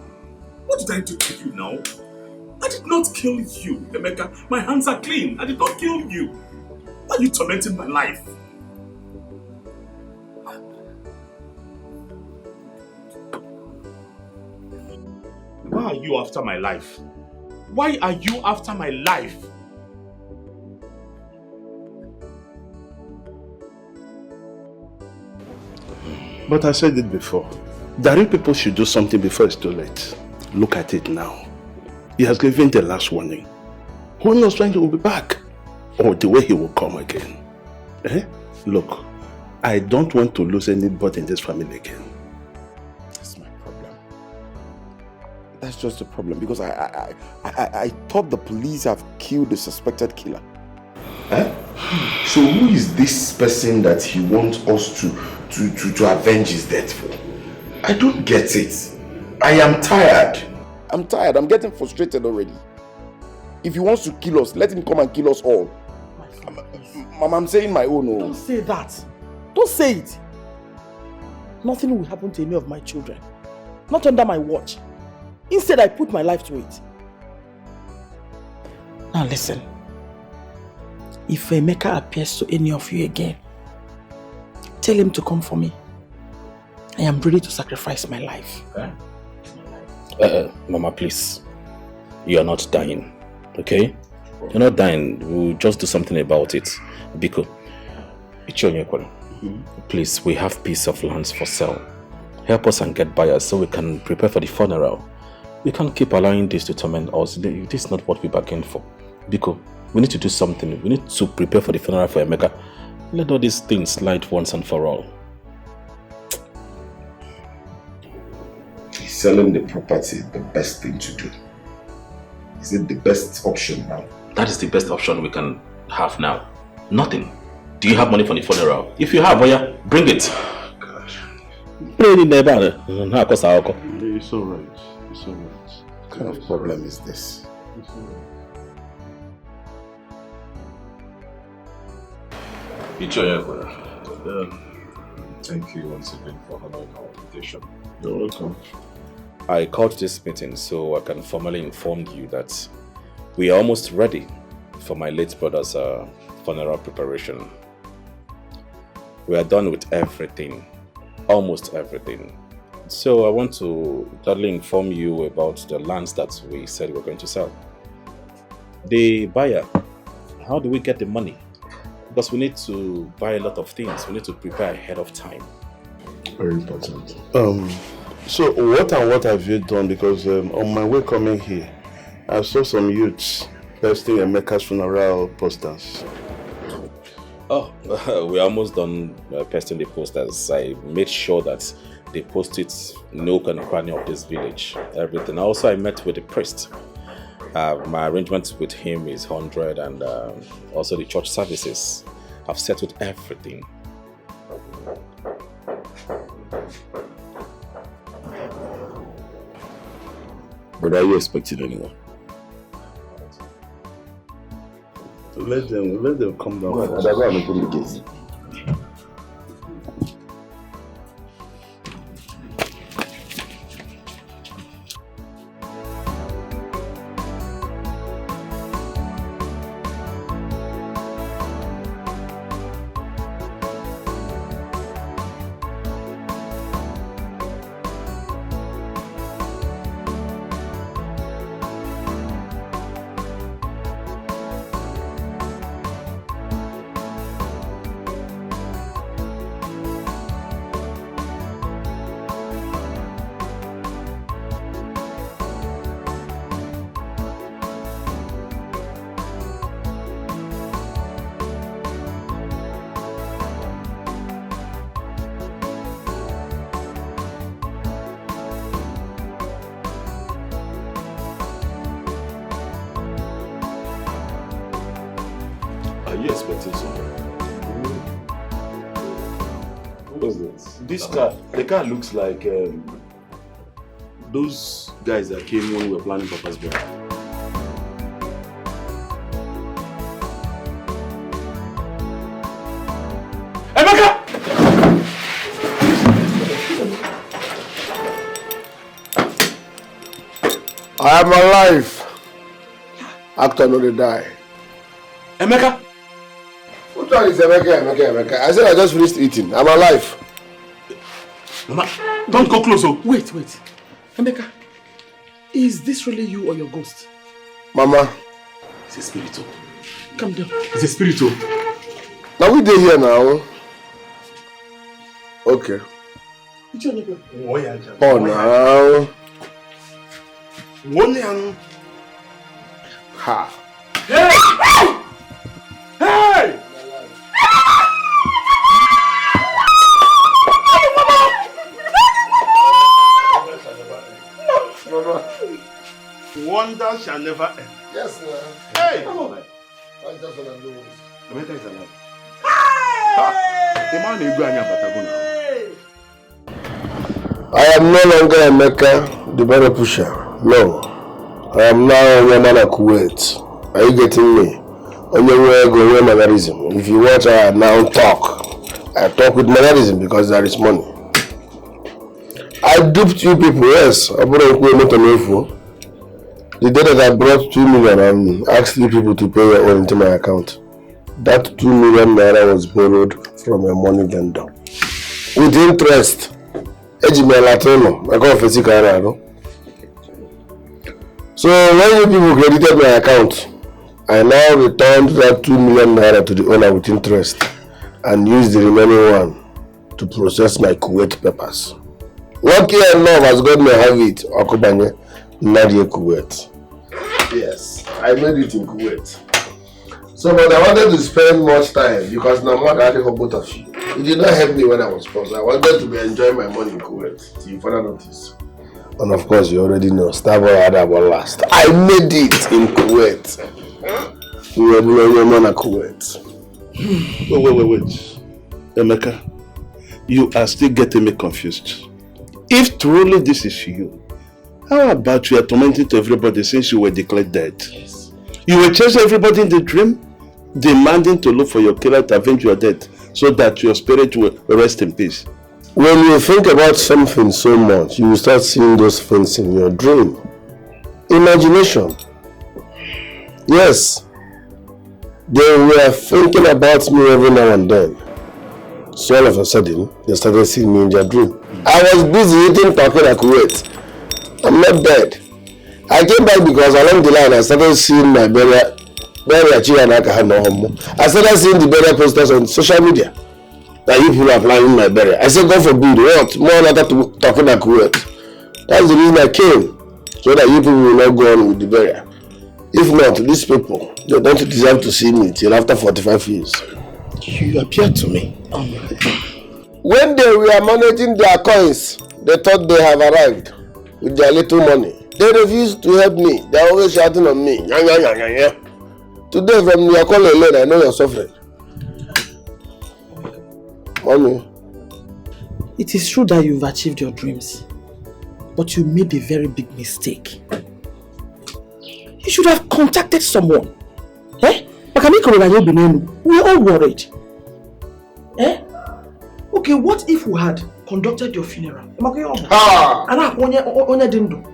What did I do to you now? I did not kill you, Emeka. My hands are clean. I did not kill you. Why are you tormenting my life? Why are you after my life? Why are you after my life? But I said it before. The real people should do something before it's too late. Look at it now. He has given the last warning. Who knows when he will be back? Or the way he will come again. Look, I don't want to lose anybody in this family again. That's my problem. That's just the problem, because I thought the police have killed the suspected killer. So who is this person that he wants us to avenge his death for? I don't get it. I am tired. I'm tired. I'm getting frustrated already. If he wants to kill us, let him come and kill us all. Mama, I'm saying my own. Don't say that. Don't say it. Nothing will happen to any of my children. Not under my watch. Instead, I put my life to it. Now listen. If Emeka appears to any of you again, tell him to come for me. I am ready to sacrifice my life. Mama, please. You are not dying, okay? You're not dying. We'll just do something about it. Biko, please, we have piece of lands for sale. Help us and get buyers so we can prepare for the funeral. We can't keep allowing this to torment us. This is not what we bargained for. Biko, we need to do something. We need to prepare for the funeral for Emeka. Let all these things slide once and for all. Is selling the property the best thing to do? Is it the best option now? That is the best option we can have now. Nothing. Do you have money for the funeral? If you have, Oya, bring it. Gosh. It's alright. It's alright. What kind of problem is this? Thank you once again for honoring our invitation. You're welcome. I called this meeting so I can formally inform you that we are almost ready for my late brother's funeral preparation. We are done with everything, almost everything. So I want to gladly inform you about the lands that we said we were going to sell. The buyer, how do we get the money? Because we need to buy a lot of things. We need to prepare ahead of time. Very important. So what have you done? Because on my way coming here, I saw some youths posting Emeka's funeral posters. Oh, we're almost done pasting the posters. I made sure that they post it nook and cranny of this village. Everything. Also, I met with the priest. My arrangement with him is 100, and also the church services. I've settled everything. But are you expecting anyone? Let them come down. Go ahead, I'm open the gates. Are you expecting something? What's this? This car, the car looks like those guys that came when we were planning Papa's birthday. Emeka! I am alive. Actor no dey die. Emeka! Which one is Emeka? I said I just finished eating. I'm alive. Mama, don't go close. Wait. Emeka, is this really you or your ghost? Mama. It's a spiritual. Calm down. It's a spiritual. Now we dey here now. Okay. Oh now. Ha. Hey! Hey! Mama. trial shall never end. Yes, sir. Hey! Come on. I just want to do this. Emeka is alive. I am no longer Emeka, the banner pusher. No. I am now Yamana Kuwait. Are you getting me? On your way, go mannerism. If you watch, I now talk. I talk with mannerism because there is money. I duped you people, yes. I brought a info. The day that I brought 2 million and asked you people to pay your own into my account. That 2 million naira was borrowed from a money lender. With interest. So when you people credited my account, I now returned that 2 million naira to the owner with interest and used the remaining one to process my Kuwait papers. Lucky enough, as God may have it, Okubanye, Nadia Kuwait. Yes, I made it in Kuwait. So, but I wanted to spend much time because now I'm not for both of you. It did not help me when I was poor. I wanted to be enjoying my money in Kuwait. Till you further notice. And of course, you already know, Starboy had one last. I made it in Kuwait. We were blowing your man at Kuwait. Wait. Emeka, you are still getting me confused. If truly this is you, how about you are tormenting to everybody since you were declared dead? Yes. You were chasing everybody in the dream, demanding to look for your killer to avenge your death so that your spirit will rest in peace. When you think about something so much, you will start seeing those things in your dream. Imagination. Yes. They were thinking about me every now and then. So all of a sudden, they started seeing me in their dream. I was busy eating talking at Kuwait. I'm not dead. I came back because along the line I started seeing my burial. I started seeing the burial posters on social media. That you people are planning my burial. I said, God forbid, what? More not to talking at Kuwait. That's the reason I came. So that you people will not go on with the burial. If not, these people, they don't deserve to see me till after 45 years. You appear to me. When they were managing their coins, they thought they have arrived with their little money. They refused to help me. They are always shouting on me. Today, from your call alone, I know you're suffering. Mommy. It is true that you've achieved your dreams, but you made a very big mistake. You should have contacted someone. We're all worried. Okay, what if we had conducted your funeral?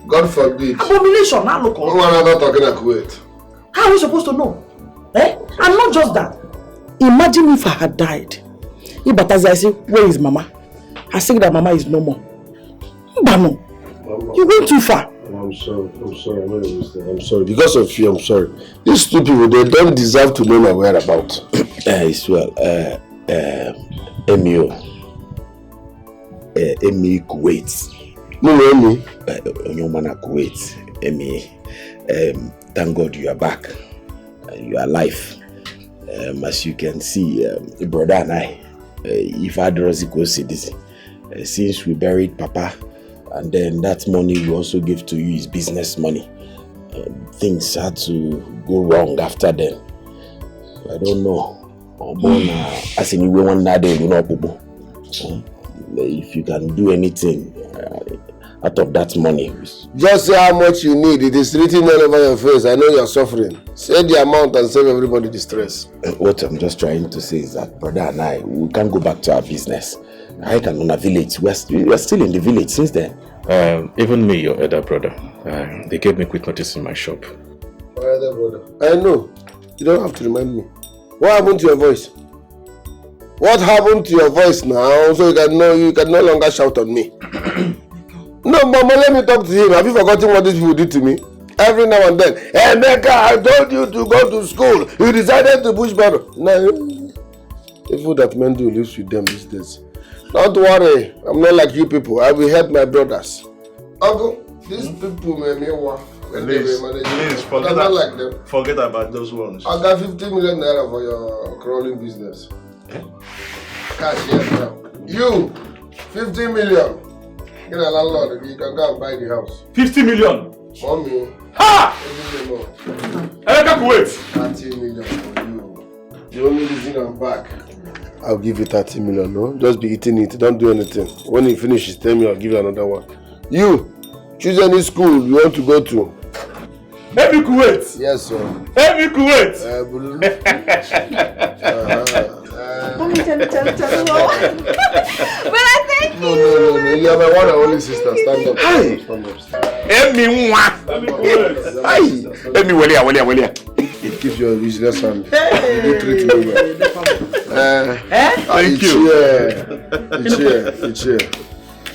God forbid. Abomination. No one ever talking at Kuwait. How are we supposed to know? And not just that. Imagine if I had died. Ibatazi, I say, where is Mama? I say that Mama is no more. Mbano, you went too far. I'm sorry. I'm sorry. Because of you, I'm sorry. These two people, they don't deserve to know my whereabouts. It's well, Emio. Emi Kuwait. No, Emi. Onyomana Kuwait. Emi. Thank God you are back. You are alive. As you can see, brother and I, if I don't go see this, since we buried Papa, and then that money we also give to you is business money. Things had to go wrong after then. I don't know. As in you want that day, you know, if you can do anything out of that money. Just say how much you need. It is written all over your face. I know you are suffering. Say the amount and save everybody the stress. What I'm just trying to say is that brother and I, we can't go back to our business. I can own a village. We're still in the village since then. Even me, your elder brother, they gave me quick notice in my shop. My elder brother. I know. You don't have to remind me. What happened to your voice? What happened to your voice now? So you can no longer shout on me. No, Mama, let me talk to him. Have you forgotten what these people did to me? Every now and then. Hey, Mecca, I told you to go to school. You decided to push battle. No, the food that men do lives with them these days. Don't worry. I'm not like you people. I will help my brothers. Uncle, these people made me work. Please, forget not like them. Forget about those ones. I got 50 million naira for your crawling business. Cash here now. You, 50 million. Get a landlord, you can go and buy the house. 50 million? Mommy. Ha! Emeka wait. 30 million for you. The only reason I'm back. I'll give you 30 million, no? Just be eating it. Don't do anything. When you finish, tell me I'll give you another one. You, choose any school you want to go to. Every Kuwait. Yes, sir. Every Kuwait. But I thank you. No. You are my one and only sister. Stand up. Hi. Stand up. Emi nwa. Hi. Emi welia. It keeps your business and you do treat me well. Thank you. It's here.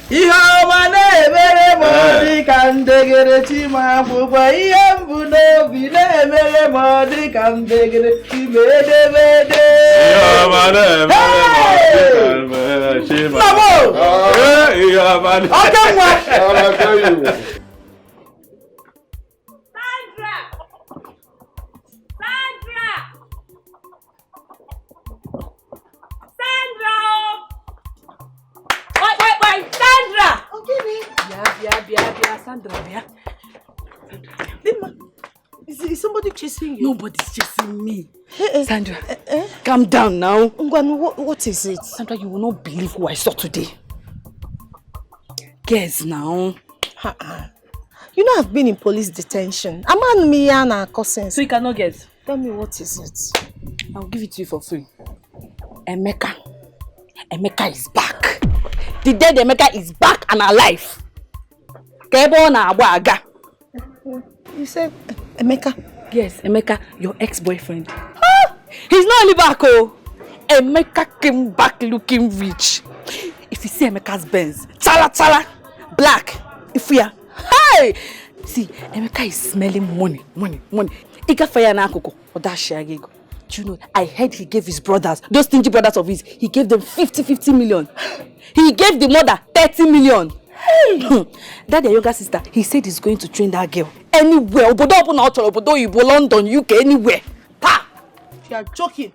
Ihe ọma na-emere m dị ka ndegere Chimamanda, ihe mbụ n'obi na-emere m dị ka ndegere Chimedebede. Ihe ọma na-emere m dị ka Chimamanda. Ihe ọma na-emere m. Sandra, Is somebody chasing you? Nobody's chasing me. Sandra, calm down now. What is it? Sandra, you will not believe who I saw today. Guess now. You know I've been in police detention. I'm on Miyana cousins. So you cannot guess? Tell me what is it? I'll give it to you for free. Emeka. Emeka is back. The dead Emeka is back and alive. You said Emeka? Yes, Emeka, your ex-boyfriend. He's not only back, oh. Emeka came back looking rich. If you see Emeka's Benz, chala, black, if we are, hey! See, Emeka is smelling money. Ika fire na akoko, odashiagego. Do you know, I heard he gave his brothers, those stingy brothers of his, he gave them 50 million. He gave the mother 30 million. That their younger sister, he said he's going to train that girl anywhere. Obodo, London, UK, anywhere. Pa! You are joking.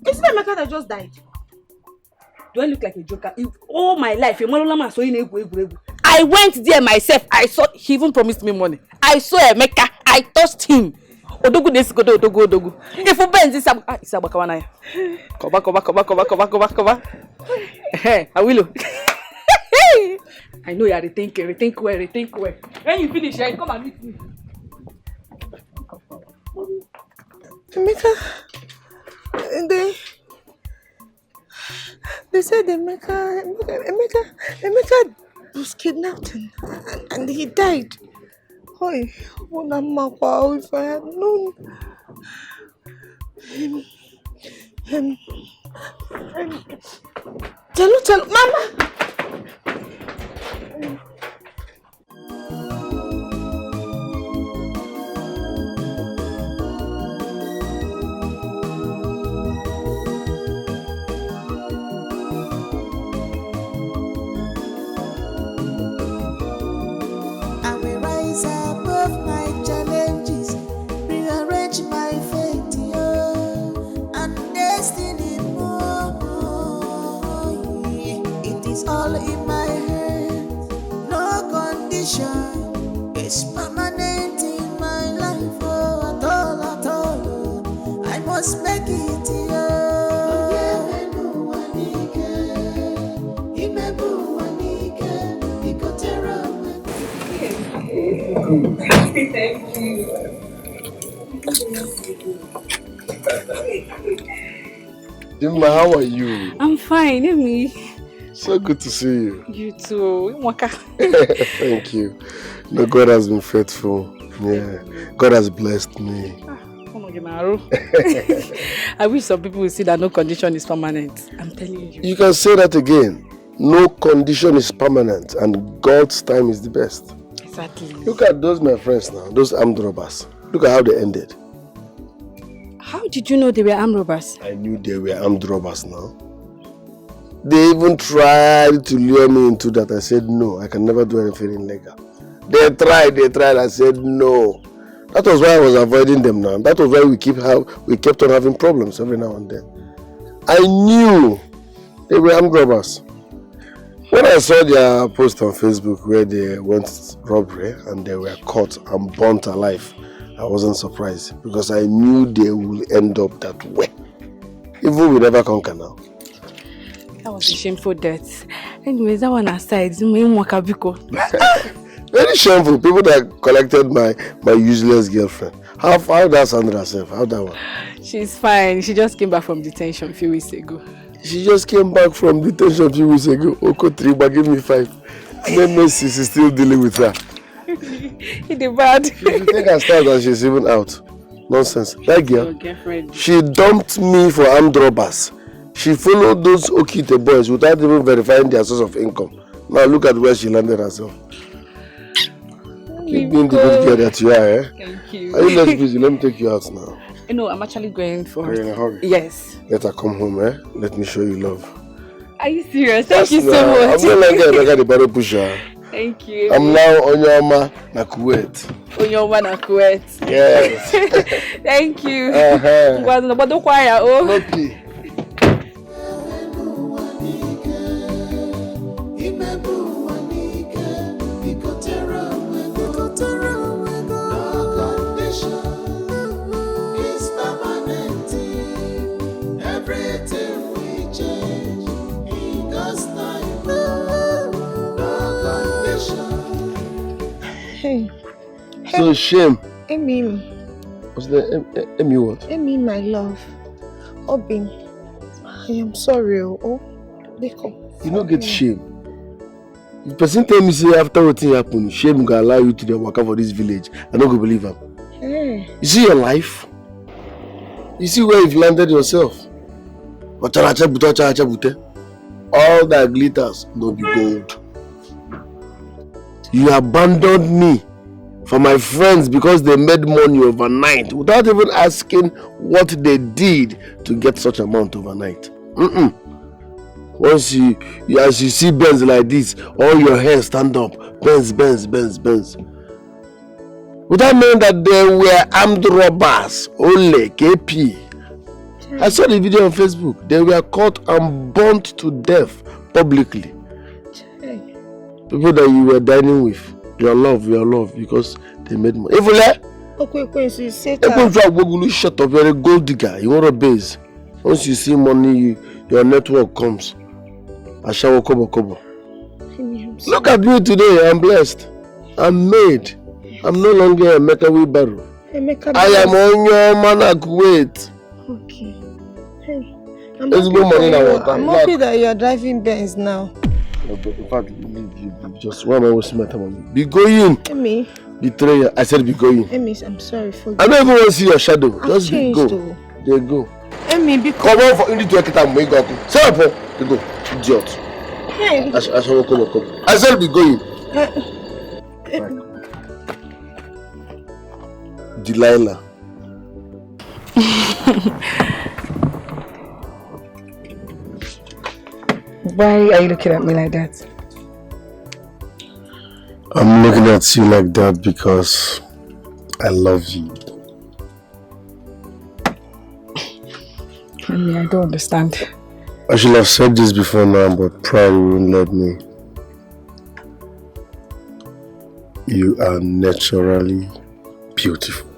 Isn't that Emeka that just died? Do I look like a joker? All my life, I went there myself. I saw, he even promised me money. I saw Emeka. I touched him. Odogu. If you bend this, Isabakawana. Koba. Hey, I will. I know you are rethink well. When you finish, come and meet me. Emeka, they said Emeka was kidnapped and he died. If I had known. Tell Mama. I will rise above my challenges, rearrange my fate, and destiny more. It is all in my hands, no condition is permanent in my life, at all. I must make it, Thank you. Dimma, how are you? I'm fine, Amy. So good to see you. You too. Thank you. No, God has been faithful. Yeah, God has blessed me. I wish some people would see that no condition is permanent. I'm telling you. You can say that again. No condition is permanent, and God's time is the best. Exactly. Look at those my friends now, those armed robbers. Look at how they ended. How did you know they were armed robbers? I knew they were armed robbers now. They even tried to lure me into that. I said no, I can never do anything illegal. They tried, I said no. That was why I was avoiding them now. That was why we kept on having problems every now and then. I knew they were armed robbers. When I saw their post on Facebook where they went robbery and they were caught and burnt alive, I wasn't surprised because I knew they will end up that way. Even we never conquer now. That was a shameful death. Anyways, that one aside, very shameful. People that collected my useless girlfriend. How that Sandra herself? How that one? She's fine. She just came back from detention a few weeks ago. She just came back from detention a few weeks ago. Oko 3, but give me 5. Then Messi is still dealing with her. He did bad. She should take her style that she's even out. Nonsense. That girl, she dumped me for armed robbers. She followed those Okite boys without even verifying their source of income. Now look at where she landed herself. Keep being the good girl that you are, eh? Thank you. Are you not busy? Let me take you out now. No, I'm actually going for her. Are you in a hurry? Yes. Let her come home, eh? Let me show you love. Are you serious? Thank you so much. I'm not like the battle pusher. Thank you. I'm now Onyoma na Kuwait. Onyoma na Kuwait. Yes. Thank you. Okay. So shame. Emi. What's the Emi what? Emi, my love. Obin, I am sorry. Oh, Dikeh. You don't get shame. If person tell me say after what thing happen, shame go allow you to the work for this village. I don't go believe him. Hey. You see your life? You see where you've landed yourself? All that glitters no be gold. You abandoned me for my friends because they made money overnight without even asking what they did to get such amount overnight. Once as you see Benz like this, all your hair stand up. Benz. Without knowing that they were armed robbers, only KP. I saw the video on Facebook. They were caught and burnt to death publicly. People that you were dining with, your love, because they made money. If Okay, so you say that. Shut up, you're a gold digger, you want a base. Once you see money, your network comes. I shall kobo. Look at me today, I'm blessed. I'm made. I'm no longer a Emeka wheelbarrow. I am on your man Kuwait. Okay. Hey, I'm happy that you're driving Benz now. In fact, just one hour my time on you. Be going. Emi. Betrayer. I said be going. Emi, I'm sorry for you. I don't even want to see your shadow. Just changed, go. Though. They go. Emi, because... Come on for Ini Edo time. Make go. Say up. They go. Idiot. Hey. I shall come. I said be going. Delilah. Why are you looking at me like that? I'm looking at you like that because I love you. I don't understand. I should have said this before now, but pride wouldn't let me. You are naturally beautiful.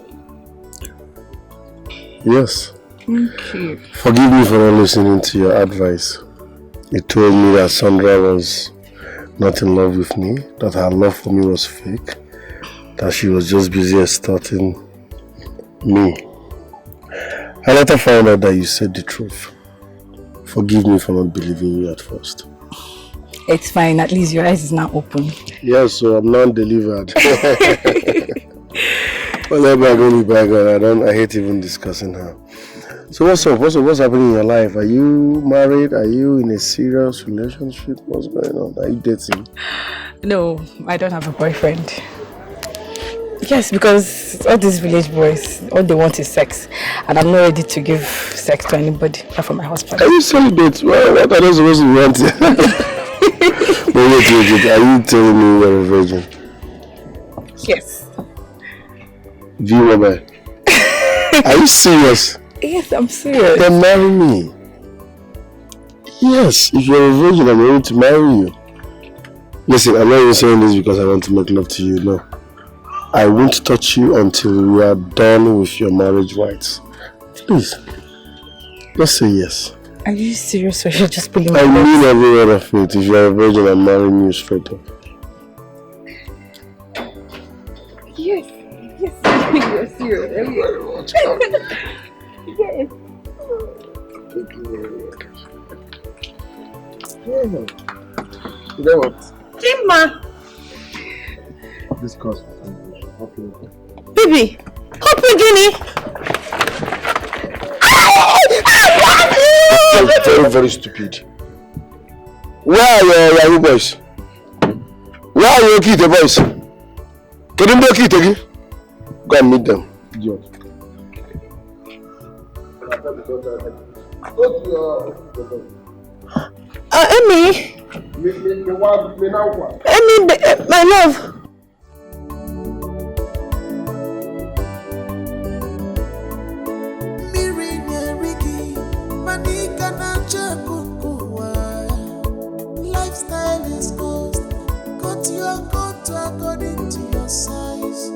Yes. Thank you. Forgive me for not listening to your advice. You told me that Sandra was not in love with me, that her love for me was fake, that she was just busy extorting me. I later found out that you said the truth. Forgive me for not believing you at first. It's fine, at least your eyes is now open. Yes, so I'm not delivered. Whatever, I hate even discussing her. So what's up? What's happening in your life? Are you married? Are you in a serious relationship? What's going on? Are you dating? No, I don't have a boyfriend. Yes, because all these village boys, all they want is sex. And I'm not ready to give sex to anybody, apart from my husband. Are you celibate? What are they supposed to want? Wait. Are you telling me you're a virgin? Yes. Viewer, are you serious? Yes, I'm serious. Then marry me. Yes, if you're a virgin, I'm ready to marry you. Listen, I'm not even saying this because I want to make love to you, no. I won't touch you until we are done with your marriage rights. Please, let's say yes. Are you serious or you're just pulling I mean every word of it. If you're a virgin, I'm marrying you straight up. Yes, you're serious. Thank you very much. Yes. Thank you very much. You know what? Chima! This cost. Baby! Hop Guinea! That's very, very stupid. Where are your Yahoo boys? Where are your Kita boys? Can you make it again? Go and meet them. Idiot. Emmy! Emmy, my love! Lifestyle is cost. Cut your coat according to your size.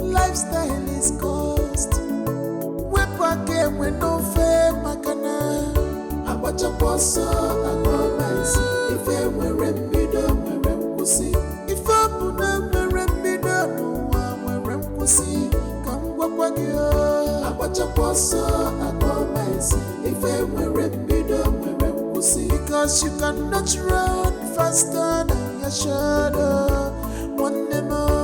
Lifestyle is cost. Wepa game with no fame, makana. Abacha posa, agomais. If I were rembido, were pussy. If I put them rembido, no one were pussy. Come wapa gyo. Abacha posa, agomais. If I were rembido, were pussy. Because you cannot run faster than your shadow. One day more.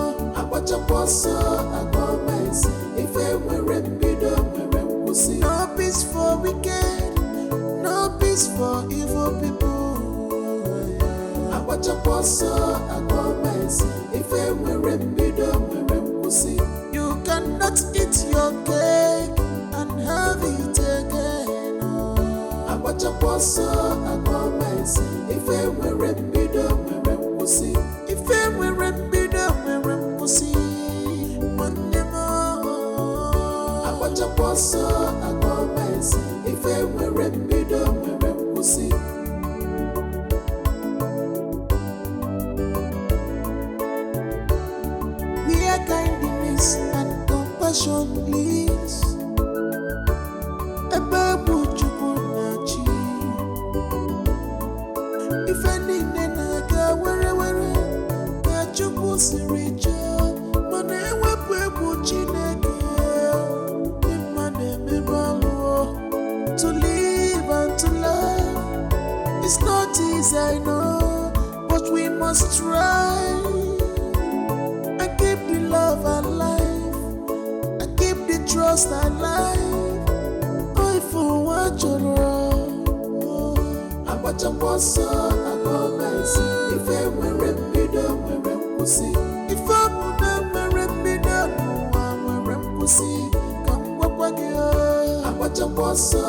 Watch a posa, I go mice. If I were rembido, we're pussy. No peace for wicked, no peace for evil people. I watch a posa, I go mice. If I were rembido, we're pussy. You cannot eat your cake and have it again. I watch a posa, I go mice. If I were rembido, we're pussy. If I were rembido, we're pussy. Monday more. I watch a posa, I go mice. If I were rembido, we're pussy. Where kindness and compassion leads, a babu chukunachi. If any nena ga were chuku siricha, mane wepu chineke. Imane mebalo. To live and to love, it's not easy, I know, but we must try. I keep the love alive, I keep the trust alive. I for what you wrong. I watch a posa, I go nice. If I were rembido, we're pussy. If I were rembido, no one were pussy. Come what you. I watch a posa.